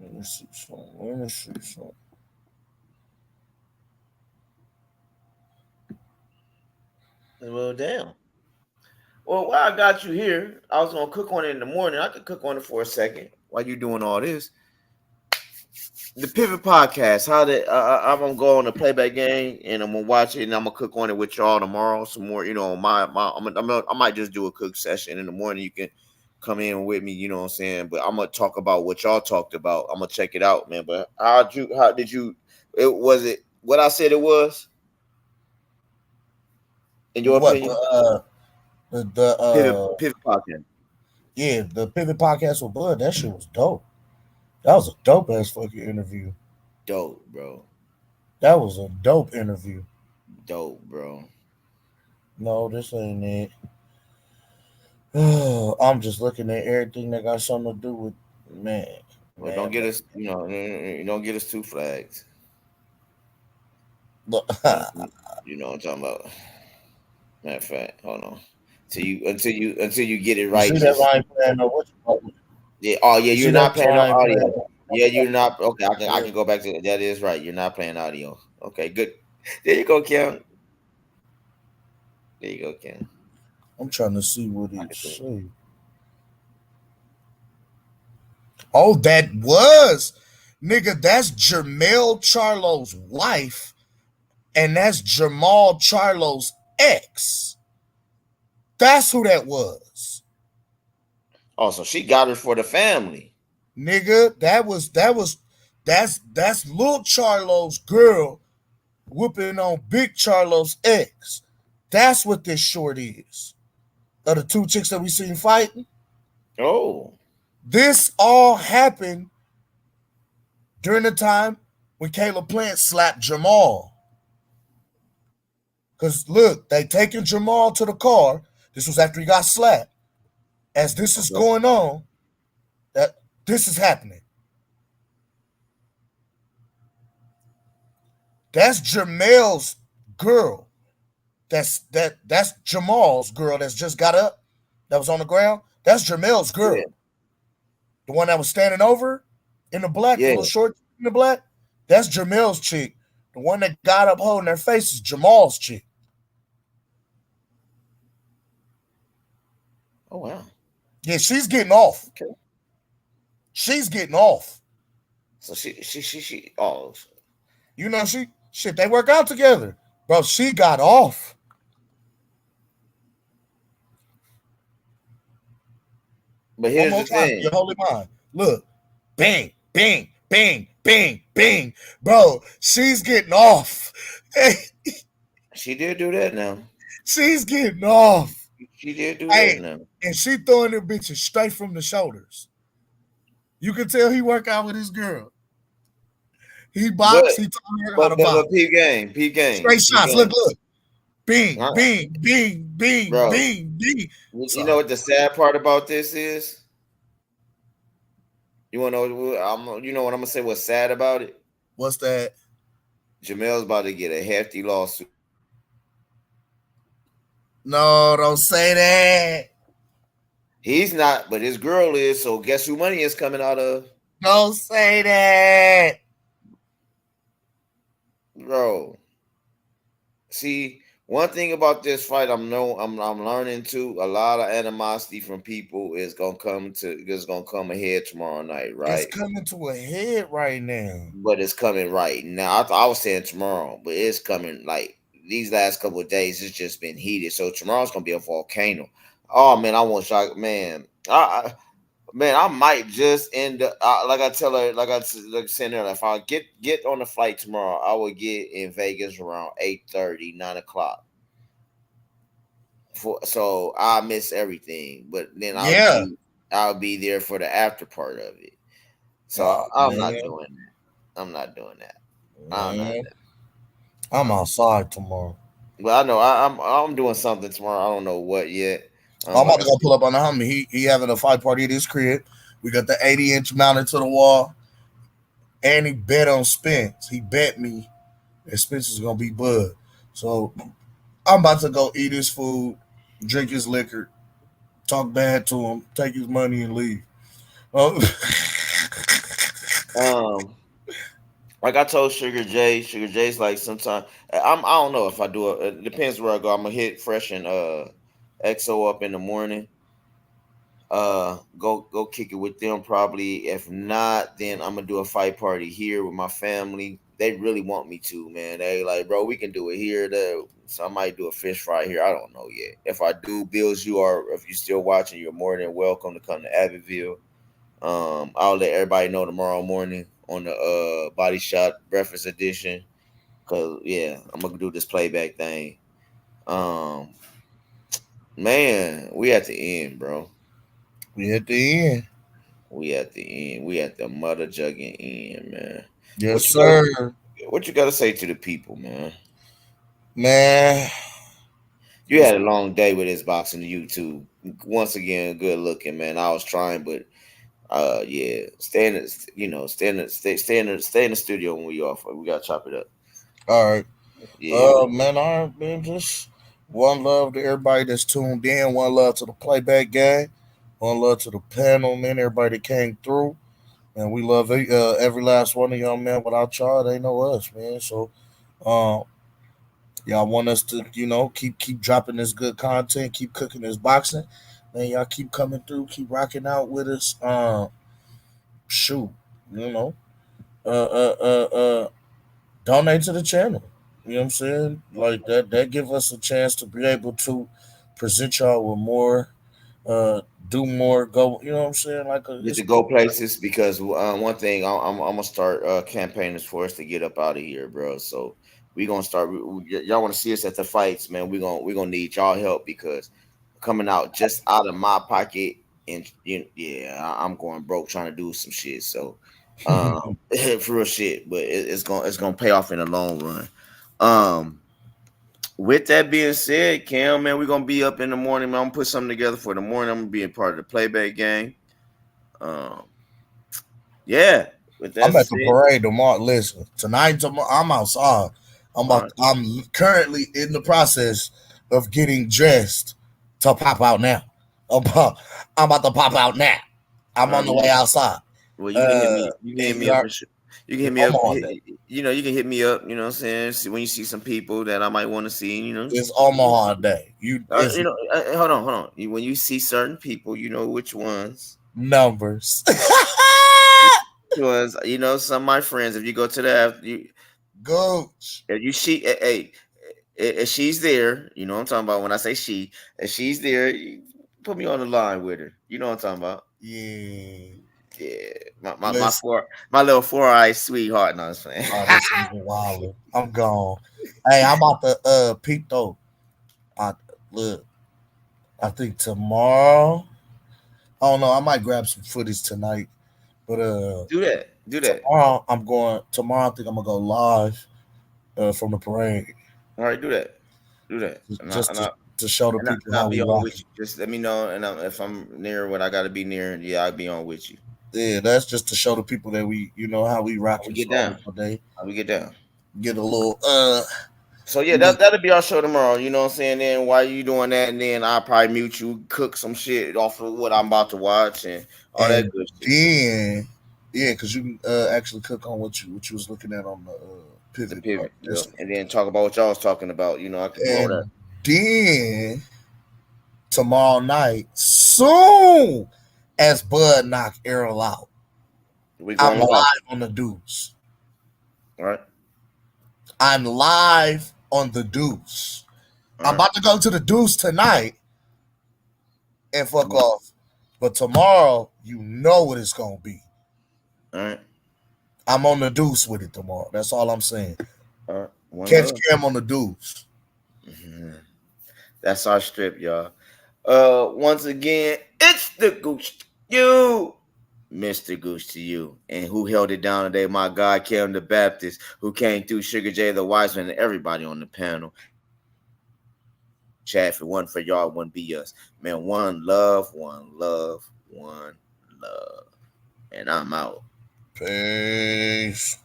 Let me see something. Let me see something. Well, damn. Well, while I got you here, I was gonna cook on it in the morning. I could cook on it for a second while you doing all this. The Pivot Podcast. How did I'm gonna go on the playback game and I'm gonna watch it and I'm gonna cook on it with y'all tomorrow. Some more, I might just do a cook session in the morning. You can come in with me, you know what I'm saying. But I'm gonna talk about what y'all talked about. I'm gonna check it out, man. But how did you? It was it what I said it was in your What opinion? Pivot Podcast. Yeah, the Pivot Podcast with Bud. That shit was dope. That was a dope ass fucking interview. Dope, bro. That was a dope interview. Dope, bro. No, this ain't it. I'm just looking at everything that got something to do with man. Well, don't get us, don't get us 2 flags. Look, you know what I'm talking about. Matter of fact, hold on. Until you get it right. See that line playing on what? Yeah. Oh yeah, you're not playing on audio. Playing? Yeah, you're not. Okay, I can go back to that. Is right. You're not playing audio. Okay, good. There you go, Kim. There you go, Kim. I'm trying to see what he said. Oh, that was nigga. That's Jermel Charlo's wife, and that's Jamal Charlo's ex. That's who that was. Oh, so she got her for the family. Nigga, that's Lil Charlo's girl whooping on Big Charlo's ex. That's what this short is. Of the 2 chicks that we seen fighting. Oh. This all happened during the time when Caleb Plant slapped Jamal. Because look, they taking Jamal to the car. This was after he got slapped. As this is going on, that this is happening. That's Jamel's girl. That's Jamal's girl that's just got up, that was on the ground. That's Jamel's girl. Yeah. The one that was standing over in the black, the little short in the black. That's Jamel's chick. The one that got up holding their face is Jamal's chick. Oh wow. Yeah, she's getting off. Okay. She's getting off. So she oh. You know, they work out together. Bro, she got off. But here's the thing. Your holy mind. Look. Bang, bang, bang, bang, bang. Bro, she's getting off. She did do that now. She's getting off. She did do that now. And she throwing them bitches straight from the shoulders. You can tell he work out with his girl. He box. He taught her how to box. Peep game. Straight shots. Look. Bing, bing, bing, bing, bro, bing, bing. You know what the sad part about this is? You want to know? You know what I'm gonna say? What's sad about it? What's that? Jamel's about to get a hefty lawsuit. No, don't say that. He's not, but his girl is. So guess who money is coming out of? Don't say that, bro. See, one thing about this fight, I'm learning too. A lot of animosity from people is gonna come ahead tomorrow night, right? It's coming to a head right now. But it's coming right now. I was saying tomorrow, but it's coming like these last couple of days. It's just been heated. So tomorrow's gonna be a volcano. Oh man, I want shock, man. I might just end up like I tell her, like I said earlier, if I get on the flight tomorrow, I will get in Vegas around 8:30, 9 o'clock. So I miss everything, but then I'll be there for the after part of it. So I'm not doing that. I'm not doing that. I'm outside tomorrow. Well, I know I'm doing something tomorrow. I don't know what yet. I'm about to go pull up on the homie. He having a fight party at his crib. We got the 80-inch mounted to the wall. And he bet on Spence. He bet me that Spence is going to be Bud. So I'm about to go eat his food, drink his liquor, talk bad to him, take his money, and leave. Like I told Sugar Jay's like sometimes I don't know if I do it. It depends where I go. I'm gonna hit Fresh and XO up in the morning. go kick it with them probably. If not, then I'm gonna do a fight party here with my family. They really want me to, man. They like, bro, we can do it here. There, so I might do a fish fry here. I don't know yet. If I do, Bills, if you're still watching, you're more than welcome to come to Abbeville. I'll let everybody know tomorrow morning on the Body Shot Breakfast Edition. Cause yeah, I'm gonna do this playback thing. Um, man, we at the end, bro. We at the end. We at the end. We at the mother jugging end, man. Yes, sir. What you gotta say to the people, man? Man, you had a long day with this boxing YouTube. Once again, good looking, man. I was trying, but yeah, stay in the studio when we off. We gotta chop it up. All right. Yeah. Man, all right, man. Just one love to everybody that's tuned in. One love to the playback gang. One love to the panel, man. Everybody that came through. And we love every last one of y'all, man. Without y'all, they know us, man. So, y'all want us to, keep dropping this good content, keep cooking this boxing, man. Y'all keep coming through, keep rocking out with us. Shoot, you know, uh, uh, uh, uh, donate to the channel. You know what I'm saying? Like that give us a chance to be able to present y'all with more, do more, go. You know what I'm saying? Get to go places because one thing I'm gonna start campaigning for us to get up out of here, bro. So we gonna start. Y'all want to see us at the fights, man? We gonna need y'all help because coming out just out of my pocket and I'm going broke trying to do some shit. So for real shit, but it's gonna pay off in the long run. With that being said, Cam, man, we're gonna be up in the morning. Man, I'm gonna put something together for the morning. I'm gonna be a part of the playback game. Yeah. With that I'm at the said, parade tomorrow. Listen, tomorrow, I'm outside. I'm currently in the process of getting dressed to pop out now. I'm about to pop out now. I'm on the way outside. Well, you can hit me. You can hit And me up. You can hit me up. Omaha Day. You can hit me up. You know what I'm saying? See, when you see some people that I might want to see, It's Omaha Day. Hold on. When you see certain people, you know which ones. Numbers. Because some of my friends, if you go to the Gooch. If you if she's there, you know what I'm talking about. When I say she, if she's there, you put me on the line with her. You know what I'm talking about. Yeah. My little 4-eyed sweetheart. No, I'm saying. Oh, this is wild. I'm gone. Hey, I'm about to peep though. Look, I think tomorrow. I don't know. I might grab some footage tonight, but do that. Tomorrow Tomorrow I think I'm gonna go live from the parade. All right, do that. Just to show the people how I'll we be on rock. with you. Just let me know, and if I'm near what I got to be near, yeah, I'll be on with you. Yeah, that's just to show the people that how we rock and get roll down. all day. We get down. Get a little So yeah, that'll be our show tomorrow. You know what I'm saying? Then while you doing that, and then I'll probably mute you, cook some shit off of what I'm about to watch and all that good shit. Then, because you can actually cook on what you was looking at on the pivot. And then talk about what y'all was talking about. I can do all that. Then tomorrow night, soon as Bud knock Errol out, I'm live on the Deuce. All right. I'm live on the Deuce. I'm about to go to the Deuce tonight and fuck off. But tomorrow, you know what it's gonna be. All right. I'm on the Deuce with it tomorrow. That's all I'm saying. All right. Catch Cam on the Deuce. Mm-hmm. That's our strip, y'all. Once again, it's the Goose to you, Mr. Goose to you, and who held it down today? My God, Kevin the Baptist, who came through, Sugar J the Wiseman, and everybody on the panel. Chat, if it wasn't for y'all, it wouldn't be us. Man, one love. And I'm out. Peace.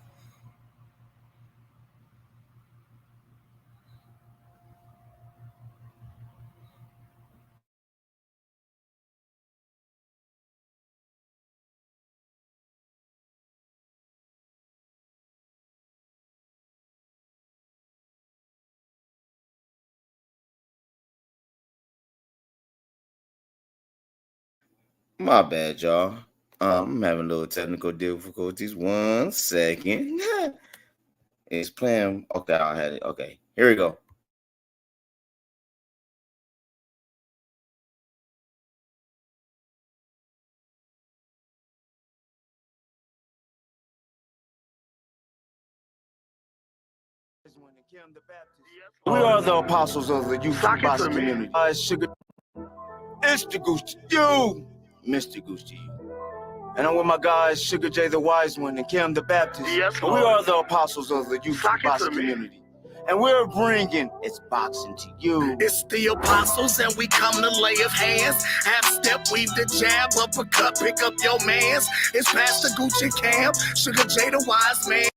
My bad, y'all. I'm having a little technical difficulties. 1 second. It's playing. Okay, I had it. Okay, here we go. We are the apostles of the YouTube boxing community. Sugar, it's the Goose to you, Mr. Goose to you. And I'm with my guys, Sugar J the Wise One and Kim the Baptist. Yes, and we are the apostles of the YouTube boxing community. And we're bringing It's Boxing to You. It's the apostles and we come to lay of hands. Half step, weave the jab, uppercut, pick up your mans. It's Pastor Gucci Cam, Sugar J the Wise Man.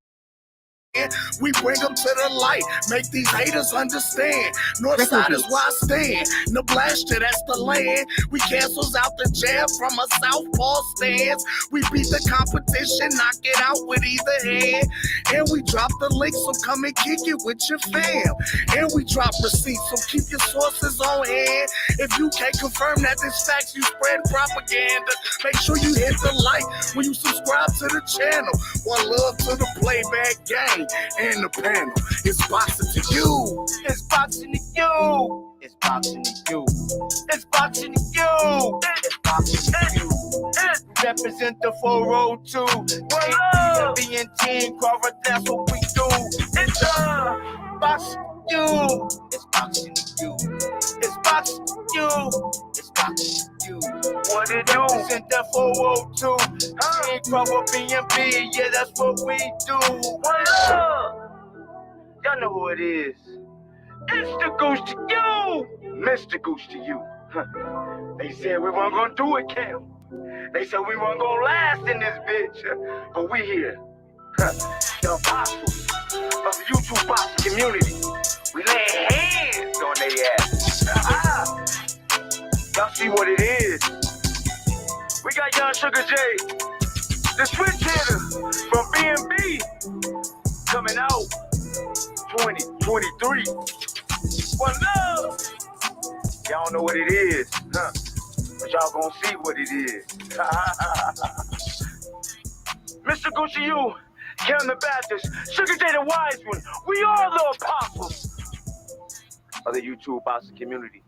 We bring them to the light, make these haters understand. Northside is where I stand. Nebraska, that's the land. We cancels out the jab from a southpaw stance. We beat the competition, knock it out with either hand. And we drop the link, so come and kick it with your fam. And we drop receipts, so keep your sources on hand. If you can't confirm that this facts, you spread propaganda. Make sure you hit the like when you subscribe to the channel. One love to the playback gang and the panel. It's boxing to you. It's boxing to you. It's boxing to you. It's boxing to you. It's boxing to you. Represent the 402. Being Team Crawford, that's what we do. It's boxing to you. It's boxing to you. It's boxing to you. It's boxing to you. What it do? Represent that 402. Team Crawford, BNB, yeah, that's what we do. What up? Y'all know who it is. It's the Goose to you, Mr. Goose to you. They said we weren't gonna do it, Cam. They said we weren't gonna last in this bitch, but we here. The apostles of the YouTube boxing community. We lay hands on their ass. Y'all see what it is. We got young Sugar J, the switch hitter from B&B, coming out 2023. One love. Y'all know what it is, huh? But y'all gonna see what it is. Mr. Gucci, you, Kim the Baptist, Sugar J the Wise One. We are the apostles of the YouTube boxing community.